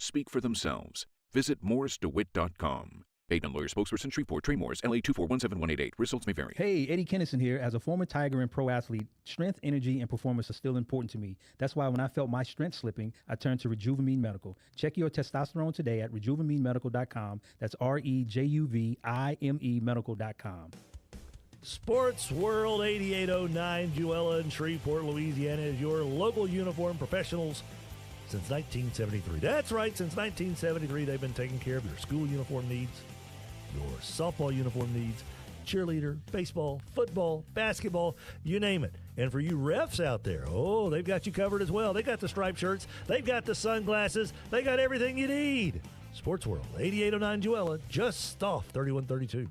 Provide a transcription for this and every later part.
speak for themselves. Visit morrisdewitt.com. Paid non-lawyer spokesperson, Shreveport, Trey Morris, LA 2417188. Results may vary. Hey, Eddie Kennison here. As a former Tiger and pro athlete, strength, energy, and performance are still important to me. That's why when I felt my strength slipping, I turned to Rejuvamine Medical. Check your testosterone today at rejuvenaminemedical.com. That's REJUVIME medical.com. Sports World 8809, Juella in Shreveport, Louisiana, is your local uniform professionals since 1973. That's right, since 1973, they've been taking care of your school uniform needs, your softball uniform needs, cheerleader, baseball, football, basketball, you name it. And for you refs out there, oh, they've got you covered as well. They got the striped shirts, they've got the sunglasses, they got everything you need. Sports World 8809, Juella, just off 3132.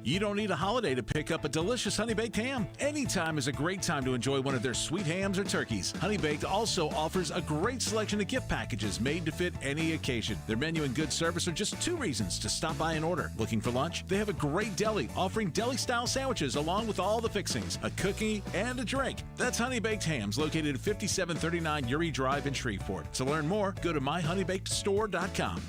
You don't need a holiday to pick up a delicious Honey Baked ham. Anytime is a great time to enjoy one of their sweet hams or turkeys. Honey Baked also offers a great selection of gift packages made to fit any occasion. Their menu and good service are just two reasons to stop by and order. Looking for lunch? They have a great deli offering deli-style sandwiches along with all the fixings, a cookie, and a drink. That's Honey Baked Hams, located at 5739 Uri Drive in Shreveport. To learn more, go to myhoneybakedstore.com.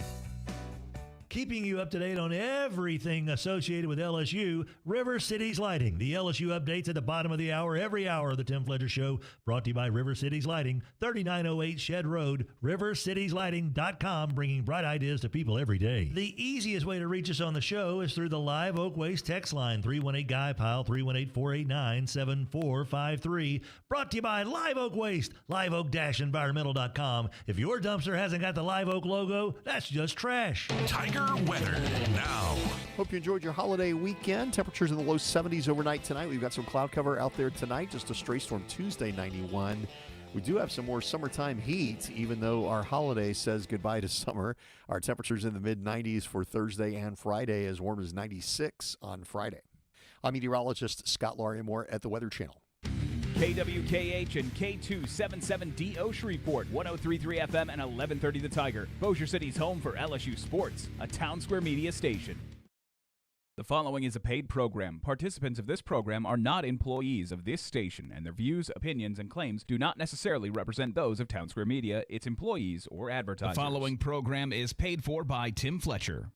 Keeping you up to date on everything associated with LSU, River Cities Lighting. The LSU updates at the bottom of the hour, every hour of the Tim Fletcher Show, brought to you by River Cities Lighting, 3908 Shed Road, rivercitieslighting.com, bringing bright ideas to people every day. The easiest way to reach us on the show is through the Live Oak Waste text line, 318-GUY-PILE, 318-489-7453, brought to you by Live Oak Waste, liveoak-environmental.com. If your dumpster hasn't got the Live Oak logo, that's just trash. Tiger weather now. Hope you enjoyed your holiday weekend. Temperatures in the low 70s overnight tonight. We've got some cloud cover out there tonight. Just a stray storm Tuesday, 91. We do have some more summertime heat, even though our holiday says goodbye to summer. Our temperatures in the mid-90s for Thursday and Friday, as warm as 96 on Friday. I'm meteorologist Scott Larimore at the Weather Channel. KWKH and K277DO Shreveport, 103.3 FM and 1130 The Tiger. Bossier City's home for LSU Sports, a Town Square Media station. The following is a paid program. Participants of this program are not employees of this station, and their views, opinions, and claims do not necessarily represent those of Town Square Media, its employees, or advertisers. The following program is paid for by Tim Fletcher.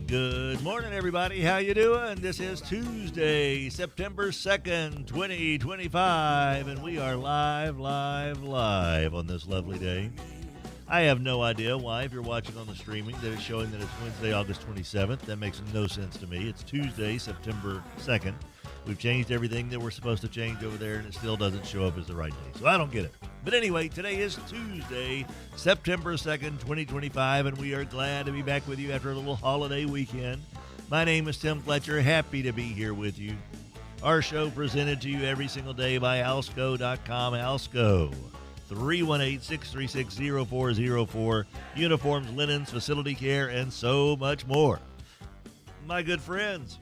Good morning, everybody. How you doing? This is Tuesday, September 2nd, 2025, and we are live on this lovely day. I have no idea why, if you're watching on the streaming, that it's showing that it's Wednesday, August 27th. That makes no sense to me. It's Tuesday, September 2nd. We've changed everything that we're supposed to change over there, and it still doesn't show up as the right day. So I don't get it. But anyway, today is Tuesday, September 2nd, 2025, and we are glad to be back with you after a little holiday weekend. My name is Tim Fletcher. Happy to be here with you. Our show presented to you every single day by Alsco.com. Alsco, 318-636-0404. Uniforms, linens, facility care, and so much more. My good friends,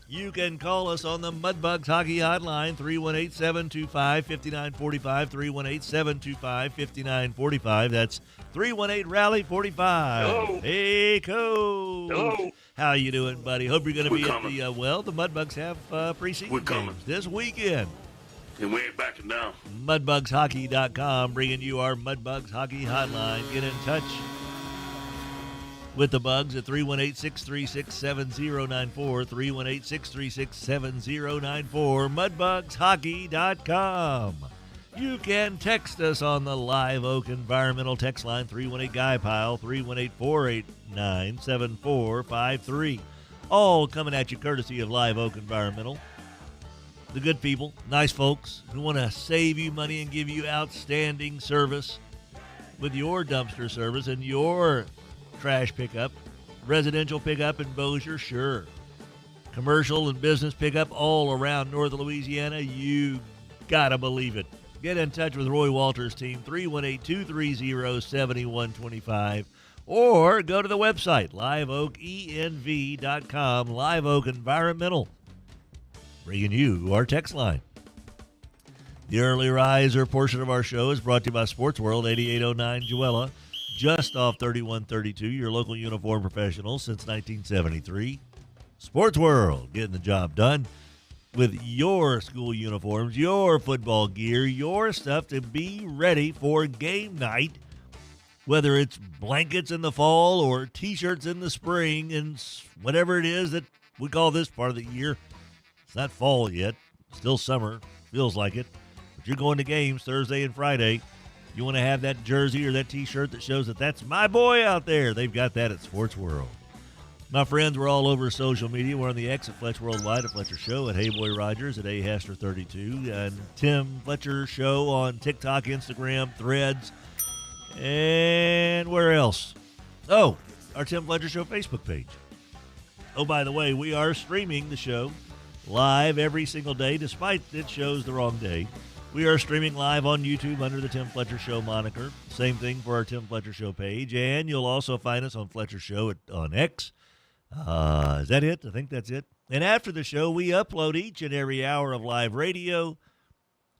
you can call us on the Mudbugs Hockey Hotline, 318-725-5945, 318-725-5945. That's 318-RALLY-45. Hello. Hey, Coach. Hello. How you doing, buddy? Hope you're going to be coming. at the Mudbugs have preseason We're coming. games this weekend. And we ain't backing down. MudbugsHockey.com, bringing you our Mudbugs Hockey Hotline. Get in touch with the Bugs at 318-636-7094, 318-636-7094, mudbugshockey.com. You can text us on the Live Oak Environmental text line, 318-GUY-PILE, 318-489-7453. All coming at you courtesy of Live Oak Environmental. The good people, nice folks who want to save you money and give you outstanding service with your dumpster service and your trash pickup, residential pickup in Bossier, sure. Commercial and business pickup all around northern Louisiana, you gotta believe it. Get in touch with Roy Walters' team, 318-230-7125, or go to the website, liveoakenv.com, Live Oak Environmental, bringing you our text line. The Early Riser portion of our show is brought to you by Sports World, 8809 Joella, just off 3132, your local uniform professional since 1973. Sports World, getting the job done with your school uniforms, your football gear, your stuff to be ready for game night, whether it's blankets in the fall or T-shirts in the spring and whatever it is that we call this part of the year. It's not fall yet. Still summer. Feels like it. But you're going to games Thursday and Friday. You want to have that jersey or that T-shirt that shows that that's my boy out there. They've got that at Sports World. My friends, we're all over social media. We're on the X at Fletcher Worldwide, at Fletcher Show, at Hey Boy Rogers, at AHaster32, and Tim Fletcher Show on TikTok, Instagram, Threads, and where else? Oh, our Tim Fletcher Show Facebook page. Oh, by the way, we are streaming the show live every single day, despite it shows the wrong day. We are streaming live on YouTube under the Tim Fletcher Show moniker. Same thing for our Tim Fletcher Show page, and you'll also find us on Fletcher Show on X. Is that it? I think that's it. And after the show, we upload each and every hour of live radio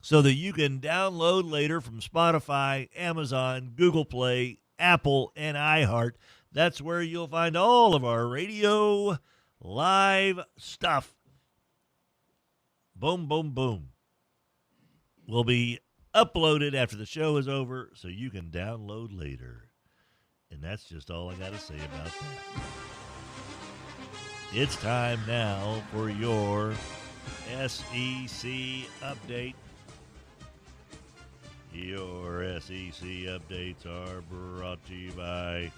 so that you can download later from Spotify, Amazon, Google Play, Apple, and iHeart. That's where you'll find all of our radio live stuff. Boom, boom, boom. Will be uploaded after the show is over so you can download later. And that's just all I got to say about that. It's time now for your SEC update. Your SEC updates are brought to you by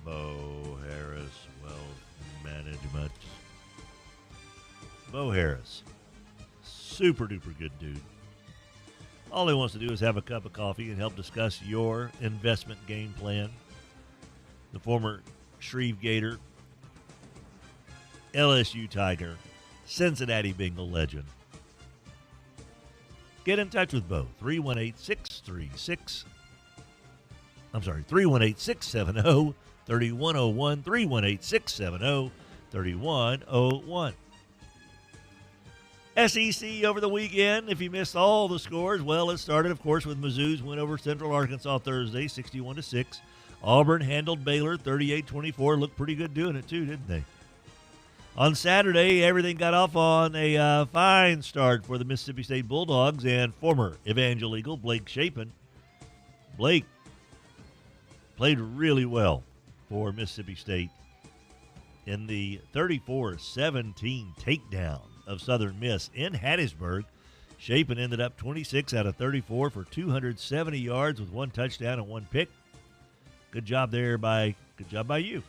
Bo Harris Wealth Management. Bo Harris, super duper good dude. All he wants to do is have a cup of coffee and help discuss your investment game plan. The former Shreve Gator, LSU Tiger, Cincinnati Bengal legend. Get in touch with Bo, 318-670-3101, 318-670-3101. SEC over the weekend. If you missed all the scores, well, it started, of course, with Mizzou's win over Central Arkansas Thursday, 61-6. Auburn handled Baylor 38-24. Looked pretty good doing it, too, didn't they? On Saturday, everything got off on a fine start for the Mississippi State Bulldogs and former Evangel Eagle Blake Shapen. Blake played really well for Mississippi State in the 34-17 takedown of Southern Miss in Hattiesburg. Shapen ended up 26 out of 34 for 270 yards with one touchdown and one pick. Good job by you,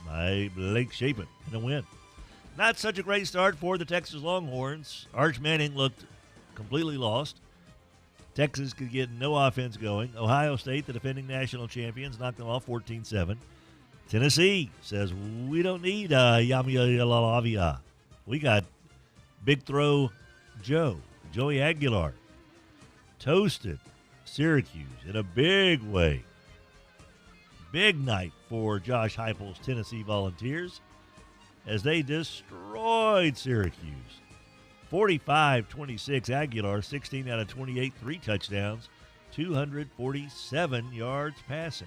by Blake Shapen, in a win. Not such a great start for the Texas Longhorns. Arch Manning looked completely lost. Texas could get no offense going. Ohio State, the defending national champions, knocked them off 14-7. Tennessee says, we don't need Yamalavia. We got Big Throw Joey Aguilar. Toasted Syracuse in a big way. Big night for Josh Heupel's Tennessee Volunteers as they destroyed Syracuse. 45-26, Aguilar, 16 out of 28, 3 touchdowns, 247 yards passing.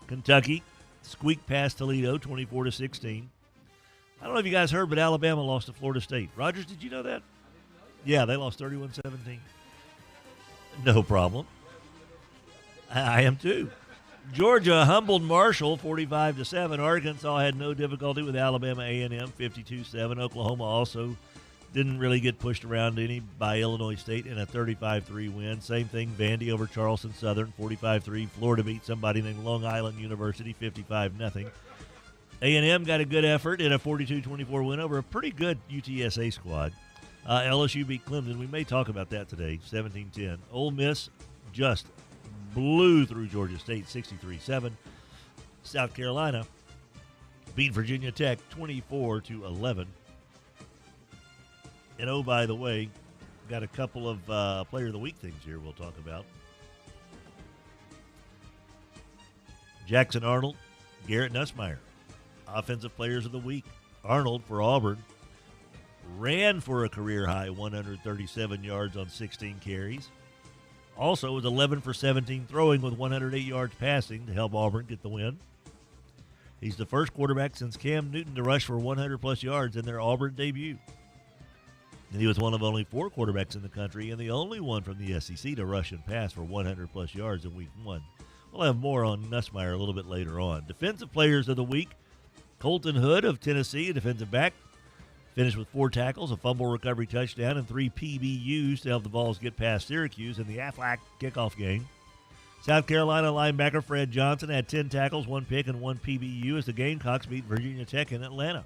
Kentucky squeaked past Toledo, 24-16. I don't know if you guys heard, but Alabama lost to Florida State. Rogers, did you know that? Yeah, they lost 31-17. No problem. I am too. Georgia humbled Marshall 45-7. Arkansas had no difficulty with Alabama A&M 52-7. Oklahoma also didn't really get pushed around any by Illinois State in a 35-3 win. Same thing, Vandy over Charleston Southern 45-3. Florida beat somebody named Long Island University 55-0. A&M got a good effort in a 42-24 win over a pretty good UTSA squad. LSU beat Clemson. We may talk about that today, 17-10. Ole Miss just blew through Georgia State 63-7. South Carolina beat Virginia Tech 24-11. And oh, by the way, Got a couple of Player of the Week things here we'll talk about. Jackson Arnold, Garrett Nussmeier, Offensive Players of the Week. Arnold for Auburn ran for a career-high 137 yards on 16 carries. Also was 11 for 17 throwing with 108 yards passing to help Auburn get the win. He's the first quarterback since Cam Newton to rush for 100-plus yards in their Auburn debut. And he was one of only 4 quarterbacks in the country and the only one from the SEC to rush and pass for 100-plus yards in Week 1. We'll have more on Nussmeier a little bit later on. Defensive Players of the Week, Colton Hood of Tennessee, a defensive back, finished with 4 tackles, a fumble recovery touchdown, and 3 PBUs to help the Vols get past Syracuse in the Aflac kickoff game. South Carolina linebacker Fred Johnson had 10 tackles, 1 pick, and 1 PBU as the Gamecocks beat Virginia Tech in Atlanta.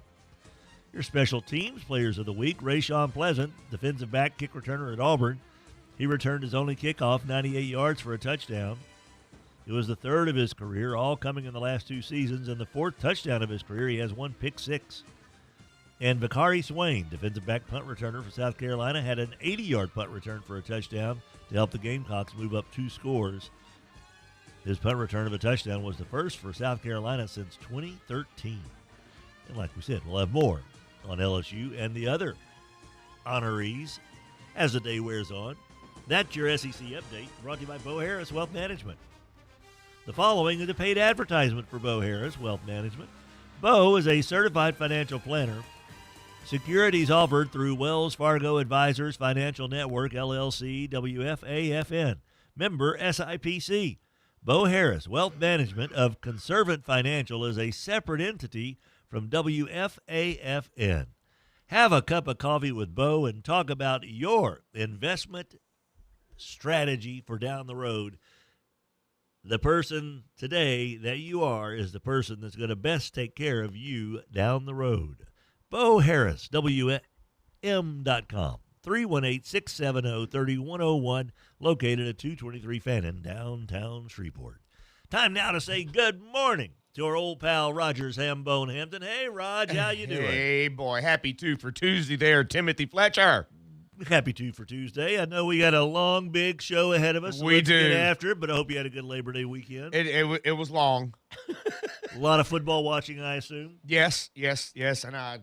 Your Special Teams Players of the Week, Rayshawn Pleasant, defensive back, kick returner at Auburn. He returned his only kickoff, 98 yards for a touchdown. It was the 3rd of his career, all coming in the last 2 seasons, and the 4th touchdown of his career. He has 1 pick six. And Bakari Swain, defensive back punt returner for South Carolina, had an 80-yard punt return for a touchdown to help the Gamecocks move up 2 scores. His punt return of a touchdown was the first for South Carolina since 2013. And like we said, we'll have more on LSU and the other honorees as the day wears on. That's your SEC update, brought to you by Bo Harris Wealth Management. The following is a paid advertisement for Bo Harris Wealth Management. Bo is a certified financial planner. Securities offered through Wells Fargo Advisors Financial Network, LLC, WFAFN. Member SIPC. Bo Harris Wealth Management of Conservant Financial is a separate entity from WFAFN. Have a cup of coffee with Bo and talk about your investment strategy for down the road. The person today that you are is the person that's going to best take care of you down the road. Bo Harris, WM.com, 318-670-3101, located at 223 Fannin, downtown Shreveport. Time now to say good morning to our old pal Rogers Hambone Hampton. Hey, Rog, how you doing? Hey, boy, happy 2 for Tuesday there, Timothy Fletcher. Happy 2 for Tuesday. I know we got a long, big show ahead of us. So let's get after it, but I hope you had a good Labor Day weekend. It was long. A lot of football watching, I assume? Yes. And I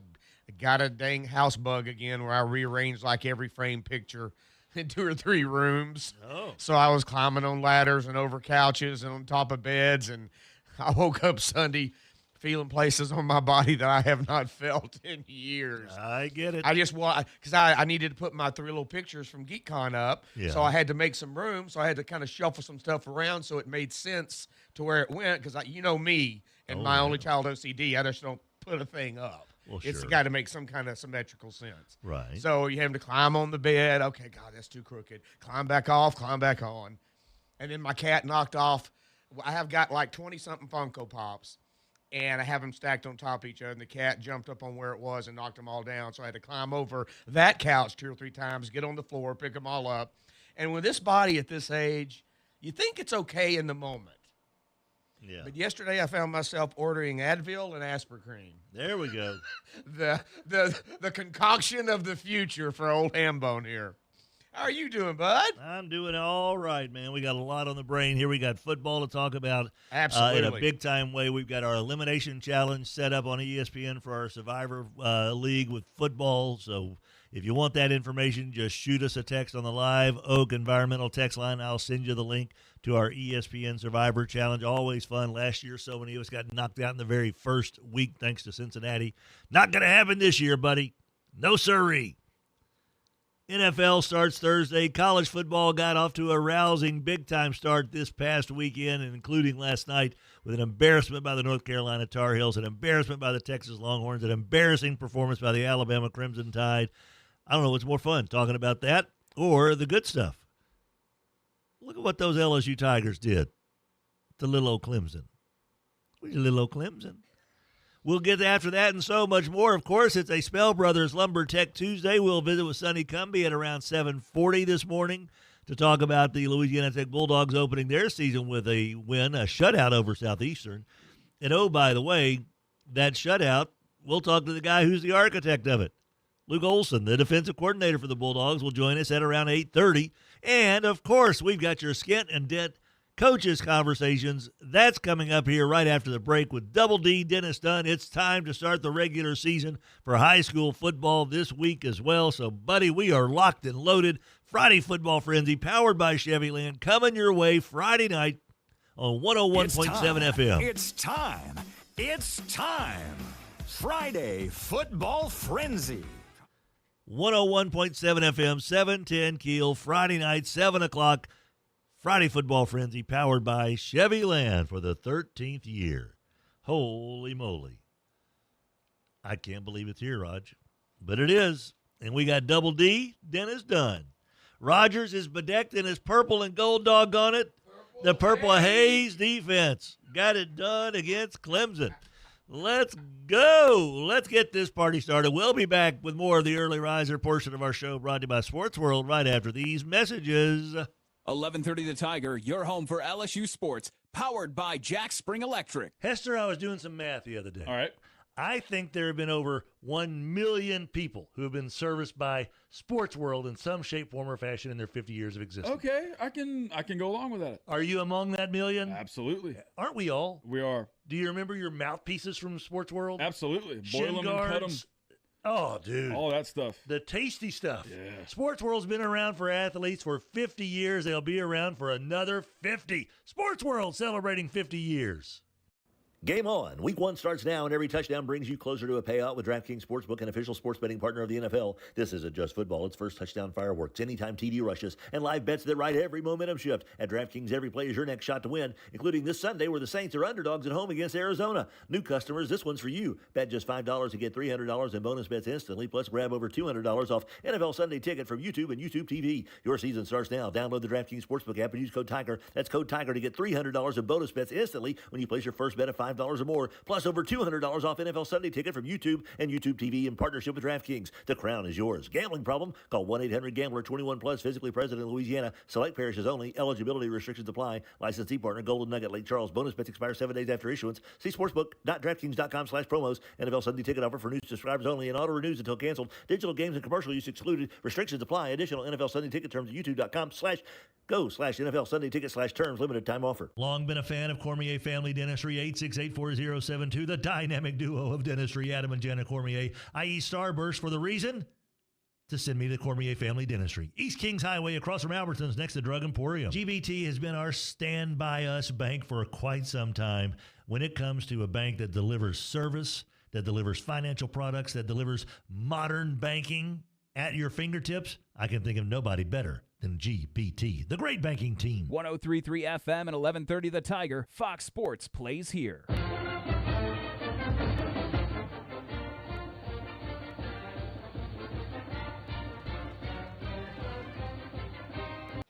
got a dang house bug again where I rearranged like every frame picture in 2 or 3 rooms. Oh. So I was climbing on ladders and over couches and on top of beds, and I woke up Sunday feeling places on my body that I have not felt in years. I get it. I just want, because I needed to put my 3 little pictures from GeekCon up, so I had to make some room, so I had to kind of shuffle some stuff around so it made sense to where it went, because you know me and my only child OCD, I just don't put a thing up. Well, it's sure. got to make some kind of symmetrical sense. Right. So you have to climb on the bed. Okay, God, that's too crooked. Climb back off, climb back on. And then my cat knocked off. I have got like 20-something Funko Pops, and I have them stacked on top of each other, and the cat jumped up on where it was and knocked them all down. So I had to climb over that couch 2 or 3 times, get on the floor, pick them all up. And with this body at this age, you think it's okay in the moment. Yeah. But yesterday I found myself ordering Advil and Aspercreme. There we go. the concoction of the future for old Hambone here. How are you doing, bud? I'm doing all right, man. We got a lot on the brain here. We got football to talk about. Absolutely. In a big-time way. We've got our elimination challenge set up on ESPN for our Survivor League with football. So if you want that information, just shoot us a text on the Live Oak Environmental text line. I'll send you the link to our ESPN Survivor Challenge. Always fun. Last year, so many of us got knocked out in the very first week thanks to Cincinnati. Not going to happen this year, buddy. No sirree. NFL starts Thursday. College football got off to a rousing big-time start this past weekend, including last night with an embarrassment by the North Carolina Tar Heels, an embarrassment by the Texas Longhorns, an embarrassing performance by the Alabama Crimson Tide. I don't know what's more fun, talking about that or the good stuff. Look at what those LSU Tigers did to little old Clemson. Little old Clemson. We'll get after that and so much more. Of course, it's a Spell Brothers Lumber Tech Tuesday. We'll visit with Sonny Cumbie at around 7:40 this morning to talk about the Louisiana Tech Bulldogs opening their season with a win, a shutout over Southeastern. And, oh, by the way, that shutout, we'll talk to the guy who's the architect of it, Luke Olson, the defensive coordinator for the Bulldogs, will join us at around 8:30. And, of course, we've got your Skent-N-Dent Coaches Conversations. That's coming up here right after the break with Double D, Dennis Dunn. It's time to start the regular season for high school football this week as well. So, buddy, we are locked and loaded. Friday Football Frenzy, powered by Chevyland, coming your way Friday night on 101.7 FM. It's time. It's time. Friday Football Frenzy. 101.7 FM, 710 Keel, Friday night, 7 o'clock. Friday Football Frenzy, powered by Chevyland for the 13th year. Holy moly. I can't believe it's here, Raj. But it is. And we got Double D, Dennis Dunn. Rogers is bedecked in his purple and gold, doggone it. The Purple Haze defense got it done against Clemson. Let's go. Let's get this party started. We'll be back with more of the early riser portion of our show brought to you by Sports World right after these messages. 11:30 The Tiger, your home for LSU sports, powered by Jack Spring Electric. Hester, I was doing some math the other day. All right. I think there have been over 1 million people who have been serviced by Sports World in some shape, form, or fashion in their 50 years of existence. Okay, I can go along with that. Are you among that million? Absolutely. Aren't we all? We are. Do you remember your mouthpieces from Sports World? Absolutely. Boil Shin them and cut them. guards. Oh, dude. All that stuff. The tasty stuff. Yeah. Sports World's been around for athletes for 50 years. They'll be around for another 50. Sports World celebrating 50 years. Game on. Week 1 starts now, and every touchdown brings you closer to a payout with DraftKings Sportsbook, an official sports betting partner of the NFL. This isn't just football. It's first touchdown fireworks, anytime TD rushes, and live bets that ride every momentum shift. At DraftKings, every play is your next shot to win, including this Sunday where the Saints are underdogs at home against Arizona. New customers, this one's for you. Bet just $5 to get $300 in bonus bets instantly, plus grab over $200 off NFL Sunday Ticket from YouTube and YouTube TV. Your season starts now. Download the DraftKings Sportsbook app and use code TIGER. That's code TIGER to get $300 in bonus bets instantly when you place your first bet of $5 or more, plus over $200 off NFL Sunday Ticket from YouTube and YouTube TV in partnership with DraftKings. The crown is yours. Gambling problem? Call 1-800-GAMBLER. 21 plus. Physically present in Louisiana. Select parishes only. Eligibility restrictions apply. Licensee partner Golden Nugget Lake Charles. Bonus bets expire 7 days after issuance. See sportsbook.draftkings.com/promos. NFL Sunday Ticket offer for new subscribers only and auto renews until canceled. Digital games and commercial use excluded. Restrictions apply. Additional NFL Sunday Ticket terms at youtube.com/go/NFL Sunday Ticket/terms. Limited time offer. Long been a fan of Cormier Family Dentistry. 868-4072. The dynamic duo of dentistry, Adam and Jenna Cormier, i.e. Starburst, for the reason to send me to Cormier Family Dentistry. East Kings Highway across from Albertsons next to Drug Emporium. GBT has been our stand-by-us bank for quite some time when it comes to a bank that delivers service, that delivers financial products, that delivers modern banking at your fingertips. I can think of nobody better than GBT, the great banking team. 103.3 FM and 11:30 The Tiger. Fox Sports plays here.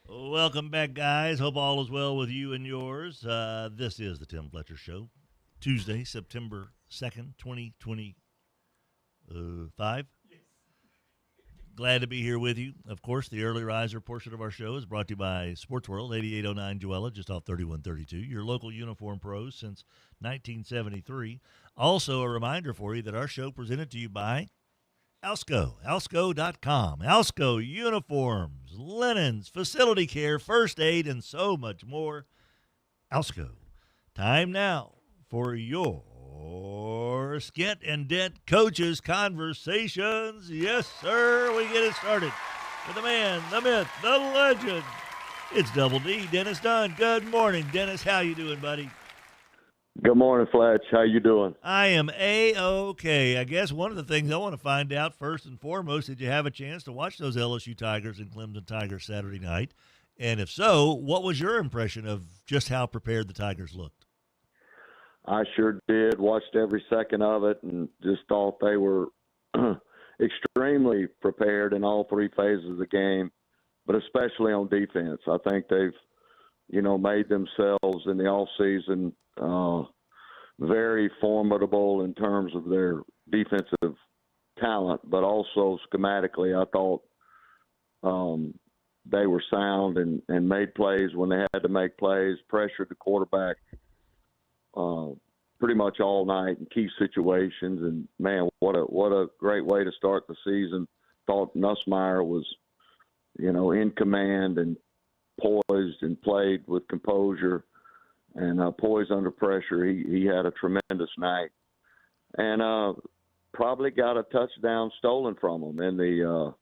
Welcome back, guys. Hope all is well with you and yours. This is the Tim Fletcher Show. Tuesday, September 2nd, 2025. Yes. Glad to be here with you. Of course, the early riser portion of our show is brought to you by Sports World, 8809 Joella, just off 3132. Your local uniform pros since 1973. Also, a reminder for you that our show presented to you by Alsco, alsco.com. Alsco uniforms, linens, facility care, first aid, and so much more. Alsco. Time now for your Skent-N-Dent Coaches Conversations. Yes, sir. We get it started with the man, the myth, the legend. It's Double D, Dennis Dunn. Good morning, Dennis. How you doing, buddy? Good morning, Fletch. How you doing? I am A-OK. I guess one of the things I want to find out first and foremost, did you have a chance to watch those LSU Tigers and Clemson Tigers Saturday night? And if so, what was your impression of just how prepared the Tigers looked? I sure did. Watched every second of it and just thought they were extremely prepared in all three phases of the game, but especially on defense. I think they've, made themselves in the offseason very formidable in terms of their defensive talent, but also schematically, I thought they were sound and made plays when they had to make plays, pressured the quarterback pretty much all night in key situations. And man, what a great way to start the season. Thought Nussmeier was, in command and poised and played with composure and poised under pressure. He had a tremendous night, and probably got a touchdown stolen from him in the.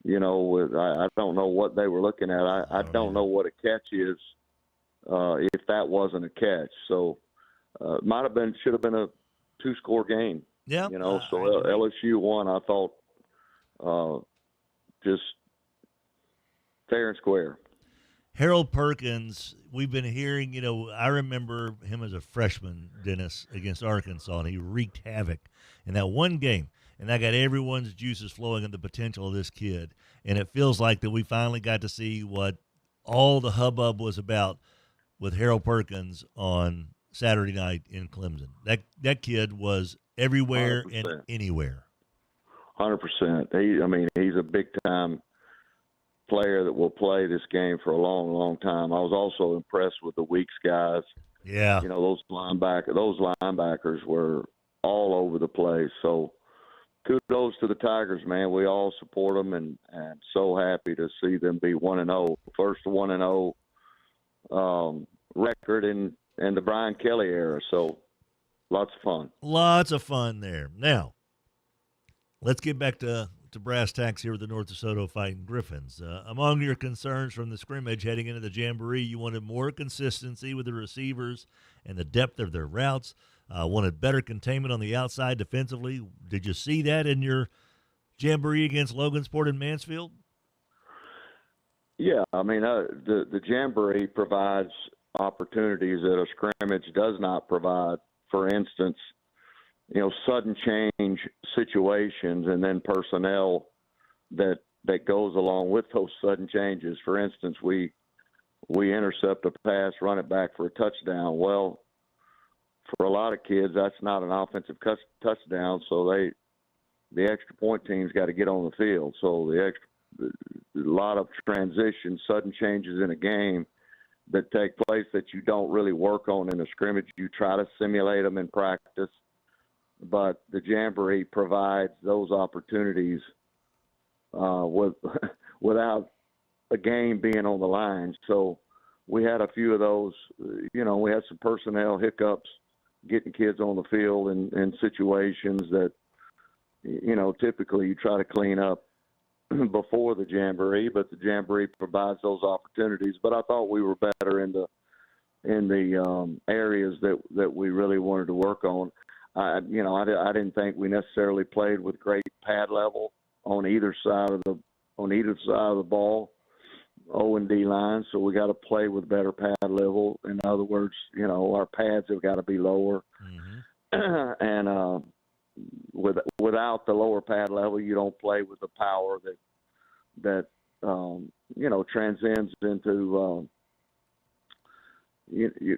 I don't know what they were looking at. I don't know what a catch is if that wasn't a catch. So should have been a 2-score game. Yeah. So LSU won, I thought, just fair and square. Harold Perkins, we've been hearing, I remember him as a freshman, Dennis, against Arkansas, and he wreaked havoc in that one game. And that got everyone's juices flowing in the potential of this kid. And it feels like that we finally got to see what all the hubbub was about with Harold Perkins on Saturday night in Clemson. That kid was everywhere 100%. And anywhere. 100%. He's a big-time player that will play this game for a long, long time. I was also impressed with the Weeks guys. Yeah. Those linebackers were all over the place. So kudos to the Tigers, man. We all support them, and so happy to see them be 1-0. First 1-0 record in the Brian Kelly era. So lots of fun. Lots of fun there. Now, let's get back to brass tacks here with the North DeSoto Fighting Griffins. Among your concerns from the scrimmage heading into the Jamboree, you wanted more consistency with the receivers and the depth of their routes. Wanted better containment on the outside defensively. Did you see that in your Jamboree against Logansport and Mansfield? Yeah, the Jamboree provides opportunities that a scrimmage does not provide. For instance, sudden change situations and then personnel that goes along with those sudden changes. For instance, we intercept a pass, run it back for a touchdown. Well, for a lot of kids, that's not an offensive touchdown, so the extra point team's got to get on the field. So a lot of transition, sudden changes in a game that take place that you don't really work on in a scrimmage. You try to simulate them in practice, but the Jamboree provides those opportunities without a game being on the line. So we had a few of those. We had some personnel hiccups getting kids on the field in situations that, typically you try to clean up before the Jamboree, but the Jamboree provides those opportunities. But I thought we were better in the areas that we really wanted to work on. I didn't think we necessarily played with great pad level on either side of the ball, O and D line. So we got to play with better pad level. In other words, our pads have got to be lower, and without the lower pad level, you don't play with the power that transcends into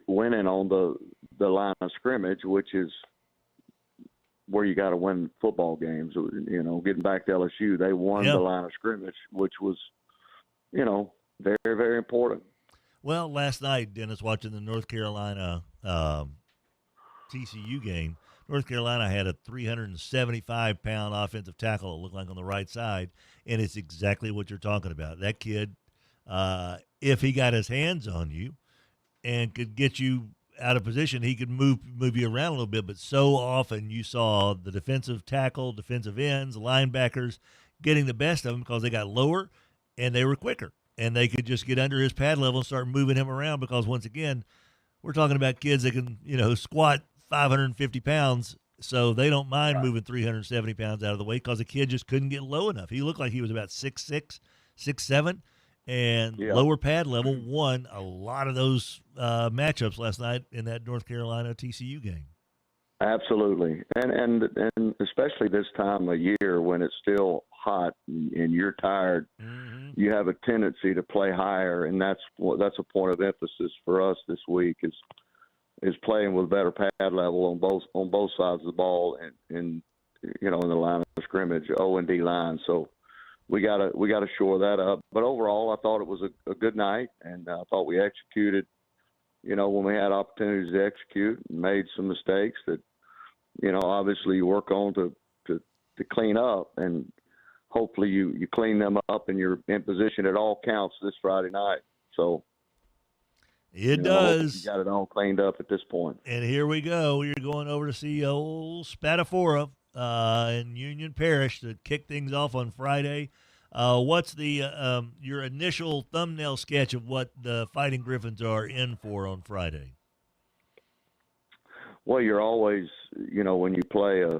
winning on the line of scrimmage, which is where you got to win football games. Getting back to LSU, they won the line of scrimmage, which was, very, very important. Well, last night, Dennis, watching the North Carolina TCU game, North Carolina had a 375-pound offensive tackle, it looked like, on the right side, and it's exactly what you're talking about. That kid, if he got his hands on you and could get you out of position, he could move you around a little bit, but so often you saw the defensive tackle, defensive ends, linebackers getting the best of him because they got lower and they were quicker, and they could just get under his pad level and start moving him around because, once again, we're talking about kids that can, squat 550 pounds, so they don't mind moving 370 pounds out of the way because the kid just couldn't get low enough. He looked like he was about 6'6", 6'7", and lower pad level won a lot of those matchups last night in that North Carolina TCU game. Absolutely, and especially this time of year when it's still hot and you're tired, you have a tendency to play higher, and that's a point of emphasis for us this week is playing with better pad level on both sides of the ball and in the line of scrimmage, O and D line. So we gotta shore that up. But overall, I thought it was a good night, and I thought we executed when we had opportunities to execute and made some mistakes that, obviously you work on to clean up, and hopefully you clean them up and you're in position at all counts this Friday night. So it does. You got it all cleaned up at this point. And here we go. We're going over to see old Spatafora in Union Parish to kick things off on Friday. What's the your initial thumbnail sketch of what the Fighting Griffins are in for on Friday? Well, you're always, when you play a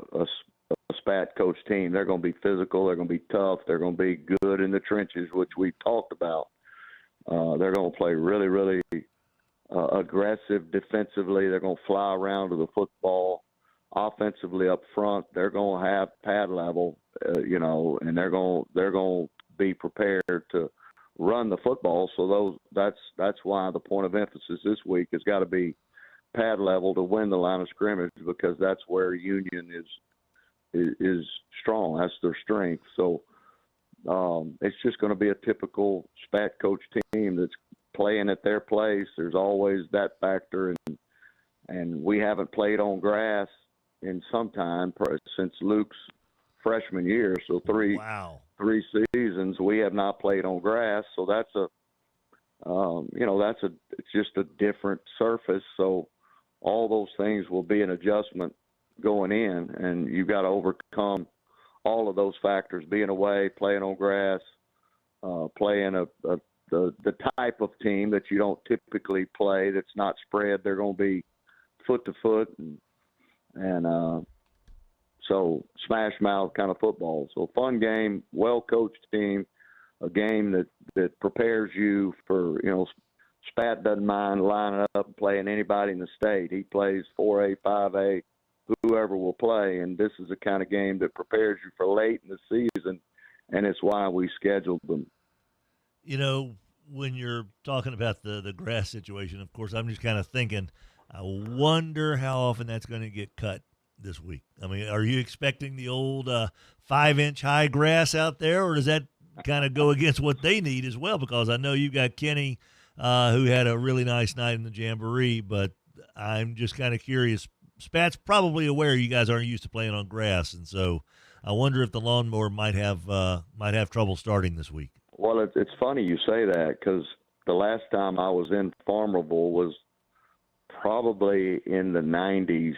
Spat coach team, they're going to be physical, they're going to be tough, they're going to be good in the trenches, which we talked about. They're going to play really, really aggressive defensively. They're going to fly around to the football. Offensively up front, they're going to have pad level, and they're going to be prepared to run the football. So that's why the point of emphasis this week has got to be pad level to win the line of scrimmage, because that's where Union is strong. That's their strength. So it's just going to be a typical Spat coach team that's playing at their place. There's always that factor, and we haven't played on grass in some time since Luke's freshman year. So three seasons we have not played on grass. So it's just a different surface. So all those things will be an adjustment going in, and you've got to overcome all of those factors: being away, playing on grass, playing the type of team that you don't typically play, that's not spread. They're going to be foot to foot, and so smash mouth kind of football. So fun game, well coached team, a game that prepares you for, Spat doesn't mind lining up and playing anybody in the state. He plays 4A, 5A, whoever will play, and this is the kind of game that prepares you for late in the season, and it's why we scheduled them. When you're talking about the grass situation, of course, I'm just kind of thinking, I wonder how often that's going to get cut this week. I mean, are you expecting the old 5-inch high grass out there, or does that kind of go against what they need as well? Because I know you've got Kenny, who had a really nice night in the Jamboree, but I'm just kind of curious. Spat's probably aware you guys aren't used to playing on grass, and so I wonder if the lawnmower might have trouble starting this week. Well, it's funny you say that, because the last time I was in Farmerville was probably in the 90s,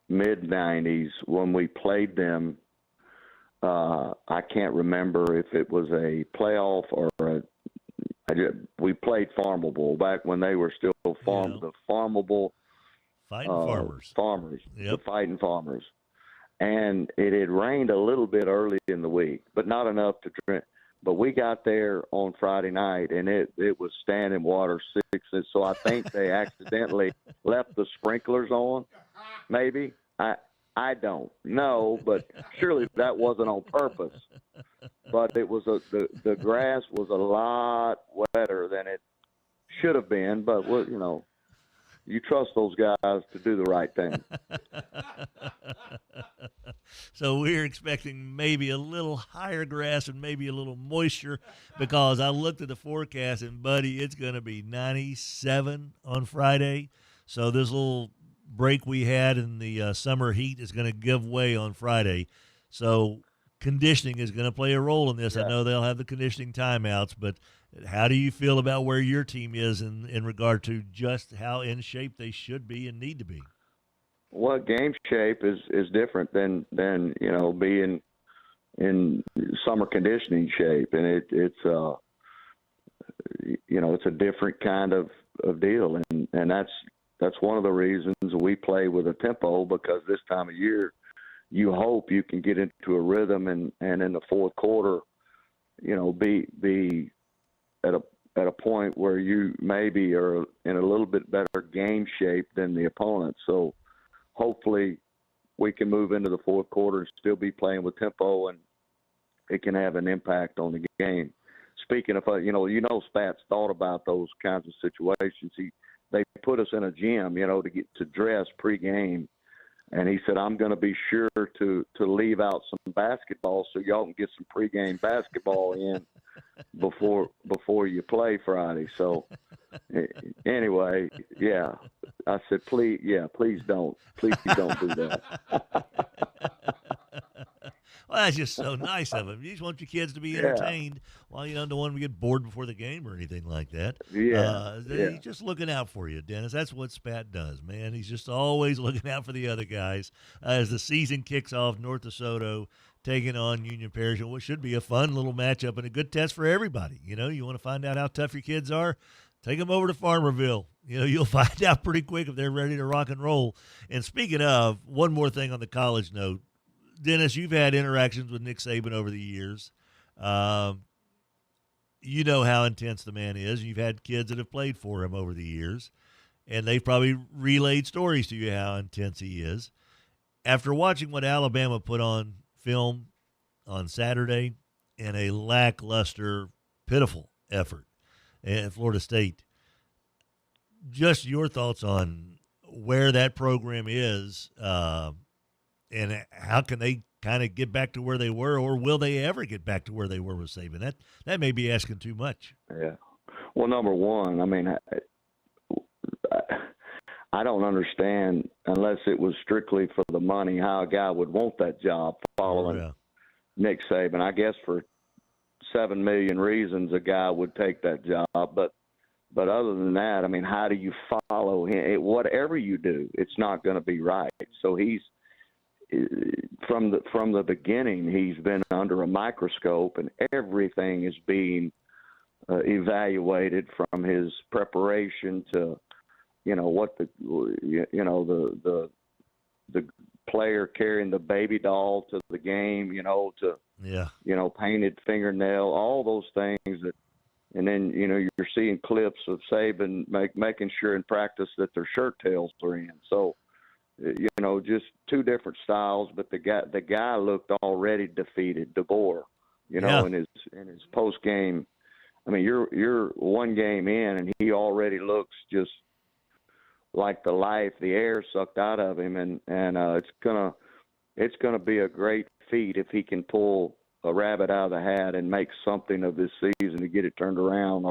mid-90s, when we played them. I can't remember if it was a playoff or we played Farmerville back when they were still the Farmerville Fighting Farmers. The Fighting Farmers. And it had rained a little bit early in the week, but not enough to drink. But we got there on Friday night, and it was standing water 6 inches. So I think they accidentally left the sprinklers on, maybe. I don't know, but surely that wasn't on purpose. But it was the grass was a lot wetter than it should have been. But you trust those guys to do the right thing. So we're expecting maybe a little higher grass and maybe a little moisture, because I looked at the forecast, and, buddy, it's going to be 97 on Friday. So this little break we had in the summer heat is going to give way on Friday. So conditioning is going to play a role in this. Yeah. I know they'll have the conditioning timeouts, but how do you feel about where your team is in regard to just how in shape they should be and need to be? Well, game shape is different than being in summer conditioning shape, and it's a different kind of deal, and that's one of the reasons we play with a tempo, because this time of year you hope you can get into a rhythm and in the fourth quarter, be at a point where you maybe are in a little bit better game shape than the opponent. So hopefully we can move into the fourth quarter and still be playing with tempo, and it can have an impact on the game. Speaking of, Spats thought about those kinds of situations. They put us in a gym, to get to dress pregame. And he said, I'm going to be sure to leave out some basketball so y'all can get some pregame basketball in before you play Friday. So Anyway, yeah. I said, please don't do that. Well, that's just so nice of him. You just want your kids to be entertained while you don't want them to get bored before the game or anything like that. He's just looking out for you, Dennis. That's what Spat does, man. He's just always looking out for the other guys. As the season kicks off, North DeSoto taking on Union Parish, which should be a fun little matchup and a good test for everybody. You know, you want to find out how tough your kids are, take them over to Farmerville. You know, you'll find out pretty quick if they're ready to rock and roll. And speaking of, one more thing on the college note, Dennis, you've had interactions with Nick Saban over the years. You know how intense the man is. You've had kids that have played for him over the years, and they've probably relayed stories to you how intense he is. After watching what Alabama put on film on Saturday and a lackluster, pitiful effort at Florida State, just your thoughts on where that program is, and how can they kind of get back to where they were, or will they ever get back to where they were with Saban? That may be asking too much. Yeah. Well, number one, I mean, I don't understand, unless it was strictly for the money, how a guy would want that job following Nick Saban. I guess for 7 million reasons a guy would take that job, but other than that, I mean, how do you follow him? Whatever you do, it's not going to be right. So he's from the beginning, he's been under a microscope, and everything is being evaluated, from his preparation to, what the player carrying the baby doll to the game, to painted fingernail, all those things that. And then, you're seeing clips of Saban making sure in practice that their shirt tails are in. So, just two different styles. But the guy looked already defeated, DeBoer, in his post game. I mean, you're one game in, and he already looks just like the air sucked out of him. And it's gonna be a great feat if he can pull a rabbit out of the hat and make something of this season to get it turned around,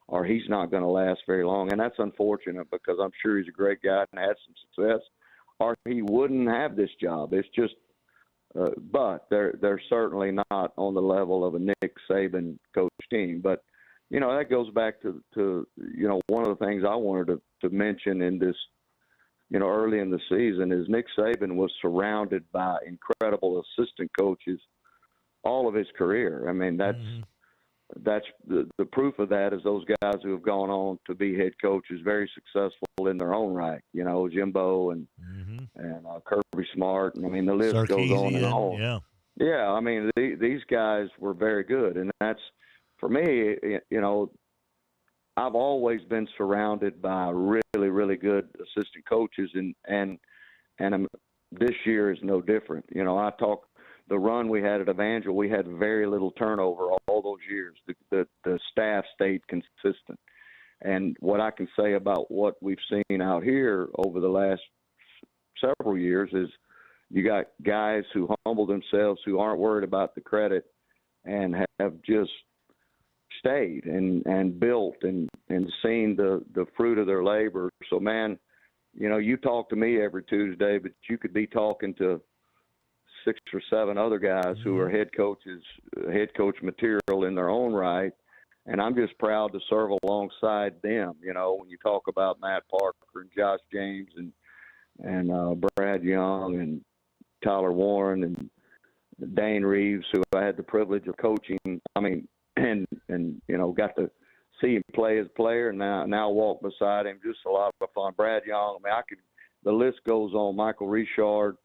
or he's not going to last very long. And that's unfortunate, because I'm sure he's a great guy and had some success, or he wouldn't have this job. It's just, but they're certainly not on the level of a Nick Saban coach team. But, that goes back to one of the things I wanted to mention in this, early in the season, is Nick Saban was surrounded by incredible assistant coaches all of his career. I mean, that's the proof of that is those guys who have gone on to be head coaches, very successful in their own right. Jimbo and Kirby Smart, and I mean the list goes on and on. Yeah. I mean these guys were very good, and that's, for me. I've always been surrounded by really, really good assistant coaches, and this year is no different. I talk. The run we had at Evangel, we had very little turnover all those years. The staff stayed consistent. And what I can say about what we've seen out here over the last several years is you got guys who humble themselves, who aren't worried about the credit, and have just stayed and built and seen the fruit of their labor. So, man, you talk to me every Tuesday, but you could be talking to 6 or 7 other guys who are head coach material in their own right. And I'm just proud to serve alongside them. When you talk about Matt Parker and Josh James and Brad Young and Tyler Warren and Dane Reeves, who I had the privilege of coaching. I mean, and got to see him play as a player, and now walk beside him. Just a lot of fun. Brad Young. I mean, the list goes on. Michael Richard,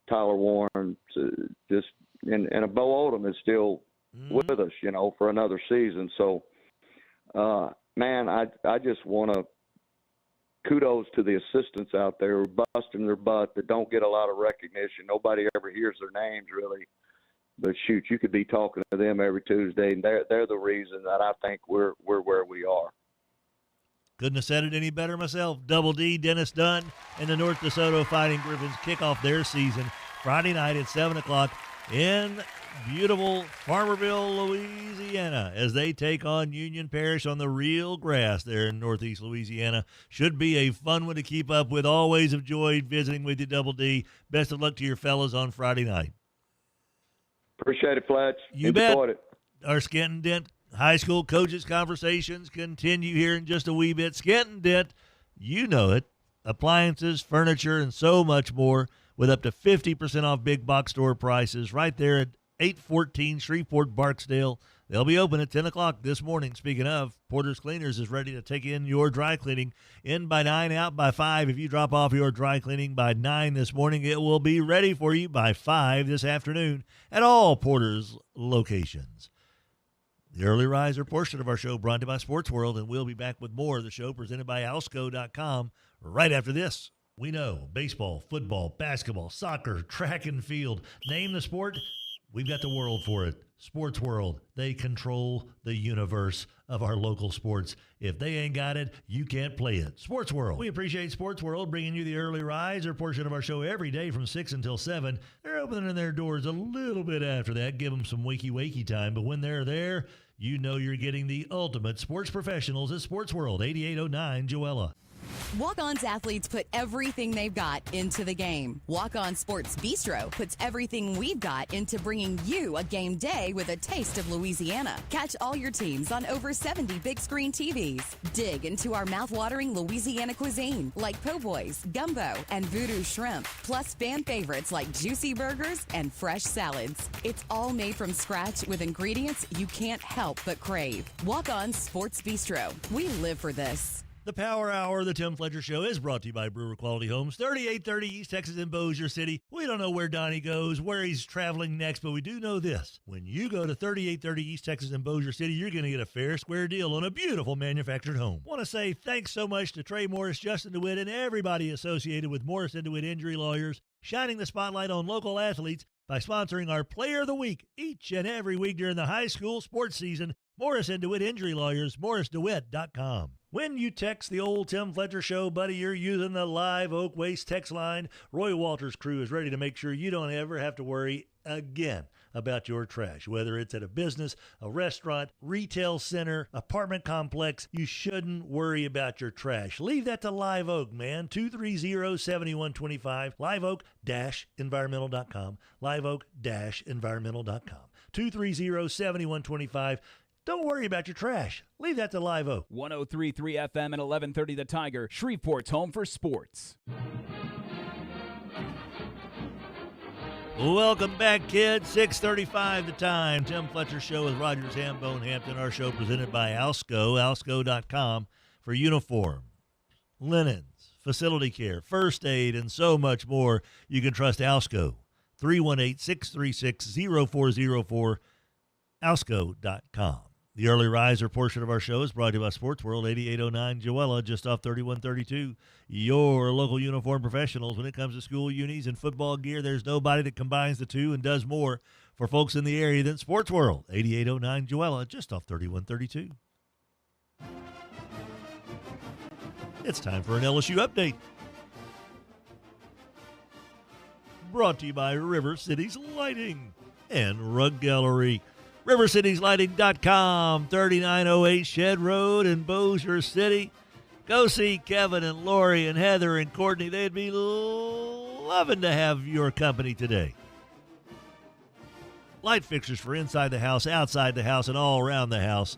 Tyler Warren, just and Bo Odom is still with us, for another season. So, man, I just want to kudos to the assistants out there who are busting their butt that don't get a lot of recognition. Nobody ever hears their names really, but shoot, you could be talking to them every Tuesday, and they're the reason that I think we're where we are. Couldn't have said it any better myself. Double D, Dennis Dunn, and the North DeSoto Fighting Griffins kick off their season Friday night at 7 o'clock in beautiful Farmerville, Louisiana, as they take on Union Parish on the real grass there in northeast Louisiana. Should be a fun one to keep up with. Always enjoyed visiting with you, Double D. Best of luck to your fellas on Friday night. Appreciate it, Fletch. You Enjoyed bet. Our Skent-N-Dent High School Coaches Conversations continue here in just a wee bit. Skent-N-Dent, you know it. Appliances, furniture, and so much more with up to 50% off big box store prices right there at 814 Shreveport, Barksdale. They'll be open at 10 o'clock this morning. Speaking of, Porter's Cleaners is ready to take in your dry cleaning. In by 9, out by 5. If you drop off your dry cleaning by 9 this morning, it will be ready for you by 5 this afternoon at all Porter's locations. The early riser portion of our show brought to you by Sports World, and we'll be back with more of the show presented by Alsco.com right after this. We know baseball, football, basketball, soccer, track and field. Name the sport, we've got the world for it. Sports World, they control the universe of our local sports. If they ain't got it, you can't play it. Sports World. We appreciate Sports World bringing you the early riser portion of our show every day from 6 until 7. They're opening their doors a little bit after that. Give them some wakey time. But when they're there, you know you're getting the ultimate sports professionals at Sports World, 8809 Joella. Walk-On's athletes put everything they've got into the game. Walk-On Sports Bistro puts everything we've got into bringing you a game day with a taste of Louisiana. Catch all your teams on over 70 big screen TVs. Dig into our mouth-watering Louisiana cuisine like po' boys, gumbo, and voodoo shrimp, plus fan favorites like juicy burgers and fresh salads. It's all made from scratch with ingredients you can't help but crave. Walk-On Sports Bistro. We live for this. The Power Hour of the Tim Fletcher Show is brought to you by Brewer Quality Homes, 3830 East Texas in Bossier City. We don't know where Donnie goes, where he's traveling next, but we do know this. When you go to 3830 East Texas in Bossier City, you're going to get a fair, square deal on a beautiful manufactured home. Want to say thanks so much to Trey Morris, Justin DeWitt, and everybody associated with Morris & DeWitt Injury Lawyers, shining the spotlight on local athletes by sponsoring our Player of the Week each and every week during the high school sports season. Morris & DeWitt Injury Lawyers, morrisdewitt.com. When you text the old Tim Fletcher Show, buddy, you're using the Live Oak Waste text line. Roy Walters' crew is ready to make sure you don't ever have to worry again about your trash. Whether it's at a business, a restaurant, retail center, apartment complex, you shouldn't worry about your trash. Leave that to Live Oak, man. 230-7125, liveoak-environmental.com, liveoak-environmental.com, 230-7125. Don't worry about your trash. Leave that to Live Oak. 103.3 FM and 1130 The Tiger, Shreveport's home for sports. Welcome back, kids. 6:35 the time. Tim Fletcher Show with Rogers Hambone Hampton. Our show presented by Alsco, alsco.com, for uniform, linens, facility care, first aid, and so much more. You can trust Alsco. 318-636-0404, alsco.com. The early riser portion of our show is brought to you by Sports World, 8809 Joella, just off 3132. Your local uniform professionals. When it comes to school unis and football gear, there's nobody that combines the two and does more for folks in the area than Sports World, 8809 Joella, just off 3132. It's time for an LSU update. Brought to you by River Cities Lighting and Rug Gallery. RiverCitiesLighting.com, 3908 Shed Road in Bossier City. Go see Kevin and Lori and Heather and Courtney. They'd be loving to have your company today. Light fixtures for inside the house, outside the house, and all around the house.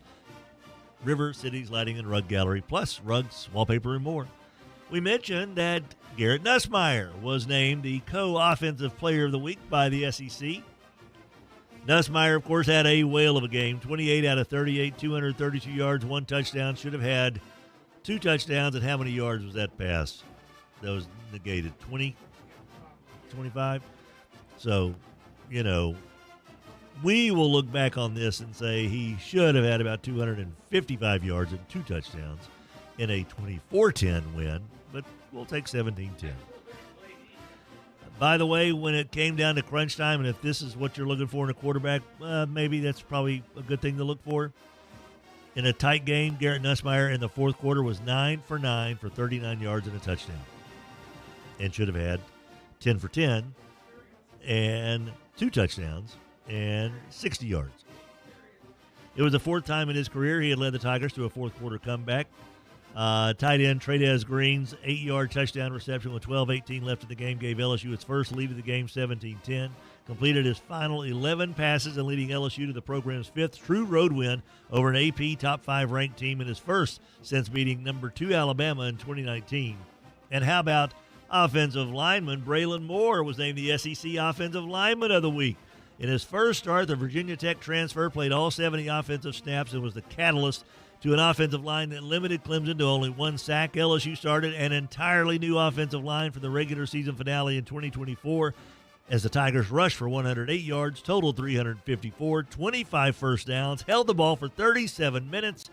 River Cities Lighting and Rug Gallery, plus rugs, wallpaper, and more. We mentioned that Garrett Nussmeier was named the co-offensive player of the week by the SEC. Nussmeier, of course, had a whale of a game. 28 out of 38, 232 yards, 1 touchdown. Should have had 2 touchdowns. And how many yards was that pass? That was negated. 20? 25? So, you know, we will look back on this and say he should have had about 255 yards and 2 touchdowns in a 24-10 win. But we'll take 17-10. By the way, when it came down to crunch time, and if this is what you're looking for in a quarterback, maybe that's probably a good thing to look for. In a tight game, Garrett Nussmeier in the fourth quarter was 9 for 9 for 39 yards and a touchdown. And should have had 10 for 10 and 2 touchdowns and 60 yards. It was the 4th time in his career he had led the Tigers to a fourth-quarter comeback. Tight end Trey'Dez Green's 8-yard touchdown reception with 12:18 left in the game gave LSU its first lead of the game, 17-10. Completed his final 11 passes and leading LSU to the program's 5th true road win over an AP top 5 ranked team, and his first since beating number 2 Alabama in 2019. And how about offensive lineman Braylon Moore was named the SEC Offensive Lineman of the Week. In his first start, the Virginia Tech transfer played all 70 offensive snaps and was the catalyst to an offensive line that limited Clemson to only 1 sack. LSU started an entirely new offensive line for the regular season finale in 2024 as the Tigers rushed for 108 yards, totaled 354, 25 first downs, held the ball for 37 minutes,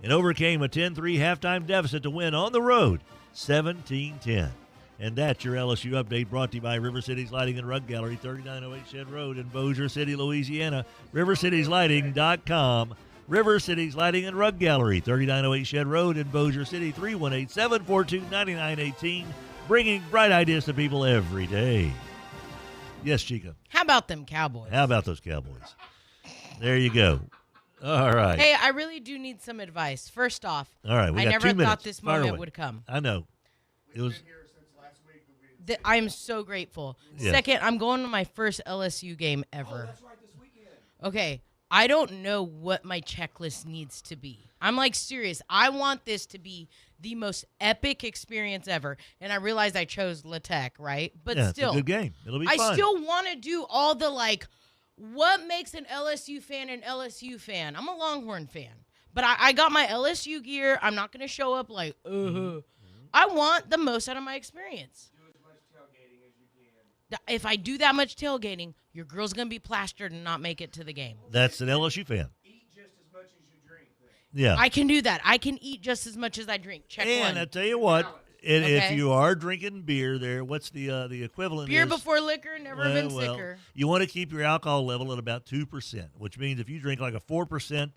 and overcame a 10-3 halftime deficit to win on the road, 17-10. And that's your LSU update, brought to you by River Cities Lighting and Rug Gallery, 3908 Shed Road in Bossier City, Louisiana. RiverCitiesLighting.com. River Cities Lighting and Rug Gallery, 3908 Shed Road in Bossier City, 318-742-9918. Bringing bright ideas to people every day. Yes, Chica. How about them Cowboys? How about those Cowboys? There you go. All right. Hey, I really do need some advice. First off, all right, I never thought this moment would come. I know. It was. I'm so grateful. Yes. Second, I'm going to my first LSU game ever. Oh, that's right, this weekend. Okay, I don't know what my checklist needs to be. I'm like serious. I want this to be the most epic experience ever. And I realized I chose La Tech, right? But yeah, still, it's a good game. It'll be fun. I still want to do all the what makes an LSU fan an LSU fan? I'm a Longhorn fan. But I got my LSU gear. I'm not going to show up like, I want the most out of my experience. If I do that much tailgating, your girl's going to be plastered and not make it to the game. That's an LSU fan. Eat just as much as you drink. Yeah. I can do that. I can eat just as much as I drink. Check one. And I tell you what, if you are drinking beer there, what's the equivalent? Beer before liquor, never been sicker. You want to keep your alcohol level at about 2%, which means if you drink like a 4%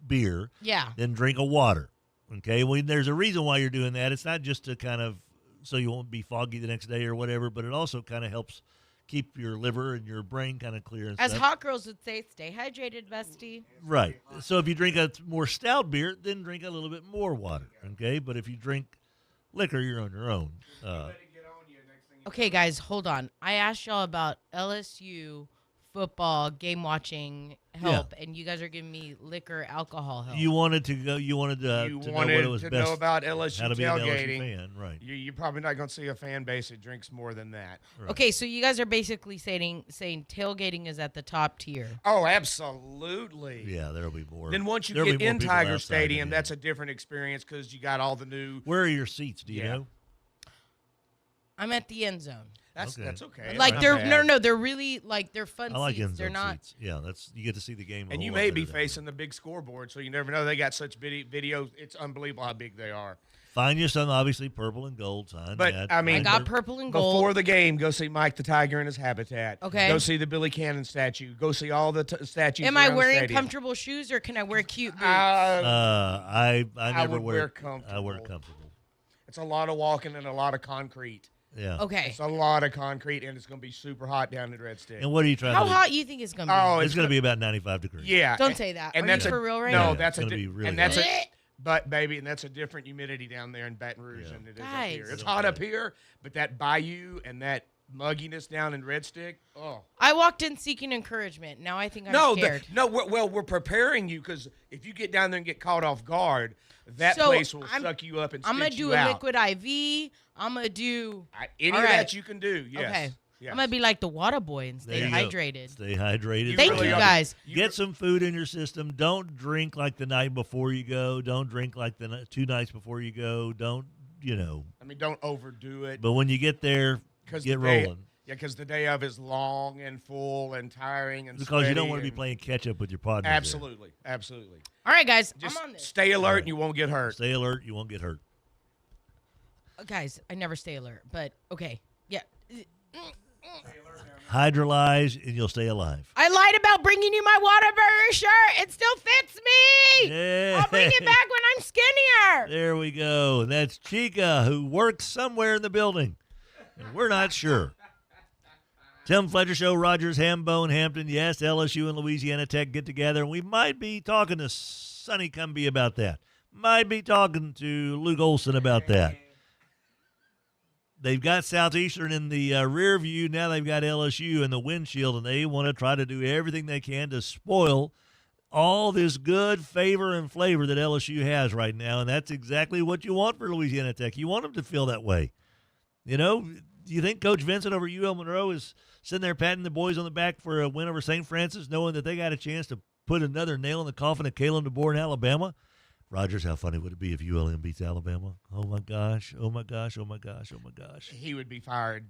beer, then drink a water. Okay? Well, there's a reason why you're doing that. It's not just to kind of so you won't be foggy the next day or whatever, but it also kind of helps keep your liver and your brain kind of clear. And As stuff. hot girls would say, stay hydrated, bestie. Right. So if you drink a more stout beer, then drink a little bit more water, okay? But if you drink liquor, you're on your own. Okay, guys, hold on. I asked y'all about LSU football game watching help, and you guys are giving me liquor, alcohol help. You wanted to go. You wanted to know what it was best. Know about LSU how to be tailgating. An LSU fan, right? You're probably not going to see a fan base that drinks more than that. Right. Okay, so you guys are basically saying tailgating is at the top tier. Oh, absolutely. Yeah, there'll be more. Then once you get in Tiger Stadium, that's a different experience because you got all the new. Where are your seats? Do you know? I'm at the end zone. That's okay. Like they're they're really they're fun I like seats. end zone They're not. Seats. Yeah, you get to see the game. And you may be facing the big scoreboard, so you never know. They got such video. It's unbelievable how big they are. Find you some obviously purple and gold sign. But I mean, I got purple and gold. Before the game, go see Mike the Tiger in his habitat. Okay. Go see the Billy Cannon statue. Go see all the statues. Am I wearing stadium. comfortable shoes or can I wear cute boots? I never wear comfortable. I wear comfortable. It's a lot of walking and a lot of concrete. Yeah. Okay. It's a lot of concrete, and it's going to be super hot down at Red Stick. And what are you trying How to do? hot you think it's going to be? Oh, it's going to be about 95 degrees. Yeah. Don't say that. And are that's you for real right no, now? that's going to be really and that's hot. But baby, and that's a different humidity down there in Baton Rouge than it is up here. Guys. It's hot up here, but that bayou and that mugginess down in Red Stick. Oh. I walked in seeking encouragement. Now I think I'm scared. We're preparing you because if you get down there and get caught off guard, that place will suck you up and spit you out. I'm going to do a liquid IV. I'm going to do any of that you can do. Yes. Okay. Yes. I'm going to be like the water boy and stay hydrated. Stay hydrated. Thank you, guys. Get some food in your system. Don't drink like the night before you go. Don't drink like the 2 nights before you go. Don't, I mean, don't overdo it. But when you get there, get rolling. Yeah, because the day of is long and full and tiring and because you don't want to be playing catch up with your partner. Absolutely. Absolutely. All right, guys. Just I'm on this. Stay alert and you won't get hurt. Stay alert. You won't get hurt. Guys, I never stay alert, but okay. Yeah. Hydrolyze and you'll stay alive. I lied about bringing you my Whataburger shirt. It still fits me. Yeah. I'll bring it back when I'm skinnier. There we go. That's Chica, who works somewhere in the building. And we're not sure. Tim Fletcher Show, Rogers, Hambone, Hampton. Yes, LSU and Louisiana Tech get together, and we might be talking to Sonny Cumbie about that. Might be talking to Luke Olson about that. They've got Southeastern in the rear view. Now they've got LSU in the windshield, and they want to try to do everything they can to spoil all this good favor and flavor that LSU has right now, and that's exactly what you want for Louisiana Tech. You want them to feel that way. You know, do you think Coach Vincent over UL Monroe is sitting there patting the boys on the back for a win over St. Francis, knowing that they got a chance to put another nail in the coffin of Caleb DeBoer in Alabama? Rogers, how funny would it be if ULM beats Alabama? Oh, my gosh. Oh, my gosh. Oh, my gosh. Oh, my gosh. He would be fired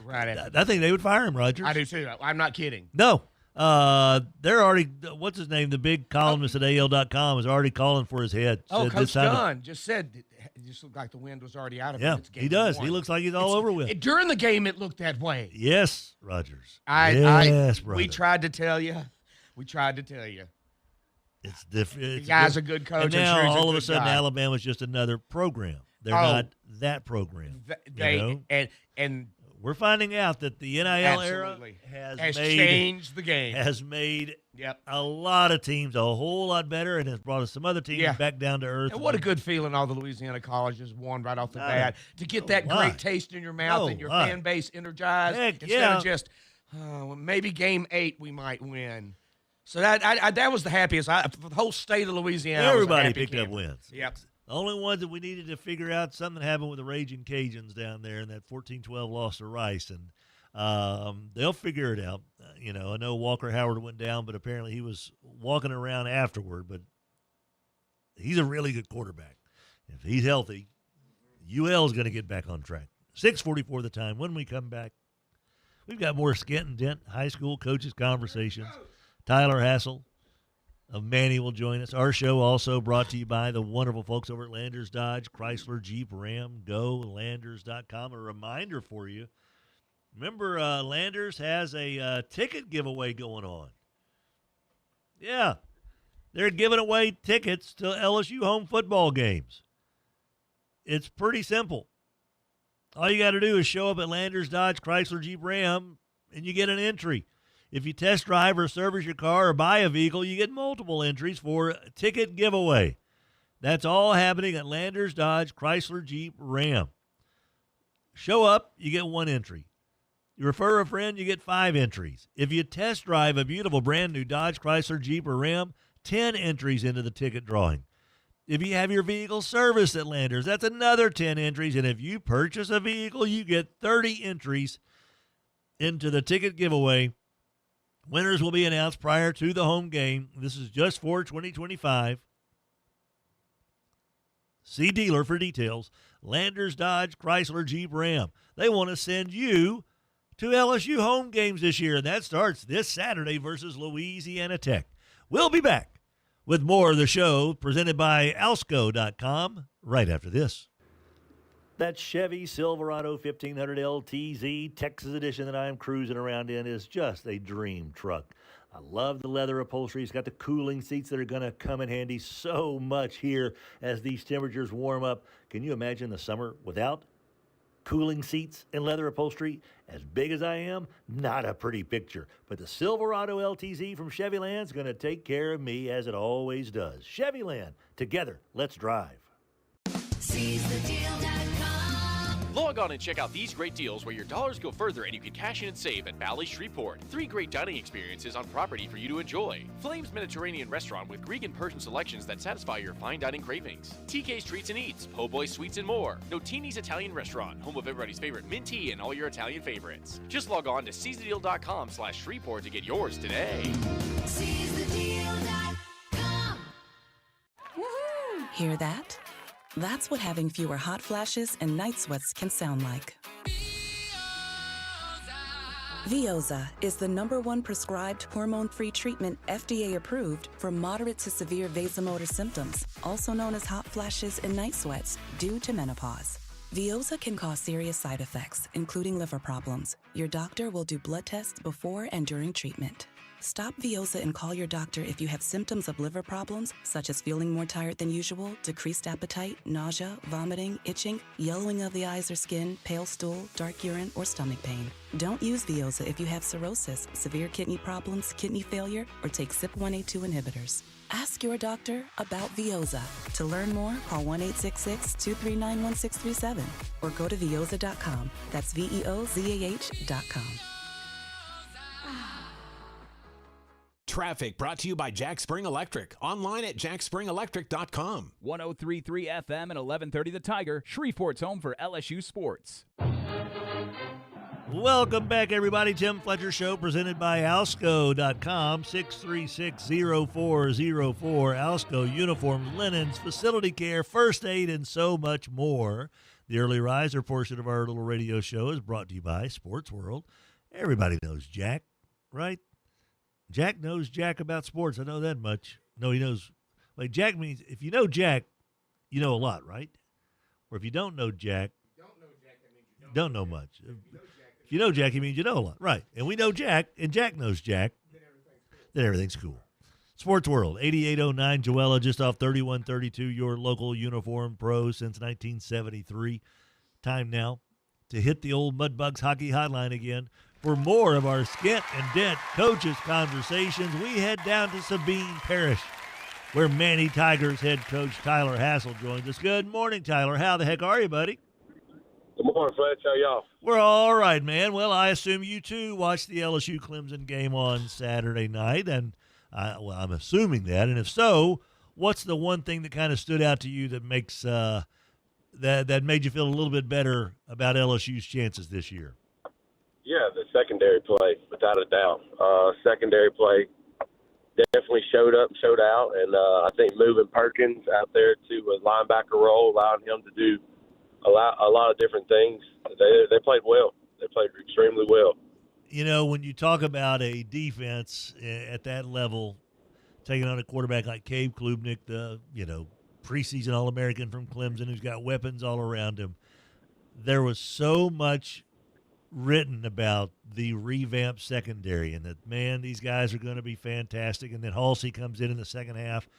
right after. I think they would fire him, Rogers. I do, too. I'm not kidding. No. They're already, what's his name? The big columnist at AL.com is already calling for his head. Oh, Coach Dunn just said it just looked like the wind was already out of him. Yeah, he does. He looks like he's all over with. During the game, it looked that way. Yes, Rogers. Yes, brother. We tried to tell you. It's different. The guy's a good coach. And now, sure all of a sudden, Alabama's just another program. They're not that program. And we're finding out that the NIL era has changed the game. Has made a lot of teams a whole lot better, and has brought us some other teams back down to earth. And what a good feeling all the Louisiana colleges won right off the bat to get that great taste in your mouth and your fan base energized instead of just maybe game 8 we might win. So that was the happiest. The whole state of Louisiana. Everybody picked up wins. Yep. The only ones that we needed to figure out, something happened with the Raging Cajuns down there in that 14-12 loss to Rice, and they'll figure it out. I know Walker Howard went down, but apparently he was walking around afterward, but he's a really good quarterback. If he's healthy, UL is going to get back on track. 6:44 the time. When we come back, we've got more Skent-N-Dent High School Coaches Conversations. Tyler Hassel of Manny will join us. Our show also brought to you by the wonderful folks over at Landers Dodge, Chrysler, Jeep, Ram, Go, Landers.com. A reminder for you, remember Landers has a ticket giveaway going on. Yeah, they're giving away tickets to LSU home football games. It's pretty simple. All you got to do is show up at Landers Dodge, Chrysler, Jeep, Ram, and you get an entry. If you test drive or service your car or buy a vehicle, you get multiple entries for a ticket giveaway. That's all happening at Landers Dodge, Chrysler, Jeep, Ram. Show up, you get 1 entry. You refer a friend, you get 5 entries. If you test drive a beautiful brand new Dodge, Chrysler, Jeep, or Ram, 10 entries into the ticket drawing. If you have your vehicle serviced at Landers, that's another 10 entries. And if you purchase a vehicle, you get 30 entries into the ticket giveaway. Winners will be announced prior to the home game. This is just for 2025. See dealer for details. Landers Dodge, Chrysler, Jeep, Ram. They want to send you to LSU home games this year, and that starts this Saturday versus Louisiana Tech. We'll be back with more of the show presented by Alsco.com right after this. That Chevy Silverado 1500 LTZ Texas Edition that I am cruising around in is just a dream truck. I love the leather upholstery. It's got the cooling seats that are going to come in handy so much here as these temperatures warm up. Can you imagine the summer without cooling seats and leather upholstery? As big as I am, not a pretty picture. But the Silverado LTZ from Chevyland is going to take care of me as it always does. Chevyland, together, let's drive. Log on and check out these great deals where your dollars go further and you can cash in and save at Valley Shreveport. 3 great dining experiences on property for you to enjoy. Flames Mediterranean Restaurant with Greek and Persian selections that satisfy your fine dining cravings. TK's Treats and Eats, Po' Boy Sweets and more. Notini's Italian Restaurant, home of everybody's favorite mint tea and all your Italian favorites. Just log on to seizethedeal.com/Shreveport to get yours today. Seizethedeal.com. Woohoo! Hear that? That's what having fewer hot flashes and night sweats can sound like. Veoza is the #1 prescribed hormone-free treatment FDA approved for moderate to severe vasomotor symptoms, also known as hot flashes and night sweats, due to menopause. Veoza can cause serious side effects, including liver problems. Your doctor will do blood tests before and during treatment. Stop Veoza and call your doctor if you have symptoms of liver problems, such as feeling more tired than usual, decreased appetite, nausea, vomiting, itching, yellowing of the eyes or skin, pale stool, dark urine, or stomach pain. Don't use Veoza if you have cirrhosis, severe kidney problems, kidney failure, or take CYP1A2 inhibitors. Ask your doctor about Veoza. To learn more, call 1-866-239-1637 or go to Veoza.com. That's VEOZAH.com. Traffic brought to you by Jack Spring Electric. Online at jackspringelectric.com. 103.3 FM and 1130 The Tiger, Shreveport's home for LSU sports. Welcome back, everybody. Tim Fletcher Show presented by Alsco.com, 636-0404. Alsco uniforms, linens, facility care, first aid, and so much more. The early riser portion of our little radio show is brought to you by Sports World. Everybody knows Jack, right? Jack knows Jack about sports. I know that much. No, he knows. Like, Jack means if you know Jack, you know a lot, right? Or if you don't know Jack, you don't know much. If you know Jack, it means you know a lot. Right. And we know Jack, and Jack knows Jack. Then everything's cool. Sports World, 8809 Joella, just off 3132, your local uniform pro since 1973. Time now to hit the old Mudbugs hockey hotline again. For more of our Skent-N-Dent Coaches Conversations, we head down to Sabine Parish, where Manny Tigers head coach Tyler Hassel joins us. Good morning, Tyler. How the heck are you, buddy? Good morning, Fletch. How y'all? We're all right, man. Well, I assume you, too, watched the LSU-Clemson game on Saturday night, and I'm assuming that. And if so, what's the one thing that kind of stood out to you that makes that made you feel a little bit better about LSU's chances this year? Yeah, the secondary play, without a doubt. Secondary play definitely showed up and showed out, and I think moving Perkins out there to a linebacker role, allowing him to do a lot of different things. They played well. They played extremely well. You know, when you talk about a defense at that level, taking on a quarterback like Cade Klubnik, the preseason All-American from Clemson, who's got weapons all around him, there was so much written about the revamped secondary and that, man, these guys are going to be fantastic. And then Halsey comes in the second half,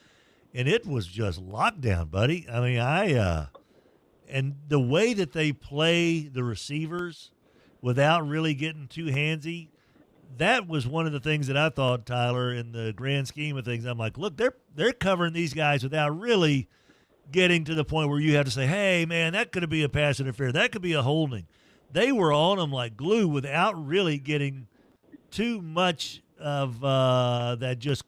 and it was just lockdown, buddy. I mean, and the way that they play the receivers without really getting too handsy, that was one of the things that I thought, Tyler, in the grand scheme of things. I'm like, look, they're covering these guys without really getting to the point where you have to say, hey, man, that could be a pass interference. That could be a holding. They were on them like glue without really getting too much of that just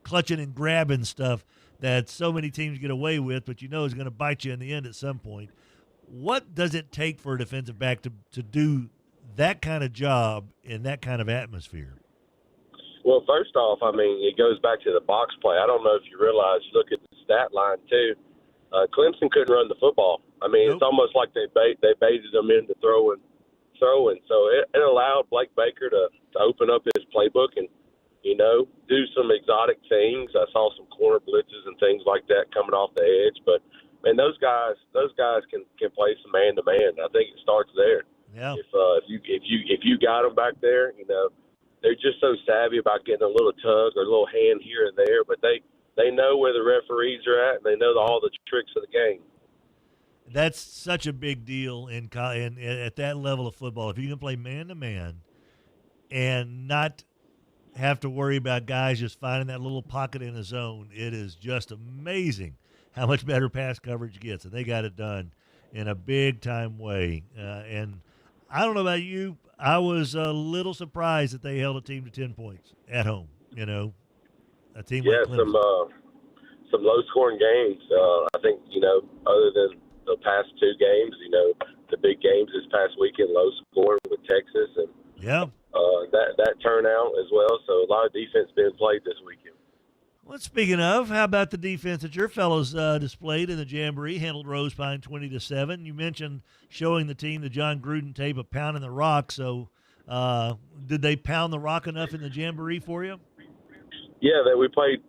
clutching and grabbing stuff that so many teams get away with, but is going to bite you in the end at some point. What does it take for a defensive back to do that kind of job in that kind of atmosphere? Well, first off, I mean, it goes back to the box play. I don't know if you realize, look at the stat line, too. Clemson couldn't run the football. I mean, It's almost like they baited them into throwing. So it allowed Blake Baker to open up his playbook and, do some exotic things. I saw some corner blitzes and things like that coming off the edge. But, man, those guys can play some man-to-man. I think it starts there. Yeah. If you got them back there, they're just so savvy about getting a little tug or a little hand here and there. But they know where the referees are at, and they know all the tricks of the game. That's such a big deal at that level of football. If you can play man-to-man and not have to worry about guys just finding that little pocket in a zone, it is just amazing how much better pass coverage gets. And they got it done in a big-time way. And I don't know about you, I was a little surprised that they held a team to 10 points at home, a team like Clemson. Some low-scoring games. I think, other than the past two games, the big games this past weekend, low-scoring with Texas and that turnout as well. So a lot of defense being played this weekend. Well, speaking of, how about the defense that your fellows displayed in the Jamboree, handled Rose Pine 20-7? You mentioned showing the team the John Gruden tape of pounding the rock. So did they pound the rock enough in the Jamboree for you? Yeah, we played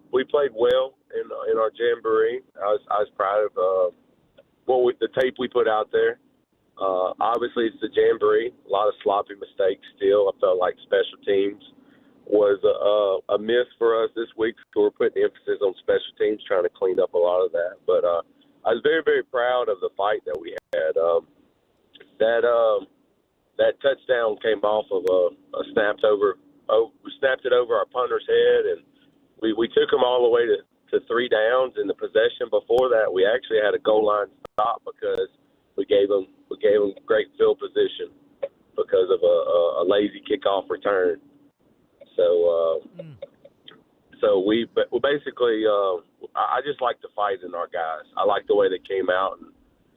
well in our Jamboree. I was proud of the tape we put out there. Obviously, it's the Jamboree. A lot of sloppy mistakes still. I felt like special teams was a miss for us this week. So we're putting emphasis on special teams, trying to clean up a lot of that. But I was very, very proud of the fight that we had. That touchdown came off of a snapped it over our punter's head, and we took him all the way to 3 downs. In the possession before that, we actually had a goal line stop because we gave him great field position because of a lazy kickoff return. So we basically I just like the fight in our guys. I like the way they came out,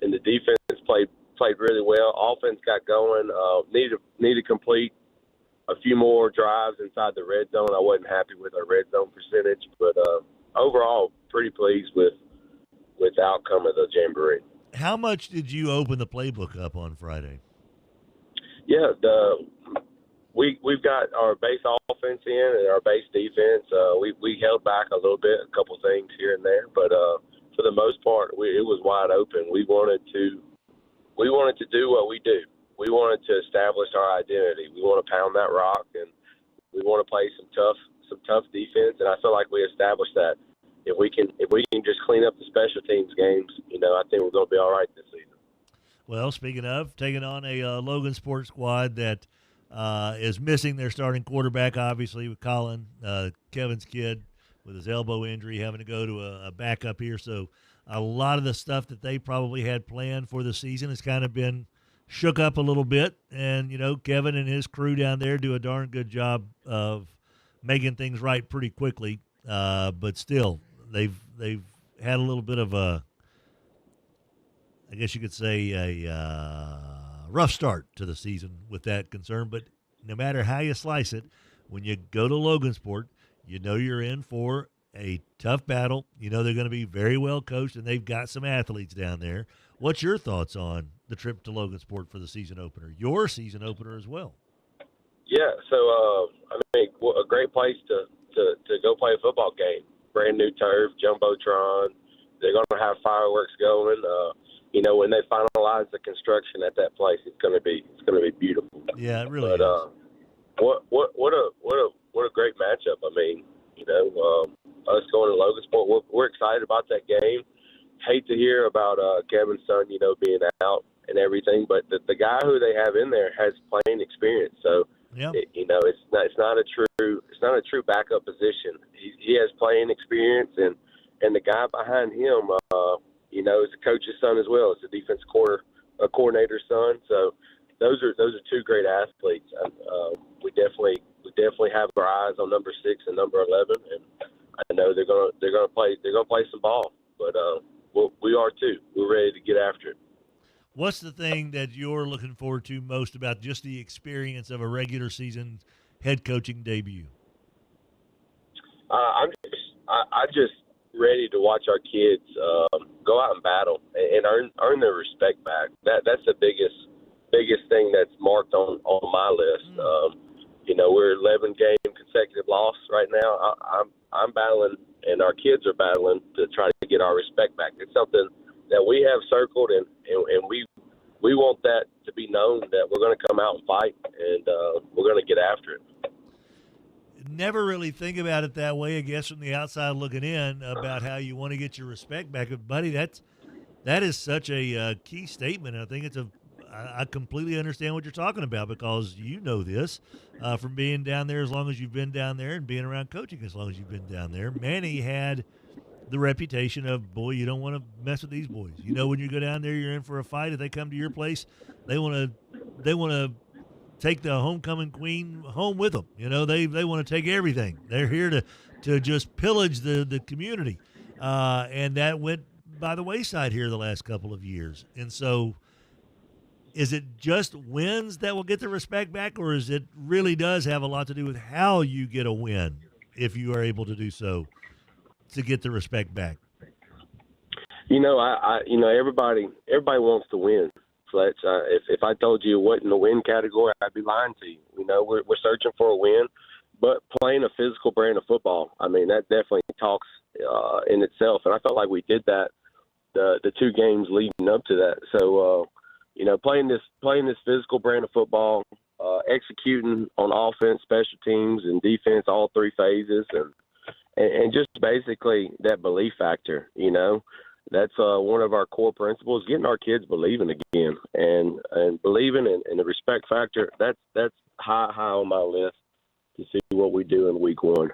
and the defense played really well. Offense got going. Need to complete a few more drives inside the red zone. I wasn't happy with our red zone percentage, but overall, pretty pleased with the outcome of the Jamboree. How much did you open the playbook up on Friday? Yeah, we've got our base offense in and our base defense. We held back a little bit, a couple things here and there, but for the most part, it was wide open. We wanted to do what we do. We wanted to establish our identity. We want to pound that rock, and we want to play some tough defense. And I feel like we established that. If we can just clean up the special teams games, I think we're going to be all right this season. Well, speaking of, taking on a Logansport squad that is missing their starting quarterback, obviously, with Colin, Kevin's kid, with his elbow injury, having to go to a backup here. So a lot of the stuff that they probably had planned for the season has kind of been shook up a little bit. And, Kevin and his crew down there do a darn good job of making things right pretty quickly. But still, they've had a little bit of a, I guess you could say, a rough start to the season with that concern. But no matter how you slice it, when you go to Logansport, you're in for a tough battle. They're going to be very well coached, and they've got some athletes down there. What's your thoughts on the trip to Logansport for the season opener, your season opener as well? Yeah, so a great place to go play a football game. Brand new turf, jumbotron. They're going to have fireworks going. When they finalize the construction at that place, it's going to be beautiful. Yeah, it really is. What a great matchup. Us going to Logansport, we're excited about that game. Hate to hear about Kevin's son, being out and everything, but the guy who they have in there has playing experience. So, yeah. It's not a true backup position. He has playing experience, and the guy behind him, is the coach's son as well. It's the defense coordinator's son. So those are two great athletes. We definitely have our eyes on number 6 and number 11, and I know they're gonna play some ball. But we are too. We're ready to get after it. What's the thing that you're looking forward to most about just the experience of a regular season head coaching debut? I'm just ready to watch our kids go out and battle and earn their respect back. That's the biggest thing that's marked on my list. We're 11 game consecutive loss right now. I'm battling, and our kids are battling to try to get our respect back. It's something that we have circled, and we want that to be known that we're going to come out and fight, and we're going to get after it. Never really think about it that way, I guess, from the outside looking in, about how you want to get your respect back. But, buddy, that is such a key statement. I think I completely understand what you're talking about, because you know this from being down there as long as you've been down there and being around coaching as long as you've been down there. Manny had the reputation of, boy, you don't want to mess with these boys. When you go down there, you're in for a fight. If they come to your place, they want to take the homecoming queen home with them. They want to take everything. They're here to just pillage the community. And that went by the wayside here the last couple of years. And so is it just wins that will get the respect back, or is it really does have a lot to do with how you get a win, if you are able to do so, to get the respect back? Everybody wants to win. Fletch, if I told you what in the win category, I'd be lying to you. We're searching for a win, but playing a physical brand of football, that definitely talks in itself. And I felt like we did that the 2 games leading up to that. So, playing this physical brand of football, executing on offense, special teams, and defense, all three phases, and just basically that belief factor. You know, that's one of our core principles: getting our kids believing again, and believing, and the respect factor. That's high on my list to see what we do in week one.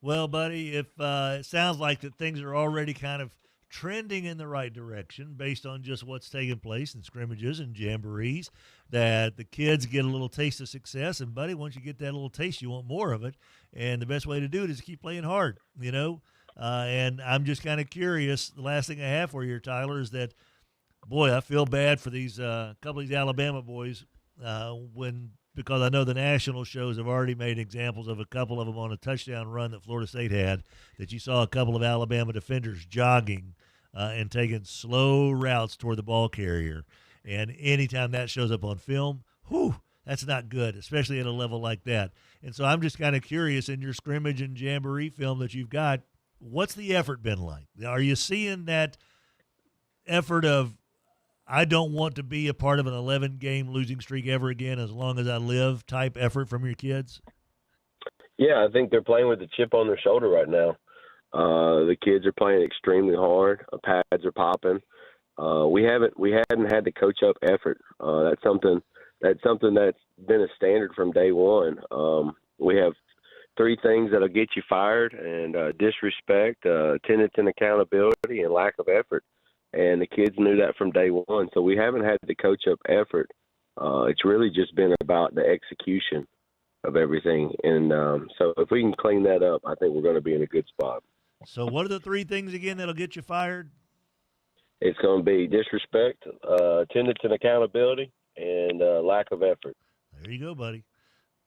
Well, buddy, if it sounds like that things are already kind of trending in the right direction based on just what's taking place in scrimmages and jamborees, that the kids get a little taste of success. And, buddy, once you get that little taste, you want more of it. And the best way to do it is to keep playing hard, you know. And I'm just kind of curious. The last thing I have for you, Tyler, is that, boy, I feel bad for these couple of these Alabama boys because I know the national shows have already made examples of a couple of them on a touchdown run that Florida State had, that you saw a couple of Alabama defenders jogging and taking slow routes toward the ball carrier. And anytime that shows up on film, that's not good, especially at a level like that. And so I'm just kind of curious, in your scrimmage and jamboree film that you've got, what's the effort been like? Are you seeing that effort of, I don't want to be a part of an 11-game losing streak ever again as long as I live type effort from your kids? Yeah, I think they're playing with the chip on their shoulder right now. The kids are playing extremely hard. Pads are popping. We hadn't had the coach up effort. That's something that's been a standard from day one. We have three things that'll get you fired, and disrespect, attendance and accountability, and lack of effort. And the kids knew that from day one. So we haven't had the coach up effort. It's really just been about the execution of everything. And so if we can clean that up, I think we're going to be in a good spot. So what are the three things again that'll get you fired? It's going to be disrespect, attendance and accountability, and lack of effort. There you go, buddy.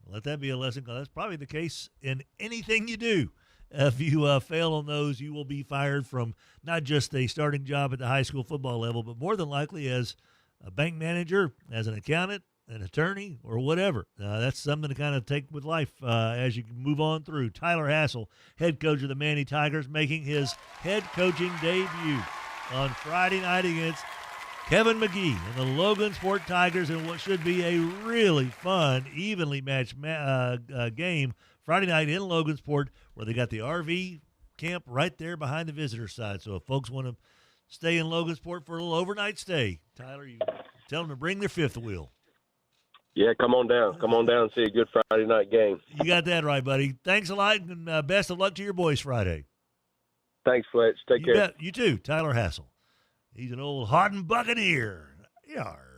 Let that be a lesson, because that's probably the case in anything you do. If you fail on those, you will be fired from not just a starting job at the high school football level, but more than likely as a bank manager, as an accountant, an attorney, or whatever. That's something to kind of take with life as you move on through. Tyler Hassel, head coach of the Manny Tigers, making his head coaching debut on Friday night against Kevin Magee and the Logansport Tigers in what should be a really fun, evenly matched game Friday night in Logansport, where they got the RV camp right there behind the visitor side. So if folks want to stay in Logansport for a little overnight stay, Tyler, you tell them to bring their fifth wheel. Yeah, come on down. Come on down and see a good Friday night game. You got that right, buddy. Thanks a lot, and best of luck to your boys Friday. Thanks, Fletch. Take care. Bet. You too, Tyler Hassel. He's an old hardened Buccaneer. Yar.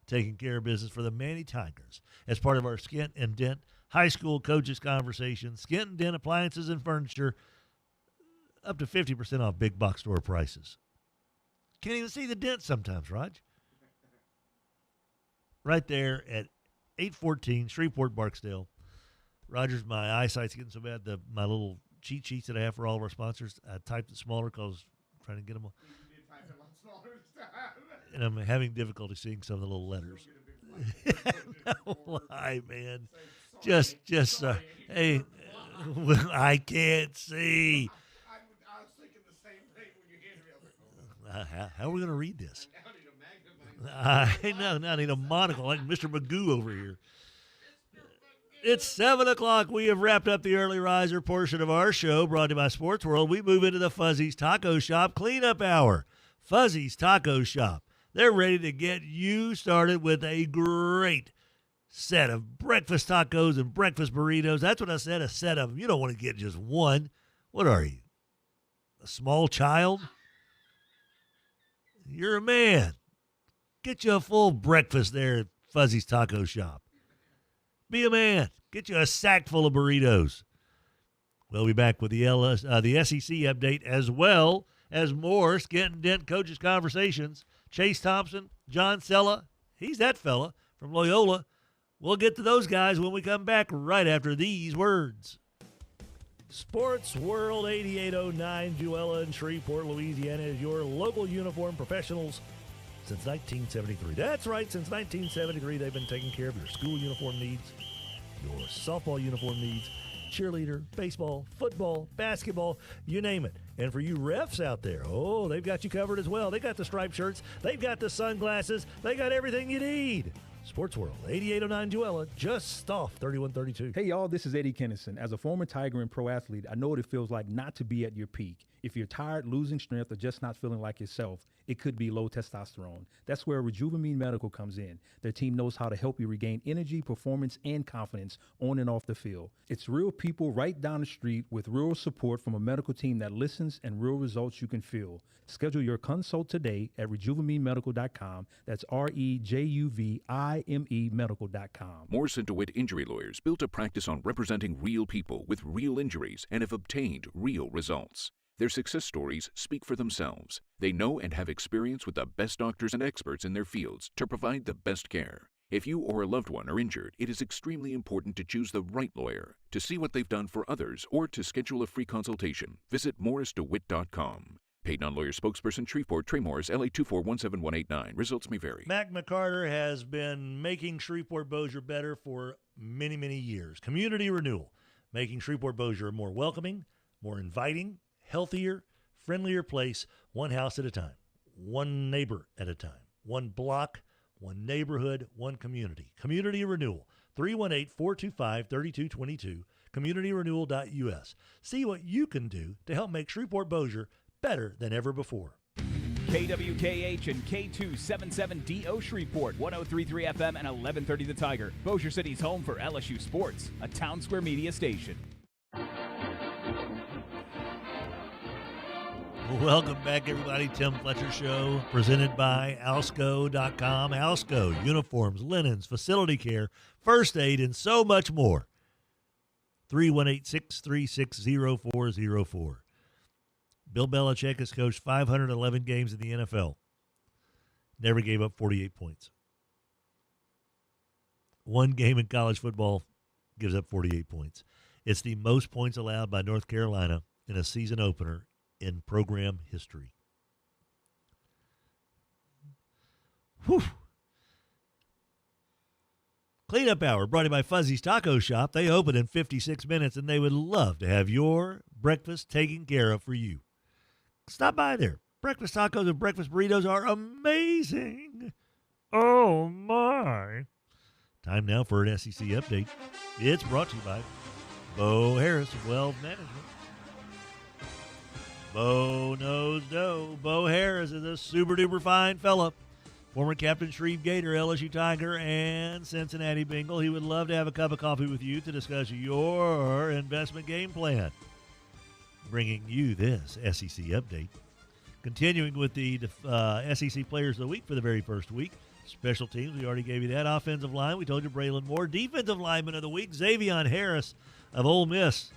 Taking care of business for the Manny Tigers as part of our Skent-N-Dent High School Coaches Conversations. Skent-N-Dent appliances and furniture, up to 50% off big box store prices. Can't even see the dent sometimes, Raj. Right there at 814 Shreveport, Barksdale. Rogers, my eyesight's getting so bad, my little cheat sheets that I have for all of our sponsors, I typed it smaller because I'm trying to get them all. And I'm having difficulty seeing some of the little letters. No lie, man. Just, hey, I can't see. I was thinking the same thing when you handed me. How are we going to read this? I need a monocle like Mr. Magoo over here. It's 7 o'clock. We have wrapped up the early riser portion of our show, brought to you by Sports World. We move into the Fuzzy's Taco Shop cleanup hour. Fuzzy's Taco Shop. They're ready to get you started with a great set of breakfast tacos and breakfast burritos. That's what I said, a set of them. You don't want to get just one. What are you, a small child? You're a man. Get you a full breakfast there at Fuzzy's Taco Shop. Be a man. Get you a sack full of burritos. We'll be back with the SEC update as well as more Skent-N-Dent Coaches Conversations. Chase Thompson, John Sella, he's that fella from Loyola. We'll get to those guys when we come back right after these words. Sports World 8809, Jewella in Shreveport, Louisiana, is your local uniform professionals since 1973. That's right, since 1973, they've been taking care of your school uniform needs, your softball uniform needs, cheerleader, baseball, football, basketball, you name it. And for you refs out there, they've got you covered as well. They got the striped shirts, they've got the sunglasses, they got everything you need. Sports World, 8809 Joella, just off 3132. Hey, y'all, this is Eddie Kennison. As a former Tiger and pro athlete, I know what it feels like not to be at your peak. If you're tired, losing strength, or just not feeling like yourself, it could be low testosterone. That's where Rejuvamine Medical comes in. Their team knows how to help you regain energy, performance, and confidence on and off the field. It's real people right down the street with real support from a medical team that listens and real results you can feel. Schedule your consult today at RejuveMeMedical.com. That's REJUVIME Medical.com. Morse & DeWitt Injury Lawyers built a practice on representing real people with real injuries and have obtained real results. Their success stories speak for themselves. They know and have experience with the best doctors and experts in their fields to provide the best care. If you or a loved one are injured, it is extremely important to choose the right lawyer. To see what they've done for others or to schedule a free consultation, visit morrisdewitt.com. Paid non-lawyer spokesperson, Shreveport, Trey Morris, LA 2417189. Results may vary. Mac McCarter has been making Shreveport-Bossier better for many, many years. Community renewal, making Shreveport-Bossier a more welcoming, more inviting, healthier, friendlier place, one house at a time, one neighbor at a time, one block, one neighborhood, one community. Community renewal, 318-425-3222, communityrenewal.us. See what you can do to help make Shreveport-Bossier better than ever before. KWKH and K277DO Shreveport, 103.3 FM and 1130 The Tiger. Bossier City's home for LSU Sports, a Town Square media station. Welcome back, everybody. Tim Fletcher Show, presented by Alsco.com. Alsco, uniforms, linens, facility care, first aid, and so much more. 318-636-0404. Bill Belichick has coached 511 games in the NFL. Never gave up 48 points. One game in college football gives up 48 points. It's the most points allowed by North Carolina in a season opener in program history. Whew. Cleanup Hour brought to you by Fuzzy's Taco Shop. They open in 56 minutes, and they would love to have your breakfast taken care of for you. Stop by there. Breakfast tacos and breakfast burritos are amazing. Oh, my. Time now for an SEC update. It's brought to you by Bo Harris of Wealth Management. Bo knows dough. Bo Harris is a super-duper fine fella. Former Captain Shreve Gator, LSU Tiger, and Cincinnati Bengal. He would love to have a cup of coffee with you to discuss your investment game plan. Bringing you this SEC update. Continuing with the SEC Players of the Week for the very first week. Special teams, we already gave you that. Offensive line, we told you Braylon Moore. Defensive lineman of the week, Xavion Harris of Ole Miss.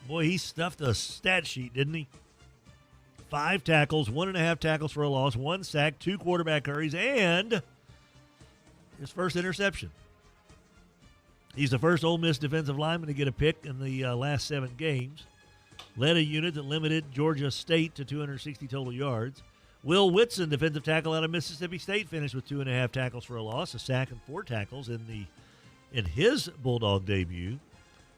Boy, he stuffed the stat sheet, didn't he? 5 tackles, 1.5 tackles for a loss, 1 sack, 2 quarterback hurries, and his first interception. He's the first Ole Miss defensive lineman to get a pick in the last 7 games. Led a unit that limited Georgia State to 260 total yards. Will Whitson, defensive tackle out of Mississippi State, finished with 2.5 tackles for a loss, a sack, and 4 tackles in his Bulldog debut.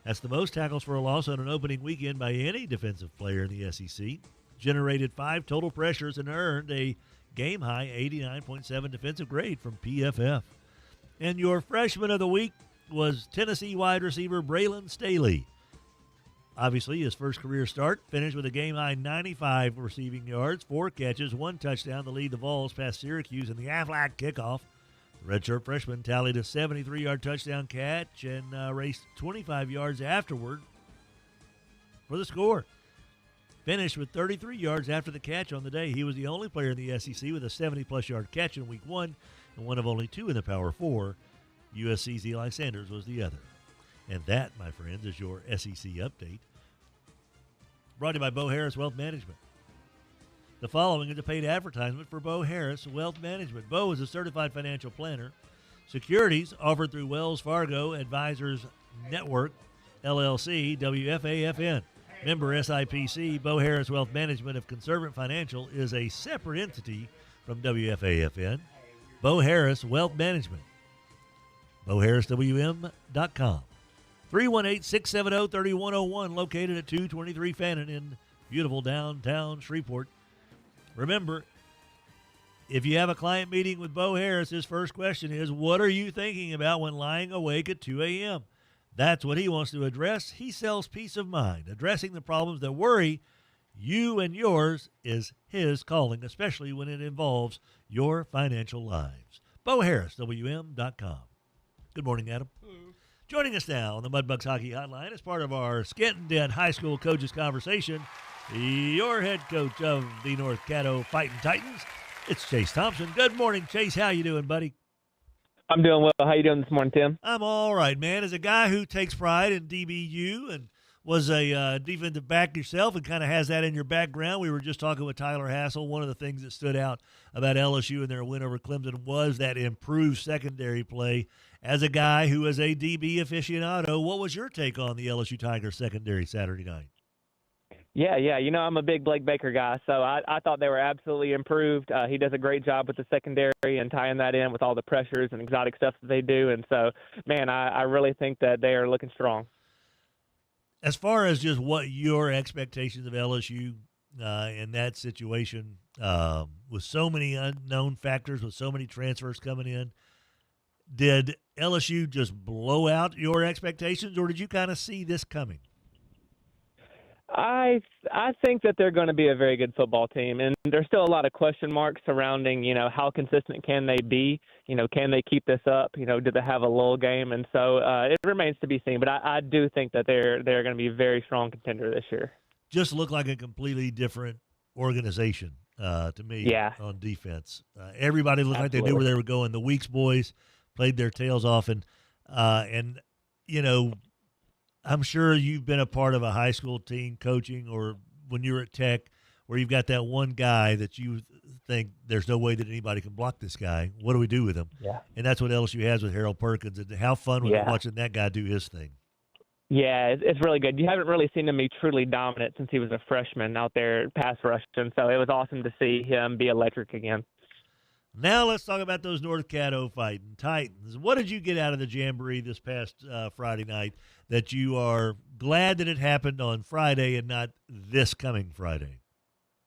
That's the most tackles for a loss on an opening weekend by any defensive player in the SEC. Generated 5 total pressures and earned a game-high 89.7 defensive grade from PFF. And your freshman of the week was Tennessee wide receiver Braylon Staley. Obviously, his first career start finished with a game-high 95 receiving yards, 4 catches, 1 touchdown to lead the Vols past Syracuse in the Aflac kickoff. The redshirt freshman tallied a 73-yard touchdown catch and raced 25 yards afterward for the score. Finished with 33 yards after the catch on the day. He was the only player in the SEC with a 70-plus yard catch in Week 1 and one of only 2 in the Power 4. USC's Eli Sanders was the other. And that, my friends, is your SEC update. Brought to you by Bo Harris Wealth Management. The following is a paid advertisement for Bo Harris Wealth Management. Bo is a certified financial planner. Securities offered through Wells Fargo Advisors Network, LLC, WFAFN. Member SIPC, Bo Harris Wealth Management of Conservative Financial is a separate entity from WFAFN. Bo Harris Wealth Management. BoHarrisWM.com. 318-670-3101, located at 223 Fannin in beautiful downtown Shreveport. Remember, if you have a client meeting with Bo Harris, his first question is, what are you thinking about when lying awake at 2 a.m.? That's what he wants to address. He sells peace of mind. Addressing the problems that worry you and yours is his calling, especially when it involves your financial lives. Bo Harris, WM.com. Good morning, Adam. Hello. Joining us now on the Mudbugs Hockey Hotline as part of our Skent-N-Dent High School Coaches Conversation, your head coach of the North Caddo Fighting Titans, it's Chase Thompson. Good morning, Chase. How you doing, buddy? I'm doing well. How you doing this morning, Tim? I'm all right, man. As a guy who takes pride in DBU and was a defensive back yourself and kind of has that in your background, we were just talking with Tyler Hassel. One of the things that stood out about LSU and their win over Clemson was that improved secondary play. As a guy who is a DB aficionado, what was your take on the LSU Tigers secondary Saturday night? Yeah. You know, I'm a big Blake Baker guy, so I thought they were absolutely improved. He does a great job with the secondary and tying that in with all the pressures and exotic stuff that they do. And so, man, I really think that they are looking strong. As far as just what your expectations of LSU in that situation, with so many unknown factors, with so many transfers coming in, did LSU just blow out your expectations, or did you kind of see this coming? I think that they're going to be a very good football team, and there's still a lot of question marks surrounding, you know, how consistent can they be? You know, can they keep this up? You know, do they have a lull game? And so it remains to be seen, but I do think that they're going to be a very strong contender this year. Just look like a completely different organization to me on defense. Everybody looked like they knew where they were going. The Weeks boys played their tails off, and you know, I'm sure you've been a part of a high school team coaching or when you're at Tech where you've got that one guy that you think there's no way that anybody can block this guy. What do we do with him? Yeah. And that's what LSU has with Harold Perkins. And how fun was it watching that guy do his thing? Yeah, it's really good. You haven't really seen him be truly dominant since he was a freshman out there pass rushing, so it was awesome to see him be electric again. Now let's talk about those North Caddo Fighting Titans. What did you get out of the Jamboree this past Friday night that you are glad that it happened on Friday and not this coming Friday?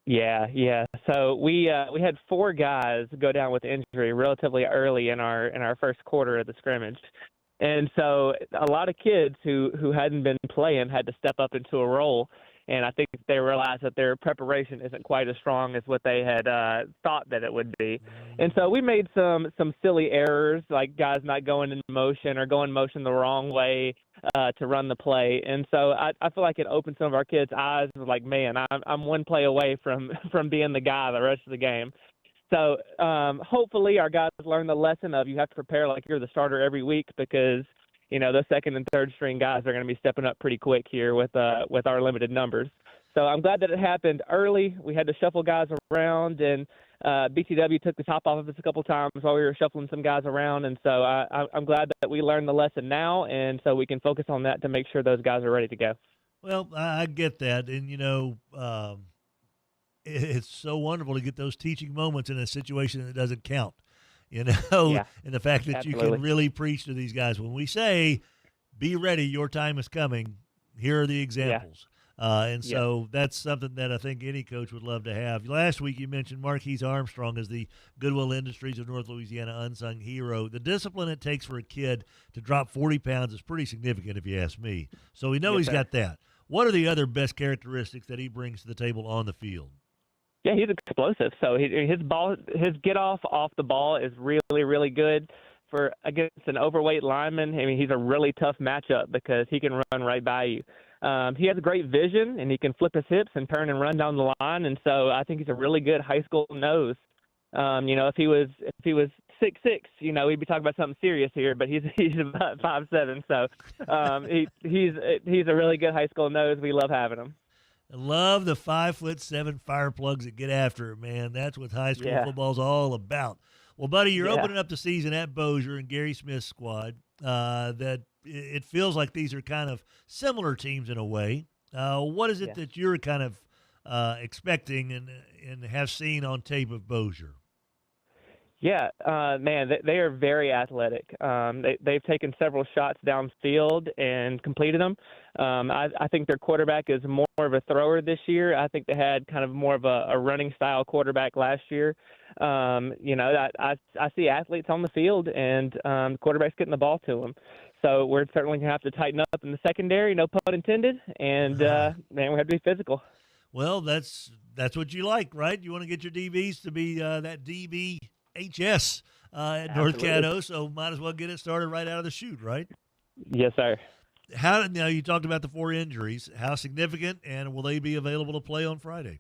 Yeah. So we had 4 guys go down with injury relatively early in our first quarter of the scrimmage. And so a lot of kids who hadn't been playing had to step up into a role. And I think they realized that their preparation isn't quite as strong as what they had thought that it would be. And so we made some silly errors, like guys not going in motion or going motion the wrong way to run the play. And so I feel like it opened some of our kids' eyes. Like, man, I'm one play away from being the guy the rest of the game. So hopefully our guys learn the lesson of you have to prepare like you're the starter every week because – you know, the second and third string guys are going to be stepping up pretty quick here with our limited numbers. So I'm glad that it happened early. We had to shuffle guys around, and BTW took the top off of us a couple times while we were shuffling some guys around. And so I'm glad that we learned the lesson now, and so we can focus on that to make sure those guys are ready to go. Well, I get that. And, you know, it's so wonderful to get those teaching moments in a situation that doesn't count. You know, and the fact that you can really preach to these guys. When we say, be ready, your time is coming, here are the examples. And so that's something that I think any coach would love to have. Last week you mentioned Marquise Armstrong as the Goodwill Industries of North Louisiana unsung hero. The discipline it takes for a kid to drop 40 pounds is pretty significant if you ask me. So we know he's got that. What are the other best characteristics that he brings to the table on the field? Yeah, he's explosive. So his get off the ball is really, really good for against an overweight lineman. I mean, he's a really tough matchup because he can run right by you. He has great vision, and he can flip his hips and turn and run down the line. And so I think he's a really good high school nose. You know, if he was 6'6", you know, we'd be talking about something serious here. But he's about 5'7", so he's a really good high school nose. We love having him. I love the 5'7" fire plugs that get after it, man. That's what high school football's all about. Well, buddy, you're opening up the season at Bossier and Gary Smith's squad. That it feels like these are kind of similar teams in a way. What is it that you're kind of expecting and have seen on tape of Bossier? Yeah, man, they are very athletic. They've taken several shots downfield and completed them. I think their quarterback is more of a thrower this year. I think they had kind of more of a running style quarterback last year. I see athletes on the field, and the quarterback's getting the ball to them. So we're certainly going to have to tighten up in the secondary, no pun intended, and, man, we have to be physical. Well, that's what you like, right? You want to get your DBs to be that DBHS at North Caddo, so might as well get it started right out of the chute, right? Yes, sir. Now you talked about the 4 injuries. How significant, and will they be available to play on Friday?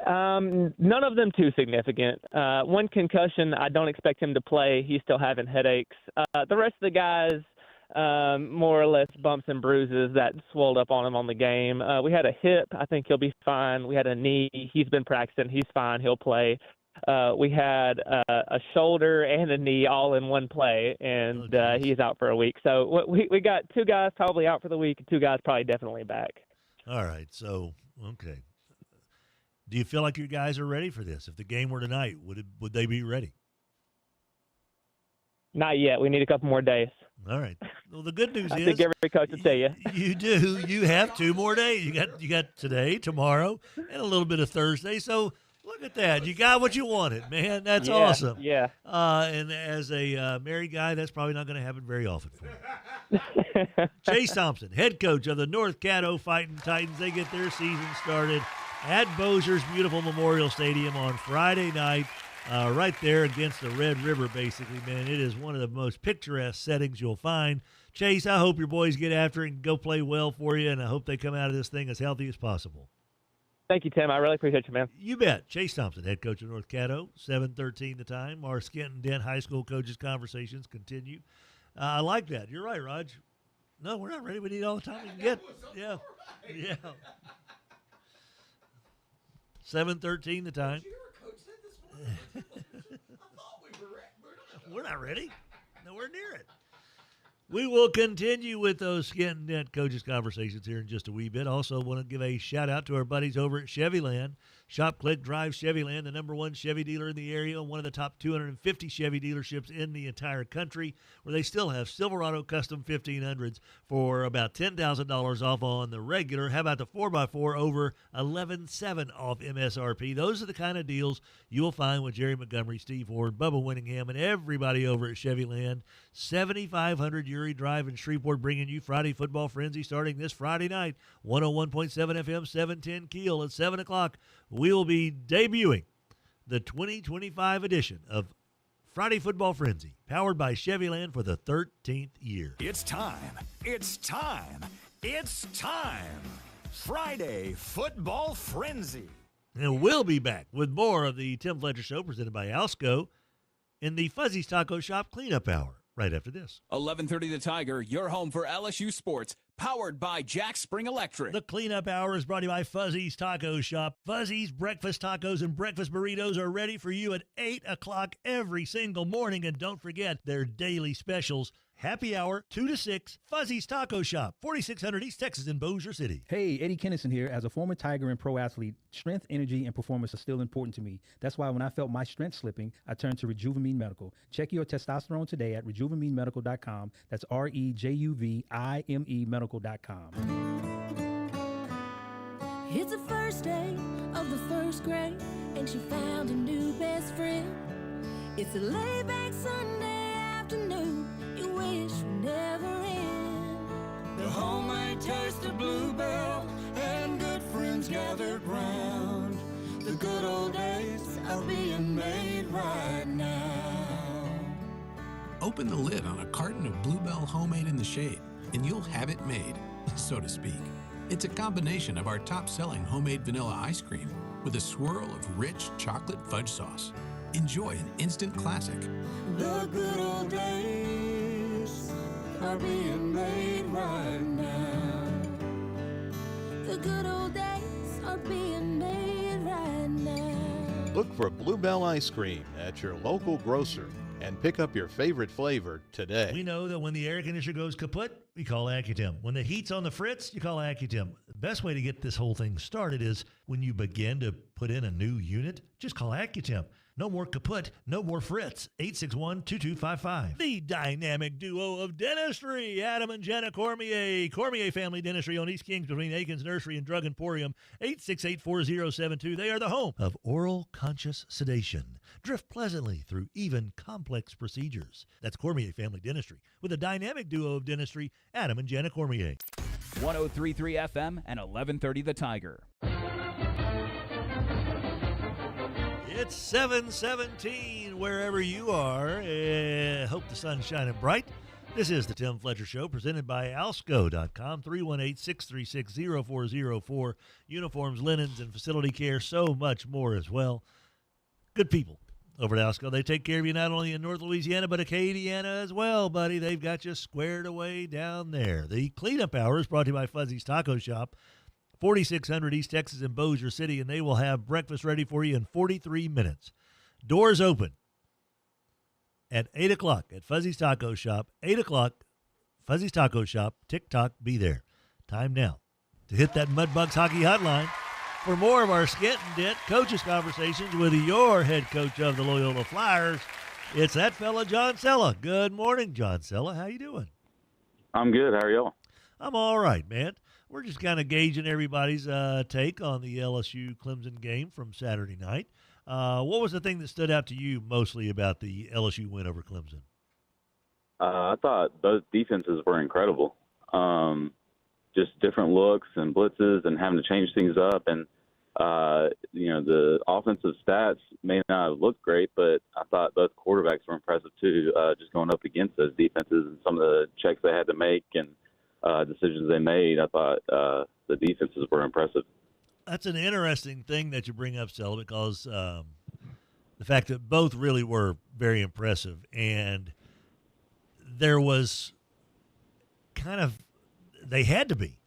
None of them too significant. One concussion, I don't expect him to play. He's still having headaches. The rest of the guys, more or less bumps and bruises that swelled up on him on the game. We had a hip. I think he'll be fine. We had a knee. He's been practicing. He's fine. He'll play. We had a shoulder and a knee all in one play, and he's out for a week. So we got 2 guys probably out for the week and 2 guys probably definitely back. All right. So, okay. Do you feel like your guys are ready for this? If the game were tonight, would they be ready? Not yet. We need a couple more days. All right. Well, the good news is, I think every coach will tell you. You do. You have 2 more days. You got today, tomorrow, and a little bit of Thursday. So look at that. You got what you wanted, man. That's awesome. Yeah. And as a married guy, that's probably not going to happen very often for you. Chase Thompson, head coach of the North Caddo Fighting Titans. They get their season started at Bozier's beautiful Memorial Stadium on Friday night, right there against the Red River, basically, man. It is one of the most picturesque settings you'll find. Chase, I hope your boys get after it and go play well for you, and I hope they come out of this thing as healthy as possible. Thank you, Tim. I really appreciate you, man. You bet. Chase Thompson, head coach of North Caddo, 7:13 the time. Our Skent-N-Dent High School Coaches Conversations continue. I like that. You're right, Raj. No, we're not ready. We need all the time we can get. Yeah. Yeah. 7:13 the time. We're not ready. Nowhere near it. We will continue with those Skent-N-Dent Coaches Conversations here in just a wee bit. Also want to give a shout-out to our buddies over at Chevyland. Shop, click, drive Chevyland, the #1 Chevy dealer in the area, one of the top 250 Chevy dealerships in the entire country, where they still have Silverado Custom 1500s for about $10,000 off on the regular. How about the 4x4 over $11,700 off MSRP? Those are the kind of deals you will find with Jerry Montgomery, Steve Ward, Bubba Winningham, and everybody over at Chevyland. 7500 Uri Drive in Shreveport, bringing you Friday Football Frenzy starting this Friday night, 101.7 FM, 710 Keel at 7 o'clock. We will be debuting the 2025 edition of Friday Football Frenzy, powered by Chevyland for the 13th year. It's time. It's time. It's time. Friday Football Frenzy. And we'll be back with more of the Tim Fletcher Show presented by Alsco in the Fuzzy's Taco Shop Cleanup Hour right after this. 11:30 The Tiger, your home for LSU sports, powered by Jack Spring Electric. The Cleanup Hour is brought to you by Fuzzy's Taco Shop. Fuzzy's breakfast tacos and breakfast burritos are ready for you at 8 o'clock every single morning. And don't forget their daily specials. Happy hour, 2 to 6, Fuzzy's Taco Shop, 4600 East Texas in Bossier City. Hey, Eddie Kennison here. As a former Tiger and pro athlete, strength, energy, and performance are still important to me. That's why when I felt my strength slipping, I turned to Rejuvamine Medical. Check your testosterone today at RejuvaMeMedical.com. That's REJUVIME Medical.com. It's the first day of the first grade, and she found a new best friend. It's a laid-back Sunday afternoon. You wish would never end. The homemade taste of Bluebell and good friends gathered round. The good old days are being made right now. Open the lid on a carton of Bluebell Homemade in the Shade, and you'll have it made, so to speak. It's a combination of our top-selling homemade vanilla ice cream with a swirl of rich chocolate fudge sauce. Enjoy an instant classic. The good old days are being made right now. The good old days are being made right now. Look for Bluebell Ice Cream at your local grocer and pick up your favorite flavor today. We know that when the air conditioner goes kaput, we call Accutem. When the heat's on the fritz, you call Accutem. Best way to get this whole thing started is when you begin to put in a new unit, just call AccuTemp. No more kaput, no more fritz. 861-2255. The dynamic duo of dentistry, Adam and Jenna Cormier. Cormier Family Dentistry on East Kings between Aikens Nursery and Drug Emporium. 868-4072. They are the home of oral conscious sedation. Drift pleasantly through even complex procedures. That's Cormier Family Dentistry with a dynamic duo of dentistry, Adam and Jenna Cormier. 103.3 FM and 1130 The Tiger. It's 7:17 wherever you are. Hope the sun's shining bright. This is the Tim Fletcher Show presented by Alsco.com, 318-636-0404. Uniforms, linens, and facility care, so much more as well. Good people over at Alsco. They take care of you not only in North Louisiana, but Acadiana as well, buddy. They've got you squared away down there. The cleanup hour is brought to you by Fuzzy's Taco Shop, 4600 East Texas in Bossier City, and they will have breakfast ready for you in 43 minutes. Doors open at 8 o'clock at Fuzzy's Taco Shop. 8 o'clock, Fuzzy's Taco Shop. TikTok, be there. Time now to hit that Mudbugs Hockey Hotline for more of our Skent-N-Dent Coaches Conversations with your head coach of the Loyola Flyers. It's that fella, John Sella. Good morning, John Sella. How you doing? I'm good. How are y'all? I'm all right, man. We're just kind of gauging everybody's take on the LSU-Clemson game from Saturday night. What was the thing that stood out to you mostly about the LSU win over Clemson? I thought both defenses were incredible. Just different looks and blitzes and having to change things up. And, the offensive stats may not have looked great, but I thought both quarterbacks were impressive too, just going up against those defenses and some of the checks they had to make and decisions they made. I thought the defenses were impressive. That's an interesting thing that you bring up, Stella, because the fact that both really were very impressive, and there was they had to be.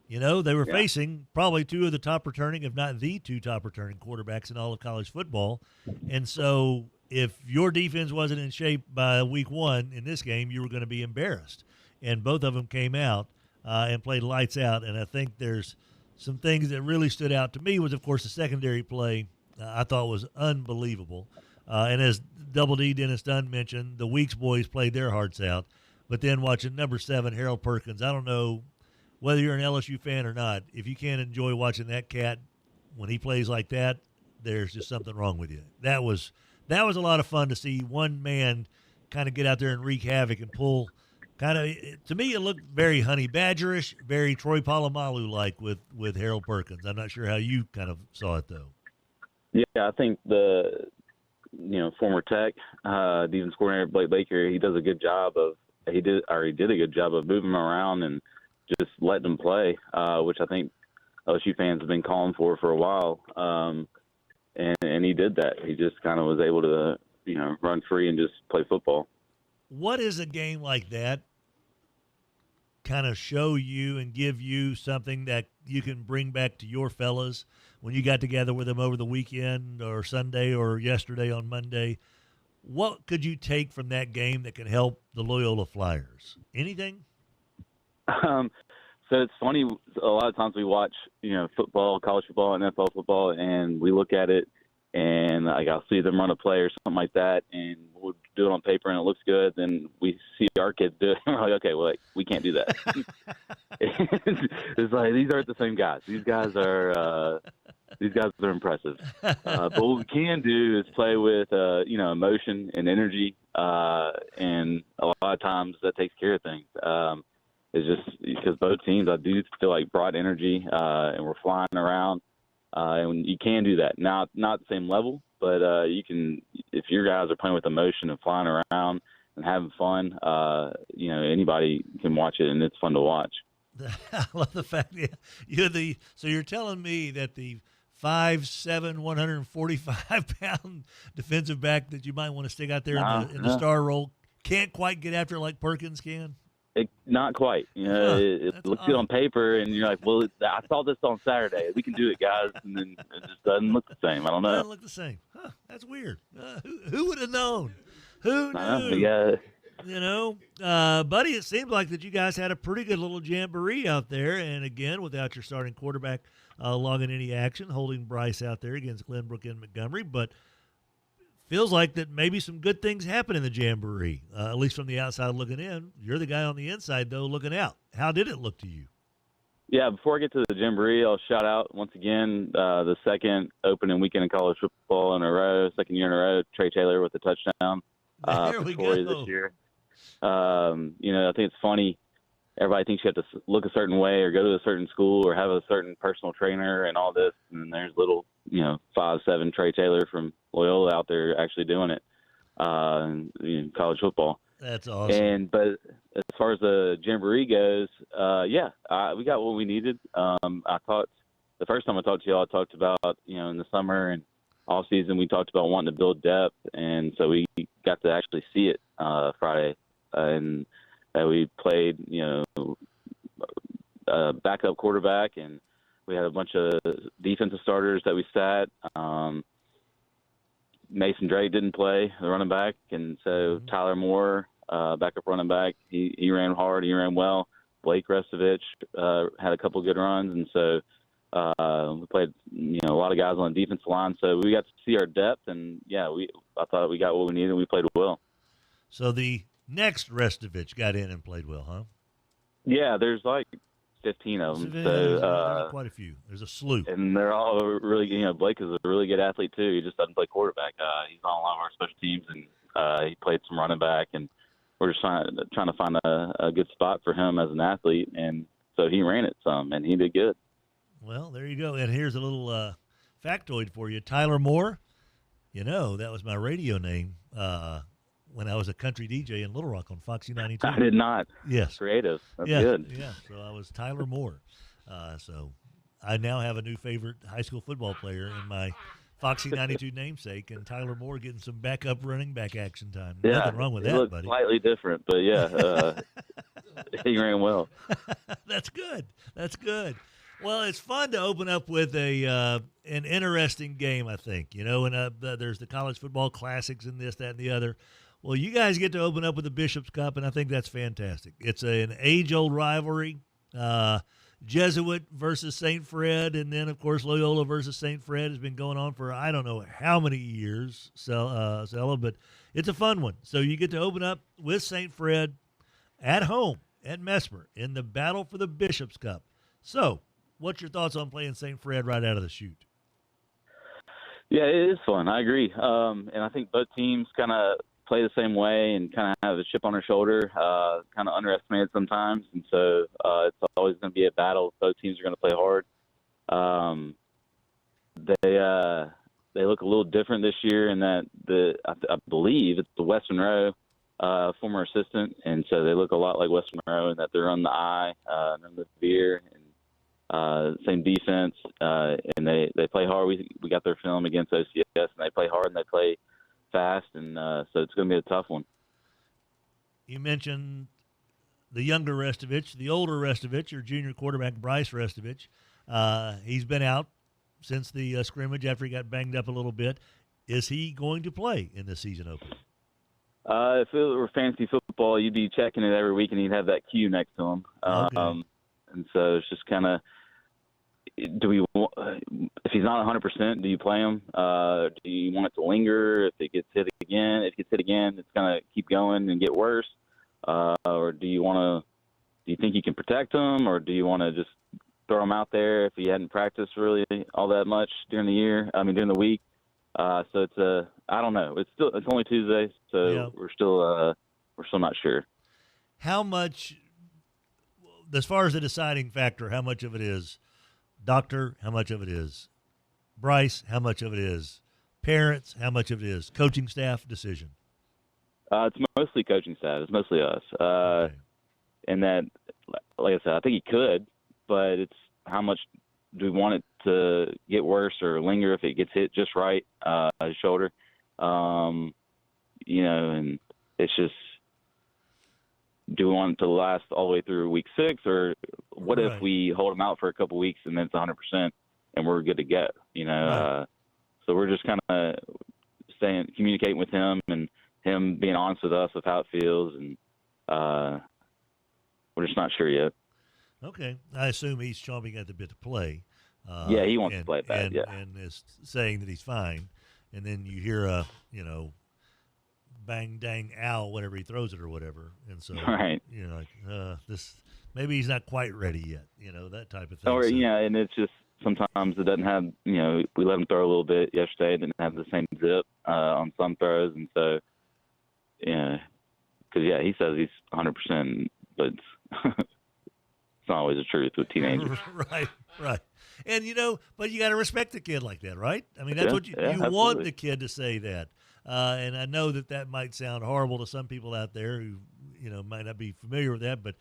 They were facing probably two of the top returning, if not the two top returning quarterbacks in all of college football. And so if your defense wasn't in shape by week one in this game, you were going to be embarrassed. And both of them came out and played lights out. And I think there's some things that really stood out to me was, of course, the secondary play I thought was unbelievable. And as Double D Dennis Dunn mentioned, the Weeks boys played their hearts out. But then watching number 7, Harold Perkins, I don't know whether you're an LSU fan or not, if you can't enjoy watching that cat when he plays like that, there's just something wrong with you. That was a lot of fun to see one man kind of get out there and wreak havoc and pull. To me, it looked very Honey Badgerish, very Troy Polamalu-like with Harold Perkins. I'm not sure how you kind of saw it, though. Yeah, I think the former Tech defense coordinator Blake Baker, he did a good job of moving him around and just letting them play, which I think LSU fans have been calling for a while. And he did that. He just kind of was able to run free and just play football. What is a game like that kind of show you and give you something that you can bring back to your fellas when you got together with them over the weekend or Sunday or yesterday on Monday? What could you take from that game that can help the Loyola Flyers? Anything? So it's funny. A lot of times we watch, football, college football, and NFL football, and we look at it, and I'll see them run a play or something like that, and we'll do it on paper, and it looks good. Then we see our kids do it, and we're like, okay, well, we can't do that. It's like these aren't the same guys. These guys are impressive. But what we can do is play with emotion and energy, and a lot of times that takes care of things. It's just because both teams, I do feel like, brought energy, and we're flying around. And you can do that. Not the same level, but you can, if your guys are playing with emotion and flying around and having fun, anybody can watch it, and it's fun to watch. I love the fact that so you're telling me that the 5'7", 145-pound defensive back that you might want to stick out there in the star role can't quite get after it like Perkins can? Not quite. It looks good on paper, and you're like, well, I saw this on Saturday. We can do it, guys. And then it just doesn't look the same. I don't know. It doesn't look the same. Huh, that's weird. Who would have known? Who knew? Yeah. Buddy, it seemed like that you guys had a pretty good little jamboree out there, and again, without your starting quarterback logging any action, holding Bryce out there against Glenbrook and Montgomery, but feels like that maybe some good things happen in the jamboree, at least from the outside looking in. You're the guy on the inside, though, looking out. How did it look to you? Yeah, before I get to the jamboree, I'll shout out once again the second opening weekend in college football in a row, second year in a row, Trey Taylor with a touchdown There for we Troy go. this year. I think it's funny. Everybody thinks you have to look a certain way or go to a certain school or have a certain personal trainer and all this. And then there's little, 5'7" Trey Taylor from Loyola out there actually doing it in college football. That's awesome. But as far as the jamboree goes, we got what we needed. I thought the first time I talked to y'all, I talked about, in the summer and off season, we talked about wanting to build depth. And so we got to actually see it Friday. And we played, backup quarterback, and we had a bunch of defensive starters that we sat. Mason Drake didn't play, the running back, and so Tyler Moore, backup running back, he ran hard, he ran well. Blake Restovich had a couple good runs, and so we played, a lot of guys on the defensive line. So we got to see our depth, and I thought we got what we needed, and we played well. So the next Restovich got in and played well, huh? Yeah, there's like 15 of them. There's quite a few. There's a slew. And they're all really, Blake is a really good athlete too. He just doesn't play quarterback. He's on a lot of our special teams, and he played some running back, and we're just trying to find a good spot for him as an athlete. And so he ran it some, and he did good. Well, there you go. And here's a little factoid for you. Tyler Moore, that was my radio name when I was a country DJ in Little Rock on Foxy 92. I did not. Yes. Creative. That's yeah, good. Yeah. So I was Tyler Moore. So I now have a new favorite high school football player in my Foxy 92 namesake, and Tyler Moore getting some backup running back action time. Yeah, Nothing wrong with he that, looked buddy. Slightly different, but he ran well. That's good. That's good. Well, it's fun to open up with an interesting game, I think. And there's the college football classics and this, that, and the other. Well, you guys get to open up with the Bishop's Cup, and I think that's fantastic. It's an age-old rivalry, Jesuit versus St. Fred, and then, of course, Loyola versus St. Fred has been going on for I don't know how many years, Sella, but it's a fun one. So you get to open up with St. Fred at home at Mesmer in the battle for the Bishop's Cup. So what's your thoughts on playing St. Fred right out of the chute? Yeah, it is fun. I agree. And I think both teams kind of play the same way and kind of have a chip on their shoulder, kind of underestimated sometimes. And so it's always going to be a battle. Both teams are going to play hard. They look a little different this year in that I believe it's the West Monroe former assistant, and so they look a lot like West Monroe in that they're on the eye, and the veer, and same defense, and they play hard. We got their film against OCS, and they play hard and they play fast, and so it's going to be a tough one. You mentioned the younger Restovich, the older Restovich, your junior quarterback Bryce Restovich. He's been out since the scrimmage after he got banged up a little bit. Is he going to play in the season opener? If it were fantasy football, you'd be checking it every week, and he'd have that cue next to him. Okay. And so it's just kind of, if he's not 100%, do you play him? Do you want it to linger? If it gets hit again, it's going to keep going and get worse. Or do you think you can protect him, or do you want to just throw him out there if he hadn't practiced really all that much during the week? So it's I don't know. It's only Tuesday, so yeah. we're still not sure. How much, as far as the deciding factor, how much of it is doctor, how much of it is Bryce, how much of it is parents, how much of it is coaching staff decision? It's mostly coaching staff. It's mostly us. Okay. And that, like I said, I think he could, but it's how much do we want it to get worse or linger if it gets hit just right, his shoulder. And it's just, do we want it to last all the way through week 6, or what Right. if we hold him out for a couple weeks and then it's 100% and we're good to go? Right. So we're just kind of communicating with him and him him being honest with us with how it feels, and we're just not sure yet. Okay. I assume he's chomping at the bit to play. Yeah, he wants to play bad, and is saying that he's fine. And then you hear a, bang, dang, ow, whenever he throws it or whatever. And so, right. you're like, this, maybe he's not quite ready yet, that type of thing. Or, and it's just sometimes it doesn't have, we let him throw a little bit yesterday. It didn't have the same zip on some throws. And so, because, he says he's 100%, but it's not always the truth with teenagers. Right. And, but you got to respect the kid like that, right? I mean, that's what you want the kid to say that. And I know that might sound horrible to some people out there who, might not be familiar with that. But,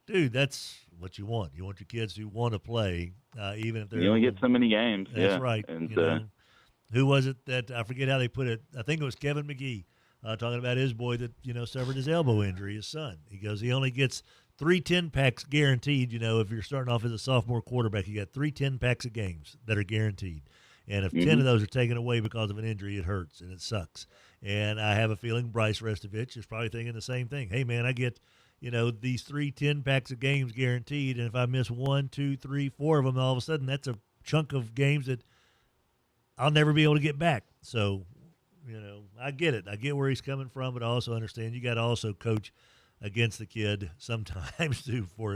dude, that's what you want. You want your kids who want to play, even if they're – You only get so many games. That's right. And who was it that – I forget how they put it. I think it was Kevin Magee talking about his boy that, suffered his elbow injury, his son. He goes, he only gets – 3 10-packs guaranteed. If you're starting off as a sophomore quarterback, you got 3 10-packs of games that are guaranteed. And if 10 of those are taken away because of an injury, it hurts and it sucks. And I have a feeling Bryce Restovich is probably thinking the same thing. Hey, man, I get, these 3 10-packs of games guaranteed. And if I miss 1, 2, 3, 4 of them, all of a sudden that's a chunk of games that I'll never be able to get back. So, I get it. I get where he's coming from, but I also understand you got to also coach against the kid sometimes too for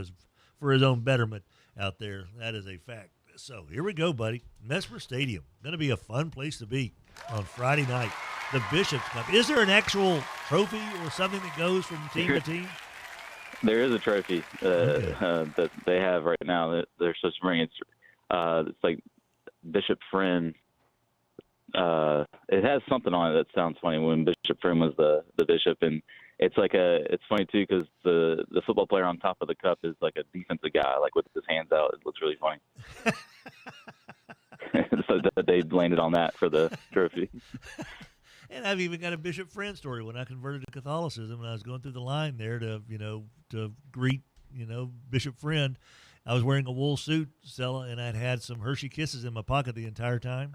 his own betterment out there. That is a fact. So here we go, buddy. Mesmer Stadium. Going to be a fun place to be on Friday night. The Bishop's Cup. Is there an actual trophy or something that goes from team to team? There is a trophy that they have right now that they're supposed to bring. It's like Bishop Friend. It has something on it that sounds funny when Bishop Friend was the bishop, and it's like it's funny too because the football player on top of the cup is like a defensive guy, like with his hands out. It looks really funny. So they landed on that for the trophy. And I've even got a Bishop Friend story. When I converted to Catholicism, and I was going through the line there to greet Bishop Friend, I was wearing a wool suit, Stella, and I'd had some Hershey Kisses in my pocket the entire time.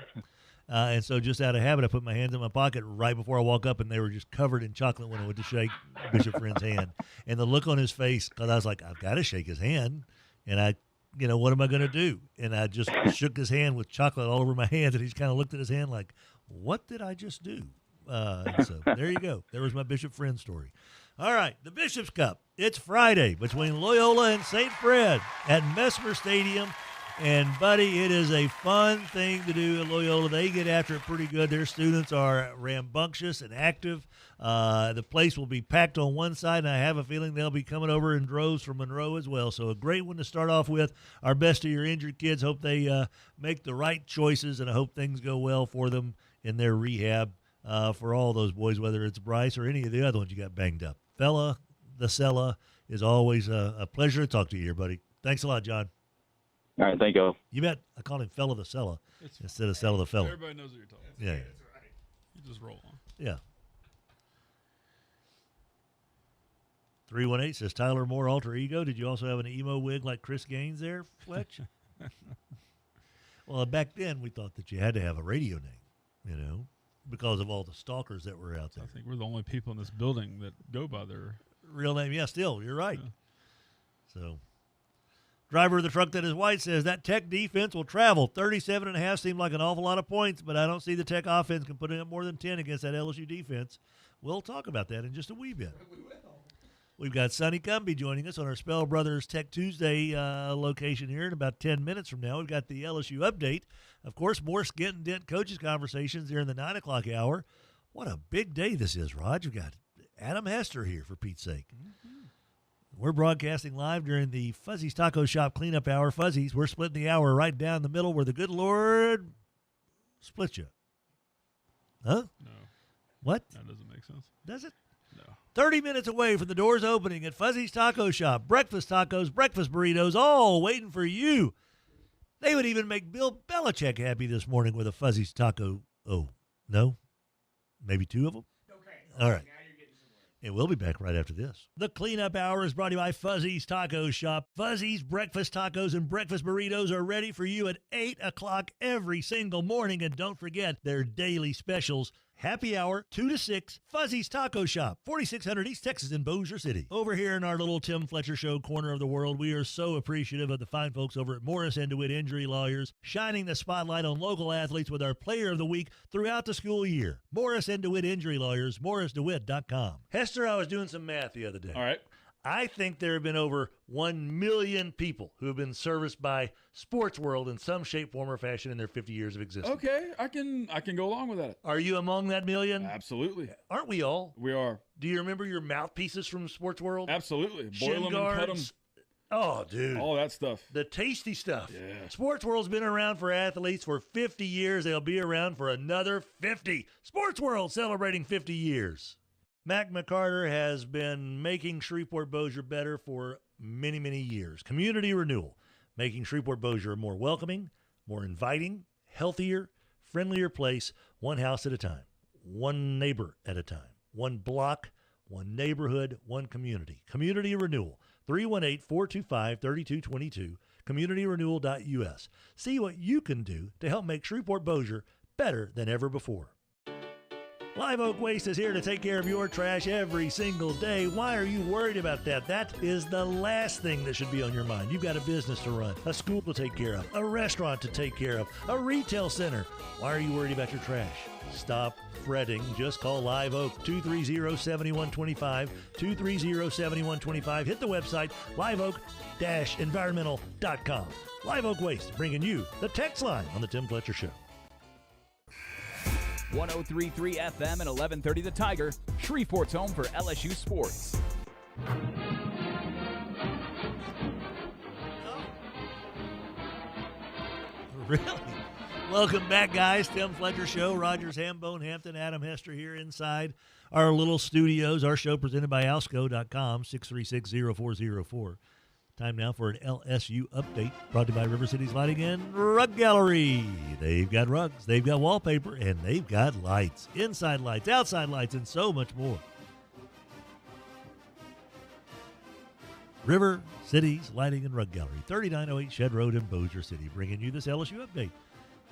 And so just out of habit, I put my hands in my pocket right before I walk up, and they were just covered in chocolate when I went to shake Bishop Friend's hand. And the look on his face, because I was like, I've got to shake his hand. And what am I going to do? And I just shook his hand with chocolate all over my hands, and he's kind of looked at his hand like, what did I just do? So there you go. There was my Bishop Friend story. All right, the Bishop's Cup. It's Friday between Loyola and St. Fred at Mesmer Stadium. And, buddy, it is a fun thing to do at Loyola. They get after it pretty good. Their students are rambunctious and active. The place will be packed on one side, and I have a feeling they'll be coming over in droves from Monroe as well. So a great one to start off with. Our best to your injured kids. Hope they make the right choices, and I hope things go well for them in their rehab for all those boys, whether it's Bryce or any of the other ones you got banged up. Fella, the Sella, is always a pleasure to talk to you here, buddy. Thanks a lot, John. All right, thank you. You bet. I called him Fella the Sella instead of Sella the Fella. Everybody knows what you're talking about. Yeah. That's right. You just roll on. Yeah. 318 says, Tyler Moore, alter ego. Did you also have an emo wig like Chris Gaines there, Fletch? Well, back then we thought that you had to have a radio name, because of all the stalkers that were out there. I think we're the only people in this building that go by their real name. Yeah, still, you're right. Yeah. So... Driver of the truck that is white says that Tech defense will travel. 37.5 seemed like an awful lot of points, but I don't see the Tech offense can put in up more than 10 against that LSU defense. We'll talk about that in just a wee bit. We've got Sonny Cumbie joining us on our Spell Brothers Tech Tuesday location here in about 10 minutes from now. We've got the LSU update. Of course, more Skent-N-Dent Coaches Conversations here in the 9 o'clock hour. What a big day this is, Rod. We've got Adam Hester here, for Pete's sake. Mm-hmm. We're broadcasting live during the Fuzzy's Taco Shop cleanup hour. Fuzzy's, we're splitting the hour right down the middle where the good Lord split you. Huh? No. What? That doesn't make sense. Does it? No. 30 minutes away from the doors opening at Fuzzy's Taco Shop. Breakfast tacos, breakfast burritos, all waiting for you. They would even make Bill Belichick happy this morning with a Fuzzy's Taco. Oh, no? Maybe 2 of them? Okay. All right. And we'll be back right after this. The cleanup hour is brought to you by Fuzzy's Taco Shop. Fuzzy's breakfast tacos and breakfast burritos are ready for you at 8 o'clock every single morning. And don't forget their daily specials. Happy hour, 2 to 6, Fuzzy's Taco Shop, 4600 East Texas in Bossier City. Over here in our little Tim Fletcher Show corner of the world, we are so appreciative of the fine folks over at Morris & DeWitt Injury Lawyers, shining the spotlight on local athletes with our Player of the Week throughout the school year. Morris & DeWitt Injury Lawyers, morrisdewitt.com. Hester, I was doing some math the other day. All right. I think there have been over 1 million people who have been serviced by Sports World in some shape, form, or fashion in their 50 years of existence. Okay, I can go along with that. Are you among that million? Absolutely. Aren't we all? We are. Do you remember your mouthpieces from Sports World? Absolutely. Boil Shin them and cut them. guards. Oh, dude. All that stuff. The tasty stuff. Yeah. Sports World's been around for athletes for 50 years. They'll be around for another 50. Sports World celebrating 50 years. Mac McCarter has been making Shreveport-Bossier better for many, many years. Community renewal, making Shreveport-Bossier a more welcoming, more inviting, healthier, friendlier place, one house at a time, one neighbor at a time, one block, one neighborhood, one community. Community renewal, 318-425-3222, communityrenewal.us. See what you can do to help make Shreveport-Bossier better than ever before. Live Oak Waste is here to take care of your trash every single day. Why are you worried about that? That is the last thing that should be on your mind. You've got a business to run, a school to take care of, a restaurant to take care of, a retail center. Why are you worried about your trash? Stop fretting. Just call Live Oak, 230-7125, 230-7125. Hit the website, liveoak-environmental.com. Live Oak Waste, bringing you the text line on the Tim Fletcher Show. 103.3 FM and 1130 The Tiger, Shreveport's home for LSU sports. Really? Welcome back, guys. Tim Fletcher Show. Rogers, Hambone, Hampton, Adam Hester here inside our little studios. Our show presented by Alsco.com, 636-0404. Time now for an LSU update brought to you by River City's Lighting and Rug Gallery. They've got rugs, they've got wallpaper, and they've got lights. Inside lights, outside lights, and so much more. River City's Lighting and Rug Gallery, 3908 Shed Road in Bossier City, bringing you this LSU update.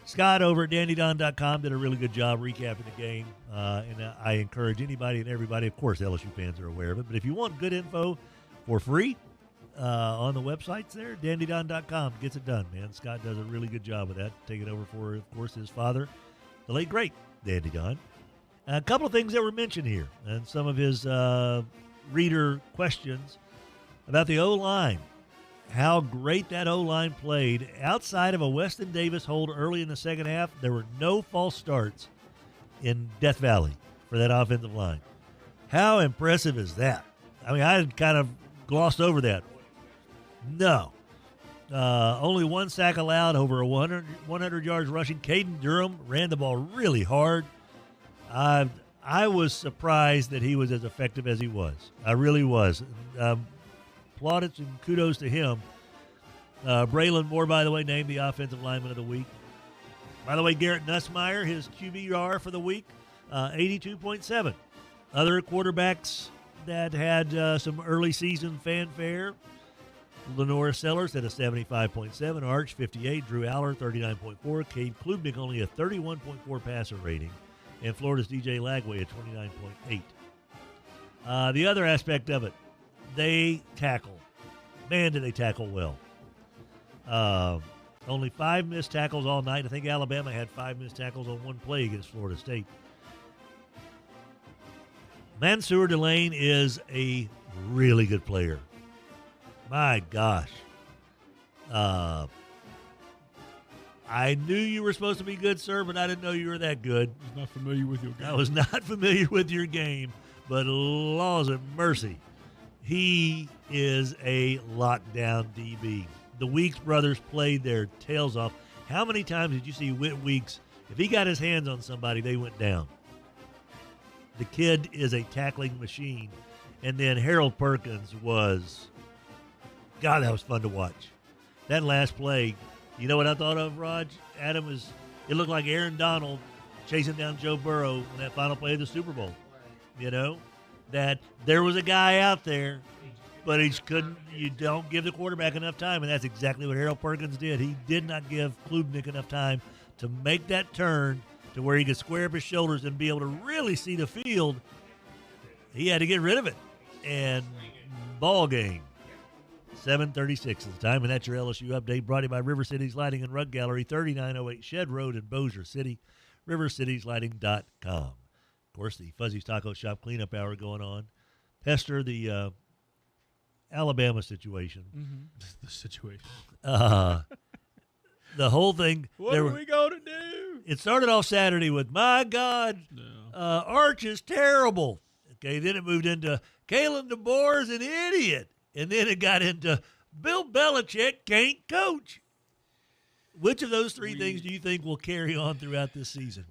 Scott over at DandyDon.com did a really good job recapping the game, and I encourage anybody and everybody, of course LSU fans are aware of it, but if you want good info for free, on the websites there, DandyDon.com gets it done, man. Scott does a really good job of that, taking over for, of course, his father, the late, great Dandy Don. A couple of things that were mentioned here, and some of his reader questions about the O-line, how great that O-line played. Outside of a Weston Davis hold early in the second half, there were no false starts in Death Valley for that offensive line. How impressive is that? I mean, I had kind of glossed over that. No. Only one sack allowed, over 100 yards rushing. Caden Durham ran the ball really hard. I was surprised that he was as effective as he was. I really was. Plaudits and kudos to him. Braylon Moore, by the way, named the Offensive Lineman of the Week. By the way, Garrett Nussmeier, his QBR for the week, 82.7. Other quarterbacks that had some early season fanfare. Lenora Sellers had a 75.7, Arch 58, Drew Aller 39.4, Cade Klubnik only a 31.4 passer rating, and Florida's DJ Lagway a 29.8. The other aspect of it, they tackle. Man, did they tackle well. Only 5 missed tackles all night. I think Alabama had 5 missed tackles on one play against Florida State. Mansour Delane is a really good player. My gosh. I knew you were supposed to be good, sir, but I didn't know you were that good. I was not familiar with your game. I was not familiar with your game, but laws of mercy. He is a lockdown DB. The Weeks brothers played their tails off. How many times did you see Whit Weeks? If he got his hands on somebody, they went down. The kid is a tackling machine. And then Harold Perkins was, God, that was fun to watch. That last play, you know what I thought of, Raj? Adam, it looked like Aaron Donald chasing down Joe Burrow in that final play of the Super Bowl. You know, that there was a guy out there, but you don't give the quarterback enough time, and that's exactly what Harold Perkins did. He did not give Klubnik enough time to make that turn to where he could square up his shoulders and be able to really see the field, he had to get rid of it. And ball game. 7:36 is the time, and that's your LSU update brought to you by River Cities Lighting and Rug Gallery, 3908 Shed Road in Bossier City, rivercitieslighting.com. Of course, the Fuzzy's Taco Shop cleanup hour going on. Hester, the Alabama situation. The situation. The whole thing. What are we going to do? It started off Saturday with, my God, Arch is terrible. Okay, then it moved into Kalen DeBoer's an idiot. And then it got into Bill Belichick can't coach. Which of those three things do you think will carry on throughout this season?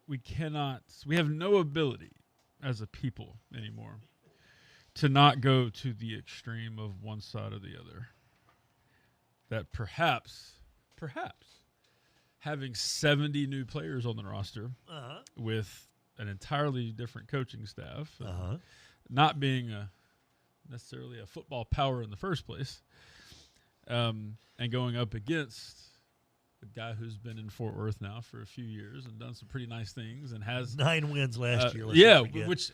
We have no ability as a people anymore to not go to the extreme of one side or the other. That perhaps having 70 new players on the roster with an entirely different coaching staff, not being necessarily a football power in the first place, and going up against a guy who's been in Fort Worth now for a few years and done some pretty nice things and has 9 wins last year. Which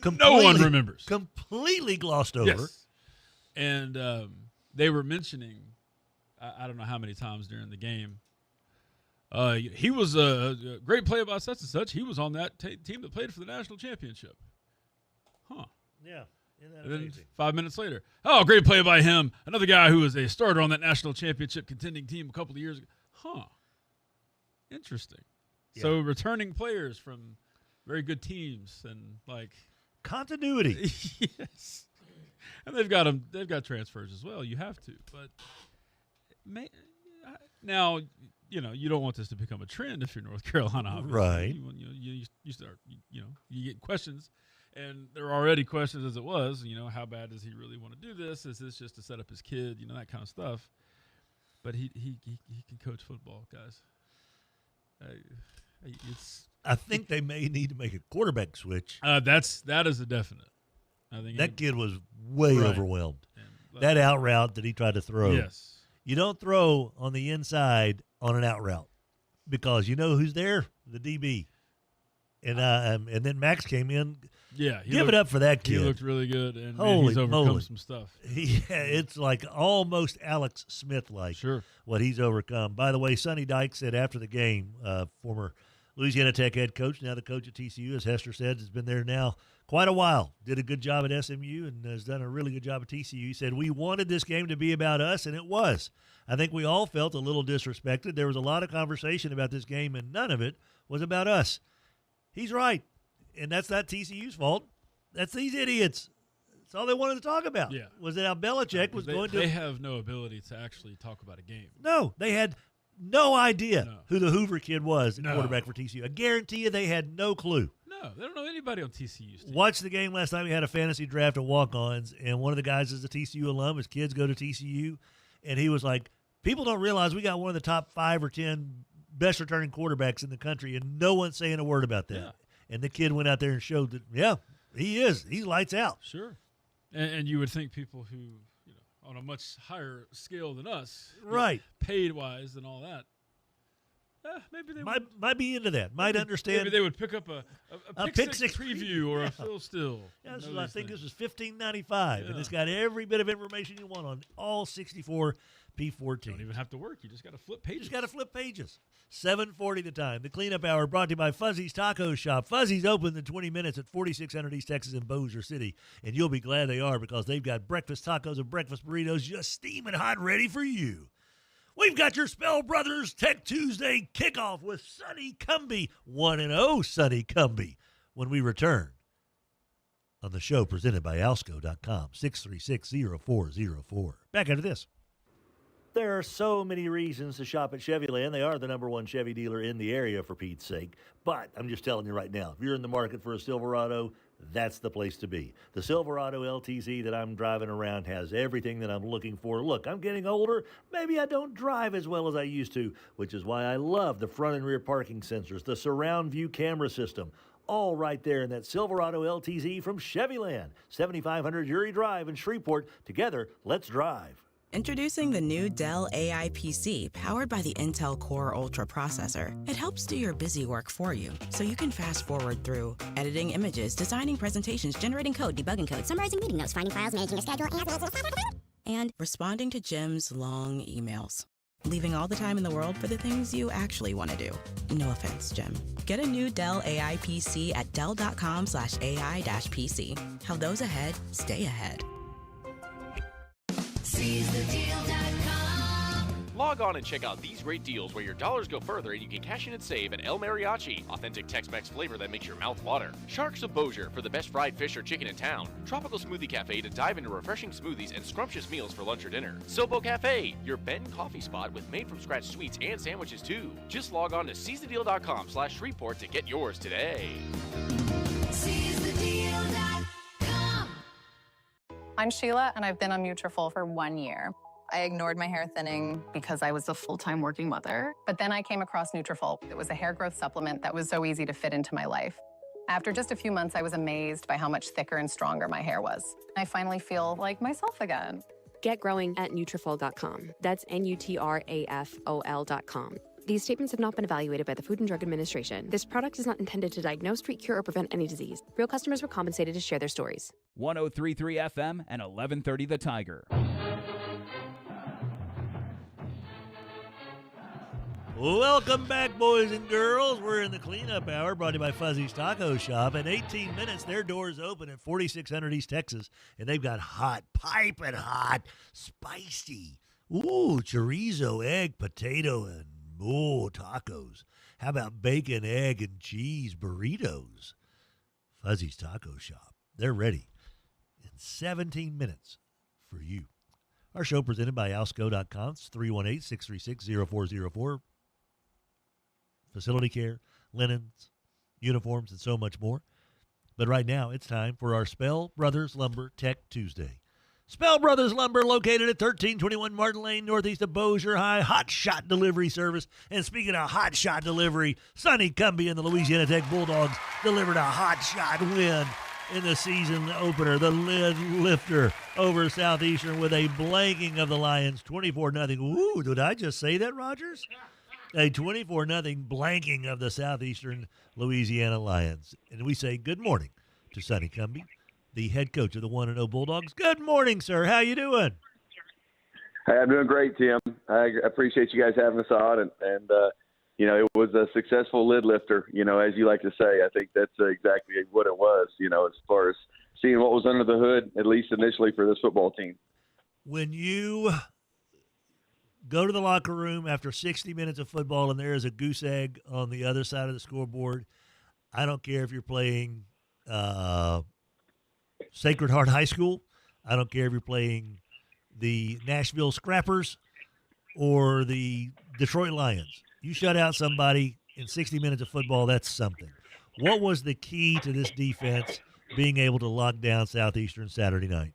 no one remembers. Completely glossed over. Yes. And they were mentioning, I don't know how many times during the game, he was a great player by such and such. He was on that team that played for the national championship. Huh. Yeah. And then 5 minutes later, great play by him. Another guy who was a starter on that national championship contending team a couple of years ago. Huh. Interesting. Yeah. So returning players from very good teams and like continuity. Yes. And they've got transfers as well. You have to, but now you don't want this to become a trend if you're North Carolina, obviously. Right? You start you get questions. And there are already questions as it was, how bad does he really want to do this? Is this just to set up his kid? That kind of stuff. But he can coach football, guys. I think they may need to make a quarterback switch. That is a definite. I think that kid was way overwhelmed. That out route that he tried to throw. Yes. You don't throw on the inside on an out route because you know who's there? The DB. And then Max came in. Yeah, give it up for that kid. He looked really good, and Holy he's overcome moly. some stuff. It's like almost Alex Smith-like what he's overcome. By the way, Sonny Dykes said after the game, former Louisiana Tech head coach, now the coach at TCU, as Hester said, has been there now quite a while. Did a good job at SMU and has done a really good job at TCU. He said, we wanted this game to be about us, and it was. I think we all felt a little disrespected. There was a lot of conversation about this game, and none of it was about us. He's right. And that's not TCU's fault. That's these idiots. That's all they wanted to talk about. Yeah. Was that how Belichick was going to. They have no ability to actually talk about a game. No. They had no idea who the Hoover kid was, the quarterback for TCU. I guarantee you they had no clue. No, they don't know anybody on TCU's team. Watched the game last night. We had a fantasy draft of walk-ons, and one of the guys is a TCU alum. His kids go to TCU. And he was like, people don't realize we got one of the top 5 or 10 best returning quarterbacks in the country, and no one's saying a word about that. Yeah. And the kid went out there and showed that, he is. He's lights out. Sure. And you would think people who, on a much higher scale than us, right, paid-wise and all that, maybe they might be into that. Might understand. Maybe they would pick up a pick six preview or a Phil Still. Yeah, I think this was $15.95, and it's got every bit of information you want on all 64 P14. You don't even have to work. You just got to flip pages. 7:40 the time. The cleanup hour brought to you by Fuzzy's Taco Shop. Fuzzy's open in 20 minutes at 4600 East Texas in Bossier City, and you'll be glad they are because they've got breakfast tacos and breakfast burritos just steaming hot ready for you. We've got your Spell Brothers Tech Tuesday kickoff with Sonny Cumbie, 1-0 Sonny Cumbie, when we return on the show presented by Alsco.com, 636-0404. Back after this. There are so many reasons to shop at Chevyland. They are the #1 Chevy dealer in the area, for Pete's sake. But I'm just telling you right now, if you're in the market for a Silverado, that's the place to be. The Silverado LTZ that I'm driving around has everything that I'm looking for. Look, I'm getting older. Maybe I don't drive as well as I used to, which is why I love the front and rear parking sensors, the surround view camera system, all right there in that Silverado LTZ from Chevyland. 7500 Uri Drive in Shreveport. Together, let's drive. Introducing the new Dell AI PC powered by the Intel Core Ultra processor. It helps do your busy work for you, so you can fast forward through editing images, designing presentations, generating code, debugging code, summarizing meeting notes, finding files, managing a schedule, and responding to Jim's long emails. Leaving all the time in the world for the things you actually want to do. No offense, Jim. Get a new Dell AI PC at dell.com/AI-PC. How those ahead stay ahead. Log on and check out these great deals where your dollars go further and you can cash in and save at El Mariachi. Authentic Tex-Mex flavor that makes your mouth water. Sharks of Bossier for the best fried fish or chicken in town. Tropical Smoothie Cafe to dive into refreshing smoothies and scrumptious meals for lunch or dinner. Silbo Cafe, your bed and coffee spot with made-from-scratch sweets and sandwiches too. Just log on to seizethedeal.com/Shreveport to get yours today. SeizeTheDeal.com. I'm Sheila, and I've been on Nutrafol for 1 year. I ignored my hair thinning because I was a full-time working mother. But then I came across Nutrafol. It was a hair growth supplement that was so easy to fit into my life. After just a few months, I was amazed by how much thicker and stronger my hair was. I finally feel like myself again. Get growing at Nutrafol.com. That's Nutrafol.com. These statements have not been evaluated by the Food and Drug Administration. This product is not intended to diagnose, treat, cure, or prevent any disease. Real customers were compensated to share their stories. 103.3 FM and 1130 The Tiger. Welcome back, boys and girls. We're in the cleanup hour brought to you by Fuzzy's Taco Shop. In 18 minutes, their doors open at 4600 East Texas, and they've got hot, piping hot, spicy, chorizo, egg, potato, and tacos. How about bacon, egg, and cheese burritos? Fuzzy's Taco Shop. They're ready in 17 minutes for you. Our show presented by Alsco.com. It's 318-636-0404. Facility care, linens, uniforms, and so much more. But right now, it's time for our Spell Brothers Lumber Tech Tuesday. Spell Brothers Lumber, located at 1321 Martin Lane, northeast of Bossier High. Hot shot delivery service. And speaking of hot shot delivery, Sonny Cumbie and the Louisiana Tech Bulldogs delivered a hot shot win in the season opener. The lid lifter over Southeastern with a blanking of the Lions, 24-0. Ooh, did I just say that, Rogers? A 24-0 blanking of the Southeastern Louisiana Lions. And we say good morning to Sonny Cumbie, the head coach of the 1-0 Bulldogs. Good morning, sir. How you doing? Hey, I'm doing great, Tim. I appreciate you guys having us on. And it was a successful lid lifter, as you like to say. I think that's exactly what it was, as far as seeing what was under the hood, at least initially for this football team. When you go to the locker room after 60 minutes of football and there is a goose egg on the other side of the scoreboard, I don't care if you're playing Sacred Heart High School. I don't care if you're playing the Nashville Scrappers or the Detroit Lions. You shut out somebody in 60 minutes of football, that's something. What was the key to this defense being able to lock down Southeastern Saturday night?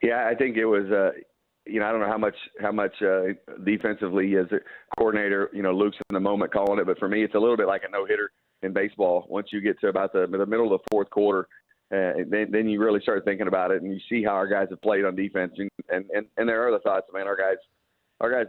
Yeah, I think it was I don't know how much defensively as a coordinator, Luke's in the moment calling it, but for me, it's a little bit like a no-hitter in baseball. Once you get to about the middle of the fourth quarter, then you really start thinking about it, and you see how our guys have played on defense, and there are other thoughts. Man, our guys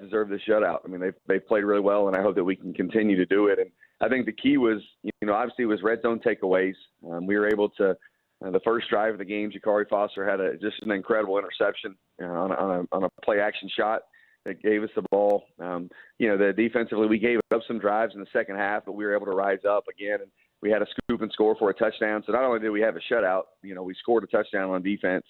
deserve this shutout. I mean, they've played really well, and I hope that we can continue to do it. And I think the key was, obviously, was red zone takeaways. We were able to. The first drive of the game, Jakari Foster had just an incredible interception on a play action shot that gave us the ball. The defensively, we gave up some drives in the second half, but we were able to rise up again, and we had a scoop and score for a touchdown. So not only did we have a shutout, we scored a touchdown on defense,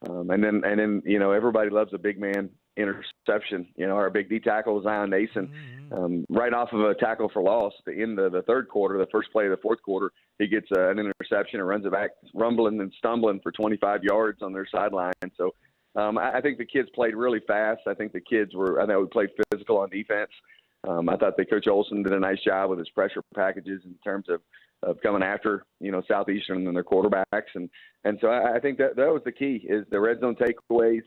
and then everybody loves a big man interception. Our big D tackle, Zion Nason, right off of a tackle for loss in the third quarter, the first play of the fourth quarter, he gets an interception and runs it back, rumbling and stumbling for 25 yards on their sideline. So I think the kids played really fast. I think we played physical on defense. I thought that Coach Olson did a nice job with his pressure packages in terms of coming after, Southeastern and their quarterbacks. And so I think that was the key, is the red zone takeaways.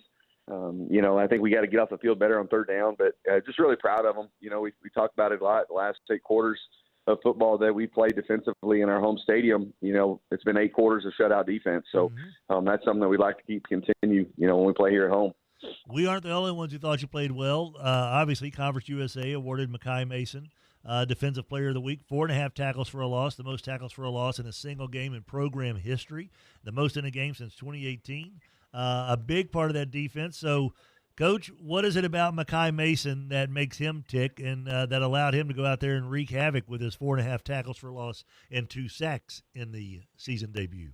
I think we got to get off the field better on third down, but just really proud of them. We talked about it a lot the last 8 quarters of football that we played defensively in our home stadium. It's been 8 quarters of shutout defense. So that's something that we'd like to continue, when we play here at home. We aren't the only ones who thought you played well. Obviously, Conference USA awarded Magee Mason Defensive Player of the Week, 4.5 tackles for a loss, the most tackles for a loss in a single game in program history, the most in a game since 2018. A big part of that defense. So, Coach, what is it about Magee Mason that makes him tick and that allowed him to go out there and wreak havoc with his 4.5 tackles for loss and 2 sacks in the season debut?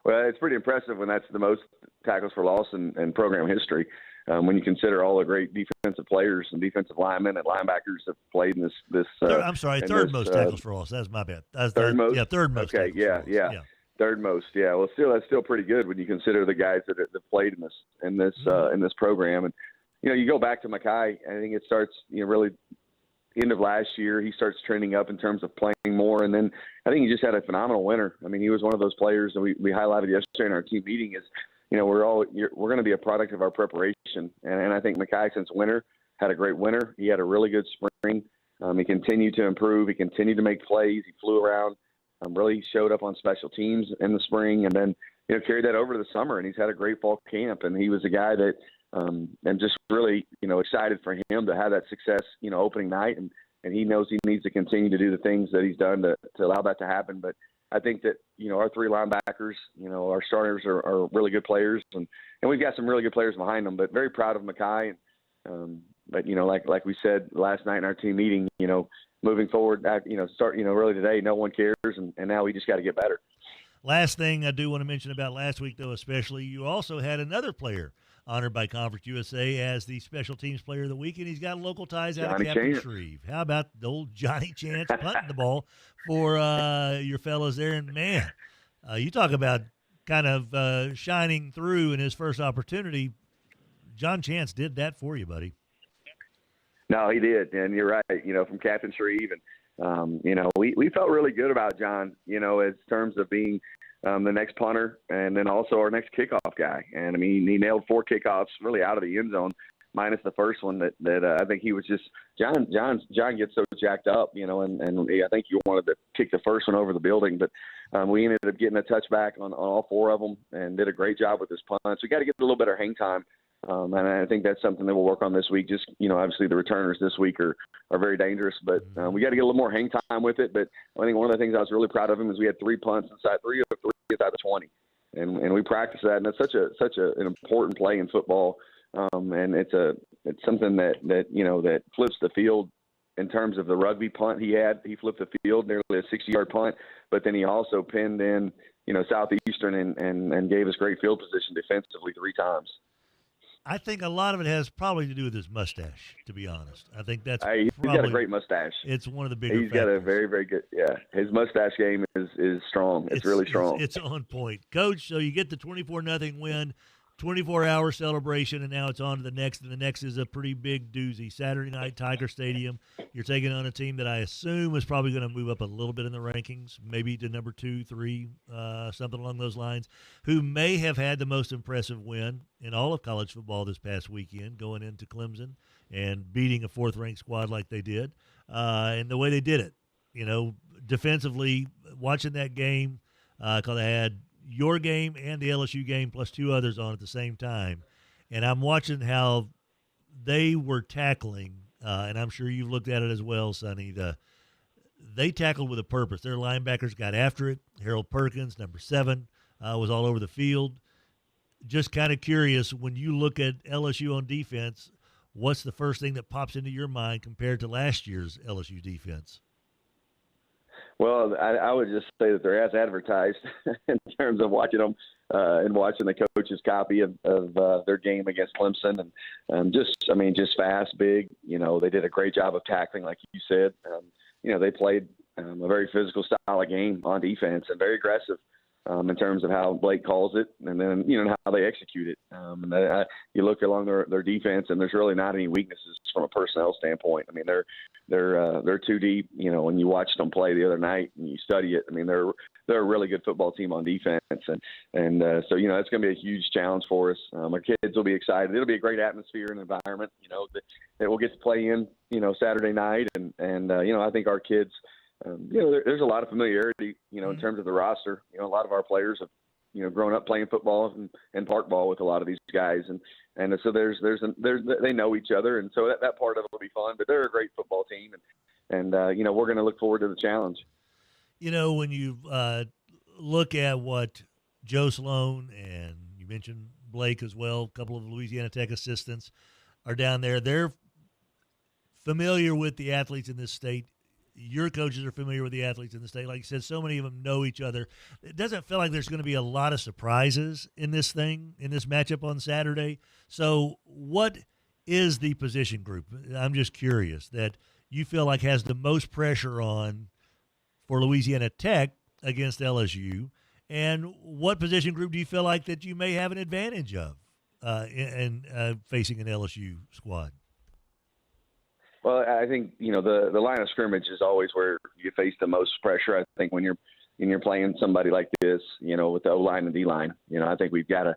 Well, it's pretty impressive when that's the most tackles for loss in program history. When you consider all the great defensive players and defensive linemen and linebackers that played in this. Third most tackles for loss. That's my bad. Third most. Yeah, third most. Okay, yeah. Third most. Yeah. Well, that's still pretty good when you consider the guys that played in this program. And you go back to Magee. I think it starts really end of last year. He starts trending up in terms of playing more, and then I think he just had a phenomenal winter. I mean, he was one of those players that we highlighted yesterday in our team meeting. Is we're going to be a product of our preparation, and I think Magee since winter had a great winter. He had a really good spring. He continued to improve. He continued to make plays. He flew around. Really showed up on special teams in the spring, and then carried that over to the summer. And he's had a great fall camp. And he was a guy that I'm just really excited for him to have that success opening night. And he knows he needs to continue to do the things that he's done to allow that to happen. But I think that our 3 linebackers, our starters are really good players, and we've got some really good players behind them. But very proud of Magee. But like we said last night in our team meeting, moving forward, really today, no one cares, and now we just got to get better. Last thing I do want to mention about last week, though, especially, you also had another player honored by Conference USA as the Special Teams Player of the Week, and he's got local ties out of Captain Shreve. How about the old Johnny Chance punting the ball for your fellas there? And, man, you talk about kind of shining through in his first opportunity. John Chance did that for you, buddy. No, he did, and you're right. From Captain Shreve, and we felt really good about John. As terms of being the next punter, and then also our next kickoff guy. And I mean, he nailed 4 kickoffs really out of the end zone, minus the first one that I think he was just John gets so jacked up, and I think he wanted to kick the first one over the building, but we ended up getting a touchback on all 4 of them, and did a great job with his punts. We got to get a little better hang time. And I think that's something that we'll work on this week. Just, obviously the returners this week are very dangerous, but we got to get a little more hang time with it. But I think one of the things I was really proud of him is we had 3 punts inside 3 of 3 inside the 20. And we practiced that. And it's such an important play in football. And it's something that flips the field in terms of the rugby punt he had. He flipped the field, nearly a 60-yard punt, but then he also pinned in, Southeastern and gave us great field position defensively 3 times. I think a lot of it has probably to do with his mustache, to be honest. I think that's he's got a great mustache. It's one of the bigger He's got a very, very good – his mustache game is strong. It's really strong. It's on point. Coach, so you get the 24-0 win, 24-hour celebration, and now it's on to the next, and the next is a pretty big doozy. Saturday night, Tiger Stadium. You're taking on a team that I assume is probably going to move up a little bit in the rankings, maybe to number 2, 3, something along those lines, who may have had the most impressive win in all of college football this past weekend, going into Clemson and beating a 4th-ranked squad like they did, and the way they did it. Defensively, watching that game, because I had your game and the LSU game plus 2 others on at the same time, and I'm watching how they were tackling, and I'm sure you've looked at it as well, Sonny. They tackled with a purpose. Their linebackers got after it. Harold Perkins, number 7, was all over the field. Just kind of curious, when you look at LSU on defense, what's the first thing that pops into your mind compared to last year's LSU defense? Well, I would just say that they're as advertised in terms of watching them and watching the coach's copy of their game against Clemson, and just fast, big. They did a great job of tackling, like you said. They played a very physical style of game on defense and very aggressive in terms of how Blake calls it, and then how they execute it. You look along their defense, and there's really not any weaknesses from a personnel standpoint. I mean, they're too deep. When you watched them play the other night and you study it, I mean, they're a really good football team on defense, so it's going to be a huge challenge for us. Our kids will be excited. It'll be a great atmosphere and environment. That we'll get to play in. Saturday night, and I think our kids. There's a lot of familiarity, in terms of the roster. A lot of our players grown up playing football and park ball with a lot of these guys, and so they know each other, and so that part of it will be fun. But they're a great football team, and we're going to look forward to the challenge. When you look at what Joe Sloan and you mentioned Blake as well, a couple of Louisiana Tech assistants are down there. They're familiar with the athletes in this state. Your coaches are familiar with the athletes in the state. Like you said, so many of them know each other. It doesn't feel like there's going to be a lot of surprises in this matchup on Saturday. So what is the position group? I'm just curious that you feel like has the most pressure on for Louisiana Tech against LSU, and what position group do you feel like that you may have an advantage of in facing an LSU squad? Well, I think the line of scrimmage is always where you face the most pressure. I think when you're playing somebody like this, with the O line and D line, I think we've got to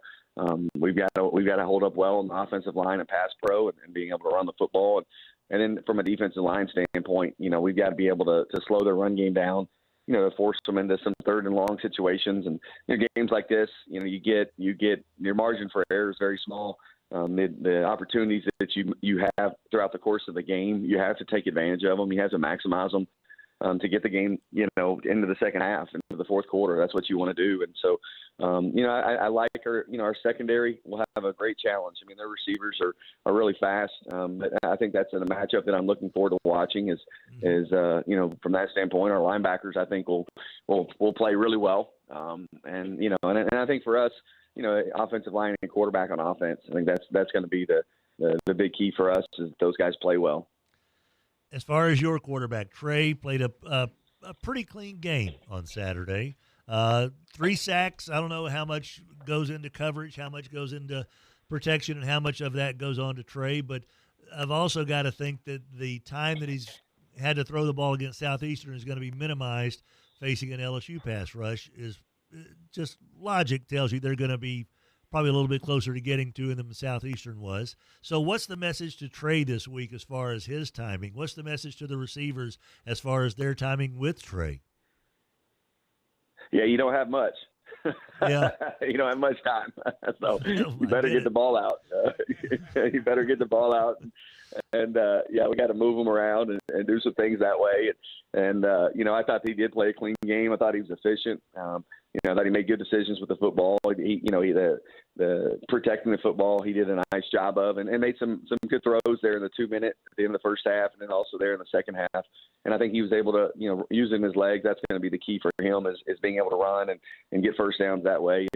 hold up well on the offensive line and pass pro and being able to run the football, and then from a defensive line standpoint, we've got to be able to slow their run game down, to force them into some third and long situations. And games like this, you get your margin for error is very small. The opportunities that you have throughout the course of the game, you have to take advantage of them. You have to maximize them to get the game, into the second half, into the fourth quarter. That's what you want to do. And so, I like our secondary will have a great challenge. I mean, their receivers are really fast. But I think that's a matchup that I'm looking forward to watching. Is from that standpoint, our linebackers I think will play really well. And I think for us, offensive line and quarterback on offense, I think that's going to be the big key for us is those guys play well. As far as your quarterback, Trey played a pretty clean game on Saturday. 3 sacks. I don't know how much goes into coverage, how much goes into protection, and how much of that goes on to Trey. But I've also got to think that the time that he's had to throw the ball against Southeastern is going to be minimized facing an LSU pass rush. Is just logic tells you they're going to be probably a little bit closer to getting to him than Southeastern was. So what's the message to Trey this week as far as his timing? What's the message to the receivers as far as their timing with Trey? Yeah, you don't have much. Yeah. You don't have much time. So you better get the ball out. You better get the ball out. And we got to move them around and do some things that way. And I thought he did play a clean game. I thought he was efficient. I thought he made good decisions with the football. The protecting the football, he did a nice job of, and made some good throws there in the 2 minute at the end of the first half, and then also there in the second half. And I think he was able to, using his legs, that's going to be the key for him is being able to run and get first downs that way.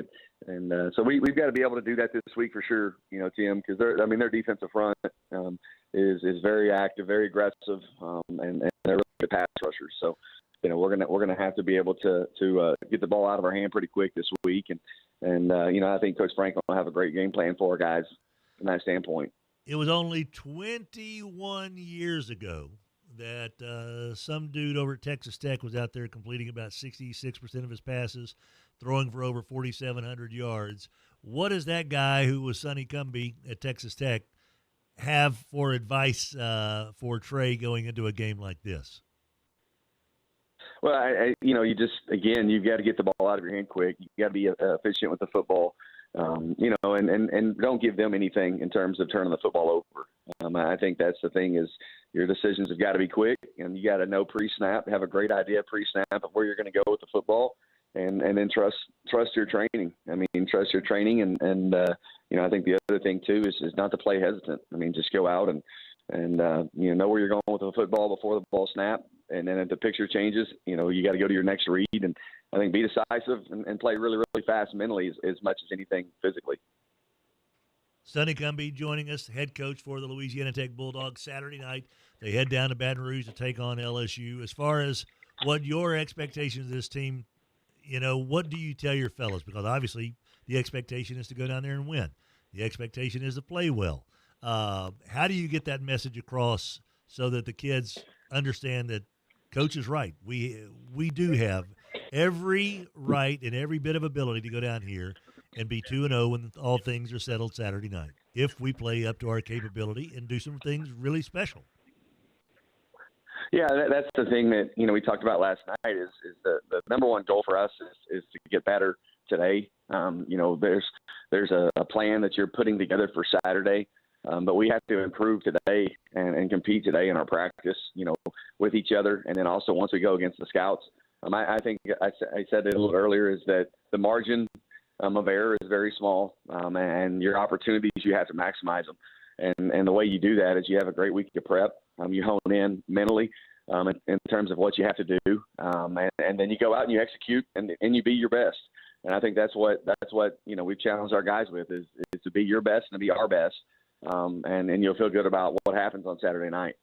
And so we've got to be able to do that this week for sure, Tim, because their defensive front is very active, very aggressive, and they're really good pass rushers. So, we're gonna have to be able to get the ball out of our hand pretty quick this week, and I think Coach Franklin will have a great game plan for our guys from that standpoint. It was only 21 years ago that some dude over at Texas Tech was out there completing about 66% of his passes, throwing for over 4,700 yards. What does that guy who was Sonny Cumbie at Texas Tech have for advice for Trey going into a game like this? Well, you've got to get the ball out of your hand quick. You got to be efficient with the football, and don't give them anything in terms of turning the football over. I think that's the thing is your decisions have got to be quick, and you got to know pre-snap, have a great idea pre-snap of where you're going to go with the football, and then trust your training. I mean, trust your training, and I think the other thing too is not to play hesitant. I mean, just go out and know where you're going with the football before the ball snap. And then if the picture changes, you got to go to your next read. And I think be decisive and play really, really fast mentally as much as anything physically. Sonny Cumbie joining us, head coach for the Louisiana Tech Bulldogs. Saturday night, they head down to Baton Rouge to take on LSU. As far as what your expectations of this team, what do you tell your fellas? Because obviously the expectation is to go down there and win. The expectation is to play well. How do you get that message across so that the kids understand that Coach is right? We do have every right and every bit of ability to go down here and be 2-0 when all things are settled Saturday night if we play up to our capability and do some things really special. Yeah, that's the thing that we talked about last night is the number one goal for us is to get better today. There's a plan that you're putting together for Saturday, but we have to improve today and compete today in our practice, with each other. And then also once we go against the Scouts, I think I said it a little earlier, is that the margin of error is very small, and your opportunities, you have to maximize them. And the way you do that is you have a great week of prep. You hone in mentally in terms of what you have to do, and then you go out and you execute and you be your best. And I think that's what we've challenged our guys with is to be your best and to be our best, and you'll feel good about what happens on Saturday night.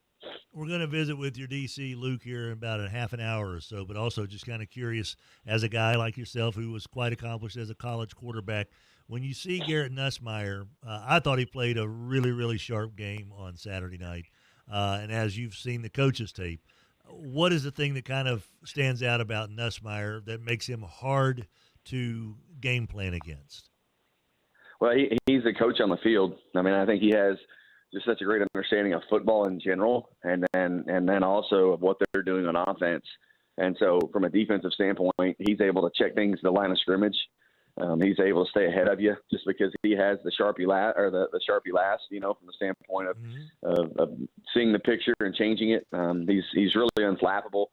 We're going to visit with your DC, Luke, here in about a half an hour or so, but also just kind of curious, as a guy like yourself who was quite accomplished as a college quarterback, when you see Garrett Nussmeier, I thought he played a really, really sharp game on Saturday night. And as you've seen the coaches' tape, what is the thing that kind of stands out about Nussmeier that makes him hard to game plan against? Well, he's a coach on the field. I mean, I think he has just such a great understanding of football in general, and then also of what they're doing on offense. And so from a defensive standpoint, he's able to check things to the line of scrimmage. He's able to stay ahead of you just because he has the Sharpie the Sharpie last, from the standpoint of seeing the picture and changing it. He's really unflappable.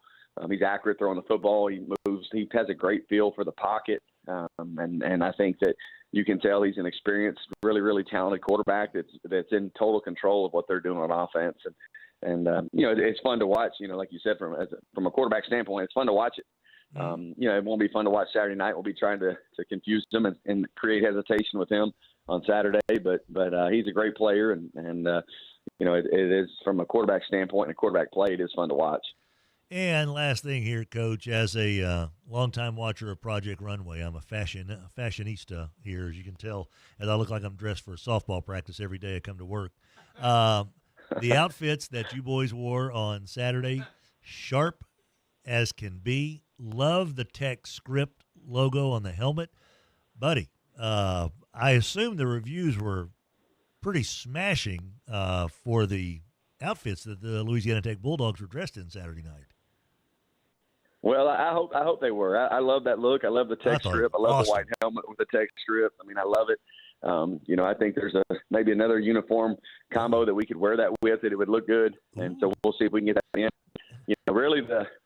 He's accurate throwing the football. He moves. He has a great feel for the pocket, and I think that you can tell he's an experienced, really, really talented quarterback that's in total control of what they're doing on offense. And it's fun to watch. Like you said, from a quarterback standpoint, it's fun to watch it. It won't be fun to watch Saturday night. We'll be trying to confuse him and create hesitation with him on Saturday. But he's a great player, and it is, from a quarterback standpoint and a quarterback play, it is fun to watch. And last thing here, Coach, as a longtime watcher of Project Runway, I'm a fashionista here, as you can tell, as I look like I'm dressed for softball practice every day I come to work. The outfits that you boys wore on Saturday, sharp as can be. Love the Tech Script logo on the helmet. Buddy, I assume the reviews were pretty smashing for the outfits that the Louisiana Tech Bulldogs were dressed in Saturday night. Well, I hope they were. I love that look. I love the Tech strip. I love the white helmet with the Tech strip. I mean, I love it. I think there's maybe another uniform combo that we could wear that with, that it would look good. And so we'll see if we can get that in. Really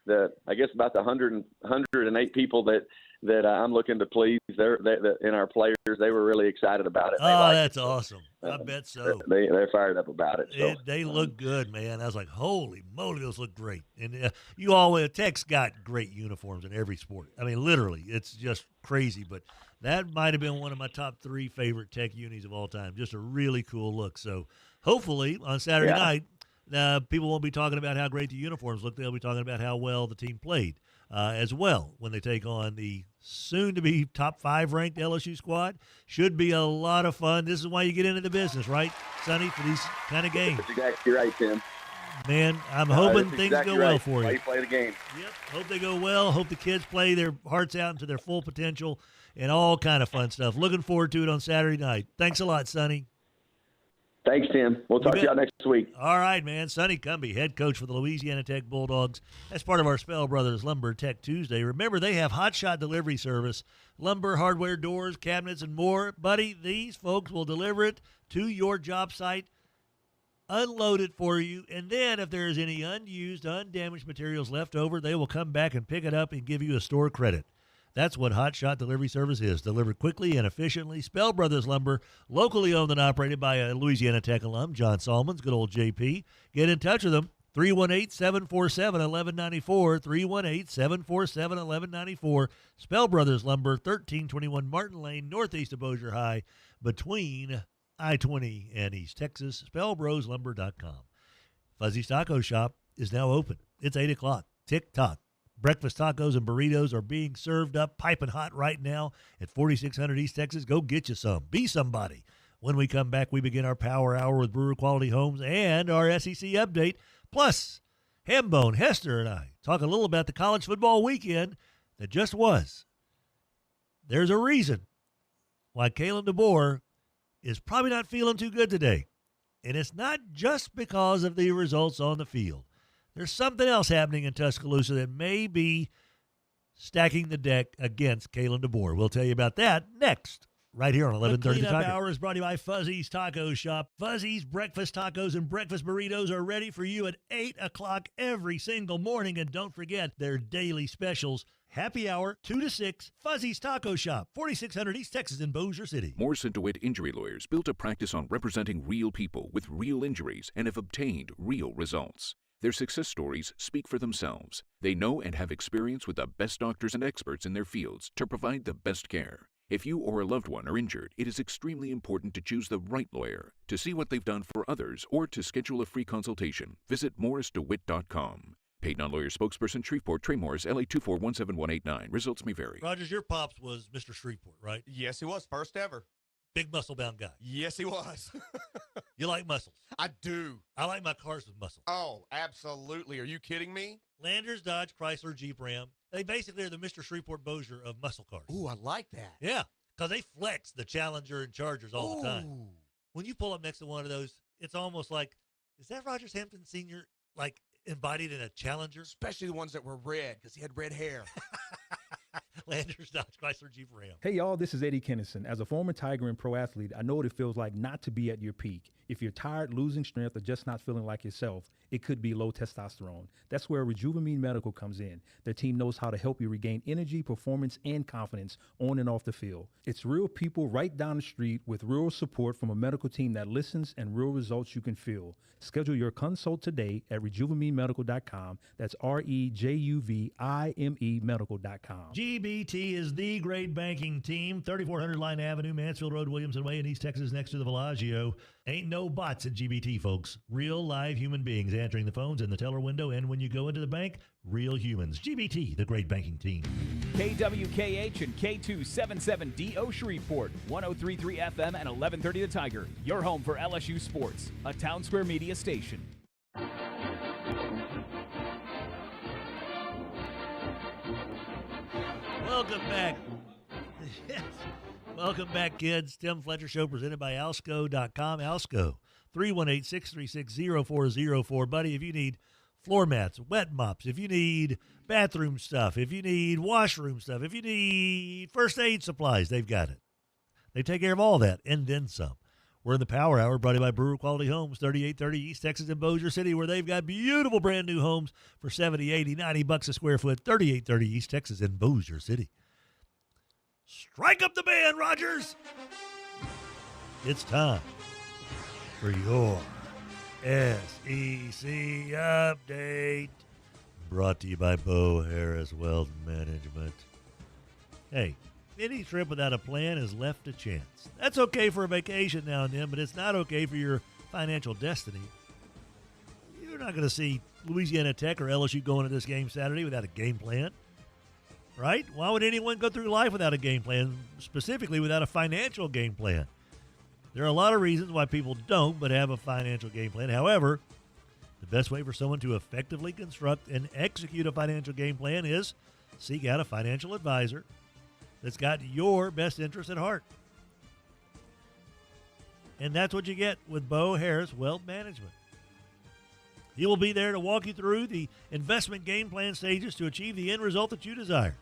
the I guess about the 108 people that I'm looking to please, in our players, they were really excited about it. That's awesome. I bet so. They're fired up about it. So. They look good, man. I was like, holy moly, those look great. And Tech's got great uniforms in every sport. I mean, literally, it's just crazy. But that might have been one of my top 3 favorite Tech unis of all time. Just a really cool look. So hopefully on Saturday night, people won't be talking about how great the uniforms look. They'll be talking about how well the team played as well when they take on the soon-to-be top 5 ranked LSU squad. Should be a lot of fun. This is why you get into the business, right, Sonny, for these kind of games. That's exactly right, Tim. Man, I'm hoping things go well for you. You play the game. Yep. Hope they go well. Hope the kids play their hearts out into their full potential and all kind of fun stuff. Looking forward to it on Saturday night. Thanks a lot, Sonny. Thanks, Tim. We'll talk to y'all next week. All right, man. Sonny Cumbie, head coach for the Louisiana Tech Bulldogs. That's part of our Spell Brothers Lumber Tech Tuesday. Remember, they have hot shot delivery service, lumber, hardware, doors, cabinets, and more. Buddy, these folks will deliver it to your job site, unload it for you, and then if there's any unused, undamaged materials left over, they will come back and pick it up and give you a store credit. That's what Hot Shot Delivery Service is. Delivered quickly and efficiently. Spell Brothers Lumber, locally owned and operated by a Louisiana Tech alum, John Salmons, good old JP. Get in touch with them, 318-747-1194, 318-747-1194. Spell Brothers Lumber, 1321 Martin Lane, northeast of Bossier High, between I-20 and East Texas. SpellBrosLumber.com. Fuzzy's Taco Shop is now open. It's 8 o'clock. Tick-tock. Breakfast tacos and burritos are being served up piping hot right now at 4600 East Texas. Go get you some. Be somebody. When we come back, we begin our Power Hour with Brewer Quality Homes and our SEC update. Plus, Hambone, Hester, and I talk a little about the college football weekend that just was. There's a reason why Kalen DeBoer is probably not feeling too good today. And it's not just because of the results on the field. There's something else happening in Tuscaloosa that may be stacking the deck against Kalen DeBoer. We'll tell you about that next, right here on 1130 The Tiger. Hour is brought to you by Fuzzy's Taco Shop. Fuzzy's breakfast tacos and breakfast burritos are ready for you at 8 o'clock every single morning. And don't forget their daily specials. Happy hour, 2 to 6, Fuzzy's Taco Shop, 4600 East Texas in Bossier City. Morse & DeWitt Injury Lawyers built to practice on representing real people with real injuries and have obtained real results. Their success stories speak for themselves. They know and have experience with the best doctors and experts in their fields to provide the best care. If you or a loved one are injured, it is extremely important to choose the right lawyer. To see what they've done for others or to schedule a free consultation, visit morrisdewitt.com. Paid non-lawyer spokesperson, Shreveport, Trey Morris, LA 2417189. Results may vary. Rogers, your pops was Mr. Shreveport, right? Yes, he was. First ever. Big muscle-bound guy. Yes, he was. You like muscles? I do. I like my cars with muscle. Oh, absolutely. Are you kidding me? Landers, Dodge, Chrysler, Jeep, Ram. They basically are the Mr. Shreveport Bossier of muscle cars. Ooh, I like that. Yeah, because they flex the Challenger and Chargers all the time. When you pull up next to one of those, it's almost like, is that Rogers Hampton Sr., like, embodied in a Challenger? Especially the ones that were red, because he had red hair. Landers, Dodge, Chrysler, Jeep, Ram. Hey, y'all, this is Eddie Kennison. As a former Tiger and pro athlete, I know what it feels like not to be at your peak. If you're tired, losing strength, or just not feeling like yourself, it could be low testosterone. That's where Rejuvamine Medical comes in. Their team knows how to help you regain energy, performance, and confidence on and off the field. It's real people right down the street with real support from a medical team that listens and real results you can feel. Schedule your consult today at rejuvenamemedical.com. That's REJUVIME medical.com. GBT is the great banking team. 3400 Line Avenue, Mansfield Road, Williamson Way in East Texas next to the Bellagio. Ain't no bots at GBT, folks. Real live human beings answering the phones in the teller window, and when you go into the bank, real humans. GBT, the great banking team. KWKH and K277DO Shreveport, 103.3 FM and 1130 The Tiger. Your home for LSU sports, a Town Square media station. Welcome back. Yes. Welcome back, kids. Tim Fletcher Show presented by Alsco.com. Alsco, 318-636-0404. Buddy, if you need floor mats, wet mops, if you need bathroom stuff, if you need washroom stuff, if you need first aid supplies, they've got it. They take care of all that and then some. We're in the Power Hour brought to you by Brewer Quality Homes, 3830 East Texas in Bossier City, where they've got beautiful brand new homes for $70, $80, $90 a square foot, 3830 East Texas in Bossier City. Strike up the band, Rogers! It's time for your SEC update. Brought to you by Bo Harris Wealth Management. Hey, any trip without a plan is left to chance. That's okay for a vacation now and then, but it's not okay for your financial destiny. You're not going to see Louisiana Tech or LSU going to this game Saturday without a game plan. Right? Why would anyone go through life without a game plan, specifically without a financial game plan? There are a lot of reasons why people don't but have a financial game plan. However, the best way for someone to effectively construct and execute a financial game plan is seek out a financial advisor that's got your best interest at heart. And that's what you get with Bo Harris Wealth Management. He will be there to walk you through the investment game plan stages to achieve the end result that you desire.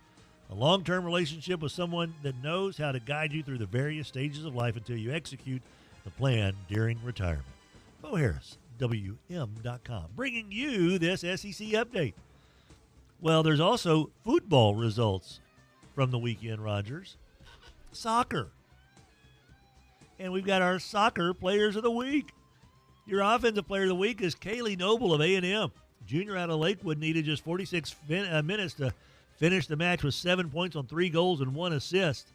A long-term relationship with someone that knows how to guide you through the various stages of life until you execute the plan during retirement. Bo Harris, WM.com, bringing you this SEC update. Well, there's also football results from the weekend, Rogers. Soccer. And we've got our soccer players of the week. Your offensive player of the week is Kaylee Noble of A&M. Junior out of Lakewood needed just 46 minutes to finish the match with 7 points on 3 goals and 1 assist.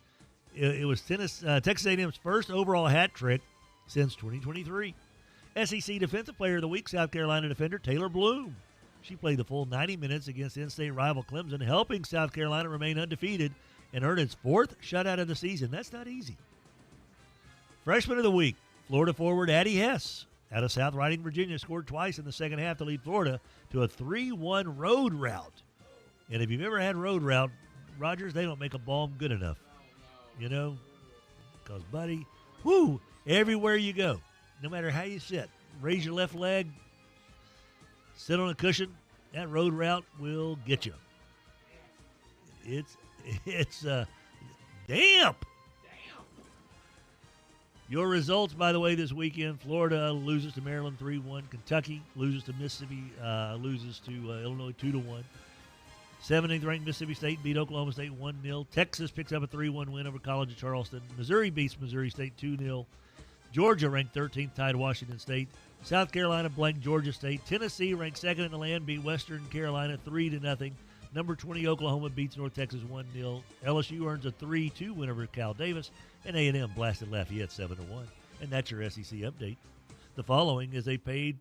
It was Texas A&M's first overall hat trick since 2023. SEC Defensive Player of the Week, South Carolina defender Taylor Bloom. She played the full 90 minutes against in-state rival Clemson, helping South Carolina remain undefeated and earn its 4th shutout of the season. That's not easy. Freshman of the Week, Florida forward Addie Hess out of South Riding, Virginia, scored twice in the second half to lead Florida to a 3-1 road rout. And if you've ever had road route, Rogers, they don't make a bomb good enough. You know? Because, buddy, whoo, everywhere you go, no matter how you sit, raise your left leg, sit on a cushion, that road route will get you. It's damp. Your results, by the way, this weekend: Florida loses to Maryland 3-1. Kentucky loses to Mississippi. Loses to Illinois 2-1. 17th ranked Mississippi State beat Oklahoma State 1-0. Texas picks up a 3-1 win over College of Charleston. Missouri beats Missouri State 2-0. Georgia ranked 13th, tied Washington State. South Carolina blanked Georgia State. Tennessee ranked second in the land, beat Western Carolina 3-0. Number 20 Oklahoma beats North Texas 1-0. LSU earns a 3-2 win over Cal Davis, and A&M blasted Lafayette 7-1. And that's your SEC update. The following is a paid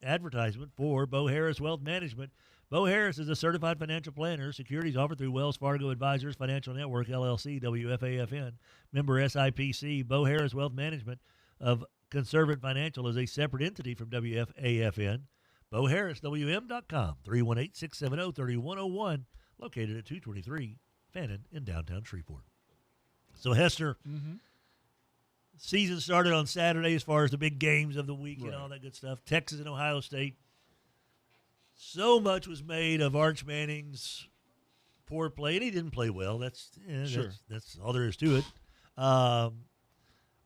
advertisement for Bo Harris Wealth Management. Bo Harris is a certified financial planner. Securities offered through Wells Fargo Advisors Financial Network, LLC, WFAFN. Member SIPC. Bo Harris Wealth Management of Conservant Financial is a separate entity from WFAFN. Bo Harris, WM.com, 318-670-3101, located at 223 Fannin in downtown Shreveport. So, Hester, season started on Saturday as far as the big games of the week and all that good stuff. Texas and Ohio State. So much was made of Arch Manning's poor play, and he didn't play well. That's all there is to it.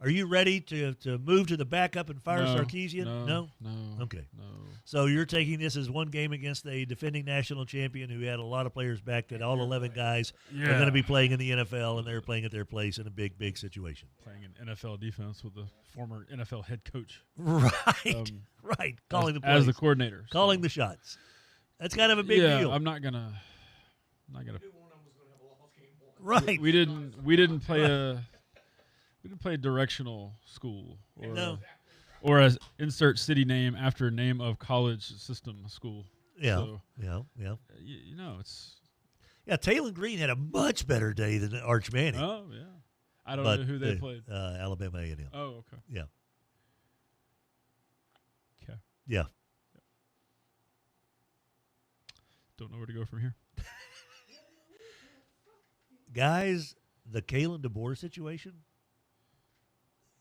Are you ready to move to the backup and fire Sarkisian? No. Okay. No. So you're taking this as one game against a defending national champion who had a lot of players back that all 11 guys are going to be playing in the NFL, and they're playing at their place in a big, big situation. Playing an NFL defense with a former NFL head coach. Right. Right. Calling the plays. As the coordinator. Calling the shots. That's kind of a big deal. I'm not gonna. Right. We didn't play a directional school or as insert city name after name of college system school. Yeah. So, it's. Yeah, Taylor Green had a much better day than Arch Manning. Oh yeah. I don't know who they played. Alabama A&M. Oh, okay. Yeah. Okay. Yeah. Don't know where to go from here. Guys, the Kalen DeBoer situation.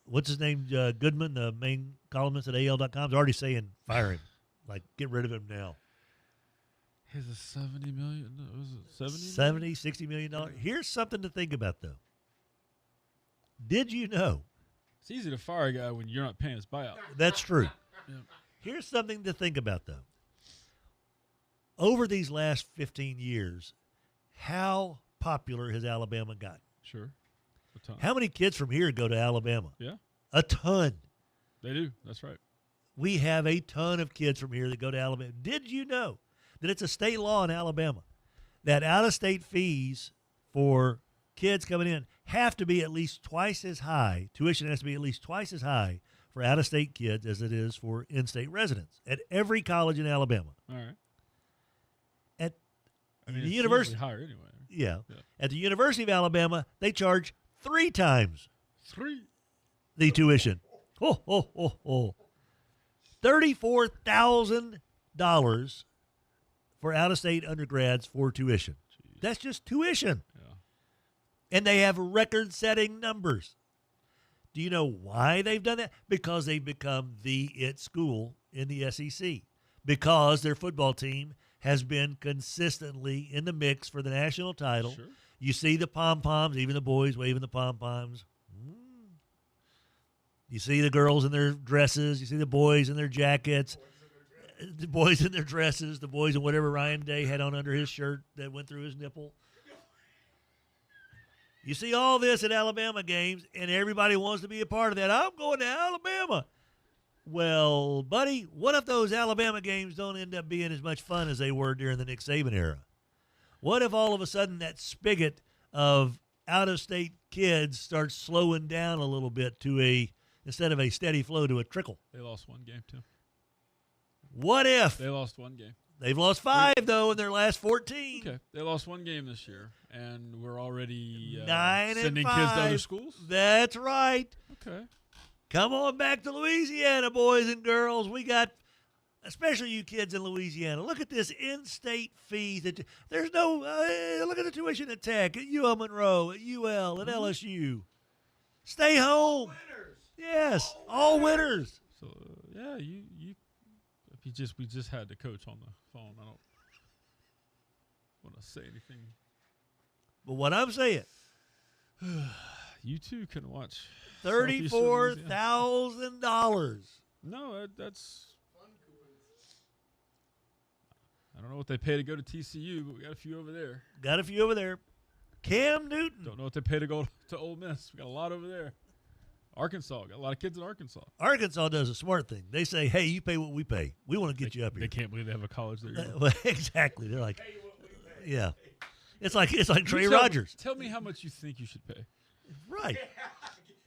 What's his name? Goodman, the main columnist at AL.com, is already saying fire him. Like, get rid of him now. He's a $70 million. Was it 70, $60 million. Here's something to think about, though. Did you know? It's easy to fire a guy when you're not paying his buyout. That's true. Yeah. Here's something to think about, though. Over these last 15 years, how popular has Alabama gotten? Sure. A ton. How many kids from here go to Alabama? Yeah. A ton. They do. That's right. We have a ton of kids from here that go to Alabama. Did you know that it's a state law in Alabama that out-of-state fees for kids coming in have to be at least twice as high, tuition has to be at least twice as high for out-of-state kids as it is for in-state residents at every college in Alabama. All right. The university higher anyway. Yeah. At the University of Alabama, they charge 3 times the tuition. $34,000 for out-of-state undergrads for tuition. Jeez. That's just tuition. Yeah. And they have record-setting numbers. Do you know why they've done that? Because they've become the it school in the SEC. Because their football team has been consistently in the mix for the national title. Sure. You see the pom-poms, even the boys waving the pom-poms. You see the girls in their dresses. You see the boys in their jackets. The boys in their dresses. The boys in whatever Ryan Day had on under his shirt that went through his nipple. You see all this at Alabama games, and everybody wants to be a part of that. I'm going to Alabama. Well, buddy, what if those Alabama games don't end up being as much fun as they were during the Nick Saban era? What if all of a sudden that spigot of out-of-state kids starts slowing down a little bit to instead of a steady flow to a trickle? They lost one game, too. What if? They lost one game. They've lost 5, though, in their last 14. Okay. They lost one game this year, and we're already 9 and 5. Sending kids to other schools? That's right. Okay. Come on back to Louisiana, boys and girls. We got, especially you kids in Louisiana, look at this in-state fee. There's no, look at the tuition at Tech, at UL Monroe, at UL, at LSU. Stay home. Winners. Yes, all winners. So, we just had the coach on the phone. I don't want to say anything But what I'm saying, you too can watch $34,000. No, that's. I don't know what they pay to go to TCU, but we got a few over there. Cam Newton. Don't know what they pay to go to Ole Miss. We got a lot over there. Arkansas. Got a lot of kids in Arkansas. Arkansas does a smart thing. They say, hey, you pay what we pay. We want to get you up here. They can't believe they have a college there. Well, exactly. They're like, yeah. It's like Trey Rogers. Tell me how much you think you should pay. Right.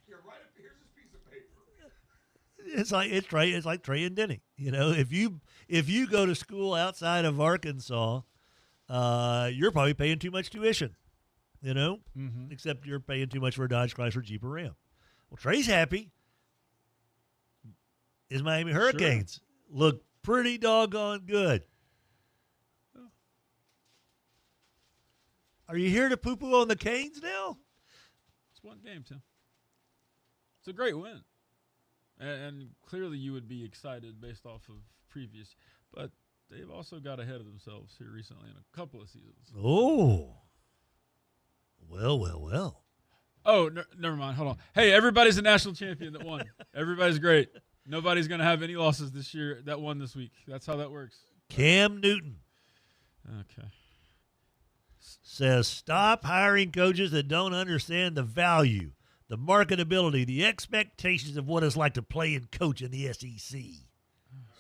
You're right up here's this piece of paper. It's like Trey and Denny. You know, if you go to school outside of Arkansas, you're probably paying too much tuition. You know, except you're paying too much for a Dodge, Chrysler, Jeep, or Ram. Well, Trey's happy. His Miami Hurricanes look pretty doggone good. Are you here to poo-poo on the Canes now? It's one game, Tim. It's a great win. And clearly you would be excited based off of previous. But they've also got ahead of themselves here recently in a couple of seasons. Oh. Well. Oh, never mind. Hold on. Hey, everybody's a national champion that won. Everybody's great. Nobody's going to have any losses this year that won this week. That's how that works. Cam Newton. Okay. Says, stop hiring coaches that don't understand the value, the marketability, the expectations of what it's like to play and coach in the SEC.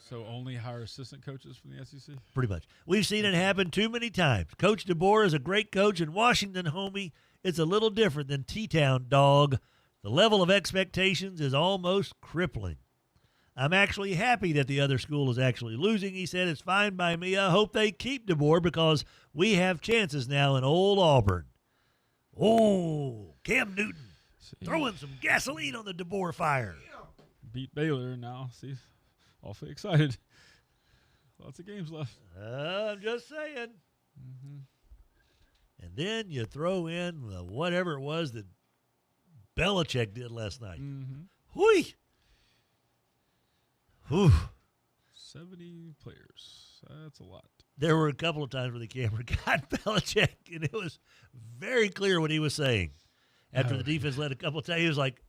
So only hire assistant coaches from the SEC? Pretty much. We've seen it happen too many times. Coach DeBoer is a great coach in Washington, homie. It's a little different than T-Town, dog. The level of expectations is almost crippling. I'm actually happy that the other school is actually losing. He said, it's fine by me. I hope they keep DeBoer because we have chances now in old Auburn. Oh, Cam Newton throwing some gasoline on the DeBoer fire. Beat Baylor now. See, awfully excited. Lots of games left. I'm just saying. And then you throw in whatever it was that Belichick did last night. Hui! Whew. 70 players. That's a lot. There were a couple of times where the camera got Belichick, and it was very clear what he was saying. After the defense led a couple of times, he was like,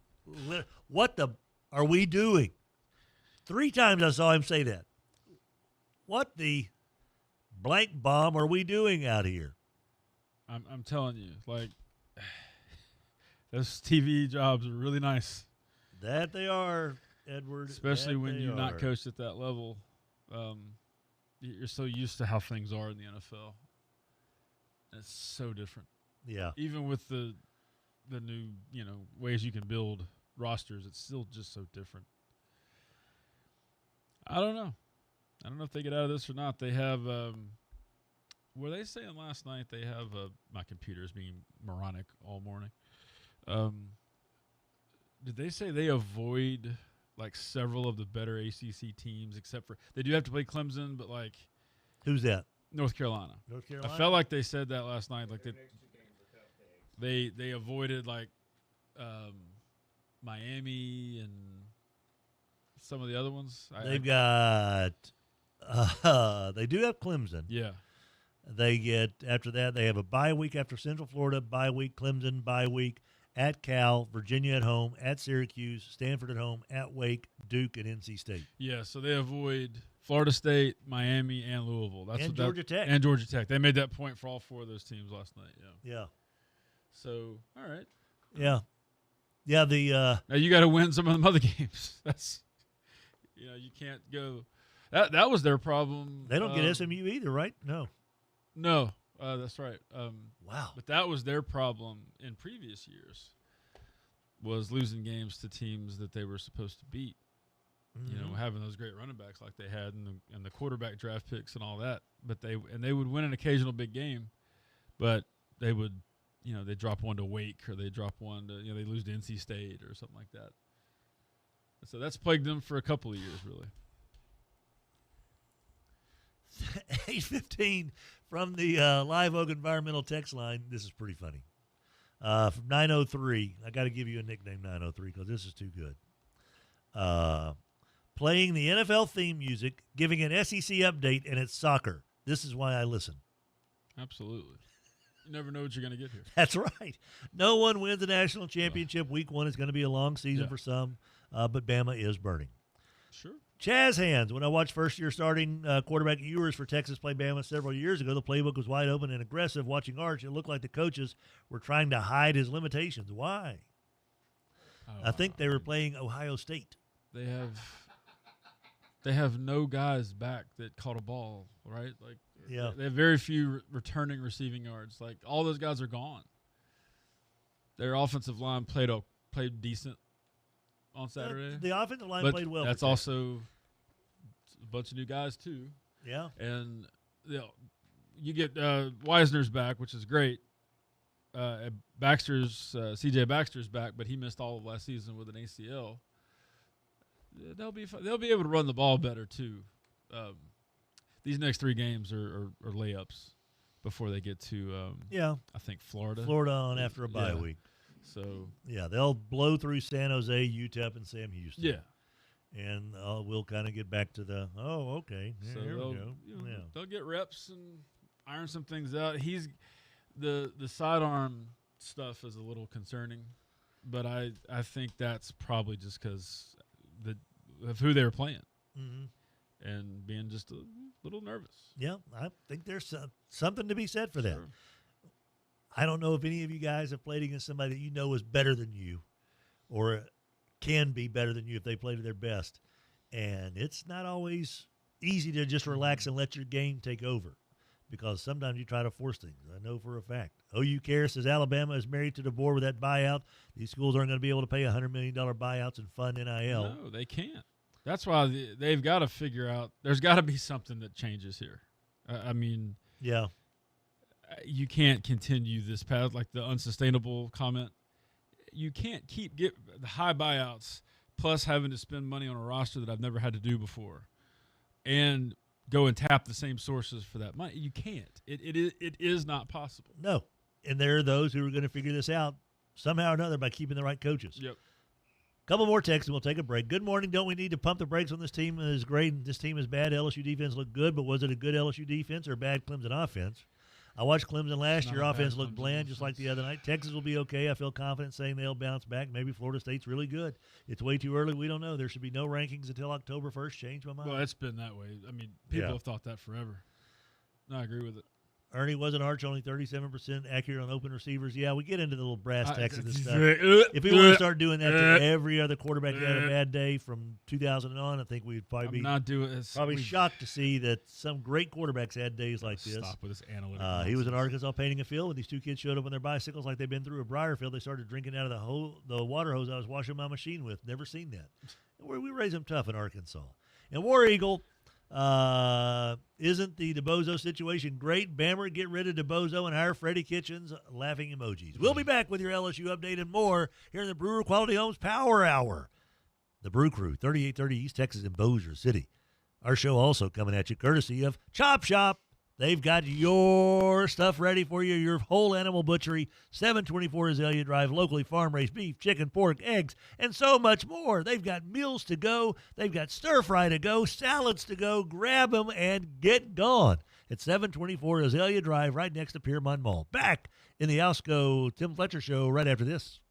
what the are we doing? 3 times I saw him say that. What the blank bomb are we doing out here? I'm telling you, like, those TV jobs are really nice. That they are, Edward. Especially when you're not coached at that level. You're so used to how things are in the NFL. It's so different. Yeah. Even with the new, ways you can build rosters, it's still just so different. I don't know. I don't know if they get out of this or not. They have, were they saying last night they have, my computer is being moronic all morning. Did they say they avoid like several of the better ACC teams except for, they do have to play Clemson, but like. Who's that? North Carolina. North Carolina? I felt like they said that last night. Like they avoided like Miami and some of the other ones. They've got they do have Clemson. Yeah. They get after that they have a bye week after Central Florida, bye week, Clemson, bye week, at Cal, Virginia at home, at Syracuse, Stanford at home, at Wake, Duke, and NC State. Yeah, so they avoid Florida State, Miami, and Louisville. And Georgia Tech. And Georgia Tech. They made that point for all 4 of those teams last night. Yeah. Yeah. So, all right. Yeah. Yeah, now you got to win some of them other games. That's, you can't go. That was their problem. They don't get SMU either, right? No. No, that's right. Wow. But that was their problem in previous years, was losing games to teams that they were supposed to beat. Having those great running backs like they had and the quarterback draft picks and all that. But they would win an occasional big game, but they would, they drop one to Wake or they drop one to, they lose to NC State or something like that. So that's plagued them for a couple of years, really. 8:15 from the Live Oak Environmental text line. This is pretty funny. From 903. I got to give you a nickname, 903, because this is too good. Playing the NFL theme music, giving an SEC update, and it's soccer. This is why I listen. Absolutely. You never know what you're going to get here. That's right. No one wins a national championship. Week 1 is going to be a long season for some, but Bama is burning. Sure. Chaz Hands, when I watched first-year starting quarterback Ewers for Texas play Bama several years ago, the playbook was wide open and aggressive. Watching Arch, it looked like the coaches were trying to hide his limitations. Why? I think they were playing Ohio State. They have no guys back that caught a ball, right? Like, they have very few returning receiving yards. Like, all those guys are gone. Their offensive line played decent on Saturday. The offensive line played well. That's also a bunch of new guys too. Yeah. And you get Wisner's back, which is great. CJ Baxter's back, but he missed all of last season with an ACL. They'll be able to run the ball better too. These next 3 games are layups before they get to I think Florida on after a bye week. So they'll blow through San Jose, UTEP, and Sam Houston. Yeah, and we'll kind of get back to the okay. Yeah, so here we go. They'll get reps and iron some things out. He's the sidearm stuff is a little concerning, but I think that's probably just because of who they were playing and being just a little nervous. Yeah, I think there's something to be said for that. Sure. I don't know if any of you guys have played against somebody that you know is better than you or can be better than you if they play to their best. And it's not always easy to just relax and let your game take over because sometimes you try to force things. I know for a fact. OU Care says Alabama is married to the board with that buyout. These schools aren't going to be able to pay $100 million buyouts and fund NIL. No, they can't. That's why they've got to figure out there's got to be something that changes here. Yeah. You can't continue this path, like the unsustainable comment. You can't get the high buyouts plus having to spend money on a roster that I've never had to do before and go and tap the same sources for that money. You can't. It is not possible. No. And there are those who are going to figure this out somehow or another by keeping the right coaches. Yep. Couple more texts and we'll take a break. Good morning. Don't we need to pump the brakes on this team? Is great and this team is bad. LSU defense looked good, but was it a good LSU defense or bad Clemson offense? I watched Clemson last year. Offense looked bland just like the other night. Texas will be okay. I feel confident saying they'll bounce back. Maybe Florida State's really good. It's way too early. We don't know. There should be no rankings until October 1st. Change my mind. Well, it's been that way. I mean, people have thought that forever. No, I agree with it. Ernie wasn't Arch, only 37% accurate on open receivers. Yeah, we get into the little brass tacks of this stuff. If we want to start doing that to every other quarterback that had a bad day from 2000 on, I think we'd probably be shocked to see that some great quarterbacks had days like this. Stop with this analytics. He was in Arkansas painting a field when these 2 kids showed up on their bicycles like they'd been through a briar field. They started drinking out of the water hose I was washing my machine with. Never seen that. We raise them tough in Arkansas. And War Eagle, isn't the DeBozo situation great? Bammer, get rid of DeBozo and hire Freddie Kitchens. Laughing emojis. We'll be back with your LSU update and more here in the Brewer Quality Homes Power Hour. The Brew Crew, 3830 East Texas in Bossier City. Our show also coming at you courtesy of Chop Shop. They've got your stuff ready for you, your whole animal butchery, 724 Azalea Drive, locally farm-raised beef, chicken, pork, eggs, and so much more. They've got meals to go. They've got stir-fry to go, salads to go. Grab them and get gone. It's 724 Azalea Drive, right next to Piermont Mall. Back in the Alsco Tim Fletcher Show right after this.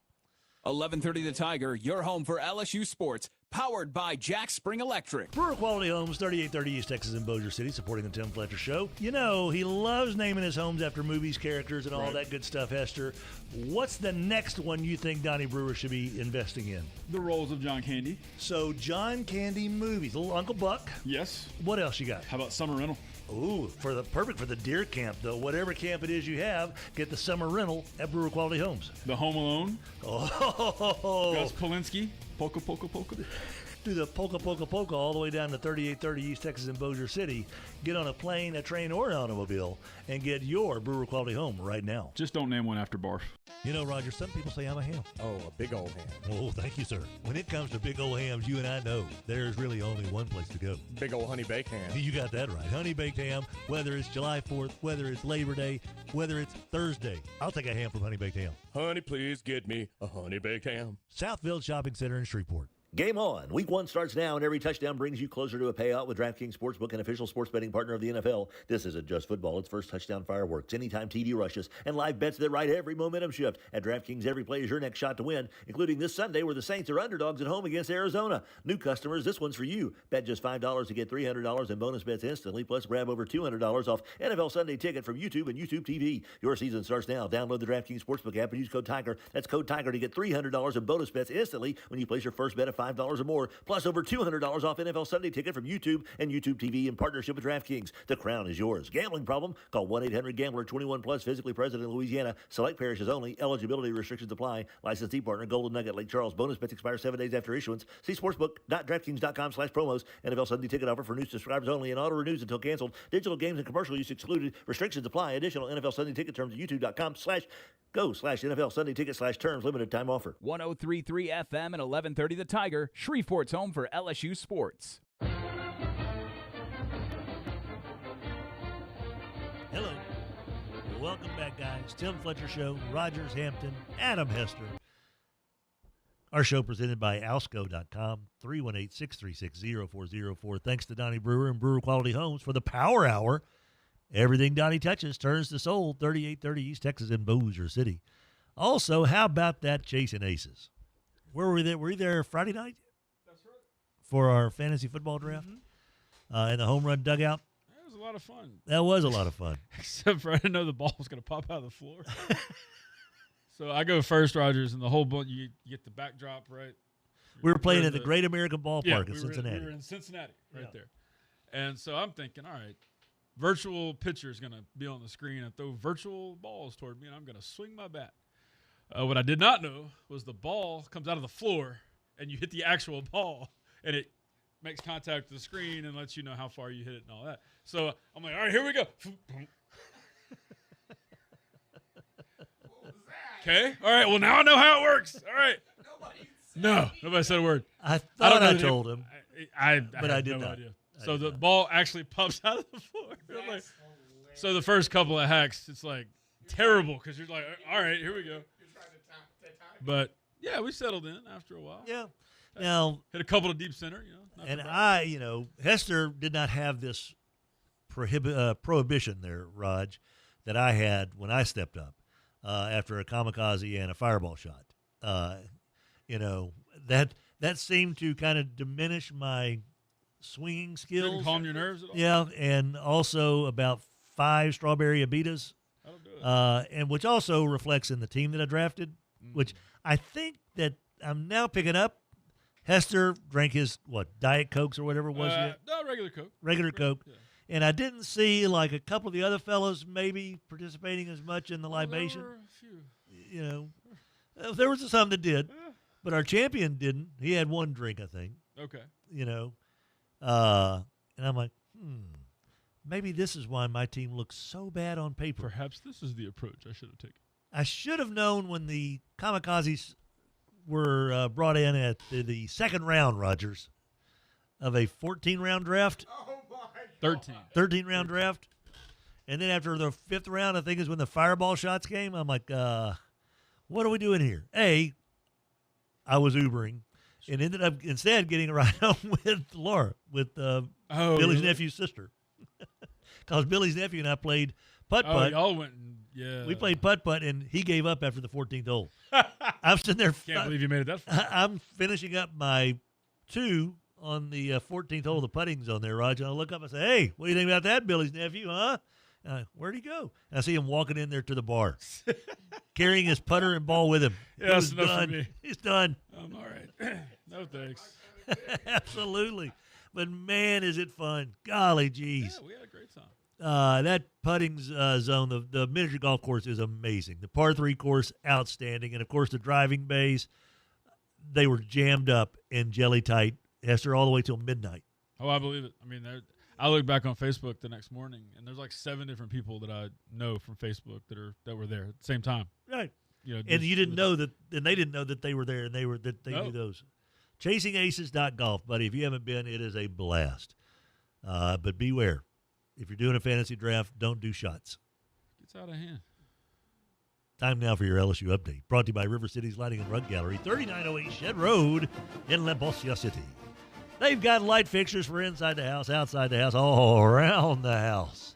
11:30 The Tiger, your home for LSU sports, powered by Jack Spring Electric. Brewer Quality Homes, 3830 East Texas in Bossier City, supporting the Tim Fletcher Show. You know, he loves naming his homes after movies, characters, and all that good stuff, Hester. What's the next one you think Donnie Brewer should be investing in? The roles of John Candy. So, John Candy movies. Little Uncle Buck. Yes. What else you got? How about Summer Rental? Ooh, perfect for the deer camp, though. Whatever camp it is you have, get the summer rental at Brewer Quality Homes. The Home Alone. Oh. Gus Polinski. Polka, polka, polka. Do the polka all the way down to 3830 East Texas in Bossier City. Get on a plane, a train, or an automobile and get your Brewer Quality home right now. Just don't name one after barf. You know, Roger, some people say I'm a ham. Oh, a big old ham. Oh, thank you, sir. When it comes to big old hams, you and I know there's really only one place to go. Big old honey baked ham. You got that right. Honey baked ham, whether it's July 4th, whether it's Labor Day, whether it's Thursday. I'll take a ham from Honey Baked Ham. Honey, please get me a honey baked ham. Southfield Shopping Center in Shreveport. Game on. Week 1 starts now, and every touchdown brings you closer to a payout with DraftKings Sportsbook, an official sports betting partner of the NFL. This isn't just football. It's first touchdown fireworks, anytime TD rushes, and live bets that ride every momentum shift. At DraftKings, every play is your next shot to win, including this Sunday where the Saints are underdogs at home against Arizona. New customers, this one's for you. Bet just $5 to get $300 in bonus bets instantly, plus grab over $200 off NFL Sunday Ticket from YouTube and YouTube TV. Your season starts now. Download the DraftKings Sportsbook app and use code TIGER. That's code TIGER to get $300 in bonus bets instantly when you place your first bet of $5 or more, plus over $200 off NFL Sunday Ticket from YouTube and YouTube TV in partnership with DraftKings. The crown is yours. Gambling problem? Call 1-800-GAMBLER. 21 plus. Physically present in Louisiana. Select parishes only. Eligibility restrictions apply. Licensee partner Golden Nugget Lake Charles. Bonus bets expire 7 days after issuance. See sportsbook.draftkings.com/promos. NFL Sunday Ticket offer for new subscribers only and auto renews until canceled. Digital games and commercial use excluded. Restrictions apply. Additional NFL Sunday Ticket terms at youtube.com/go/NFL Sunday Ticket/terms. Limited time offer. 103.3 FM and 1130 The Tiger, Shreveport's home for LSU sports. Hello. Welcome back, guys. Tim Fletcher Show, Rogers Hampton, Adam Hester. Our show presented by Alsco.com, 318-636-0404. Thanks to Donnie Brewer and Brewer Quality Homes for the Power Hour. Everything Donnie touches turns to soul, 3830 East Texas in Bossier City. Also, how about that Chasing Aces? Where were we there? Were you there Friday night? That's right. For our fantasy football draft? In the home run dugout? That was a lot of fun. That was a lot of fun. Except for I didn't know the ball was going to pop out of the floor. So I go first, Rogers, and the whole bunch, you get the backdrop, right? We were playing at the Great American Ballpark in Cincinnati. We were in Cincinnati right there. And so I'm thinking, all right, virtual pitcher is going to be on the screen and throw virtual balls toward me, and I'm going to swing my bat. What I did not know was the ball comes out of the floor, and you hit the actual ball, and it makes contact with the screen and lets you know how far you hit it and all that. So I'm like, all right, here we go. Okay. All right. Well, now I know how it works. All right. Nobody said a word. I thought I told him. But I did not. Idea. So the ball actually pops out of the floor. Like, so the first couple of hacks, it's like terrible because you're like, all right, here we go. But yeah, we settled in after a while. Yeah. Now hit a couple of deep center, And Hester did not have this prohibition there, Raj, that I had when I stepped up after a kamikaze and a fireball shot. That seemed to kind of diminish my swinging skills. Didn't calm your nerves at all? Yeah, and also about 5 strawberry Abitas, and which also reflects in the team that I drafted, which I think that I'm now picking up. Hester drank his, Diet Cokes or whatever it was? No, regular Coke. Regular Coke. Yeah. And I didn't see, like, a couple of the other fellows maybe participating as much in the libation. There were a few. There was some that did, but our champion didn't. He had 1 drink, I think. Okay. And I'm like, maybe this is why my team looks so bad on paper. Perhaps this is the approach I should have taken. I should have known when the kamikazes were brought in at the second round, Rogers, of a 14-round draft. Oh, my God. 13-round draft. And then after the 5th round, I think is when the fireball shots came. I'm like, what are we doing here? I was Ubering and ended up instead getting a ride home with Laura, with Billy's nephew's sister. Because Billy's nephew and I played putt-putt. Y'all went We played putt-putt, and he gave up after the 14th hole. I'm sitting there. Can't believe you made it that far. I'm finishing up my 2 on the 14th hole of the putting zone there, Roger. I look up and say, hey, what do you think about that, Billy's nephew, huh? Where'd he go? And I see him walking in there to the bar, carrying his putter and ball with him. Yeah, that's enough for me. He's done. I'm all right. No thanks. Absolutely. But, man, is it fun. Golly geez. Yeah, we had a great time. That putting zone, the miniature golf course is amazing. The par 3 course, outstanding. And, of course, the driving bays, they were jammed up and jelly tight, Hester, all the way till midnight. Oh, I believe it. I mean, I look back on Facebook the next morning, and there's like 7 different people that I know from Facebook that were there at the same time. Right. And you didn't know that, and they didn't know that they were there, and they knew those. ChasingAces.golf, buddy. If you haven't been, it is a blast. But beware. If you're doing a fantasy draft, don't do shots. It's out of hand. Time now for your LSU update, brought to you by River City's Lighting and Rug Gallery, 3908 Shed Road in La Bosia City. They've got light fixtures for inside the house, outside the house, all around the house.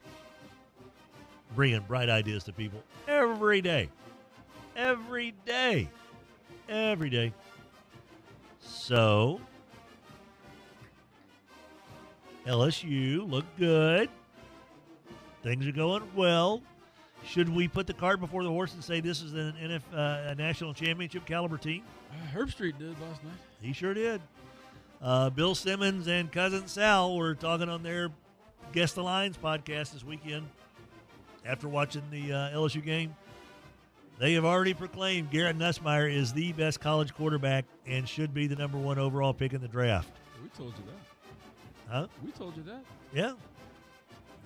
Bringing bright ideas to people every day. Every day. Every day. So, LSU look good. Things are going well. Should we put the cart before the horse and say this is a national championship caliber team? Herb Street did last night. He sure did. Bill Simmons and Cousin Sal were talking on their Guess the Lines podcast this weekend after watching the LSU game. They have already proclaimed Garrett Nussmeier is the best college quarterback and should be the number 1 overall pick in the draft. We told you that. Huh? We told you that. Yeah.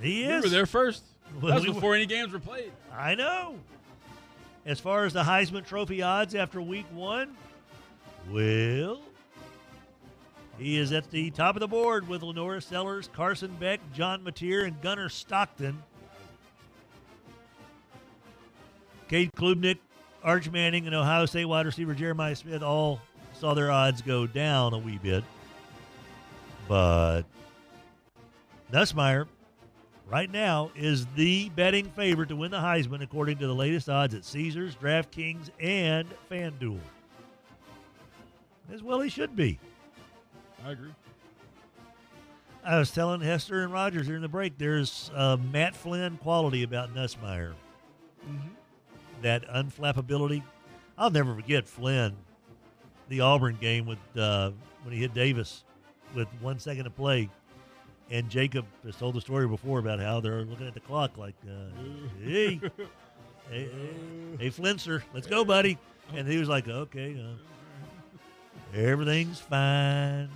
He is. We were there first. Well, That was before any games were played. I know. As far as the Heisman Trophy odds after week 1, well, he is at the top of the board with Lenora Sellers, Carson Beck, John Mateer, and Gunnar Stockton. Cade Klubnik, Arch Manning, and Ohio State wide receiver Jeremiah Smith all saw their odds go down a wee bit. But Nussmeier, right now, is the betting favorite to win the Heisman according to the latest odds at Caesars, DraftKings, and FanDuel. As well he should be. I agree. I was telling Hester and Rogers during the break, there's Matt Flynn quality about Nussmeier. Mm-hmm. That unflappability. I'll never forget Flynn, the Auburn game with when he hit Davis with 1 second to play. And Jacob has told the story before about how they're looking at the clock like, hey, Flintzer, let's go, buddy. And he was like, okay, everything's fine.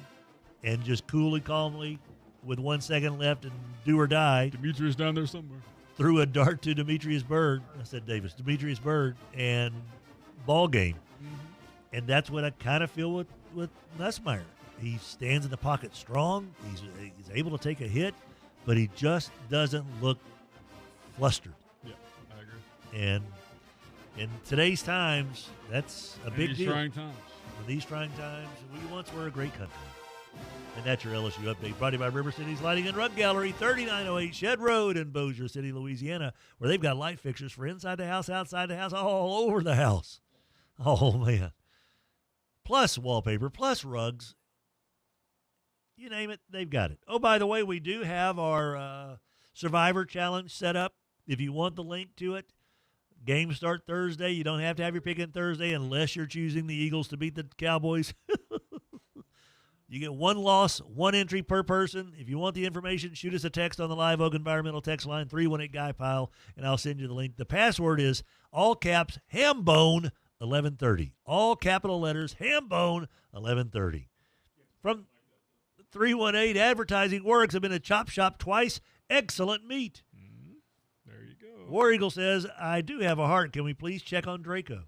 And just coolly, calmly, with 1 second left and do or die. Demetrius down there somewhere. Threw a dart to Demetrius Byrd. I said Davis. Demetrius Byrd, and ball game. Mm-hmm. And that's what I kind of feel with Nussmeier. He stands in the pocket strong. He's able to take a hit, but he just doesn't look flustered. Yeah, I agree. And in today's times, that's a big deal. Trying times. In these trying times, we once were a great country. And that's your LSU update, brought to you by River City's Lighting and Rug Gallery, 3908 Shed Road in Bossier City, Louisiana, where they've got light fixtures for inside the house, outside the house, all over the house. Oh, man. Plus wallpaper, plus rugs. You name it, they've got it. Oh, by the way, we do have our Survivor Challenge set up. If you want the link to it, games start Thursday. You don't have to have your pick in Thursday unless you're choosing the Eagles to beat the Cowboys. You get 1 loss, 1 entry per person. If you want the information, shoot us a text on the Live Oak Environmental text line, 318-GUY-PILE, and I'll send you the link. The password is all caps, Hambone 1130. All capital letters, Hambone 1130. From 318, advertising works. I've been to Chop Shop twice. Excellent meat. Mm-hmm. There you go. War Eagle says, I do have a heart. Can we please check on Draco?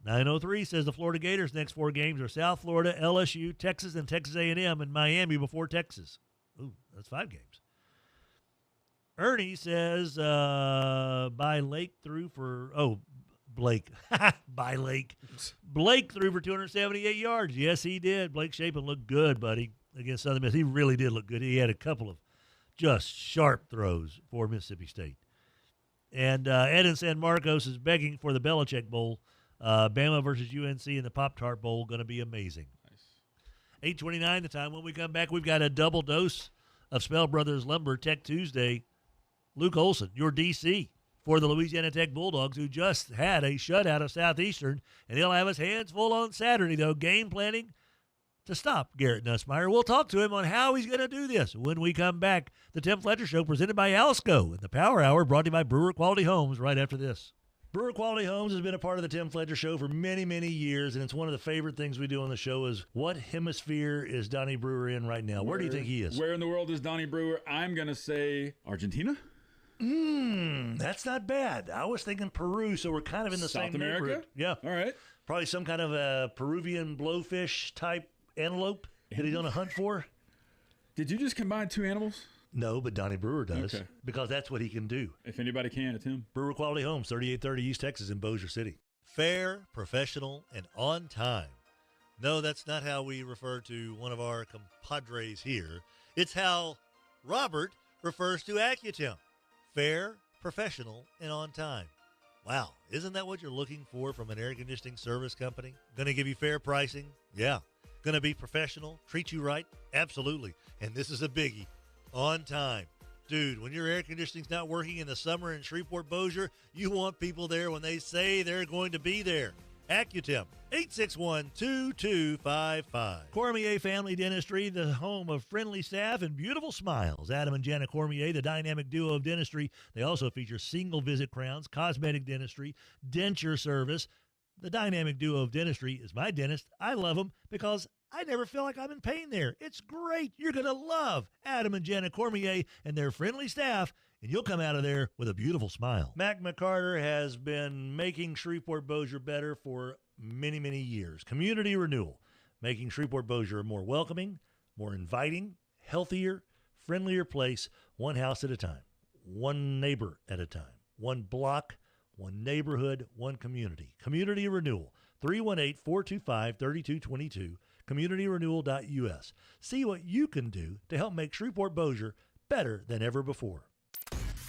903 says the Florida Gators' next 4 games are South Florida, LSU, Texas, and Texas A&M, and Miami before Texas. Ooh, that's 5 games. Ernie says by Lake threw for Blake. By Lake. Blake threw for 278 yards. Yes, he did. Blake Shapen looked good, buddy, against Southern Miss. He really did look good. He had a couple of just sharp throws for Mississippi State. And Ed in San Marcos is begging for the Belichick Bowl. Bama versus UNC in the Pop-Tart Bowl, going to be amazing. Nice. 8:29 the time. When we come back, we've got a double dose of Spell Brothers Lumber Tech Tuesday. Luke Olson, your DC for the Louisiana Tech Bulldogs, who just had a shutout of Southeastern, and he'll have his hands full on Saturday, though, game planning to stop Garrett Nussmeier. We'll talk to him on how he's going to do this when we come back. The Tim Fletcher Show presented by Alsco, and the Power Hour brought to you by Brewer Quality Homes right after this. Brewer Quality Homes has been a part of the Tim Fletcher Show for many, many years, and it's one of the favorite things we do on the show is what hemisphere is Donnie Brewer in right now? Where do you think he is? Where in the world is Donnie Brewer? I'm going to say Argentina. That's not bad. I was thinking Peru, so we're kind of in the South same America? neighborhood. Yeah. All right. Probably some kind of a Peruvian blowfish type antelope that he's on a hunt for. Did you just combine 2 animals? No, but Donnie Brewer does, Okay. because that's what he can do. If anybody can, it's him. Brewer Quality Homes, 3830 East Texas in Bossier City. Fair, professional, and on time. No, that's not how we refer to one of our compadres here. It's how Robert refers to Accutemp. Fair, professional, and on time. Wow, isn't that what you're looking for from an air conditioning service company? Going to give you fair pricing? Yeah. Going to be professional? Treat you right? Absolutely. And this is a biggie. On time. Dude, when your air conditioning's not working in the summer in Shreveport-Bossier, you want people there when they say they're going to be there. Accutemp, 861-2255. Cormier Family Dentistry, the home of friendly staff and beautiful smiles. Adam and Jana Cormier, the dynamic duo of dentistry. They also feature single-visit crowns, cosmetic dentistry, denture service. The dynamic duo of dentistry is my dentist. I love him because I never feel like I'm in pain there. It's great. You're going to love Adam and Jana Cormier and their friendly staff, and you'll come out of there with a beautiful smile. Mac McCarter has been making Shreveport-Bossier better for many, many years. Community renewal, making Shreveport-Bossier a more welcoming, more inviting, healthier, friendlier place, one house at a time, one neighbor at a time, one block, one neighborhood, one community. Community renewal, 318-425-3222, communityrenewal.us. See what you can do to help make Shreveport-Bossier better than ever before.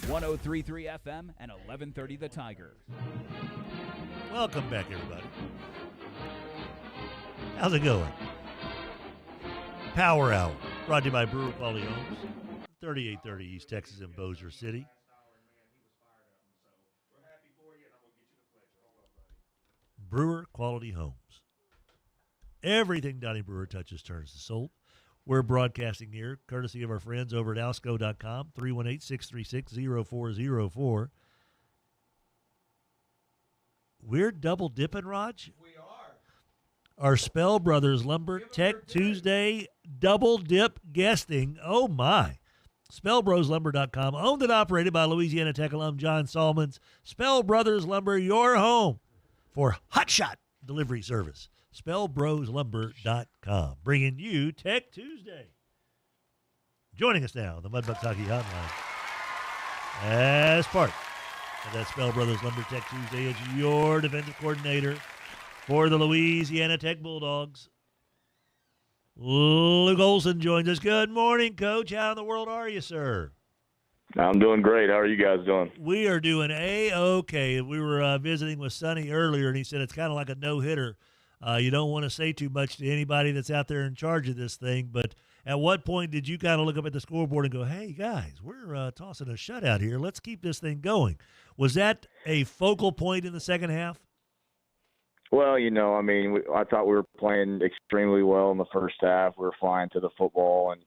103.3 FM and 1130 The Tiger. Welcome back, everybody. How's it going? Power Hour, brought to you by Brewer Quality Homes, 3830 East Texas in Bossier City. Brewer Quality Homes. Everything Donnie Brewer touches turns to sold. We're broadcasting here, courtesy of our friends over at Alsco.com, 318-636-0404. We're double dipping, Raj? We are. Our Spell Brothers Lumber Tech Tuesday double dip guesting. Oh, my. SpellBrosLumber.com, owned and operated by Louisiana Tech alum John Salmons. Spell Brothers Lumber, your home for hotshot delivery service. SpellBrosLumber.com, bringing you Tech Tuesday. Joining us now, the Mudbucks Hockey Hotline, as part of that Spell Brothers Lumber Tech Tuesday, is your defensive coordinator for the Louisiana Tech Bulldogs. Luke Olson joins us. Good morning, Coach. How in the world are you, sir? I'm doing great. How are you guys doing? We are doing A-okay. We were visiting with Sonny earlier, and he said it's kind of like a no-hitter. You don't want to say too much to anybody that's out there in charge of this thing, but at what point did you kind of look up at the scoreboard and go, hey, guys, we're tossing a shutout here. Let's keep this thing going. Was that a focal point in the second half? Well, I thought we were playing extremely well in the first half. We were flying to the football and,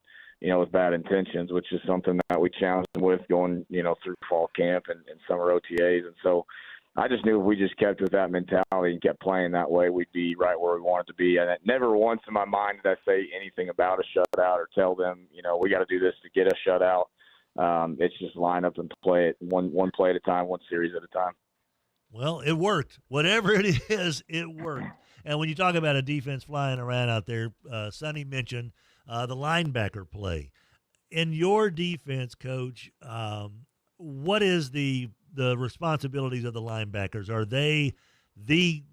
with bad intentions, which is something that we challenged them with going, through fall camp and summer OTAs. And so I just knew if we just kept with that mentality and kept playing that way, we'd be right where we wanted to be. And never once in my mind did I say anything about a shutout or tell them, we got to do this to get a shutout. It's just line up and play it one play at a time, one series at a time. Well, it worked. Whatever it is, it worked. And when you talk about a defense flying around out there, Sonny mentioned the linebacker play. In your defense, Coach, what is the responsibilities of the linebackers? Are they the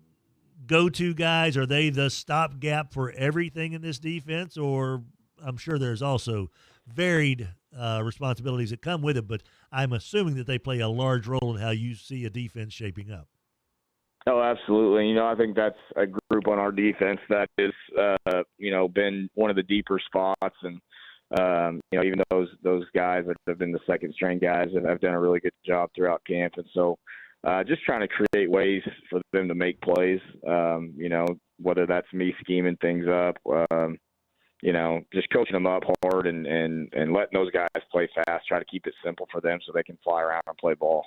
go-to guys? Are they the stopgap for everything in this defense? Or I'm sure there's also varied responsibilities that come with it, but I'm assuming that they play a large role in how you see a defense shaping up. Oh, absolutely. I think that's a group on our defense that is, been one of the deeper spots. And, even those guys that have been the second string guys have done a really good job throughout camp. And so just trying to create ways for them to make plays, whether that's me scheming things up, just coaching them up hard and letting those guys play fast, try to keep it simple for them so they can fly around and play ball.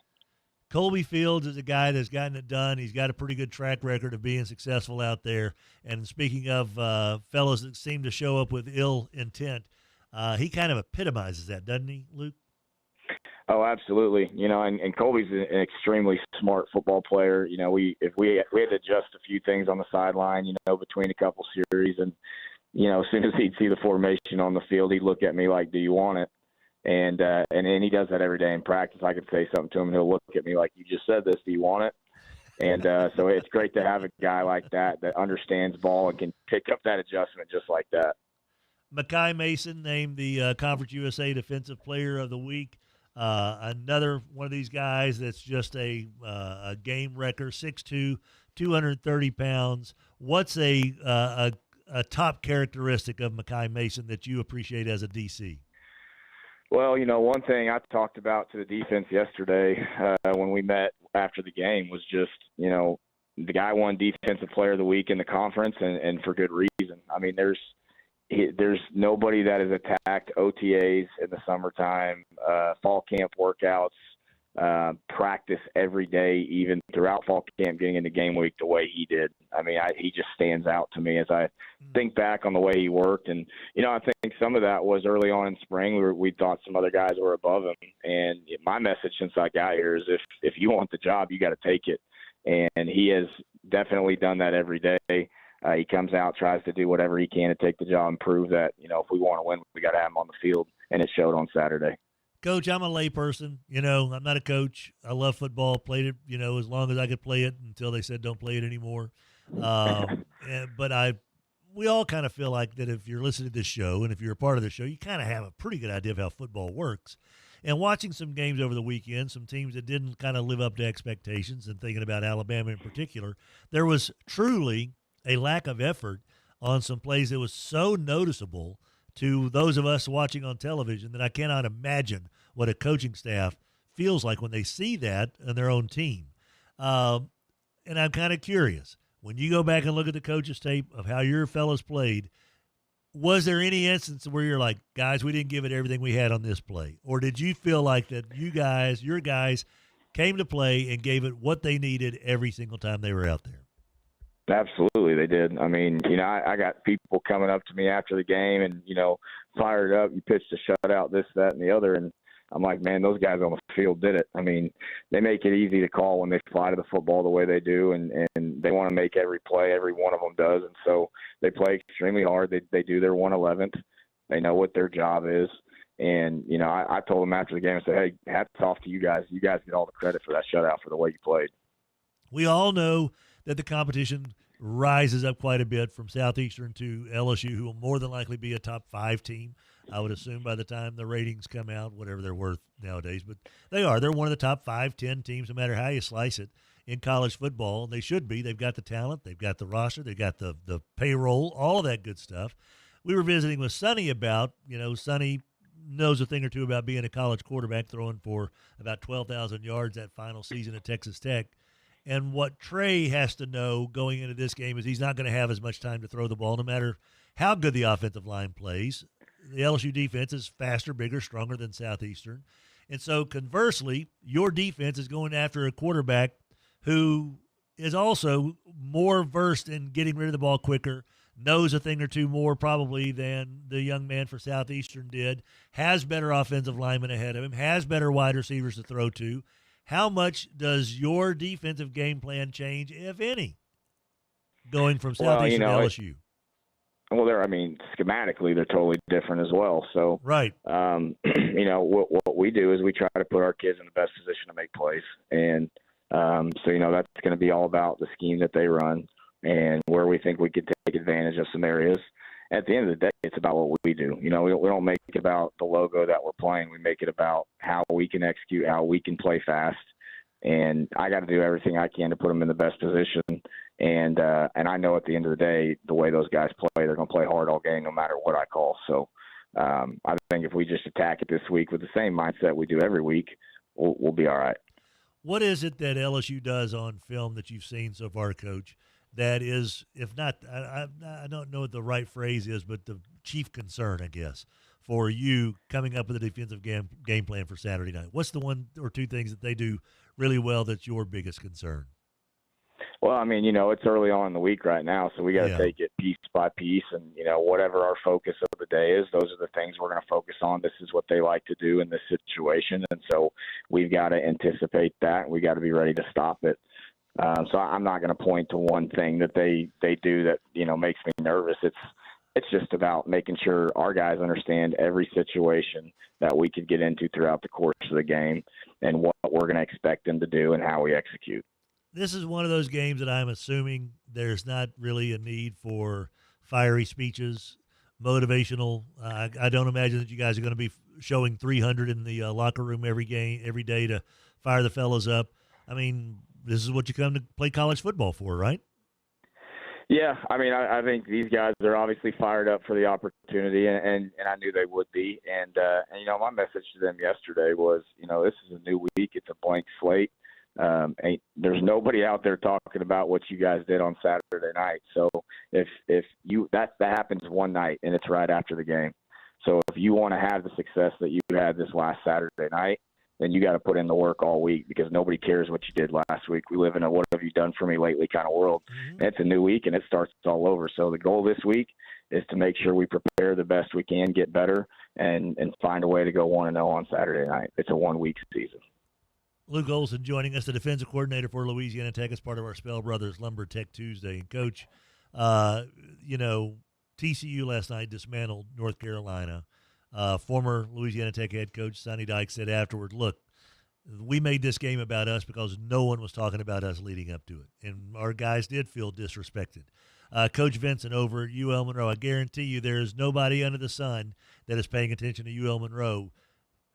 Colby Fields is a guy that's gotten it done. He's got a pretty good track record of being successful out there. And speaking of fellows that seem to show up with ill intent, he kind of epitomizes that, doesn't he, Luke? Oh, absolutely. And Colby's an extremely smart football player. We had to adjust a few things on the sideline, between a couple series. And, as soon as he'd see the formation on the field, he'd look at me like, do you want it? And then he does that every day in practice. I could say something to him, and he'll look at me like, you just said this. Do you want it? And so it's great to have a guy like that understands ball and can pick up that adjustment just like that. Magee Mason named the Conference USA Defensive Player of the Week. Another one of these guys that's just a game wrecker, 6'2", 230 pounds. What's a top characteristic of Magee Mason that you appreciate as a DC? Well, one thing I talked about to the defense yesterday when we met after the game was just, the guy won Defensive Player of the Week in the conference, and for good reason. I mean, there's nobody that has attacked OTAs in the summertime, fall camp workouts, practice every day, even throughout fall camp, getting into game week the way he did. I mean, he just stands out to me as I think back on the way he worked. And, I think some of that was early on in spring. We thought some other guys were above him. And my message since I got here is if you want the job, you got to take it. And he has definitely done that every day. He comes out, tries to do whatever he can to take the job and prove that, if we want to win, we got to have him on the field. And it showed on Saturday. Coach, I'm a layperson. I'm not a coach. I love football. Played it, as long as I could play it until they said don't play it anymore. But we all kind of feel like that if you're listening to this show and if you're a part of the show, you kind of have a pretty good idea of how football works. And watching some games over the weekend, some teams that didn't kind of live up to expectations, and thinking about Alabama in particular, there was truly a lack of effort on some plays that was so noticeable to those of us watching on television that I cannot imagine what a coaching staff feels like when they see that in their own team. And I'm kind of curious, when you go back and look at the coaches' tape of how your fellas played, was there any instance where you're like, guys, we didn't give it everything we had on this play? Or did you feel like that your guys came to play and gave it what they needed every single time they were out there? Absolutely, they did. I mean, I got people coming up to me after the game and, fired up. You pitched a shutout, this, that, and the other. And I'm like, man, those guys on the field did it. I mean, they make it easy to call when they fly to the football the way they do. And they want to make every play, every one of them does. And so they play extremely hard. They do their 1/11th. They know what their job is. And, I told them after the game, I said, hey, hats off to you guys. You guys get all the credit for that shutout for the way you played. We all know that the competition rises up quite a bit from Southeastern to LSU, who will more than likely be a top 5 team, I would assume, by the time the ratings come out, whatever they're worth nowadays. But they are. They're one of the top 5, 10 teams, no matter how you slice it, in college football. And they should be. They've got the talent. They've got the roster. They've got the payroll, all of that good stuff. We were visiting with Sonny about, Sonny knows a thing or two about being a college quarterback, throwing for about 12,000 yards that final season at Texas Tech. And what Trey has to know going into this game is he's not going to have as much time to throw the ball, no matter how good the offensive line plays. The LSU defense is faster, bigger, stronger than Southeastern. And so, conversely, your defense is going after a quarterback who is also more versed in getting rid of the ball quicker, knows a thing or two more probably than the young man for Southeastern did, has better offensive linemen ahead of him, has better wide receivers to throw to. How much does your defensive game plan change, if any, going from Southeastern to LSU? Schematically, they're totally different as well. So, right. What we do is we try to put our kids in the best position to make plays. And that's going to be all about the scheme that they run and where we think we could take advantage of some areas. At the end of the day, it's about what we do. We don't make it about the logo that we're playing. We make it about how we can execute, how we can play fast. And I got to do everything I can to put them in the best position. And I know at the end of the day, the way those guys play, they're going to play hard all game no matter what I call. So I think if we just attack it this week with the same mindset we do every week, we'll be all right. What is it that LSU does on film that you've seen so far, Coach, that is, if not, I don't know what the right phrase is, but the chief concern, I guess, for you coming up with a defensive game plan for Saturday night? What's the one or two things that they do really well that's your biggest concern? Well, it's early on in the week right now, so we got to take it piece by piece. And, whatever our focus of the day is, those are the things we're going to focus on. This is what they like to do in this situation. And so we've got to anticipate that. We got to be ready to stop it. So I'm not going to point to one thing that they do that, makes me nervous. it's just about making sure our guys understand every situation that we could get into throughout the course of the game and what we're going to expect them to do and how we execute. This is one of those games that I'm assuming there's not really a need for fiery speeches, motivational. I don't imagine that you guys are going to be showing 300 in the locker room every day to fire the fellas up. I mean, this is what you come to play college football for, right? Yeah, I mean, I think these guys are obviously fired up for the opportunity, and I knew they would be. And my message to them yesterday was, this is a new week. It's a blank slate. There's nobody out there talking about what you guys did on Saturday night. So if that happens one night, and it's right after the game. So if you want to have the success that you had this last Saturday night, then you got to put in the work all week, because nobody cares what you did last week. We live in a what have you done for me lately kind of world. Mm-hmm. It's a new week, and it starts all over. So the goal this week is to make sure we prepare the best we can, get better, and find a way to go 1-0 on Saturday night. It's a 1-week season. Luke Olson joining us, the defensive coordinator for Louisiana Tech, as part of our Spell Brothers Lumber Tech Tuesday. And, Coach, TCU last night dismantled North Carolina. Former Louisiana Tech head coach Sonny Dykes said afterward, look, we made this game about us because no one was talking about us leading up to it. And our guys did feel disrespected. Coach Vincent over at UL Monroe, I guarantee you there is nobody under the sun that is paying attention to UL Monroe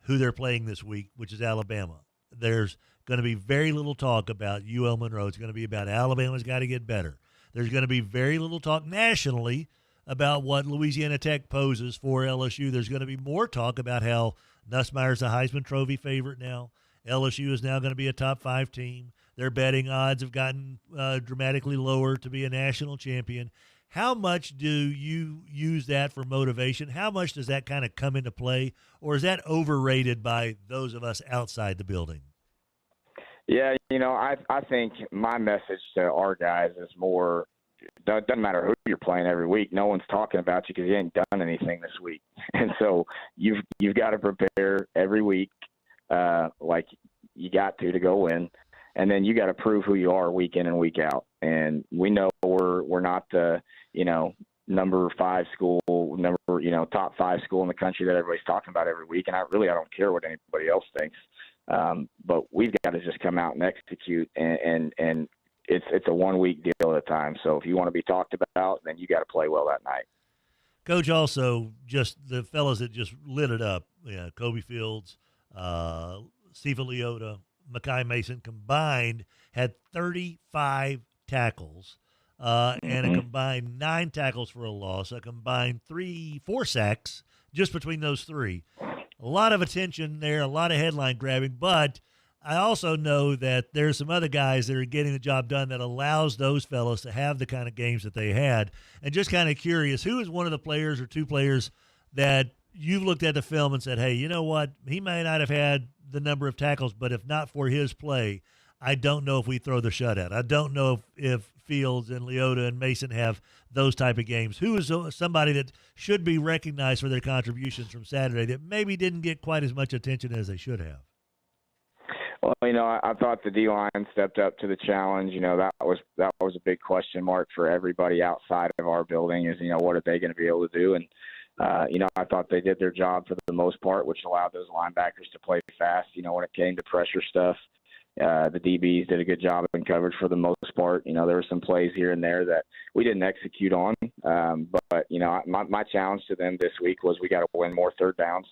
who they're playing this week, which is Alabama. There's going to be very little talk about UL Monroe. It's going to be about Alabama's got to get better. There's going to be very little talk nationally about what Louisiana Tech poses for LSU. There's going to be more talk about how Nussmeier's a Heisman Trophy favorite now. LSU is now going to be a top 5 team. Their betting odds have gotten dramatically lower to be a national champion. How much do you use that for motivation? How much does that kind of come into play? Or is that overrated by those of us outside the building? Yeah, I think my message to our guys is more, it doesn't matter who you're playing every week. No one's talking about you because you ain't done anything this week. And so you've got to prepare every week like you got to go win. And then you got to prove who you are week in and week out. And we know we're not the, number 5 school, top 5 school in the country that everybody's talking about every week. And I don't care what anybody else thinks. But we've got to just come out and execute, and it's a 1-week deal at a time. So if you want to be talked about, then you got to play well that night. Coach, also just the fellas that just lit it up, Kobe Fields, Stephen Leota, Makai Mason combined had 35 tackles and a combined 9 tackles for a loss, a combined 4 sacks just between those 3. A lot of attention there, a lot of headline grabbing, but I also know that there's some other guys that are getting the job done that allows those fellas to have the kind of games that they had. And just kind of curious, who is one of the players or 2 players that you've looked at the film and said, hey, you know what, he may not have had the number of tackles, but if not for his play, I don't know if we throw the shutout. I don't know if Fields and Leota and Mason have those type of games. Who is somebody that should be recognized for their contributions from Saturday that maybe didn't get quite as much attention as they should have? Well, I thought the D-line stepped up to the challenge. That was a big question mark for everybody outside of our building is, what are they going to be able to do? And, I thought they did their job for the most part, which allowed those linebackers to play fast. When it came to pressure stuff, the DBs did a good job in coverage for the most part. There were some plays here and there that we didn't execute on. But my challenge to them this week was we got to win more third downs.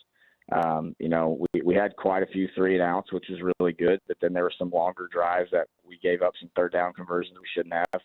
We had quite a few 3-and-outs, which was really good, but then there were some longer drives that we gave up some third down conversions we shouldn't have.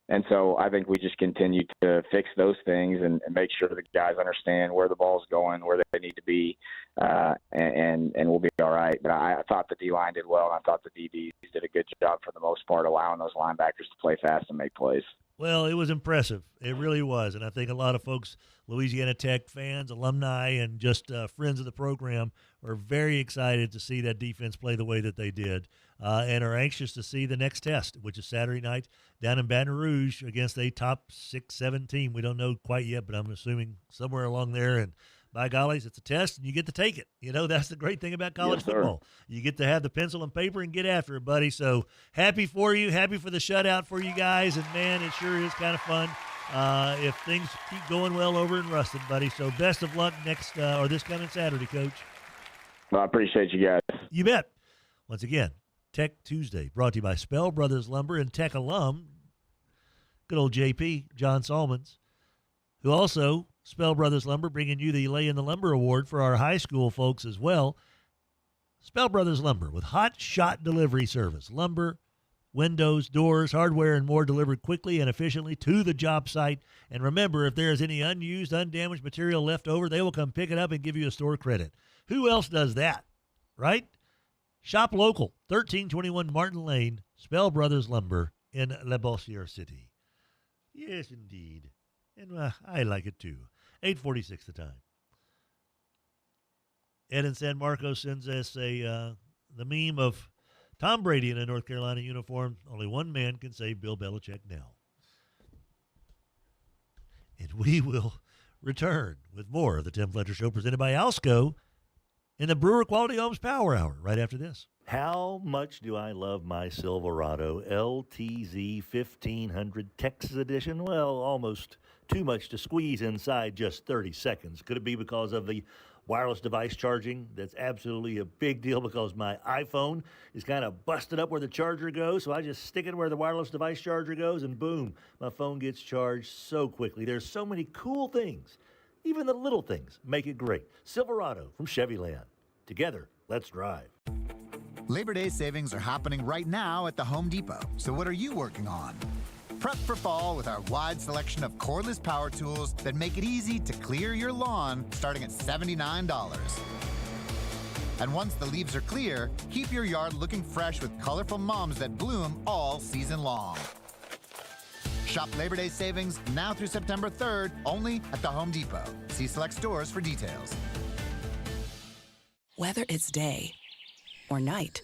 And so I think we just continue to fix those things and make sure the guys understand where the ball's going, where they need to be, and we'll be all right. But I thought the D-line did well, and I thought the DBs did a good job for the most part, allowing those linebackers to play fast and make plays. Well, it was impressive. It really was. And I think a lot of folks, Louisiana Tech fans, alumni, and just friends of the program are very excited to see that defense play the way that they did and are anxious to see the next test, which is Saturday night down in Baton Rouge against a top 6-7 team. We don't know quite yet, but I'm assuming somewhere along there. And by gollies, it's a test, and you get to take it. That's the great thing about college football. You get to have the pencil and paper and get after it, buddy. So happy for you. Happy for the shutout for you guys. And, man, it sure is kind of fun if things keep going well over in Ruston, buddy. So best of luck next or this coming Saturday, Coach. Well, I appreciate you guys. You bet. Once again, Tech Tuesday, brought to you by Spell Brothers Lumber and Tech alum, good old JP, John Salmons, who also, Spell Brothers Lumber, bringing you the Lay in the Lumber Award for our high school folks as well. Spell Brothers Lumber with hot shot delivery service. Lumber, windows, doors, hardware, and more delivered quickly and efficiently to the job site. And remember, if there is any unused, undamaged material left over, they will come pick it up and give you a store credit. Who else does that, right? Shop local, 1321 Martin Lane, Spell Brothers Lumber in La Bossiere City. Yes, indeed. And I like it too. 8:46 the time. Ed in San Marcos sends us the meme of Tom Brady in a North Carolina uniform. Only one man can save Bill Belichick now. And we will return with more of the Tim Fletcher Show presented by Alsco in the Brewer Quality Homes Power Hour right after this. How much do I love my Silverado LTZ 1500 Texas Edition? Well, almost too much to squeeze inside just 30 seconds. Could it be because of the wireless device charging? That's absolutely a big deal because my iPhone is kind of busted up where the charger goes, so I just stick it where the wireless device charger goes, and boom, my phone gets charged so quickly. There's so many cool things. Even the little things make it great. Silverado from Chevyland. Together, let's drive. Labor Day savings are happening right now at the Home Depot. So what are you working on? Prep for fall with our wide selection of cordless power tools that make it easy to clear your lawn starting at $79. And once the leaves are clear, keep your yard looking fresh with colorful moms that bloom all season long. Shop Labor Day savings now through September 3rd only at the Home Depot. See select stores for details. Whether it's day or night,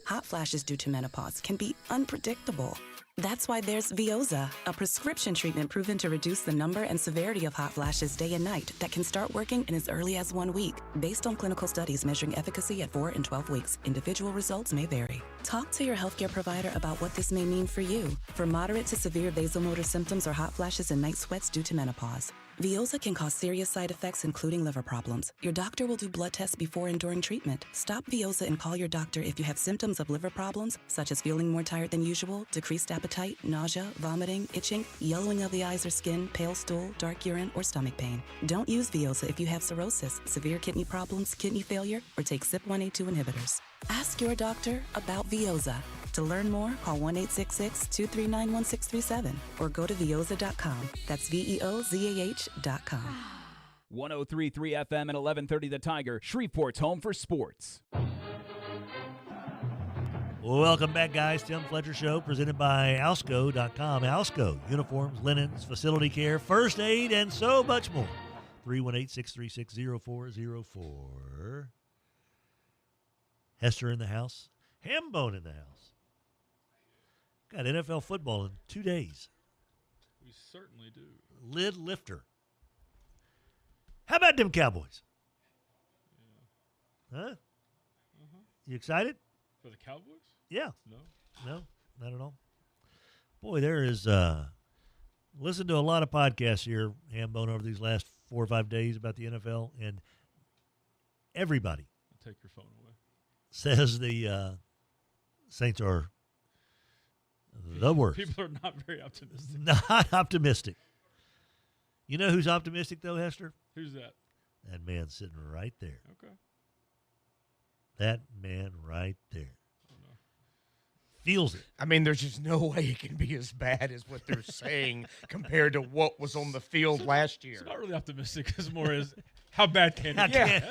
hot flashes due to menopause can be unpredictable. That's why there's Veoza, a prescription treatment proven to reduce the number and severity of hot flashes day and night that can start working in as early as 1 week. Based on clinical studies measuring efficacy at 4 and 12 weeks, individual results may vary. Talk to your healthcare provider about what this may mean for you. For moderate to severe vasomotor symptoms or hot flashes and night sweats due to menopause, Veoza can cause serious side effects, including liver problems. Your doctor will do blood tests before and during treatment. Stop Veoza and call your doctor if you have symptoms of liver problems, such as feeling more tired than usual, decreased appetite, nausea, vomiting, itching, yellowing of the eyes or skin, pale stool, dark urine, or stomach pain. Don't use Veoza if you have cirrhosis, severe kidney problems, kidney failure, or take CYP1A2 inhibitors. Ask your doctor about Veoza. To learn more, call 1-866-239-1637 or go to Veoza.com. That's VEOZAH.com. 103.3 FM and 1130 The Tiger, Shreveport's home for sports. Welcome back, guys. Tim Fletcher Show presented by Alsco.com. Alsco, uniforms, linens, facility care, first aid, and so much more. 318-636-0404. Hester in the house. Hambone in the house. Got NFL football in 2 days. We certainly do. Lid lifter. How about them Cowboys? Yeah. Huh? Uh-huh. You excited? For the Cowboys? Yeah. No, not at all. Boy, there is listened to a lot of podcasts here, Hambone, over these last 4 or 5 days about the NFL, and everybody I'll take your phone away. Says the Saints are the worst. People are not very optimistic. Not optimistic. You know who's optimistic, though, Hester? Who's that? That man sitting right there. Okay. That man right there. Feels it. I mean, there's just no way it can be as bad as what they're saying compared to what was on the field last year. It's not really optimistic. It's more as how bad can it get?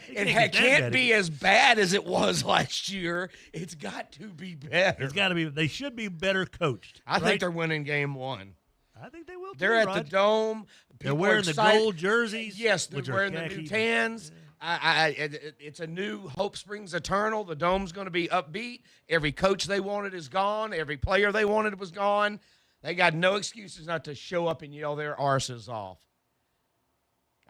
It can't be as bad as it was last year. It's got to be better. It's got to be. They should be better coached. I think they're winning game 1. I think they will. They're at the Dome. They're wearing the gold jerseys. Yes, they're wearing the new tans. It's a new hope springs eternal. The Dome's going to be upbeat. Every coach they wanted is gone. Every player they wanted was gone. They got no excuses not to show up and yell their arses off.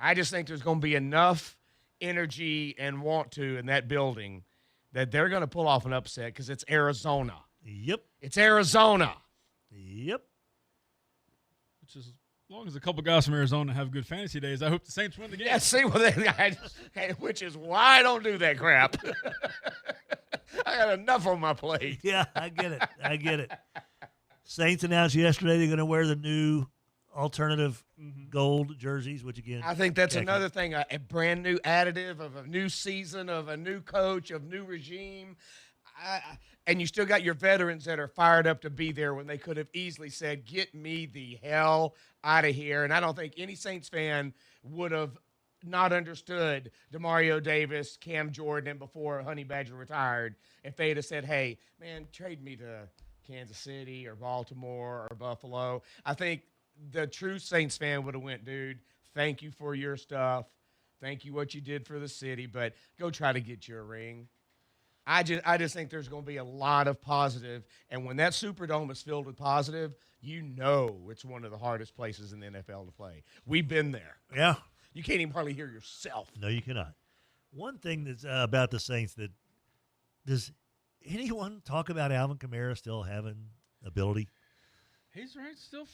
I just think there's going to be enough energy and want to in that building that they're going to pull off an upset because it's Arizona. Yep. It's Arizona. Yep. Which is long as a couple guys from Arizona have good fantasy days, I hope the Saints win the game. Yeah, see, which is why I don't do that crap. I got enough on my plate. Yeah, I get it. Saints announced yesterday they're going to wear the new alternative gold jerseys, which again, I think that's another thing, a brand new additive of a new season, of a new coach, of new regime. And you still got your veterans that are fired up to be there when they could have easily said, get me the hell out of here. And I don't think any Saints fan would have not understood DeMario Davis, Cam Jordan, and before Honey Badger retired, if they'd have said, hey, man, trade me to Kansas City or Baltimore or Buffalo. I think the true Saints fan would have went, dude, thank you for your stuff. Thank you what you did for the city, but go try to get you a ring. I just think there's going to be a lot of positive, and when that Superdome is filled with positive, you know it's one of the hardest places in the NFL to play. We've been there. Yeah. You can't even hardly hear yourself. No, you cannot. One thing that's about the Saints that does anyone talk about Alvin Kamara still having ability? He's ranked still,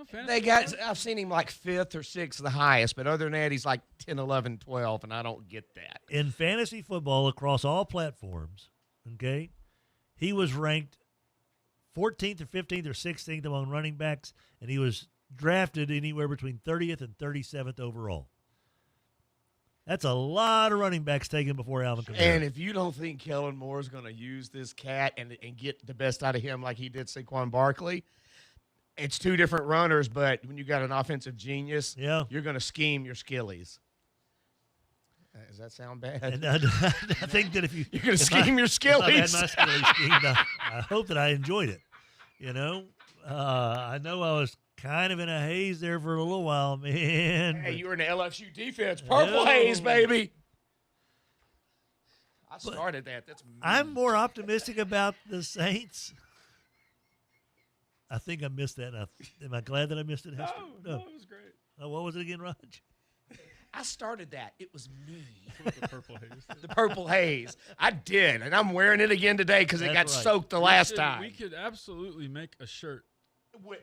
fantasy. They got. I've seen him like 5th or 6th, the highest, but other than that, he's like 10, 11, 12, and I don't get that. In fantasy football across all platforms, okay, he was ranked 14th or 15th or 16th among running backs, and he was drafted anywhere between 30th and 37th overall. That's a lot of running backs taken before Alvin Kamara. And if you don't think Kellen Moore is going to use this cat and get the best out of him like he did Saquon Barkley, it's two different runners, but when you got an offensive genius, you're going to scheme your skillies. Does that sound bad? And I think that if you're going to scheme your skillies. If I had my skillies schemed, I hope that I enjoyed it. I know I was kind of in a haze there for a little while, man. Hey, you were in the LSU defense. Purple haze, baby. I started that. That's mean. I'm more optimistic about the Saints. I think I missed that. Am I glad that I missed it, Hester? No, it was great. Oh, what was it again, Raj? I started that. It was me. The purple haze. The purple haze. I did, and I'm wearing it again today because it got soaked the last time. We could absolutely make a shirt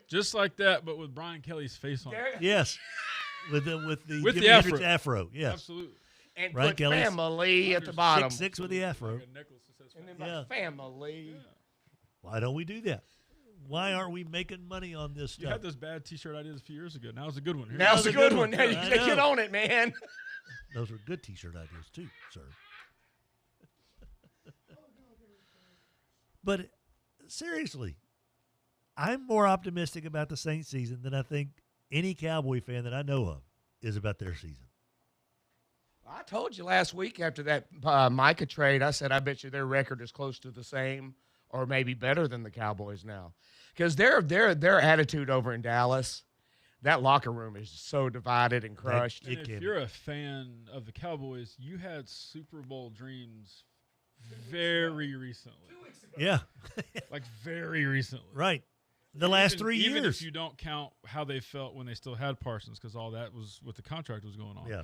just like that, but with Brian Kelly's face on it. Yes, with the Jimi Hendrix afro. Yes, absolutely. And Brian put Kelly's family at the bottom. 6'6" with the afro. And then family. Why don't we do that? Why aren't we making money on this stuff? You had those bad T-shirt ideas a few years ago. Now's a good one. Now's a good one. Now you get on it, man. Those were good T-shirt ideas too, sir. But seriously, I'm more optimistic about the Saints season than I think any Cowboy fan that I know of is about their season. I told you last week after that Micah trade, I said I bet you their record is close to the same or maybe better than the Cowboys now. Because their attitude over in Dallas, that locker room is so divided and crushed. And if you're a fan of the Cowboys, you had Super Bowl dreams very recently. Yeah. Like very recently. Right. The last 3 years. Even if you don't count how they felt when they still had Parsons, because all that was what the contract was going on. Yeah.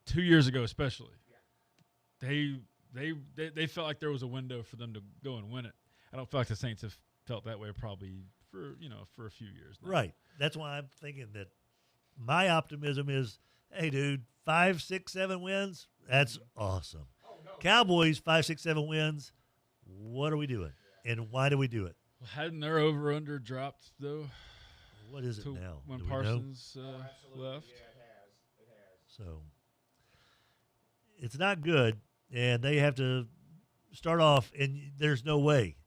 2 years ago especially. They felt like there was a window for them to go and win it. I don't feel like the Saints have felt that way probably for a few years now. Right. That's why I'm thinking that my optimism is, hey, dude, 5, 6, 7 wins, that's awesome. Cowboys, 5, 6, 7 wins, what are we doing? And why do we do it? Well, hadn't their over-under dropped, though? What is it now? When Do we Parsons know? left? Yeah, it has. So it's not good, and they have to start off, and there's no way.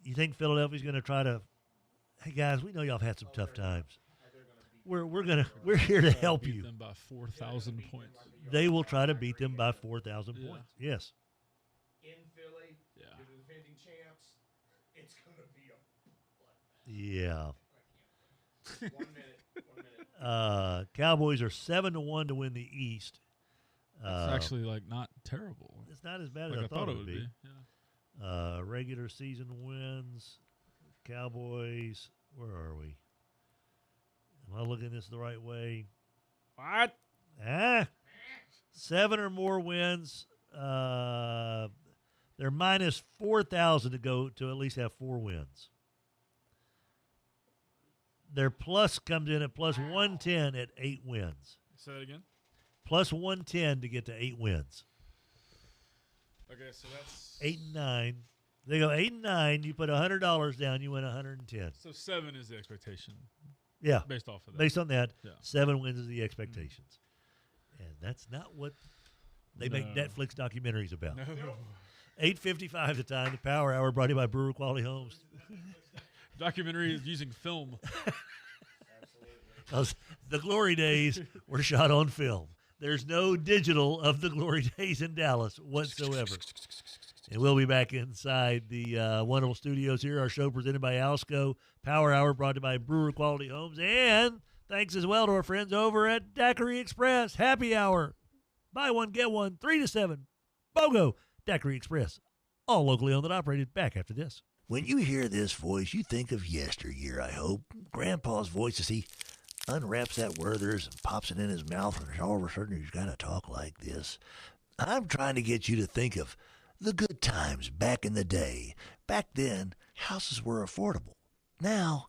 You think Philadelphia's going to try to, hey, guys, we know y'all have had some tough times. We're here to help you. Beat them by 4,000 points. They will try to beat them by 4,000 Yeah. points. Yes. In Philly, yeah, you're the defending champs. It's going to be a Yeah. 1 minute. Cowboys are 7-1 to win the East. It's actually not terrible. It's not as bad as Like I thought it would be. Yeah. Regular season wins. Cowboys. Where are we? Am I looking at this the right way? What? 7 or more wins. They're minus 4,000 to go to at least have 4 wins. Their plus comes in at plus 110 at 8 wins. Say that again? Plus 110 to get to 8 wins. Okay, so that's 8 and 9. They go 8 and 9. You put $100 down, you win 110. So 7 is the expectation. Yeah. Based off of that. Based on that, Yeah. 7 wins is the expectations. And that's not what they make Netflix documentaries about. No. 8:55 the time. The Power Hour brought to you by Brewer Quality Homes. Documentary is using film. Because the glory days were shot on film. There's no digital of the glory days in Dallas whatsoever. And we'll be back inside the wonderful studios here. Our show presented by Alsco. Power Hour brought to you by Brewer Quality Homes. And thanks as well to our friends over at Daiquiri Express. Happy Hour. Buy one, get one, 3 to 7. BOGO. Daiquiri Express. All locally owned and operated. Back after this. When you hear this voice, you think of yesteryear, I hope. Grandpa's voice as he unwraps that Werther's and pops it in his mouth, and all of a sudden he's got to talk like this. I'm trying to get you to think of the good times back in the day. Back then, houses were affordable. Now,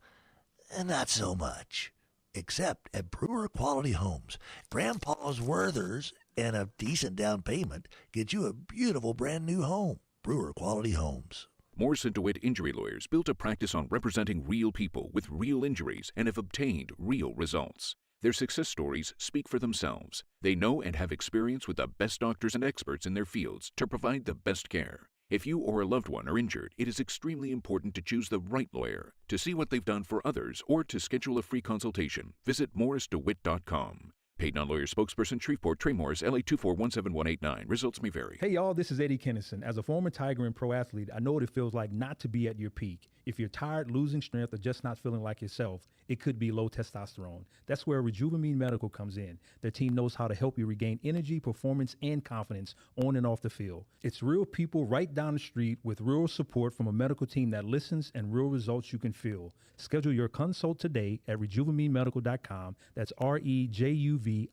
not so much. Except at Brewer Quality Homes. Grandpa's Werther's and a decent down payment get you a beautiful brand new home. Brewer Quality Homes. Morrison DeWitt Injury Lawyers built a practice on representing real people with real injuries and have obtained real results. Their success stories speak for themselves. They know and have experience with the best doctors and experts in their fields to provide the best care. If you or a loved one are injured, it is extremely important to choose the right lawyer. To see what they've done for others or to schedule a free consultation, visit morrisdewitt.com. Paid non-lawyer spokesperson, Shreveport, Trey Morris, LA 2417189. Results may vary. Hey, y'all, this is Eddie Kennison. As a former Tiger and pro athlete, I know what it feels like not to be at your peak. If you're tired, losing strength, or just not feeling like yourself, it could be low testosterone. That's where Rejuvamine Medical comes in. Their team knows how to help you regain energy, performance, and confidence on and off the field. It's real people right down the street with real support from a medical team that listens and real results you can feel. Schedule your consult today at RejuvaMeMedical.com. That's REJUVIME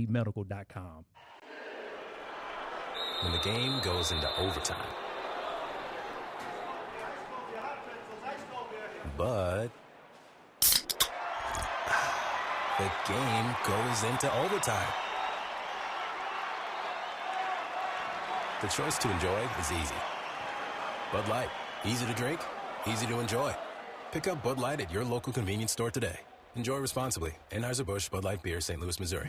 Medical.com. When the game goes into overtime. But the game goes into overtime. The choice to enjoy is easy. Bud Light, easy to drink, easy to enjoy. Pick up Bud Light at your local convenience store today. Enjoy responsibly. Anheuser-Busch Bud Light Beer, St. Louis, Missouri.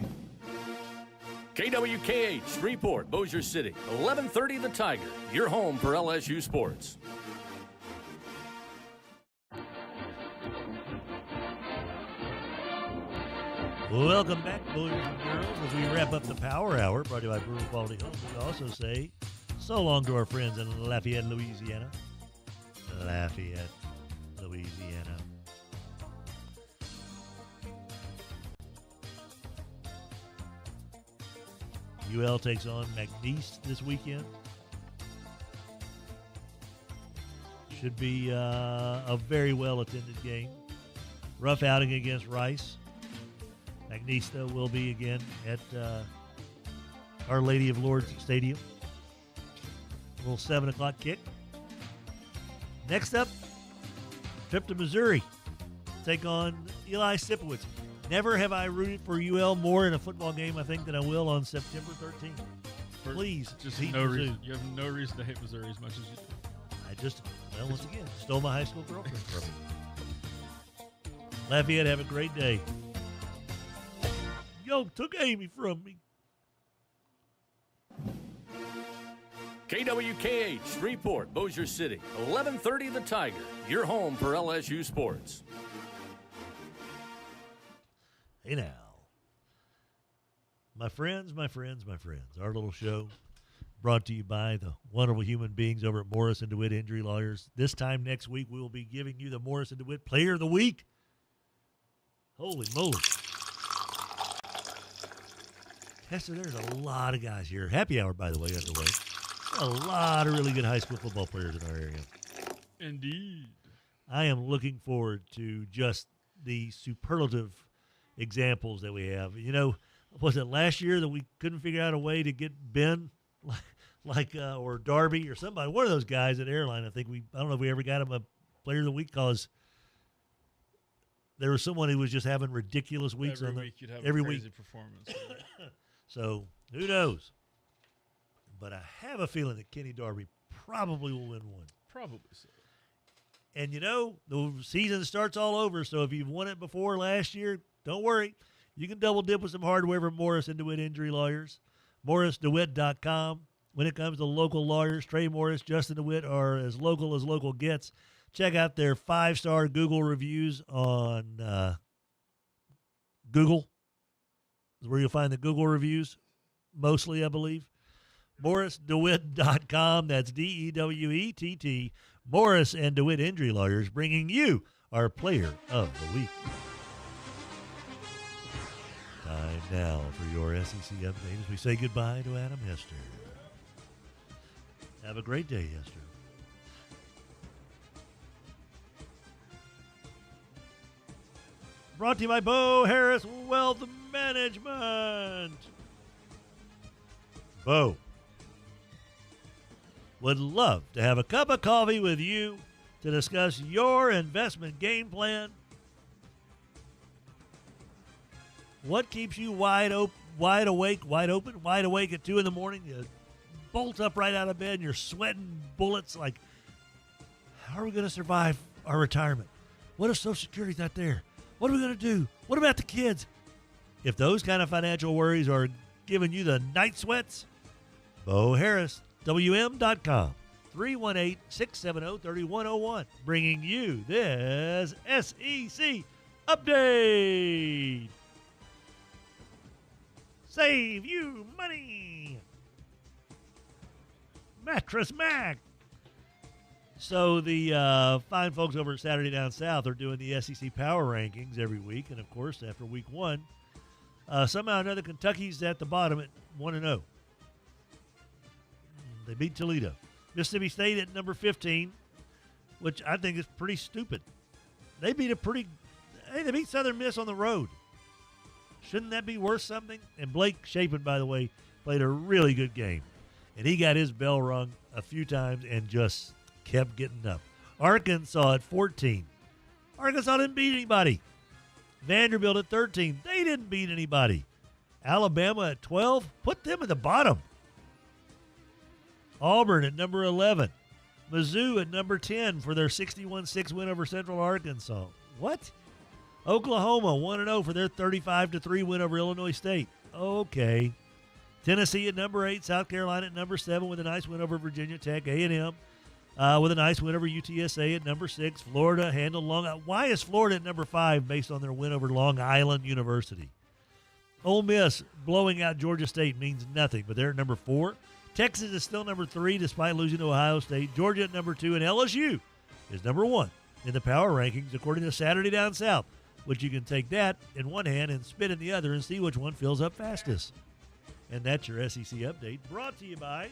KWKH, Shreveport, Bossier City, 1130 The Tiger, your home for LSU sports. Welcome back, boys and girls, as we wrap up the Power Hour, brought to you by Brewer Quality Homes. We also say so long to our friends in Lafayette, Louisiana. Lafayette, Louisiana. UL takes on Magee this weekend. Should be a very well-attended game. Rough outing against Rice. Magee, though, will be again at Our Lady of Lourdes Stadium. A little 7 o'clock kick. Next up, trip to Missouri. Take on Eli Sipowicz. Never have I rooted for UL more in a football game, I think, than I will on September 13th. Please, Just beat no Mizzou. reason. You have no reason to hate Missouri as much as you do. Once again, stole my high school girlfriend from me. Lafayette, have a great day. Yo, took Amy from me. KWKH, Shreveport, Bossier City, 1130 The Tiger, your home for LSU sports. Hey now. My friends, our little show brought to you by the wonderful human beings over at Morrison DeWitt Injury Lawyers. This time next week, we will be giving you the Morrison DeWitt Player of the Week. Holy moly. Hester, there's a lot of guys here. Happy hour, by the way, underway. A lot of really good high school football players in our area. Indeed. I am looking forward to just the superlative examples that we have. You know, was it last year that we couldn't figure out a way to get Ben, or Darby or somebody, one of those guys at Airline? I don't know if we ever got him a Player of the Week because there was someone who was just having ridiculous weeks every on week you'd have every a crazy week. performance. So who knows? But I have a feeling that Kenny Darby probably will win one. Probably so. And, the season starts all over, so if you've won it before last year, don't worry. You can double dip with some hardware from Morris & DeWitt Injury Lawyers. MorrisDeWitt.com. When it comes to local lawyers, Trey Morris, Justin DeWitt are as local gets. Check out their 5-star Google reviews on Google. Is where you'll find the Google reviews, mostly, I believe. MorrisDeWitt.com. That's DEWETT. Morris & DeWitt Injury Lawyers, bringing you our Player of the Week. Time now for your SEC update as we say goodbye to Adam Hester. Have a great day, Hester. Brought to you by Bo Harris Wealth Management. Bo would love to have a cup of coffee with you to discuss your investment game plan. What keeps you wide awake at 2 in the morning? You bolt up right out of bed and you're sweating bullets like, how are we going to survive our retirement? What if Social Security's not there? What are we going to do? What about the kids? If those kind of financial worries are giving you the night sweats, Bo Harris, WM.com, 318-670-3101, bringing you this SEC update. Save you money. Mattress Mac. So the fine folks over at Saturday Down South are doing the SEC Power Rankings every week. And, of course, after week 1, somehow or another, Kentucky's at the bottom at 1-0. They beat Toledo. Mississippi State at number 15, which I think is pretty stupid. They beat they beat Southern Miss on the road. Shouldn't that be worth something? And Blake Shapen, by the way, played a really good game. And he got his bell rung a few times and just kept getting up. Arkansas at 14. Arkansas didn't beat anybody. Vanderbilt at 13. They didn't beat anybody. Alabama at 12. Put them at the bottom. Auburn at number 11. Mizzou at number 10 for their 61-6 win over Central Arkansas. What? Oklahoma 1-0 for their 35-3 win over Illinois State. Okay. Tennessee at number 8. South Carolina at number 7 with a nice win over Virginia Tech. A&M with a nice win over UTSA at number 6. Florida handled Long Island. Why is Florida at number 5 based on their win over Long Island University? Ole Miss blowing out Georgia State means nothing, but they're at number 4. Texas is still number 3 despite losing to Ohio State. Georgia at number 2, and LSU is number 1 in the power rankings according to Saturday Down South, which you can take that in one hand and spit in the other and see which one fills up fastest. And that's your SEC update, brought to you by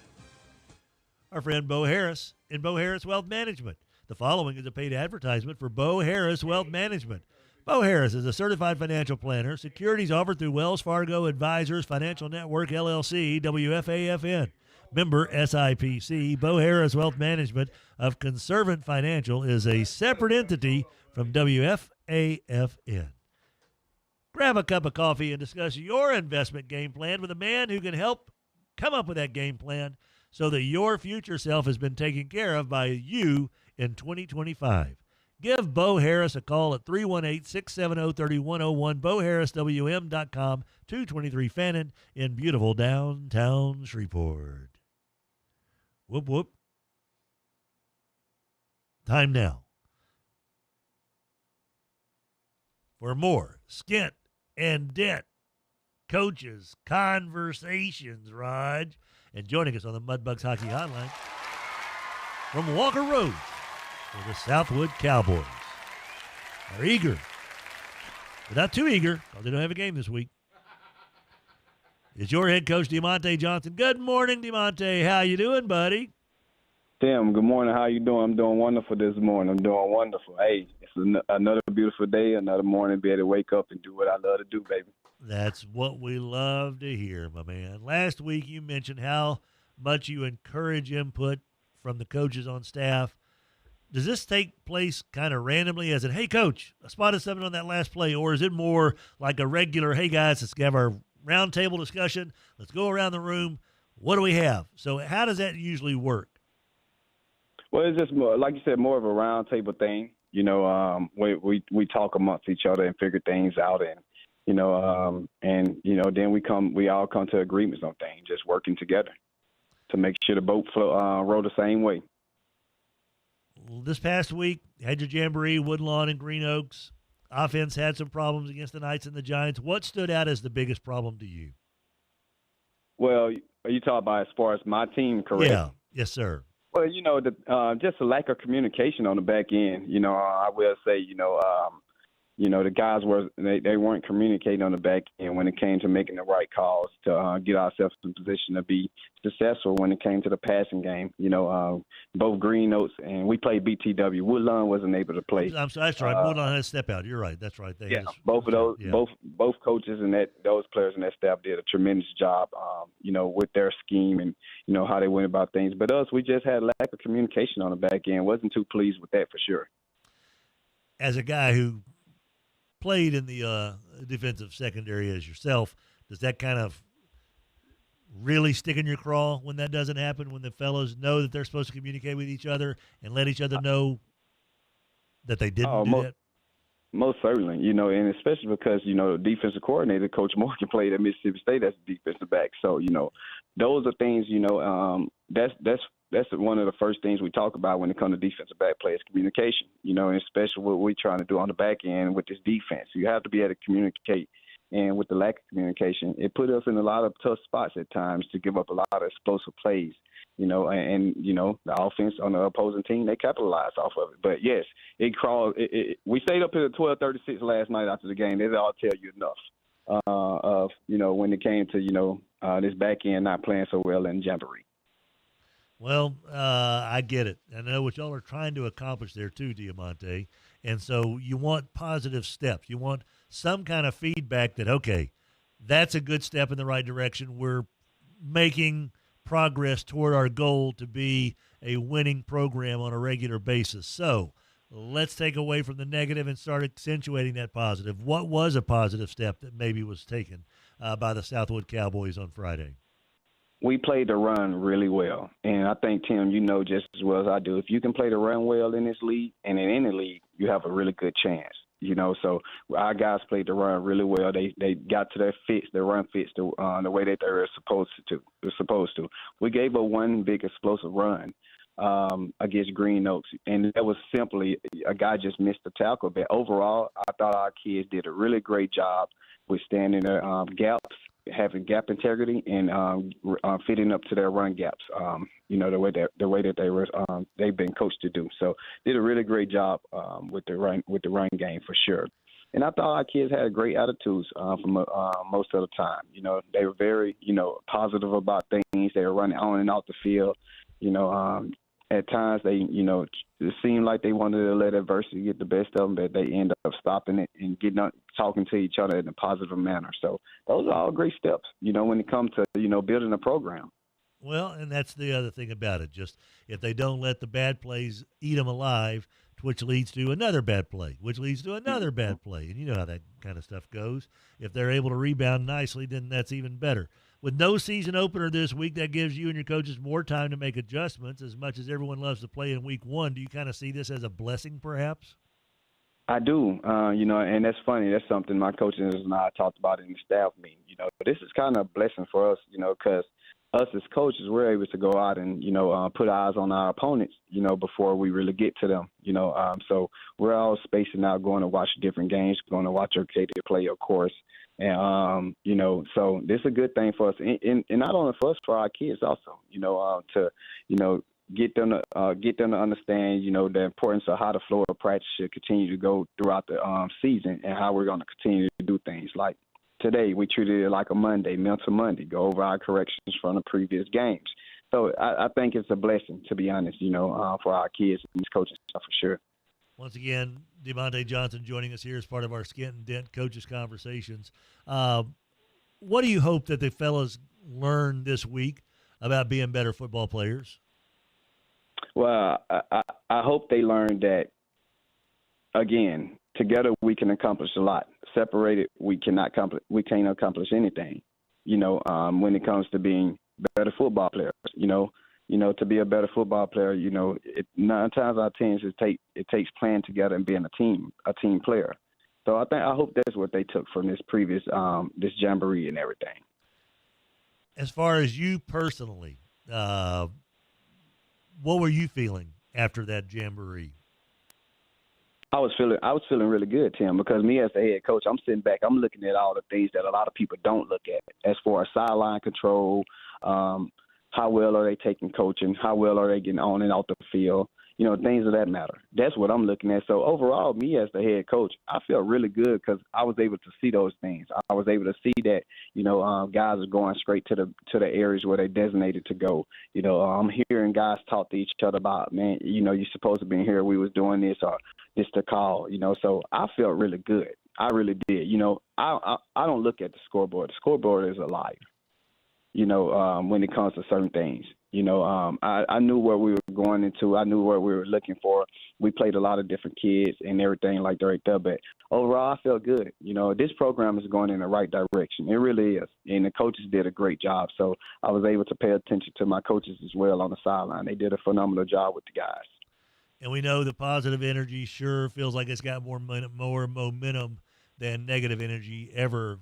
our friend Bo Harris and Bo Harris Wealth Management. The following is a paid advertisement for Bo Harris Wealth Management. Bo Harris is a certified financial planner. Securities offered through Wells Fargo Advisors Financial Network, LLC, WFAFN. Member SIPC. Bo Harris Wealth Management of Conservant Financial is a separate entity from WFAFN. Grab a cup of coffee and discuss your investment game plan with a man who can help come up with that game plan so that your future self has been taken care of by you in 2025. Give Bo Harris a call at 318-670-3101, BoHarrisWM.com, 223 Fannin in beautiful downtown Shreveport. Whoop, whoop. Time now for more Skent-N-Dent Coaches Conversations, Raj. And joining us on the Mudbugs Hockey Hotline from Walker Road for the Southwood Cowboys are eager, but not too eager because they don't have a game this week. It's your head coach, DeMonte Johnson. Good morning, DeMonte. How you doing, buddy? Tim, good morning. How you doing? I'm doing wonderful this morning. I'm doing wonderful. Hey, it's another beautiful day, another morning, be able to wake up and do what I love to do, baby. That's what we love to hear, my man. Last week you mentioned how much you encourage input from the coaches on staff. does this take place kind of randomly as in, hey, coach, I spotted something on that last play, or is it more like a regular, hey, guys, let's have our round table discussion. Let's go around the room. What do we have? So how does that usually work? Well, it's just more, like you said, more of a round table thing. We talk amongst each other and figure things out, and then we all come to agreements on things, just working together to make sure the boat row the same way. This past week, had your jamboree, Woodlawn and Green Oaks. Offense had some problems against the Knights and the Giants. What stood out as the biggest problem to you? Well, are you talking about as far as my team, correct? Yeah. Yes, sir. Well, just a lack of communication on the back end. I will say, the guys they weren't communicating on the back end when it came to making the right calls to get ourselves in position to be successful when it came to the passing game. Both Green Oaks and we played BTW. Woodlawn wasn't able to play. I'm sorry, that's right. Woodlawn had a step out. You're right. That's right. Both of those, both coaches and those players and that staff did a tremendous job, with their scheme and how they went about things. But us, we just had lack of communication on the back end. Wasn't too pleased with that for sure. As a guy who played in the defensive secondary as yourself, does that kind of really stick in your craw when that doesn't happen, when the fellows know that they're supposed to communicate with each other and let each other know that they didn't do that? Most certainly, and especially because, the defensive coordinator, Coach Morgan, played at Mississippi State as a defensive back. So, those are things, that's one of the first things we talk about when it comes to defensive back play is communication, and especially what we're trying to do on the back end with this defense. You have to be able to communicate. And with the lack of communication, it put us in a lot of tough spots at times to give up a lot of explosive plays, and the offense on the opposing team, they capitalized off of it. But, yes, it crawled. We stayed up here at 12:36 last night after the game. They all tell you enough of, when it came to, this back end not playing so well in Jamboree. Well, I get it. I know what y'all are trying to accomplish there too, Diamante. And so you want positive steps. You want some kind of feedback that, okay, that's a good step in the right direction. We're making progress toward our goal to be a winning program on a regular basis. So let's take away from the negative and start accentuating that positive. What was a positive step that maybe was taken by the Southwood Cowboys on Friday? We played the run really well. And I think, Tim, just as well as I do, if you can play the run well in this league and in any league, you have a really good chance. So our guys played the run really well. They got to their fits, their run fits, the way that they were supposed to. We gave up one big explosive run against Green Oaks, and that was simply a guy just missed the tackle. But overall, I thought our kids did a really great job with standing their gaps, having gap integrity, and fitting up to their run gaps. The way that they were they've been coached to do. So did a really great job with the run game for sure. And I thought our kids had great attitudes from most of the time. They were very positive about things. They were running on and off the field. At times they it seemed like they wanted to let adversity get the best of them, but they end up stopping it and talking to each other in a positive manner. So those are all great steps, when it comes to, building a program. Well, and that's the other thing about it. Just if they don't let the bad plays eat them alive, which leads to another bad play, which leads to another bad play. And you know how that kind of stuff goes. If they're able to rebound nicely, then that's even better. With no season opener this week, that gives you and your coaches more time to make adjustments. As much as everyone loves to play in week one, do you kind of see this as a blessing perhaps? I do, and that's funny. That's something my coaches and I talked about in the staff meeting. This is kind of a blessing for us, because us as coaches, we're able to go out and, put eyes on our opponents, before we really get to them, so we're all spacing out, going to watch different games, going to watch Arcadia play, of course. And, so this is a good thing for us. And not only for us, for our kids also, to, get them to understand, the importance of how the flow of practice should continue to go throughout the season and how we're going to continue to do things. Like today, we treated it like a Monday, mental Monday, go over our corrections from the previous games. So I think it's a blessing, to be honest, for our kids and these coaching stuff for sure. Once again, Devontae Johnson joining us here as part of our Skent-N-Dent Coaches Conversations. What do you hope that the fellas learn this week about being better football players? Well, I hope they learn that, again, together we can accomplish a lot. Separated, we can't accomplish anything, when it comes to being better football players. To be a better football player, 9 times out of 10 it takes playing together and being a team player. So I hope that's what they took from this previous this jamboree and everything. As far as you personally, what were you feeling after that jamboree? I was feeling really good, Tim, because me as the head coach, I'm sitting back, I'm looking at all the things that a lot of people don't look at, as far as sideline control, how well are they taking coaching, how well are they getting on and off the field, things of that matter. That's what I'm looking at. So overall, me as the head coach, I feel really good because I was able to see those things. I was able to see that, guys are going straight to the areas where they designated to go. I'm hearing guys talk to each other about, man, you're supposed to be here. We was doing this or this to call, so I felt really good. I really did. I don't look at the scoreboard. The scoreboard is a liar, when it comes to certain things. I knew where we were going into. I knew what we were looking for. We played a lot of different kids and everything like that right there. But overall, I felt good. This program is going in the right direction. It really is. And the coaches did a great job. So I was able to pay attention to my coaches as well on the sideline. They did a phenomenal job with the guys. And we know the positive energy sure feels like it's got more momentum than negative energy ever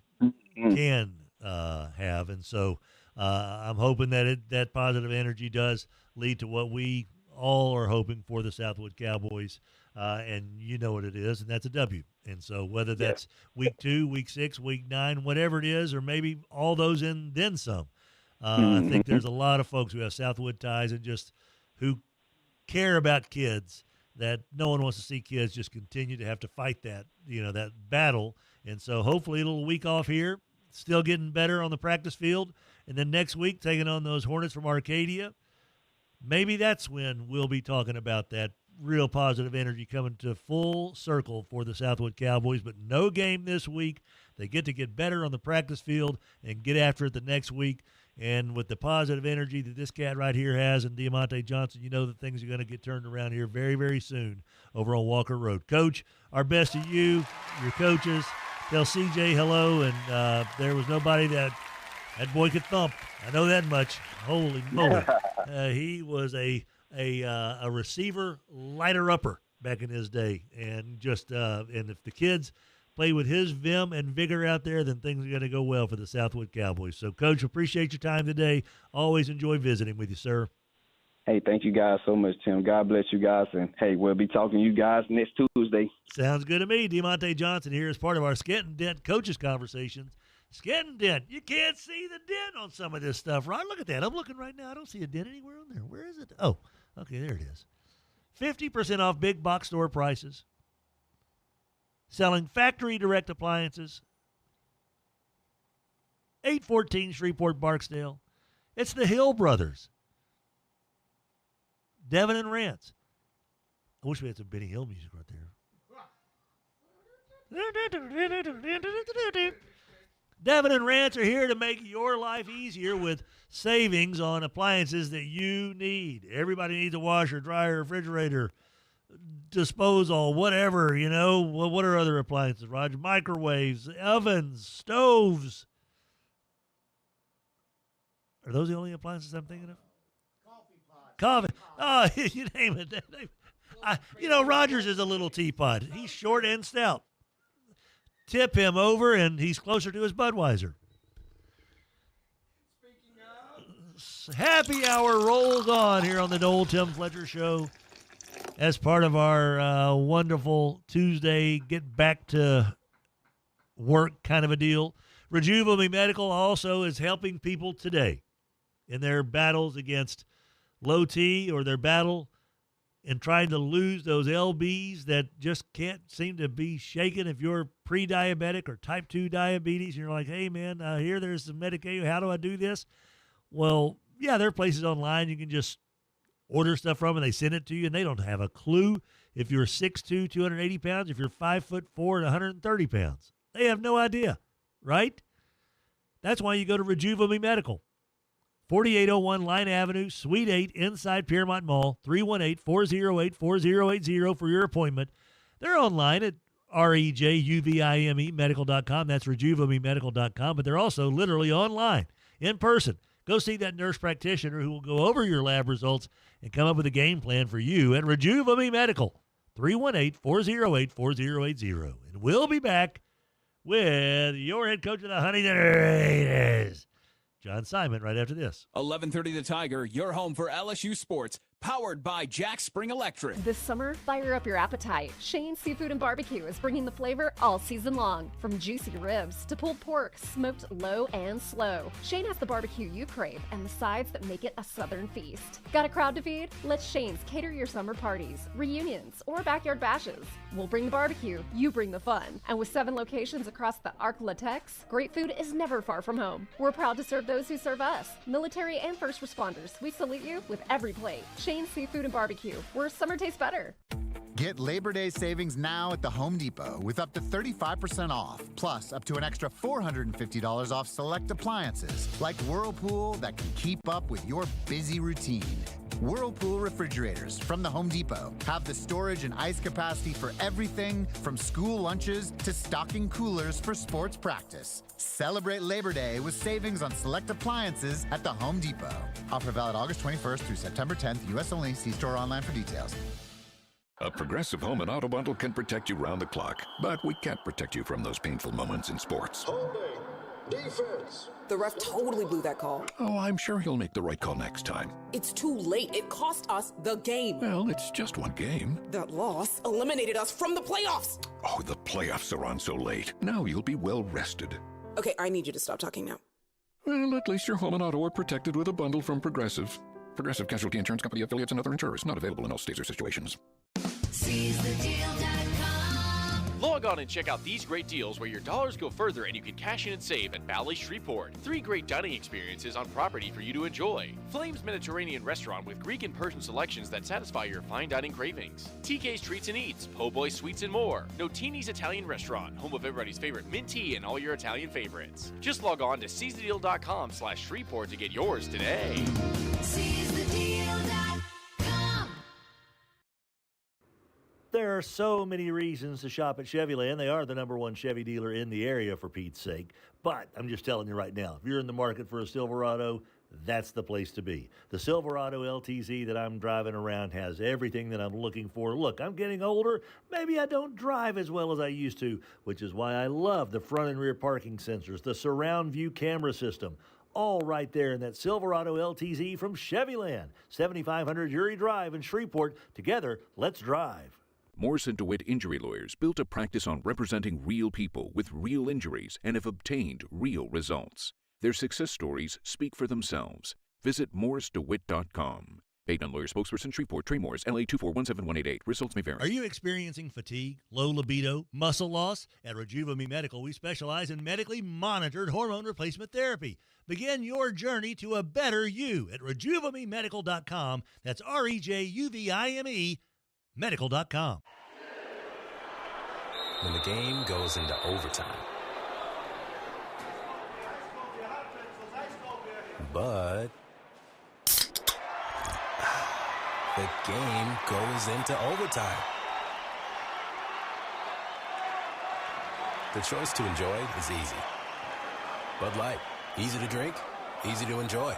can have. And so I'm hoping that positive energy does lead to what we all are hoping for the Southwood Cowboys. And you know what it is, and that's a W. And so whether that's week 2, week 6, week 9, whatever it is, or maybe all those and then some, I think there's a lot of folks who have Southwood ties and just who care about kids, that no one wants to see kids just continue to have to fight that, that battle. And so hopefully a little week off here, still getting better on the practice field. And then next week, taking on those Hornets from Arcadia, maybe that's when we'll be talking about that real positive energy coming to full circle for the Southwood Cowboys. But no game this week. They get to get better on the practice field and get after it the next week. And with the positive energy that this cat right here has and Diamante Johnson, that things are going to get turned around here very, very soon over on Walker Road. Coach, our best to you, your coaches. Tell CJ hello, and there was nobody that boy could thump. I know that much. Holy moly. He was a receiver lighter-upper back in his day. And just and if the kids play with his vim and vigor out there, then things are going to go well for the Southwood Cowboys. So, Coach, appreciate your time today. Always enjoy visiting with you, sir. Hey, thank you guys so much, Tim. God bless you guys. And, hey, we'll be talking to you guys next Tuesday. Sounds good to me. Diamante Johnson here as part of our Skent-N-Dent Coaches Conversations. Skent-N-Dent. You can't see the dent on some of this stuff, right? Look at that. I'm looking right now. I don't see a dent anywhere on there. Where is it? Oh, okay, there it is. 50% off big box store prices. Selling factory direct appliances. 814 Shreveport Barksdale. It's the Hill Brothers. Devin and Rance. I wish we had some Benny Hill music right there. Devin and Rance are here to make your life easier with savings on appliances that you need. Everybody needs a washer, dryer, refrigerator, disposal, whatever, What are other appliances, Roger? Microwaves, ovens, stoves. Are those the only appliances I'm thinking of? Coffee. Oh, you name it. Rogers is a little teapot. He's short and stout. Tip him over, and he's closer to his Budweiser. Happy hour rolls on here on the Old Tim Fletcher Show as part of our wonderful Tuesday get back to work kind of a deal. Rejuvenate Medical also is helping people today in their battles against low T or their battle in trying to lose those LBs that just can't seem to be shaken. If you're pre-diabetic or type 2 diabetes, you're like, hey, man, I hear there's some medication. How do I do this? Well, yeah, there are places online you can just order stuff from and they send it to you, and they don't have a clue if you're 6'2", 280 pounds, if you're 5'4", and 130 pounds. They have no idea, right? That's why you go to Rejuvenate Medical. 4801 Line Avenue, Suite 8, inside Piermont Mall, 318-408-4080 for your appointment. They're online at REJUVIMEmedical.com. That's RejuveMeMedical.com, but they're also literally online, in person. Go see that nurse practitioner who will go over your lab results and come up with a game plan for you at Rejuve Me Medical, 318-408-4080. And we'll be back with your head coach of the Huntington Raiders, John Simon, right after this. 11:30 The Tiger, your home for LSU sports, powered by Jack Spring Electric. This summer, fire up your appetite. Shane's Seafood and Barbecue is bringing the flavor all season long. From juicy ribs to pulled pork, smoked low and slow. Shane has the barbecue you crave and the sides that make it a southern feast. Got a crowd to feed? Let Shane's cater your summer parties, reunions, or backyard bashes. We'll bring the barbecue, you bring the fun. And with 7 locations across the Arc-La-Tex, great food is never far from home. We're proud to serve those who serve us. Military and first responders, we salute you with every plate. Shane's Seafood and Barbecue, where summer tastes better. Get Labor Day savings now at the Home Depot with up to 35% off, plus up to an extra $450 off select appliances like Whirlpool that can keep up with your busy routine. Whirlpool refrigerators from the Home Depot have the storage and ice capacity for everything from school lunches to stocking coolers for sports practice. Celebrate Labor Day with savings on select appliances at the Home Depot. Offer valid August 21st through September 10th, U.S. only. See store online for details. A Progressive Home and Auto Bundle can protect you round the clock, but we can't protect you from those painful moments in sports. Holding. Defense. The ref totally blew that call. Oh, I'm sure he'll make the right call next time. It's too late. It cost us the game. Well, it's just one game. That loss eliminated us from the playoffs. Oh, the playoffs are on so late. Now you'll be well rested. Okay, I need you to stop talking now. Well, at least your home and auto are protected with a bundle from Progressive. Progressive Casualty Insurance Company affiliates and other insurers. Not available in all states or situations. Log on and check out these great deals where your dollars go further and you can cash in and save at Valley Shreveport. 3 great dining experiences on property for you to enjoy. Flames Mediterranean Restaurant with Greek and Persian selections that satisfy your fine dining cravings. TK's Treats and Eats, Po' Boy Sweets and more. Notini's Italian Restaurant, home of everybody's favorite mint tea and all your Italian favorites. Just log on to seizethedeal.com/Shreveport to get yours today. There are so many reasons to shop at Chevyland. They are the #1 Chevy dealer in the area, for Pete's sake. But I'm just telling you right now, if you're in the market for a Silverado, that's the place to be. The Silverado LTZ that I'm driving around has everything that I'm looking for. Look, I'm getting older. Maybe I don't drive as well as I used to, which is why I love the front and rear parking sensors, the surround view camera system, all right there in that Silverado LTZ from Chevyland. 7500 Uri Drive in Shreveport. Together, let's drive. Morse & DeWitt Injury Lawyers built a practice on representing real people with real injuries and have obtained real results. Their success stories speak for themselves. Visit morrisedewitt.com. Paid on lawyer spokesperson, Shreveport, Trey Morris, LA 2417188. Results may vary. Are you experiencing fatigue, low libido, muscle loss? At Rejuve Me Medical, we specialize in medically monitored hormone replacement therapy. Begin your journey to a better you at RejuveMeMedical.com. That's REJUVIME medical.com. When the game goes into overtime. But the game goes into overtime. The choice to enjoy is easy. Bud Light, easy to drink, easy to enjoy.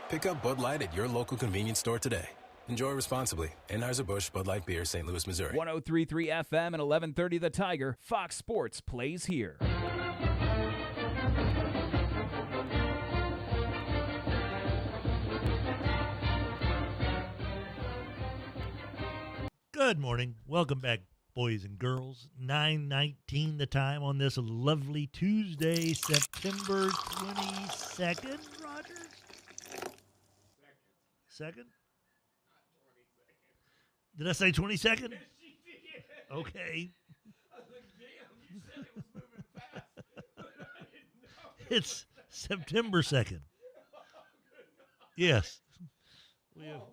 Pick up Bud Light at your local convenience store today. Enjoy responsibly. Anheuser-Busch Bud Light Beer, St. Louis, Missouri. 103.3 FM and 1130 The Tiger. Fox Sports plays here. Good morning. Welcome back, boys and girls. 9:19 the time on this lovely Tuesday, September 22nd, Rogers? Second? Did I say 22nd? Okay. It's September 2nd. Yes.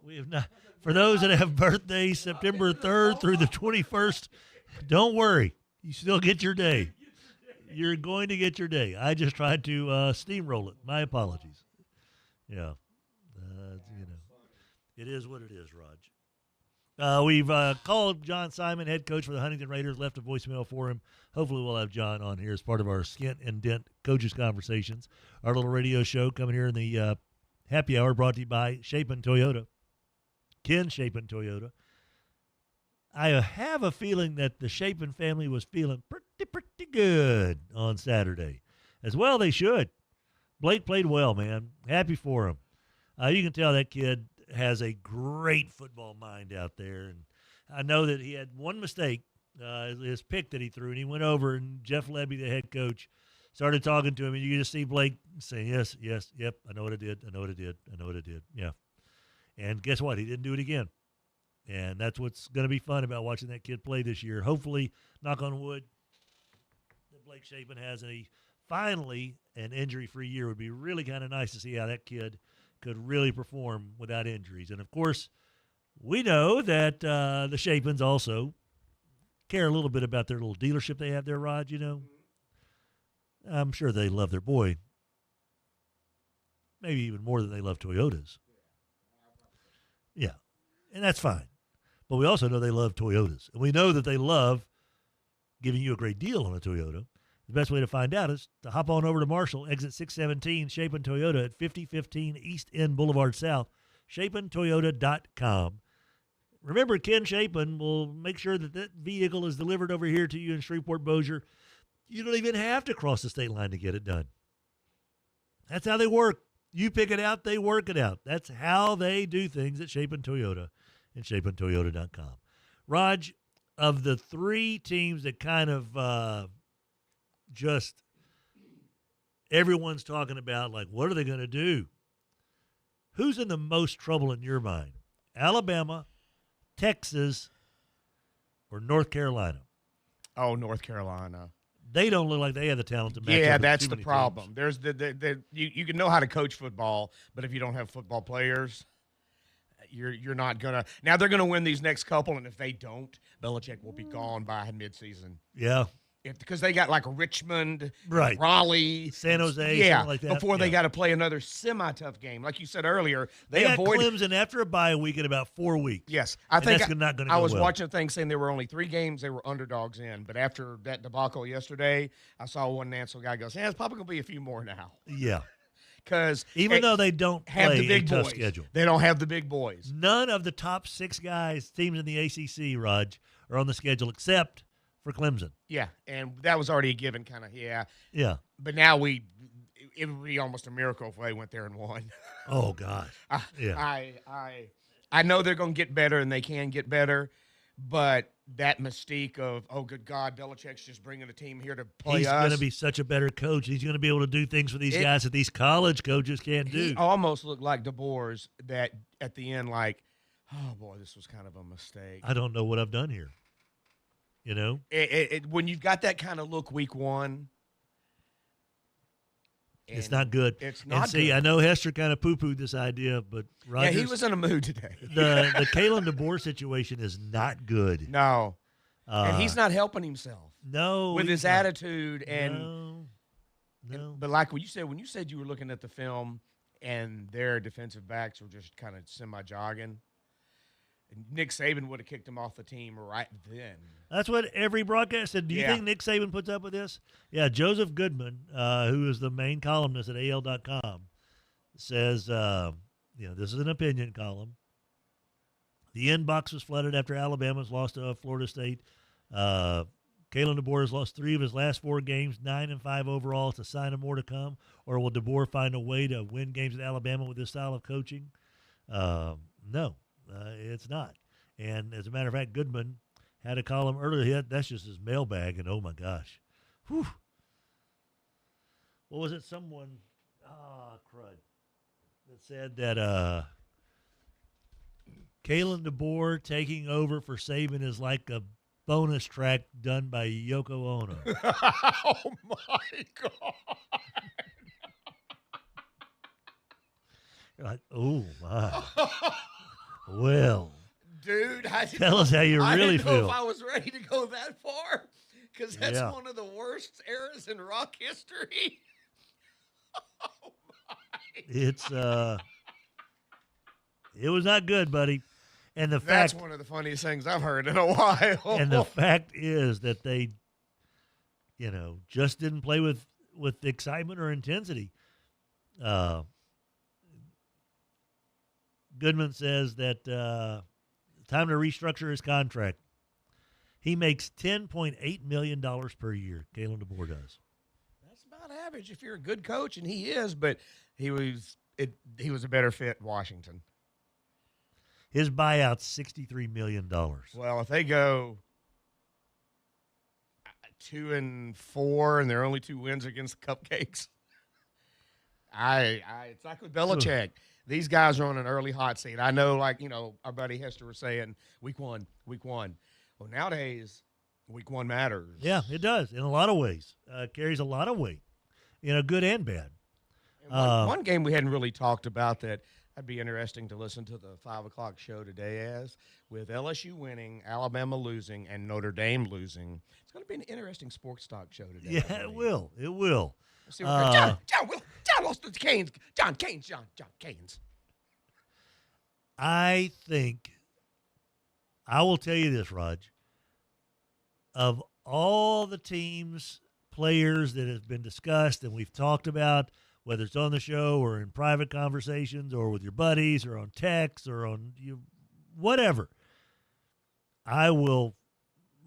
We have not. For those that have birthdays September 3rd through the 21st, don't worry. You still get your day. You're going to get your day. I just tried to steamroll it. My apologies. Yeah. It is what it is, Raj. We've called John Simon, head coach for the Huntington Raiders, left a voicemail for him. Hopefully we'll have John on here as part of our Skent-N-Dent Coaches Conversations, our little radio show coming here in the happy hour, brought to you by Chapin Toyota. Ken Chapin Toyota. I have a feeling that the Chapin family was feeling pretty good on Saturday. As well they should. Blake played well, man. Happy for him. You can tell that kid has a great football mind out there. And I know that he had one mistake, his pick that he threw, and he went over, and Jeff Lebby, the head coach, started talking to him, and you just see Blake saying, yes, yep, I know what I did, yeah. And guess what? He didn't do it again. And that's what's going to be fun about watching that kid play this year. Hopefully, knock on wood, that Blake Chapin has finally an injury-free year. It would be really kind of nice to see how that kid could really perform without injuries. And, of course, we know that the Chapins also care a little bit about their little dealership they have there, Rod, you know. I'm sure they love their boy, maybe even more than they love Toyotas. Yeah, and that's fine. But we also know they love Toyotas. And we know that they love giving you a great deal on a Toyota. The best way to find out is to hop on over to Marshall, exit 617, Chapin Toyota at 5015 East End Boulevard South, chapintoyota.com. Remember, Ken Chapin will make sure that that vehicle is delivered over here to you in Shreveport-Bossier. You don't even have to cross the state line to get it done. That's how they work. You pick it out, they work it out. That's how they do things at Chapin Toyota and chapintoyota.com. Raj, of the three teams that kind of just everyone's talking about, like, what are they going to do? Who's in the most trouble in your mind? Alabama, Texas, or North Carolina? Oh, North Carolina. They don't look like they have the talent to match up. Yeah, with that's too the many problem. teams. There's you can know how to coach football, but if you don't have football players, you're not gonna. Now they're gonna win these next couple, and if they don't, Belichick will be gone by midseason. Yeah. Because they got like Richmond, right, Raleigh, San Jose, yeah, like that. Before they got to play another semi-tough game, like you said earlier. They got Clemson after a bye week in about 4 weeks. Yes, I think that's not going to go I was well. watching a thing saying there were only 3 games they were underdogs in, but after that debacle yesterday, I saw one Nansel guy goes, "Yeah, it's probably going to be a few more now." Yeah, because even though they don't have play the big a tough boys, schedule, they don't have the big boys. None of the top 6 teams in the ACC, Raj, are on the schedule except for Clemson. Yeah, and that was already a given, kind of. Yeah. But now it would be almost a miracle if they went there and won. Oh God. Yeah. I know they're going to get better, and they can get better, but that mystique of, oh good God, Belichick's just bringing a team here to play He's us. going to be such a better coach. He's going to be able to do things for these guys that these college coaches can't do. He almost looked like DeBoers that at the end, like, oh boy, this was kind of a mistake. I don't know what I've done here. You know, when you've got that kind of look week one, it's not good. It's not. And see, good. I know Hester kind of poo-pooed this idea, but Rogers, yeah, he was in a mood today. the Kalen DeBoer situation is not good. No, and he's not helping himself. No, with his attitude and no. But like when you said you were looking at the film and their defensive backs were just kind of semi-jogging. Nick Saban would have kicked him off the team right then. That's what every broadcast said. Do you think Nick Saban puts up with this? Yeah, Joseph Goodman, who is the main columnist at AL.com, says, this is an opinion column. The inbox was flooded after Alabama's lost to Florida State. Kalen DeBoer has lost 3 of his last 4 games, 9-5 overall. It's a sign of more to come. Or will DeBoer find a way to win games at Alabama with this style of coaching? No. It's not. And as a matter of fact, Goodman had a column earlier. That's just his mailbag, and oh my gosh. Whew. What was it? Someone, crud, that said that Kalen DeBoer taking over for Saban is like a bonus track done by Yoko Ono. Oh my God. You're like, oh my. Well, dude, tell us how you really didn't know feel. if I was ready to go that far, because that's one of the worst eras in rock history. Oh my! It's It was not good, buddy. And That's one of the funniest things I've heard in a while. And the fact is that they, just didn't play with excitement or intensity. Goodman says that time to restructure his contract. He makes $10.8 million per year. Kalen DeBoer does. That's about average if you're a good coach, and he is. But he was a better fit in Washington. His buyout's $63 million. Well, if they go 2-4 and their only 2 wins against the Cupcakes, it's like with Belichick. These guys are on an early hot seat. I know, our buddy Hester was saying, week one. Well, nowadays, week 1 matters. Yeah, it does in a lot of ways. Carries a lot of weight, good and bad. And one game we hadn't really talked about that I'd be interesting to listen to the 5 o'clock show today with LSU winning, Alabama losing, and Notre Dame losing. It's going to be an interesting sports talk show today. Yeah, it will. It will. See John lost to the Canes. John Canes. I think, I will tell you this, Raj, of all the teams, players that have been discussed and we've talked about, whether it's on the show or in private conversations or with your buddies or on text or on whatever, I will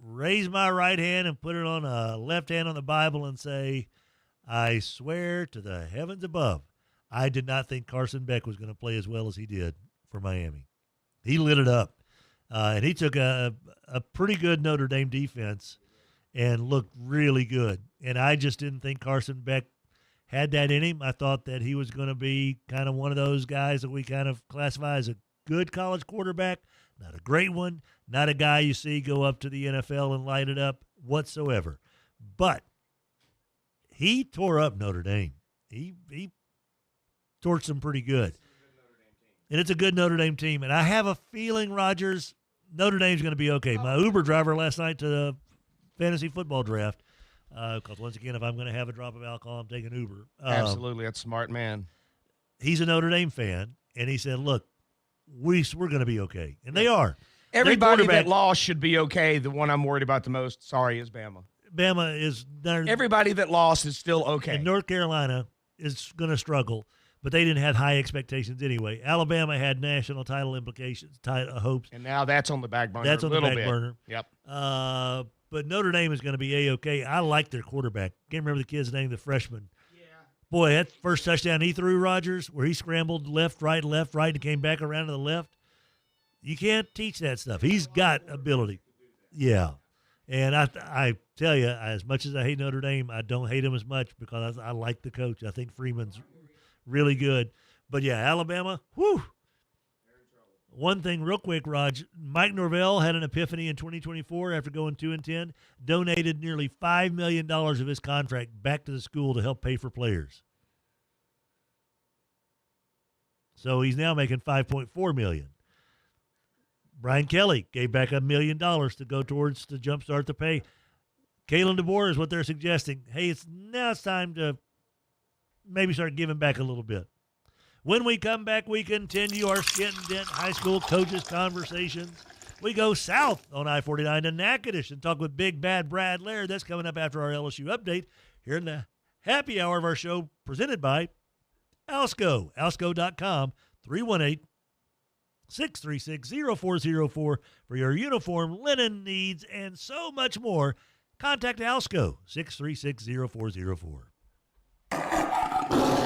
raise my right hand and put it on a left hand on the Bible and say, I swear to the heavens above, I did not think Carson Beck was going to play as well as he did for Miami. He lit it up. And he took a pretty good Notre Dame defense and looked really good. And I just didn't think Carson Beck had that in him. I thought that he was going to be kind of one of those guys that we kind of classify as a good college quarterback, not a great one, not a guy you see go up to the NFL and light it up whatsoever. But he tore up Notre Dame. He torched them pretty good. And it's a good Notre Dame team. And I have a feeling, Rogers, Notre Dame's going to be okay. My Uber driver last night to the fantasy football draft, because once again, if I'm going to have a drop of alcohol, I'm taking Uber. Absolutely. That's a smart man. He's a Notre Dame fan, and he said, look, we're going to be okay. And they are. Everybody that lost should be okay. The one I'm worried about the most, sorry, is Bama. Bama is there. Everybody that lost is still okay. And North Carolina is going to struggle, but they didn't have high expectations anyway. Alabama had national title implications, hopes. And now that's on the back burner. That's on the back burner. Yep. But Notre Dame is going to be A-okay. I like their quarterback. Can't remember the kid's name, the freshman. Yeah. Boy, that first touchdown he threw, Rogers, where he scrambled left, right, and came back around to the left. You can't teach that stuff. He's got ability. Yeah. And I tell you, as much as I hate Notre Dame, I don't hate him as much because I like the coach. I think Freeman's really good. But, yeah, Alabama, whew. One thing real quick, Raj, Mike Norvell had an epiphany in 2024 after going 2-10, donated nearly $5 million of his contract back to the school to help pay for players. So he's now making $5.4 million. Brian Kelly gave back $1 million to go towards to jumpstart the pay. Kalen DeBoer is what they're suggesting. Hey, it's time to maybe start giving back a little bit. When we come back, we continue our Skent-N-Dent High School Coaches Conversations. We go south on I-49 to Natchitoches and talk with Big Bad Brad Laird. That's coming up after our LSU update here in the happy hour of our show presented by Alsco. Alsco.com, 318-636-0404 for your uniform, linen needs, and so much more. Contact Alsco, 636-0404.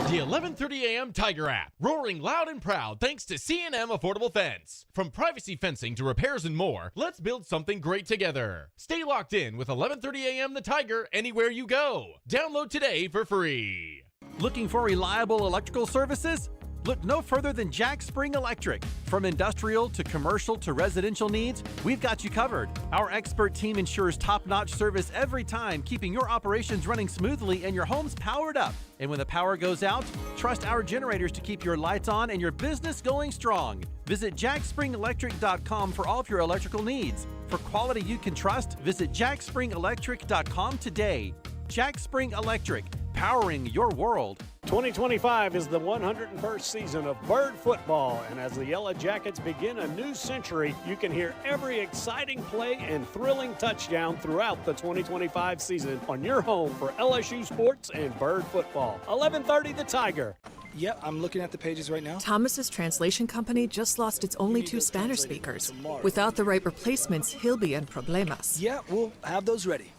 The 11:30 a.m. Tiger app, roaring loud and proud thanks to C&M Affordable Fence. From privacy fencing to repairs and more, let's build something great together. Stay locked in with 11:30 a.m. The Tiger anywhere you go. Download today for free. Looking for reliable electrical services? Look no further than Jack Spring Electric. From industrial to commercial to residential needs, we've got you covered. Our expert team ensures top-notch service every time, keeping your operations running smoothly and your homes powered up. And when the power goes out, trust our generators to keep your lights on and your business going strong. Visit jackspringelectric.com for all of your electrical needs. For quality you can trust, visit jackspringelectric.com today. Jack Spring Electric, powering your world. 2025 is the 101st season of Byrd football, and as the Yellow Jackets begin a new century, you can hear every exciting play and thrilling touchdown throughout the 2025 season on your home for LSU sports and Byrd football. 11:30 The Tiger. Yep, I'm looking at the pages right now. Thomas's translation company just lost its only 2 Spanish speakers. Without the right replacements, he'll be in problemas. Yeah, we'll have those ready.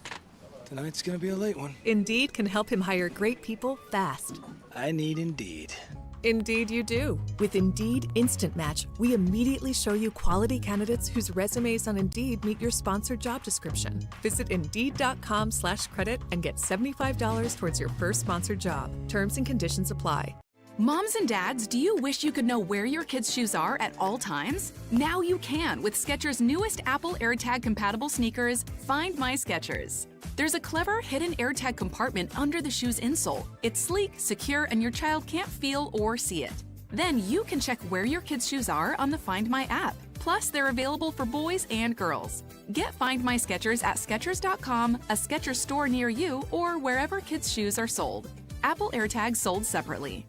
Tonight's gonna be a late one. Indeed can help him hire great people fast. I need Indeed. Indeed you do. With Indeed Instant Match, we immediately show you quality candidates whose resumes on Indeed meet your sponsored job description. Visit Indeed.com/credit and get $75 towards your first sponsored job. Terms and conditions apply. Moms and dads, do you wish you could know where your kids' shoes are at all times? Now you can with Skechers' newest Apple AirTag compatible sneakers, Find My Skechers. There's a clever hidden AirTag compartment under the shoe's insole. It's sleek, secure, and your child can't feel or see it. Then you can check where your kids' shoes are on the Find My app. Plus, they're available for boys and girls. Get Find My Skechers at Skechers.com, a Skechers store near you, or wherever kids' shoes are sold. Apple AirTags sold separately.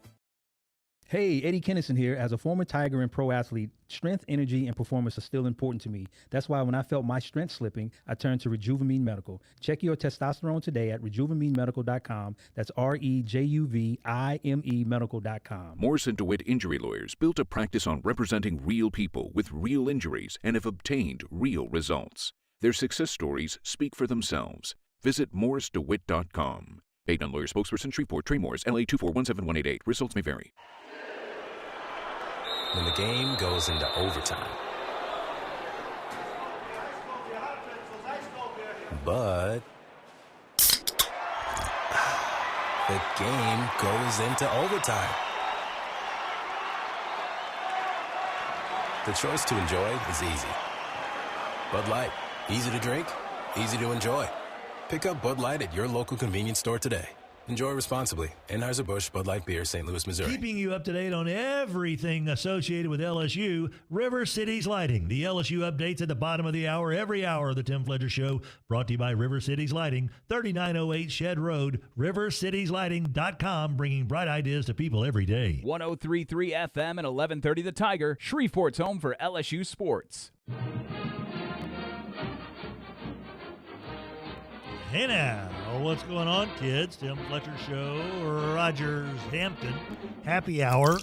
Hey, Eddie Kennison here. As a former Tiger and pro athlete, strength, energy, and performance are still important to me. That's why when I felt my strength slipping, I turned to Rejuvamine Medical. Check your testosterone today at RejuvamineMedical.com. That's REJUVIME Medical.com. Morrison DeWitt Injury Lawyers built a practice on representing real people with real injuries and have obtained real results. Their success stories speak for themselves. Visit MorrisDeWitt.com. Paid on lawyer spokesperson, Shreveport, Trey Morris, LA 2417188. Results may vary. When the game goes into overtime. But the game goes into overtime. The choice to enjoy is easy. Bud Light, easy to drink, easy to enjoy. Pick up Bud Light at your local convenience store today. Enjoy responsibly. Anheuser-Busch Bud Light Beer, St. Louis, Missouri. Keeping you up to date on everything associated with LSU, River Cities Lighting. The LSU updates at the bottom of the hour, every hour of the Tim Fletcher Show, brought to you by River Cities Lighting, 3908 Shed Road, rivercitieslighting.com, bringing bright ideas to people every day. 103.3 FM and 1130 The Tiger, Shreveport's home for LSU sports. Hey now, what's going on, kids? Tim Fletcher Show, Rogers Hampton, happy hour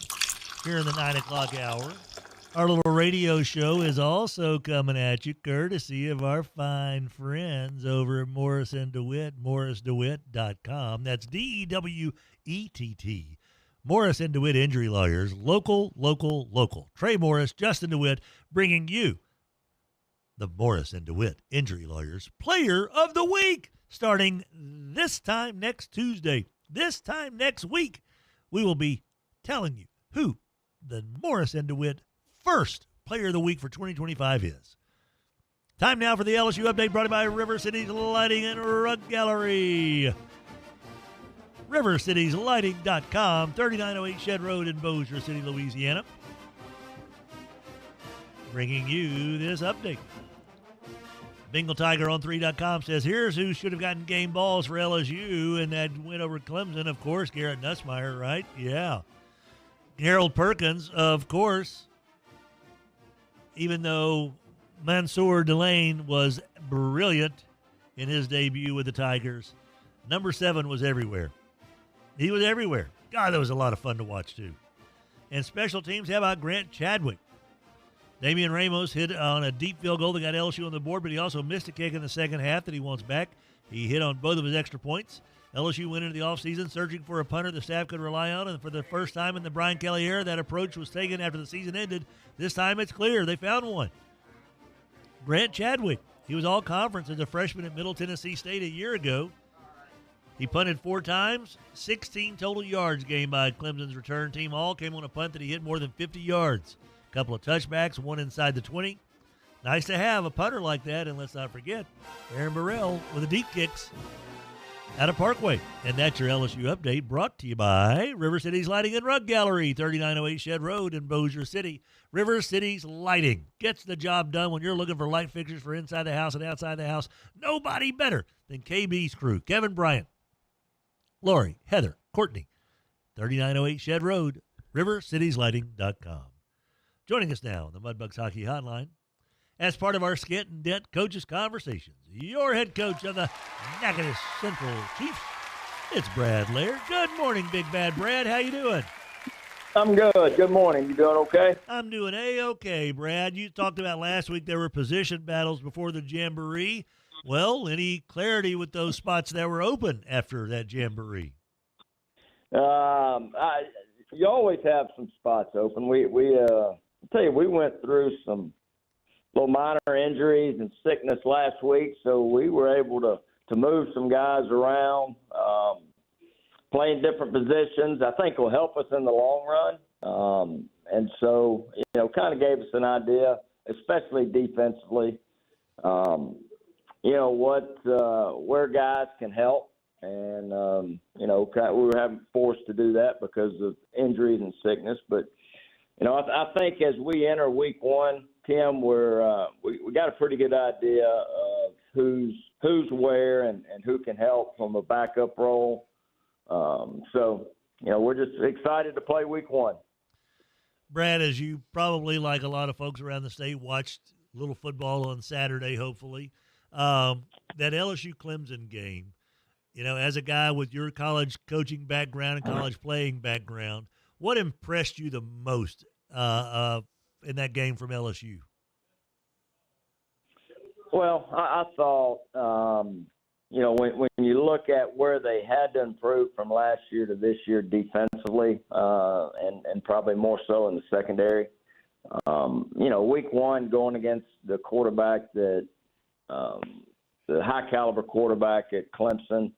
here in the 9 o'clock hour. Our little radio show is also coming at you courtesy of our fine friends over at Morris & DeWitt, morrisdewit.com. That's DEWETT. Morris & DeWitt Injury Lawyers, local. Trey Morris, Justin DeWitt, bringing you the Morris & DeWitt Injury Lawyers Player of the Week. Starting this time next Tuesday, this time next week, we will be telling you who the Morris & DeWitt first Player of the Week for 2025 is. Time now for the LSU update brought to you by River Cities Lighting and Rug Gallery. RiverCitiesLighting.com, 3908 Shed Road in Bossier City, Louisiana. Bringing you this update. BengalTigerOn3.com says, here's who should have gotten game balls for LSU, and that win over Clemson, of course, Garrett Nussmeier, right? Yeah. Harold Perkins, of course, even though Mansour Delane was brilliant in his debut with the Tigers, number 7 was everywhere. He was everywhere. God, that was a lot of fun to watch, too. And special teams, how about Grant Chadwick? Damian Ramos hit on a deep field goal that got LSU on the board, but he also missed a kick in the second half that he wants back. He hit on both of his extra points. LSU went into the offseason searching for a punter the staff could rely on, and for the first time in the Brian Kelly era, that approach was taken after the season ended. This time it's clear. They found one. Grant Chadwick. He was all-conference as a freshman at Middle Tennessee State a year ago. He punted 4 times, 16 total yards gained by Clemson's return team. All came on a punt that he hit more than 50 yards. Couple of touchbacks, one inside the 20. Nice to have a punter like that, and let's not forget Aaron Burrell with the deep kicks out of Parkway. And that's your LSU update brought to you by River Cities Lighting and Rug Gallery, 3908 Shed Road in Bossier City. River Cities Lighting gets the job done when you're looking for light fixtures for inside the house and outside the house. Nobody better than KB's crew. Kevin Bryant, Lori, Heather, Courtney, 3908 Shed Road, rivercitieslighting.com. Joining us now on the Mudbugs Hockey Hotline, as part of our Skent-N-Dent Coaches Conversations, your head coach of the Natchitoches Central Chiefs, it's Brad Laird. Good morning, Big Bad Brad. How you doing? I'm good. Good morning. You doing okay? I'm doing A-okay, Brad. You talked about last week there were position battles before the Jamboree. Well, any clarity with those spots that were open after that Jamboree? You always have some spots open. I'll tell you, we went through some little minor injuries and sickness last week, so we were able to move some guys around, playing different positions. I think will help us in the long run. And so, kind of gave us an idea, especially defensively, where guys can help. And, we were having forced to do that because of injuries and sickness. But, I think as we enter week one, Tim, we got a pretty good idea of who's where and who can help from a backup role. We're just excited to play week one. Brad, as you probably, like a lot of folks around the state, watched a little football on Saturday, hopefully, that LSU Clemson game, as a guy with your college coaching background and college playing background, what impressed you the most in that game from LSU? Well, I thought, when you look at where they had to improve from last year to this year defensively, and probably more so in the secondary, week one going against the quarterback the high caliber quarterback at Clemson,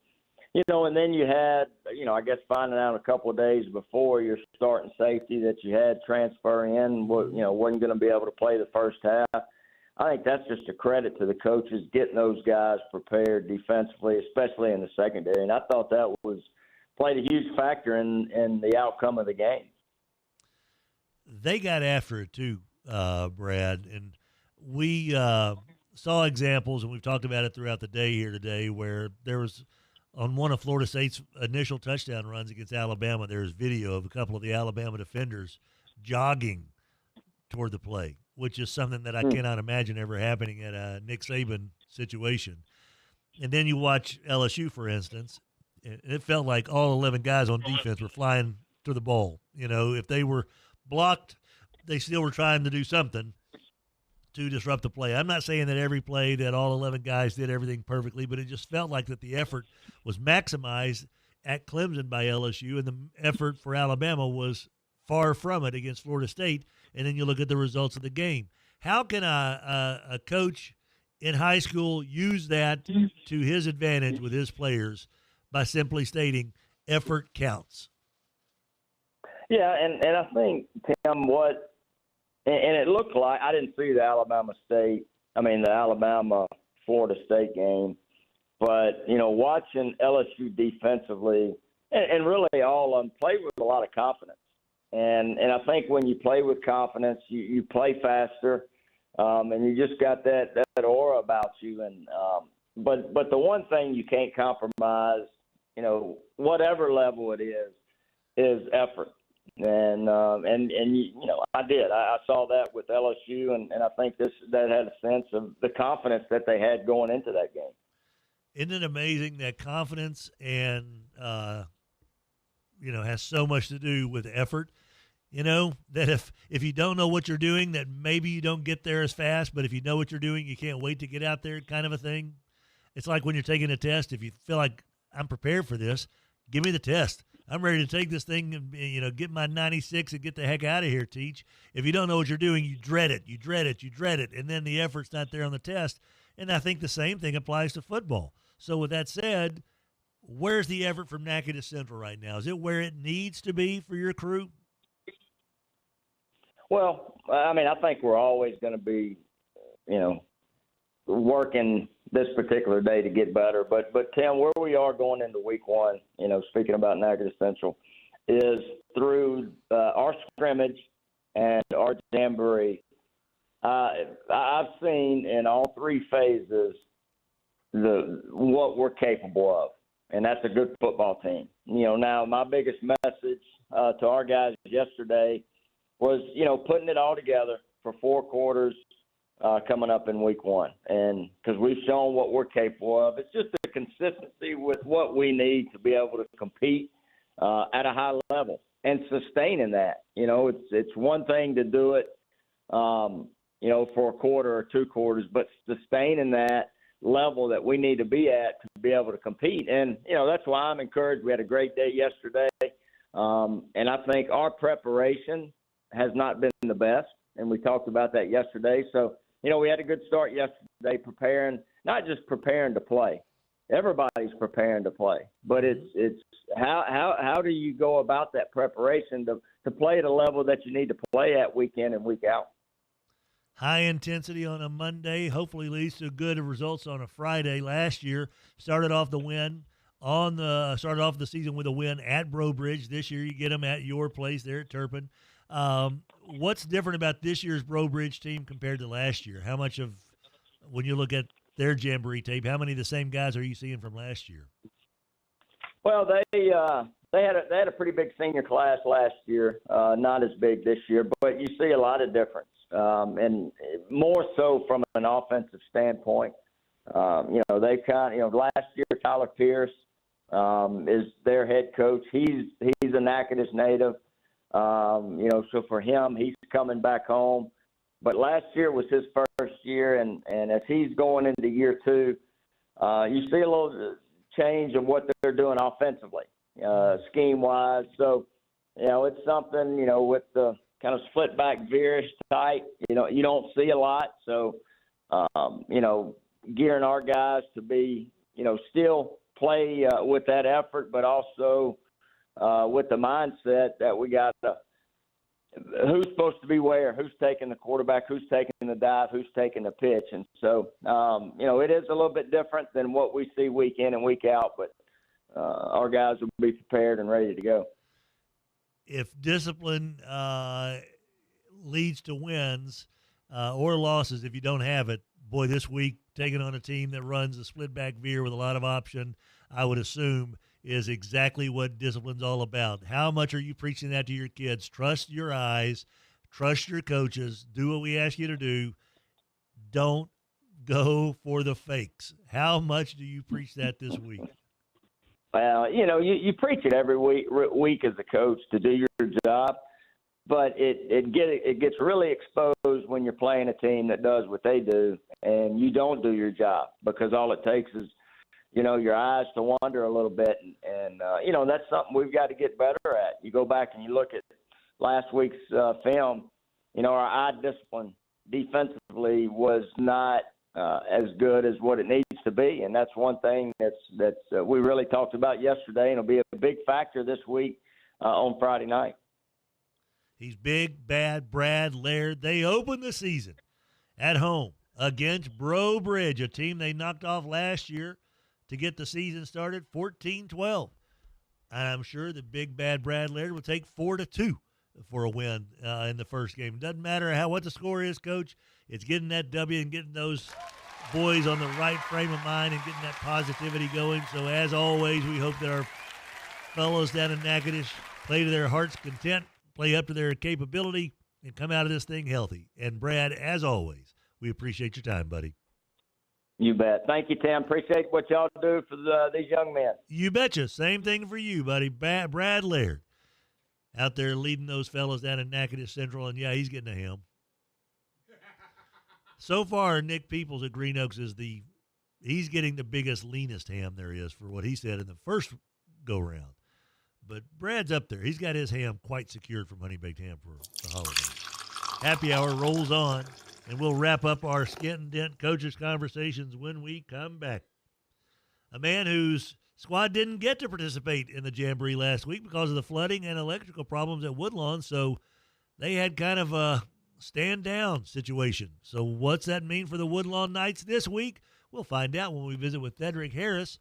and then you had, I guess finding out a couple of days before your starting safety that you had transferring in, wasn't going to be able to play the first half. I think that's just a credit to the coaches getting those guys prepared defensively, especially in the secondary. And I thought that played a huge factor in the outcome of the game. They got after it too, Brad, and we saw examples, and we've talked about it throughout the day here today, where there was on one of Florida State's initial touchdown runs against Alabama, there's video of a couple of the Alabama defenders jogging toward the play, which is something that I cannot imagine ever happening at a Nick Saban situation. And then you watch LSU, for instance, and it felt like all 11 guys on defense were flying to the ball. If they were blocked, they still were trying to do something to disrupt the play. I'm not saying that every play that all 11 guys did everything perfectly, but it just felt like that the effort was maximized at Clemson by LSU, and the effort for Alabama was far from it against Florida State. And then you look at the results of the game. How can a coach in high school use that to his advantage with his players by simply stating effort counts? Yeah, and I think, Tim, and it looked like, I didn't see the Alabama-Florida State game, but, watching LSU defensively, and really all of them played with a lot of confidence. And I think when you play with confidence, you play faster, and you just got that aura about you. And but the one thing you can't compromise, whatever level it is effort. And I did. I saw that with LSU, and I think that had a sense of the confidence that they had going into that game. Isn't it amazing that confidence and has so much to do with effort? That if you don't know what you're doing, that maybe you don't get there as fast, but if you know what you're doing, you can't wait to get out there, kind of a thing. It's like when you're taking a test. If you feel like I'm prepared for this, give me the test. I'm ready to take this thing and, get my 96 and get the heck out of here, Teach. If you don't know what you're doing, you dread it, and then the effort's not there on the test. And I think the same thing applies to football. So with that said, where's the effort from Natchitoches Central right now? Is it where it needs to be for your crew? Well, I think we're always going to be, working this particular day to get better. But Tim, where we are going into week one, speaking about Natchitoches Central, is through our scrimmage and our jamboree. I've seen in all three phases what we're capable of, and that's a good football team. Now my biggest message to our guys yesterday was, putting it all together for 4 quarters coming up in week 1. And because we've shown what we're capable of, it's just the consistency with what we need to be able to compete at a high level and sustaining that. It's one thing to do it, for a quarter or 2 quarters, but sustaining that level that we need to be at to be able to compete. And, that's why I'm encouraged. We had a great day yesterday. And I think our preparation has not been the best. And we talked about that yesterday. So, we had a good start yesterday preparing, not just preparing to play. Everybody's preparing to play, but it's how do you go about that preparation to play at a level that you need to play at week in and week out? High intensity on a Monday hopefully leads to good results on a Friday. Last year started off the season with a win at Breaux Bridge. This year you get them at your place there at Turpin. What's different about this year's Breaux Bridge team compared to last year? How much of, when you look at their jamboree tape, how many of the same guys are you seeing from last year? Well, they had a pretty big senior class last year, not as big this year, but you see a lot of difference. And more so from an offensive standpoint. They last year Tyler Pierce is their head coach. He's a Natchitoches native. So for him, he's coming back home. But last year was his first year, and as he's going into year 2, you see a little change of what they're doing offensively, scheme-wise. So, it's something, with the kind of split back veerish type, you don't see a lot. So, gearing our guys to be, still play with that effort, but also with the mindset that we got who's supposed to be where, who's taking the quarterback, who's taking the dive, who's taking the pitch. And so, it is a little bit different than what we see week in and week out, but our guys will be prepared and ready to go. If discipline leads to wins or losses, if you don't have it, boy, this week taking on a team that runs a split back veer with a lot of option, I would assume is exactly what discipline's all about. How much are you preaching that to your kids? Trust your eyes, trust your coaches, do what we ask you to do. Don't go for the fakes. How much do you preach that this week? Well, you preach it every week as a coach to do your job, but it gets really exposed when you're playing a team that does what they do and you don't do your job, because all it takes is, your eyes to wander a little bit. And that's something we've got to get better at. You go back and you look at last week's film, our eye discipline defensively was not as good as what it needs to be. And that's one thing that's we really talked about yesterday, and it'll be a big factor this week on Friday night. He's big, bad Brad Laird. They open the season at home against Breaux Bridge, a team they knocked off last year to get the season started 14-12. And I'm sure that big, bad Brad Laird will take 4-2 for a win in the first game. It doesn't matter what the score is, Coach. It's getting that W and getting those boys on the right frame of mind and getting that positivity going. So, as always, we hope that our fellows down in Natchitoches play to their heart's content, play up to their capability, and come out of this thing healthy. And, Brad, as always, we appreciate your time, buddy. You bet. Thank you, Tim. Appreciate what y'all do for these young men. You betcha. Same thing for you, buddy. Brad Laird out there leading those fellas down in Natchitoches Central, and, yeah, he's getting a ham. So far, Nick Peoples at Green Oaks he's getting the biggest, leanest ham there is for what he said in the first go-round. But Brad's up there. He's got his ham quite secured from Honey Baked Ham for the holidays. Happy hour rolls on, and we'll wrap up our Skent-N-Dent Coaches Conversations when we come back. A man whose squad didn't get to participate in the Jamboree last week because of the flooding and electrical problems at Woodlawn, so they had kind of a stand-down situation. So what's that mean for the Woodlawn Knights this week? We'll find out when we visit with Cedric Harris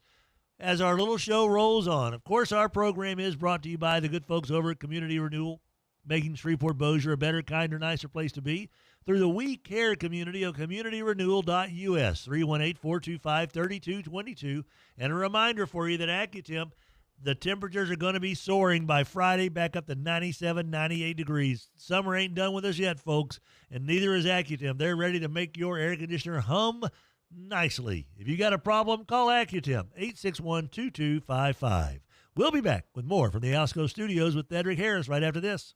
as our little show rolls on. Of course, our program is brought to you by the good folks over at Community Renewal, making Shreveport-Bossier a better, kinder, nicer place to be through the We Care community of communityrenewal.us, 318-425-3222. And a reminder for you that Accutemp The temperatures are going to be soaring by Friday, back up to 97, 98 degrees. Summer ain't done with us yet, folks, and neither is Accutem. They're ready to make your air conditioner hum nicely. If you got a problem, call Accutem, 861-2255. We'll be back with more from the Alsco Studios with Thedrick Harris right after this.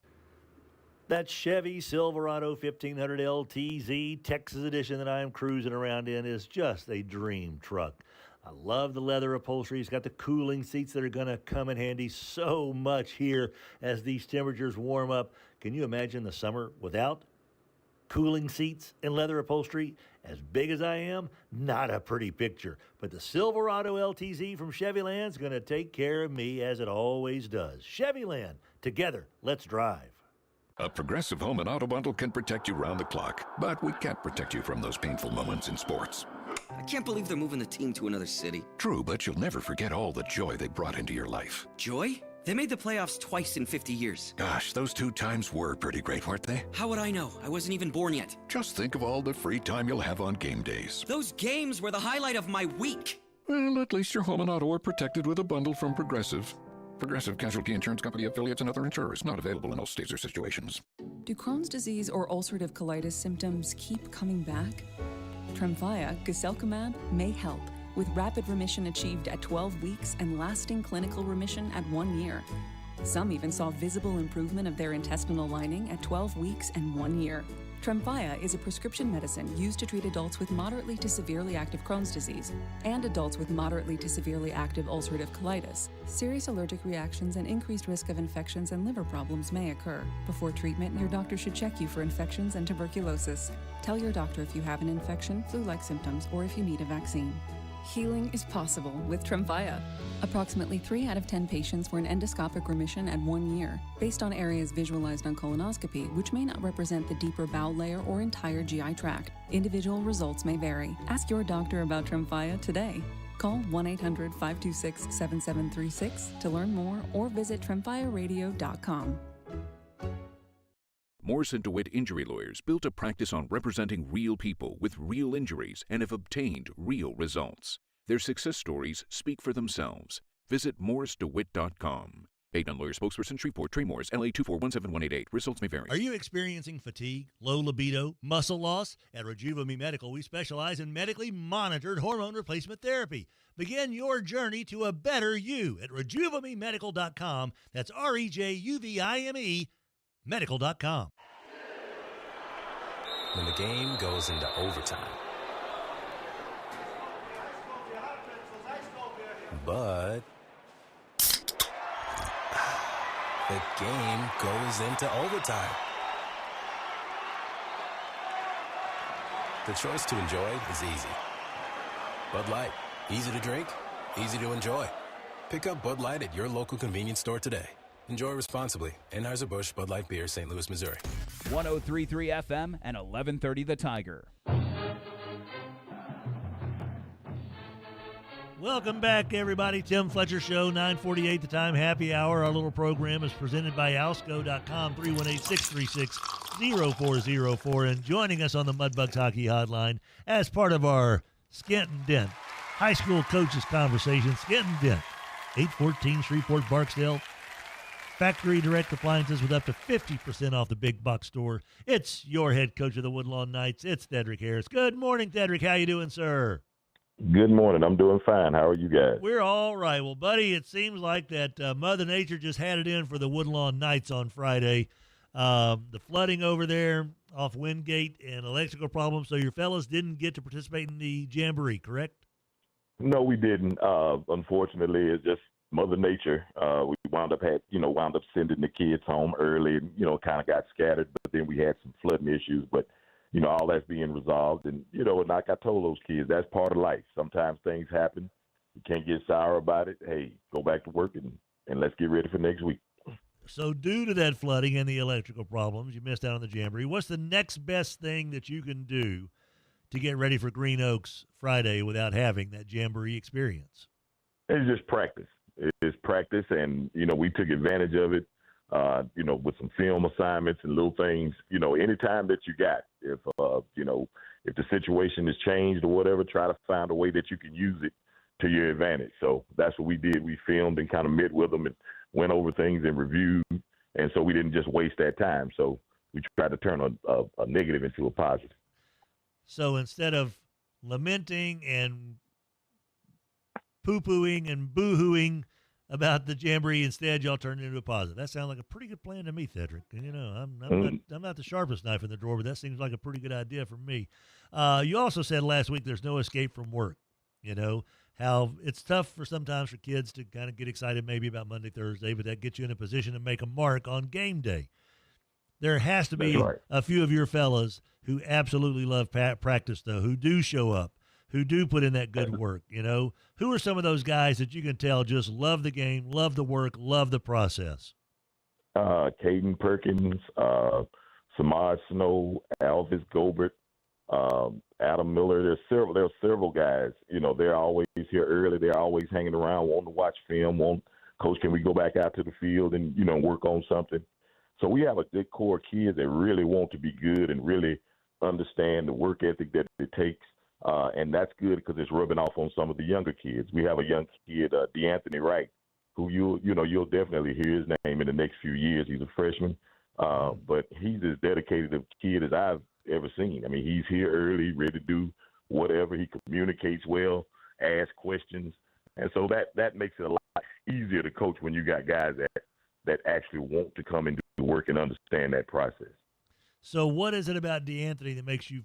That Chevy Silverado 1500 LTZ Texas Edition that I am cruising around in is just a dream truck. I love the leather upholstery. It's got the cooling seats that are going to come in handy so much here as these temperatures warm up. Can you imagine the summer without cooling seats and leather upholstery? As big as I am, not a pretty picture. But the Silverado LTZ from Chevyland is going to take care of me as it always does. Chevyland, together, let's drive. A Progressive Home and Auto Bundle can protect you round the clock, but we can't protect you from those painful moments in sports. I can't believe they're moving the team to another city. True, but you'll never forget all the joy they brought into your life. Joy? They made the playoffs twice in 50 years. Gosh, those 2 times were pretty great, weren't they? How would I know? I wasn't even born yet. Just think of all the free time you'll have on game days. Those games were the highlight of my week. Well, at least your home and auto are protected with a bundle from Progressive. Progressive Casualty Insurance Company affiliates and other insurers. Not available in all states or situations. Do Crohn's disease or ulcerative colitis symptoms keep coming back? Tremfya, guselkumab, may help, with rapid remission achieved at 12 weeks and lasting clinical remission at 1 year. Some even saw visible improvement of their intestinal lining at 12 weeks and 1 year. Tremfya is a prescription medicine used to treat adults with moderately to severely active Crohn's disease and adults with moderately to severely active ulcerative colitis. Serious allergic reactions and increased risk of infections and liver problems may occur. Before treatment, your doctor should check you for infections and tuberculosis. Tell your doctor if you have an infection, flu-like symptoms, or if you need a vaccine. Healing is possible with Tremfya. Approximately 3 out of 10 patients were in endoscopic remission at 1 year, based on areas visualized on colonoscopy, which may not represent the deeper bowel layer or entire GI tract. Individual results may vary. Ask your doctor about Tremfya today. Call 1-800-526-7736 to learn more or visit tremfyaradio.com. Morse & DeWitt Injury Lawyers built a practice on representing real people with real injuries and have obtained real results. Their success stories speak for themselves. Visit morrisedewitt.com. Paid non-lawyer spokesperson, Shreveport, Trey Morris, LA 2417188. Results may vary. Are you experiencing fatigue, low libido, muscle loss? At Rejuva-Me Medical, we specialize in medically monitored hormone replacement therapy. Begin your journey to a better you at RejuvaMeMedical.com. That's REJUVIME medical.com. When the game goes into overtime. But the game goes into overtime. The choice to enjoy is easy. Bud Light, easy to drink, easy to enjoy. Pick up Bud Light at your local convenience store today. Enjoy responsibly. Anheuser-Busch Bud Light Beer, St. Louis, Missouri. 103.3 FM and 1130 The Tiger. Welcome back, everybody. Tim Fletcher Show, 9:48 The Time, happy hour. Our little program is presented by Alsco.com, 318-636-0404. And joining us on the Mudbugs Hockey Hotline as part of our Skent-N-Dent High School Coaches Conversations, Skent-N-Dent, 814 Shreveport, Barksdale. Factory direct appliances with up to 50% off the big box store. It's your head coach of the Woodlawn Knights. It's Thedrick Harris. Good morning, Thedrick. How you doing, sir? Good morning. I'm doing fine. How are you guys? We're all right. Well, buddy, it seems like that Mother Nature just had it in for the Woodlawn Knights on Friday. The flooding over there off Wingate and electrical problems, so your fellas didn't get to participate in the Jamboree, correct? No, we didn't. Unfortunately, it's just Mother Nature. We wound up sending the kids home early and, kind of got scattered, but then we had some flooding issues, but all that's being resolved. And, like I told those kids, that's part of life. Sometimes things happen. You can't get sour about it. Hey, go back to work and let's get ready for next week. So due to that flooding and the electrical problems, you missed out on the Jamboree. What's the next best thing that you can do to get ready for Green Oaks Friday without having that Jamboree experience? It's just practice. It's practice, and, we took advantage of it, with some film assignments and little things, anytime that you got. If the situation has changed or whatever, try to find a way that you can use it to your advantage. So that's what we did. We filmed and kind of met with them and went over things and reviewed. And so we didn't just waste that time. So we tried to turn a negative into a positive. So instead of lamenting and poo-pooing and boo-hooing about the jamboree, instead y'all turned it into a positive. That sounds like a pretty good plan to me, Cedric. And, you know, I'm not the sharpest knife in the drawer, but that seems like a pretty good idea for me. You also said last week there's no escape from work. You know, how it's tough sometimes for kids to kind of get excited maybe about Monday, Thursday, but that gets you in a position to make a mark on game day. There has to be a few of your fellas who absolutely love practice, though, who do show up, who do put in that good work, you know. Who are some of those guys that you can tell just love the game, love the work, love the process? Caden Perkins, Samaj Snow, Alvis Gobert, Adam Miller. There are several guys. You know, they're always here early. They're always hanging around, wanting to watch film. Coach, can we go back out to the field and, you know, work on something? So we have a good core of kids that really want to be good and really understand the work ethic that it takes. And that's good because it's rubbing off on some of the younger kids. We have a young kid, DeAnthony Wright, who you'll definitely hear his name in the next few years. He's a freshman, but he's as dedicated a kid as I've ever seen. I mean, he's here early, ready to do whatever. He communicates well, asks questions, and so that makes it a lot easier to coach when you got guys that actually want to come and do work and understand that process. So what is it about DeAnthony that makes you?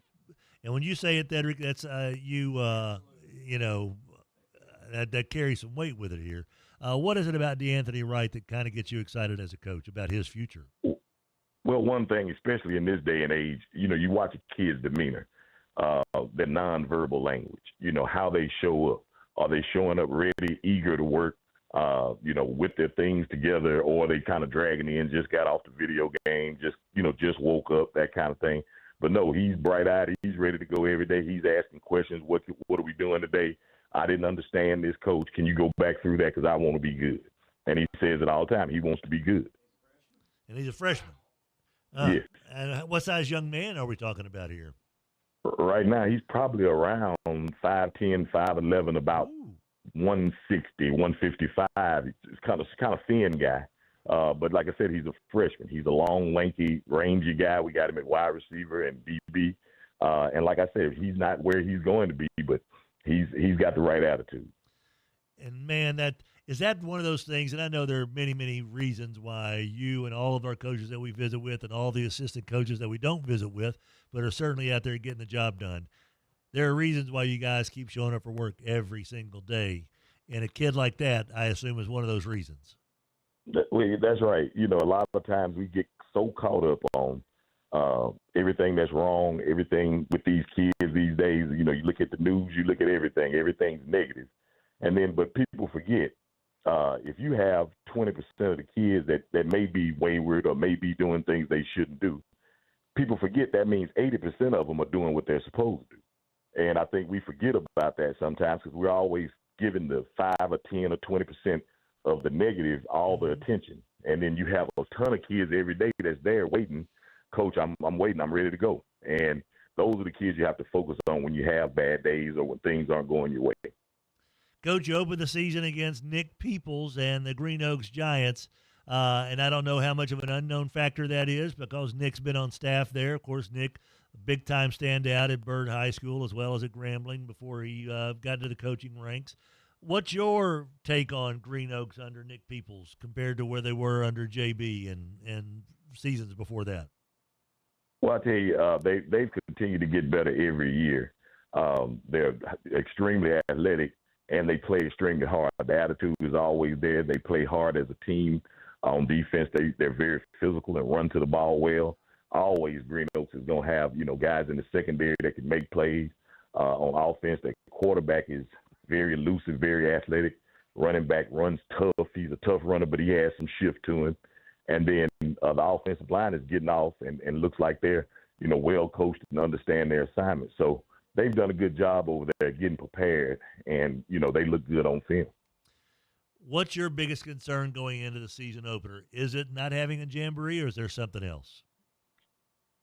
And when you say it, Cedric, that's you know, that carries some weight with it here. What is it about DeAnthony Wright that kind of gets you excited as a coach about his future? Well, one thing, especially in this day and age, you know, you watch a kid's demeanor, their nonverbal language, you know, how they show up. Are they showing up ready, eager to work, you know, with their things together, or are they kind of dragging in, just got off the video game, just woke up, that kind of thing. But no, he's bright-eyed. He's ready to go every day. He's asking questions. What are we doing today? I didn't understand this, coach. Can you go back through that because I want to be good? And he says it all the time. He wants to be good. And he's a freshman. Yes. And what size young man are we talking about here? Right now, he's probably around 5'10", 5'11", about 160, 155. He's kind of thin guy. But like I said, he's a freshman. He's a long, lanky, rangy guy. We got him at wide receiver and DB. And like I said, he's not where he's going to be, but he's got the right attitude. And, man, is that one of those things, and I know there are many, many reasons why you and all of our coaches that we visit with and all the assistant coaches that we don't visit with but are certainly out there getting the job done. There are reasons why you guys keep showing up for work every single day. And a kid like that, I assume, is one of those reasons. That's right. You know, a lot of times we get so caught up on everything that's wrong, everything with these kids these days. You know, you look at the news, you look at everything's negative. But people forget, if you have 20% of the kids that may be wayward or may be doing things they shouldn't do, people forget that means 80% of them are doing what they're supposed to do. And I think we forget about that sometimes because we're always giving the 5 or 10 or 20% of the negative all the attention. And then you have a ton of kids every day that's there waiting. Coach, I'm waiting. I'm ready to go. And those are the kids you have to focus on when you have bad days or when things aren't going your way. Coach, you opened the season against Nick Peoples and the Green Oaks Giants. And I don't know how much of an unknown factor that is because Nick's been on staff there. Of course, Nick, a big-time standout at Byrd High School as well as at Grambling before he got into the coaching ranks. What's your take on Green Oaks under Nick Peoples compared to where they were under JB and seasons before that? Well, I tell you, they've continued to get better every year. They're extremely athletic, and they play extremely hard. The attitude is always there. They play hard as a team. On defense, they're very physical and run to the ball well. Always Green Oaks is going to have, you know, guys in the secondary that can make plays. On offense, the quarterback is very elusive, very athletic. Running back runs tough. He's a tough runner, but he has some shift to him. And then the offensive line is getting off and looks like they're, you know, well coached and understand their assignment. So they've done a good job over there getting prepared, and, you know, they look good on film. What's your biggest concern going into the season opener? Is it not having a jamboree, or is there something else?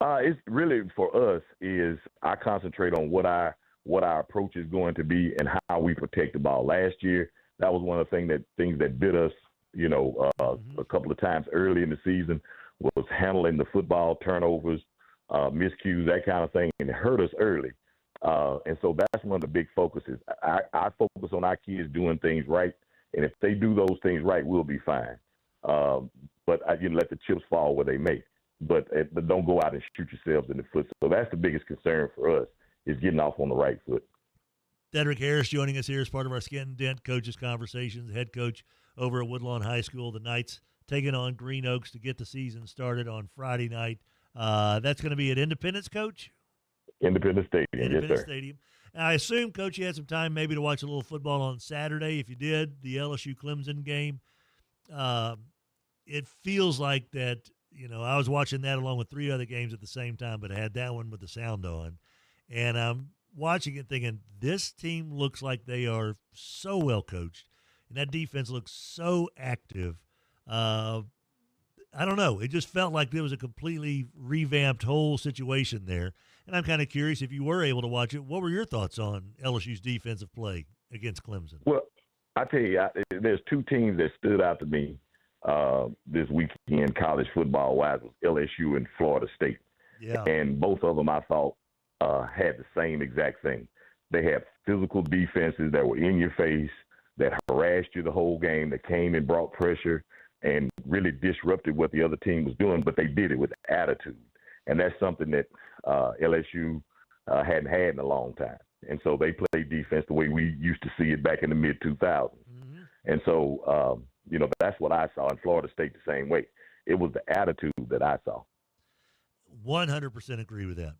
It's really, for us, is I concentrate on what I what our approach is going to be and how we protect the ball. Last year, that was one of the things that bit us, a couple of times early in the season, was handling the football turnovers, miscues, that kind of thing, and it hurt us early. And so that's one of the big focuses. I focus on our kids doing things right, and if they do those things right, we'll be fine. But let the chips fall where they may. But don't go out and shoot yourselves in the foot. So that's the biggest concern for us, is getting off on the right foot. Dedrick Harris joining us here as part of our Skent-N-Dent Coaches Conversations, head coach over at Woodlawn High School. The Knights taking on Green Oaks to get the season started on Friday night. That's going to be at Independence, Coach? Independence Stadium, yes, sir. Stadium. I assume, Coach, you had some time maybe to watch a little football on Saturday. If you did, the LSU-Clemson game, it feels like that, I was watching that along with 3 other games at the same time, but I had that one with the sound on. And I'm watching it thinking, this team looks like they are so well coached, and that defense looks so active. I don't know. It just felt like there was a completely revamped whole situation there. And I'm kind of curious, if you were able to watch it, what were your thoughts on LSU's defensive play against Clemson? Well, I tell you, there's 2 teams that stood out to me this weekend, college football-wise, was LSU and Florida State. Yeah. And both of them, I thought, had the same exact thing. They had physical defenses that were in your face, that harassed you the whole game, that came and brought pressure and really disrupted what the other team was doing, but they did it with attitude. And that's something that LSU hadn't had in a long time. And so they played defense the way we used to see it back in the mid-2000s. Mm-hmm. And so, that's what I saw in Florida State the same way. It was the attitude that I saw. 100% agree with that.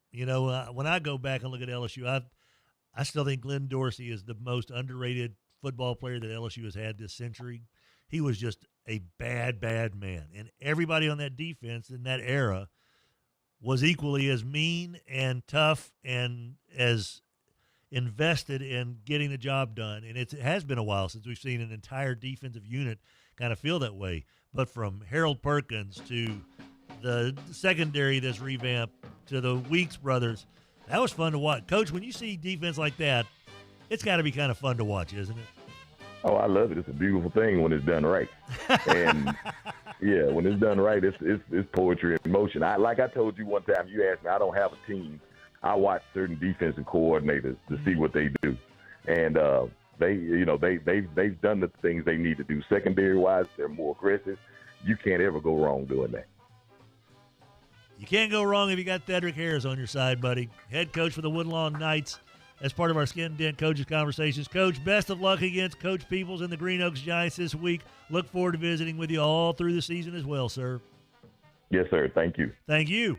When I go back and look at LSU, I still think Glenn Dorsey is the most underrated football player that LSU has had this century. He was just a bad, bad man. And everybody on that defense in that era was equally as mean and tough and as invested in getting the job done. And it has been a while since we've seen an entire defensive unit kind of feel that way. But from Harold Perkins to the secondary that's revamped to the Weeks brothers, that was fun to watch. Coach, when you see defense like that, it's got to be kind of fun to watch, isn't it? Oh, I love it. It's a beautiful thing when it's done right. And, yeah, when it's done right, it's poetry in motion. Like I told you one time, you asked me, I don't have a team. I watch certain defensive coordinators to see what they do. And they've done the things they need to do. Secondary-wise, they're more aggressive. You can't ever go wrong doing that. You can't go wrong if you got Dedrick Harris on your side, buddy. Head coach for the Woodlawn Knights as part of our Skent-N-Dent Coaches Conversations. Coach, best of luck against Coach Peoples and the Green Oaks Giants this week. Look forward to visiting with you all through the season as well, sir. Yes, sir. Thank you. Thank you.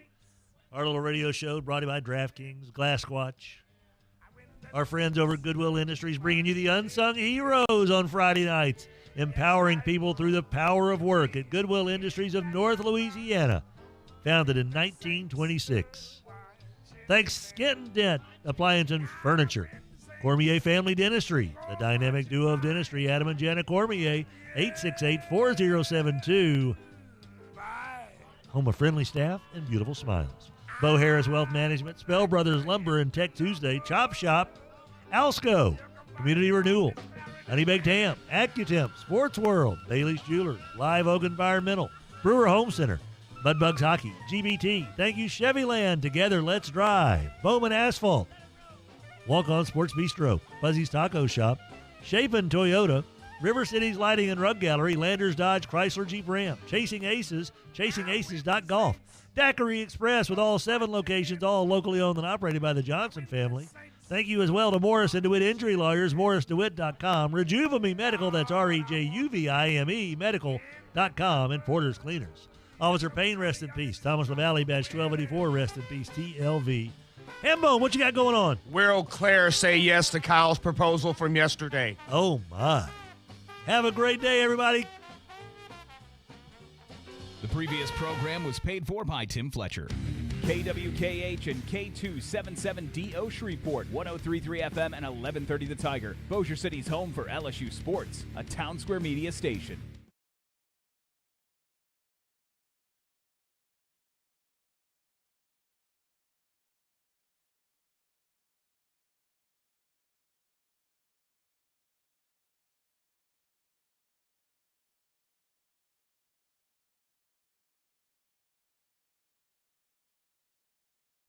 Our little radio show brought to you by DraftKings, Glass Squatch. Our friends over at Goodwill Industries bringing you the unsung heroes on Friday nights, empowering people through the power of work at Goodwill Industries of North Louisiana, founded in 1926. Thanks, Skent-N-Dent Appliance and Furniture. Cormier Family Dentistry, the dynamic duo of dentistry, Adam and Jenna Cormier, 868-4072. Home of friendly staff and beautiful smiles. Bo Harris Wealth Management, Spell Brothers Lumber and Tech Tuesday, Chop Shop, Alsco, Community Renewal, Honey Baked Ham, AccuTemp, Sports World, Bailey's Jewelers, Live Oak Environmental, Brewer Home Center, Bud Bugs Hockey, GBT, thank you Chevyland, Together Let's Drive, Bowman Asphalt, Walk On Sports Bistro, Fuzzy's Taco Shop, Chapin Toyota, River Cities Lighting and Rug Gallery, Landers Dodge Chrysler Jeep Ram, Chasing Aces, ChasingAces.golf, Daiquiri Express with all 7 locations, all locally owned and operated by the Johnson family. Thank you as well to Morris & DeWitt Injury Lawyers, morrisdewitt.com, Rejuvime Medical, that's REJUVIME medical.com, and Porter's Cleaners. Officer Payne, rest in peace. Thomas LaValle, badge 1284, rest in peace. TLV. Hambone, what you got going on? Will Claire say yes to Kyle's proposal from yesterday? Oh, my. Have a great day, everybody. The previous program was paid for by Tim Fletcher. KWKH and K277DO Shreveport, 103.3 FM and 1130 The Tiger. Bossier City's home for LSU Sports, a Town Square Media station.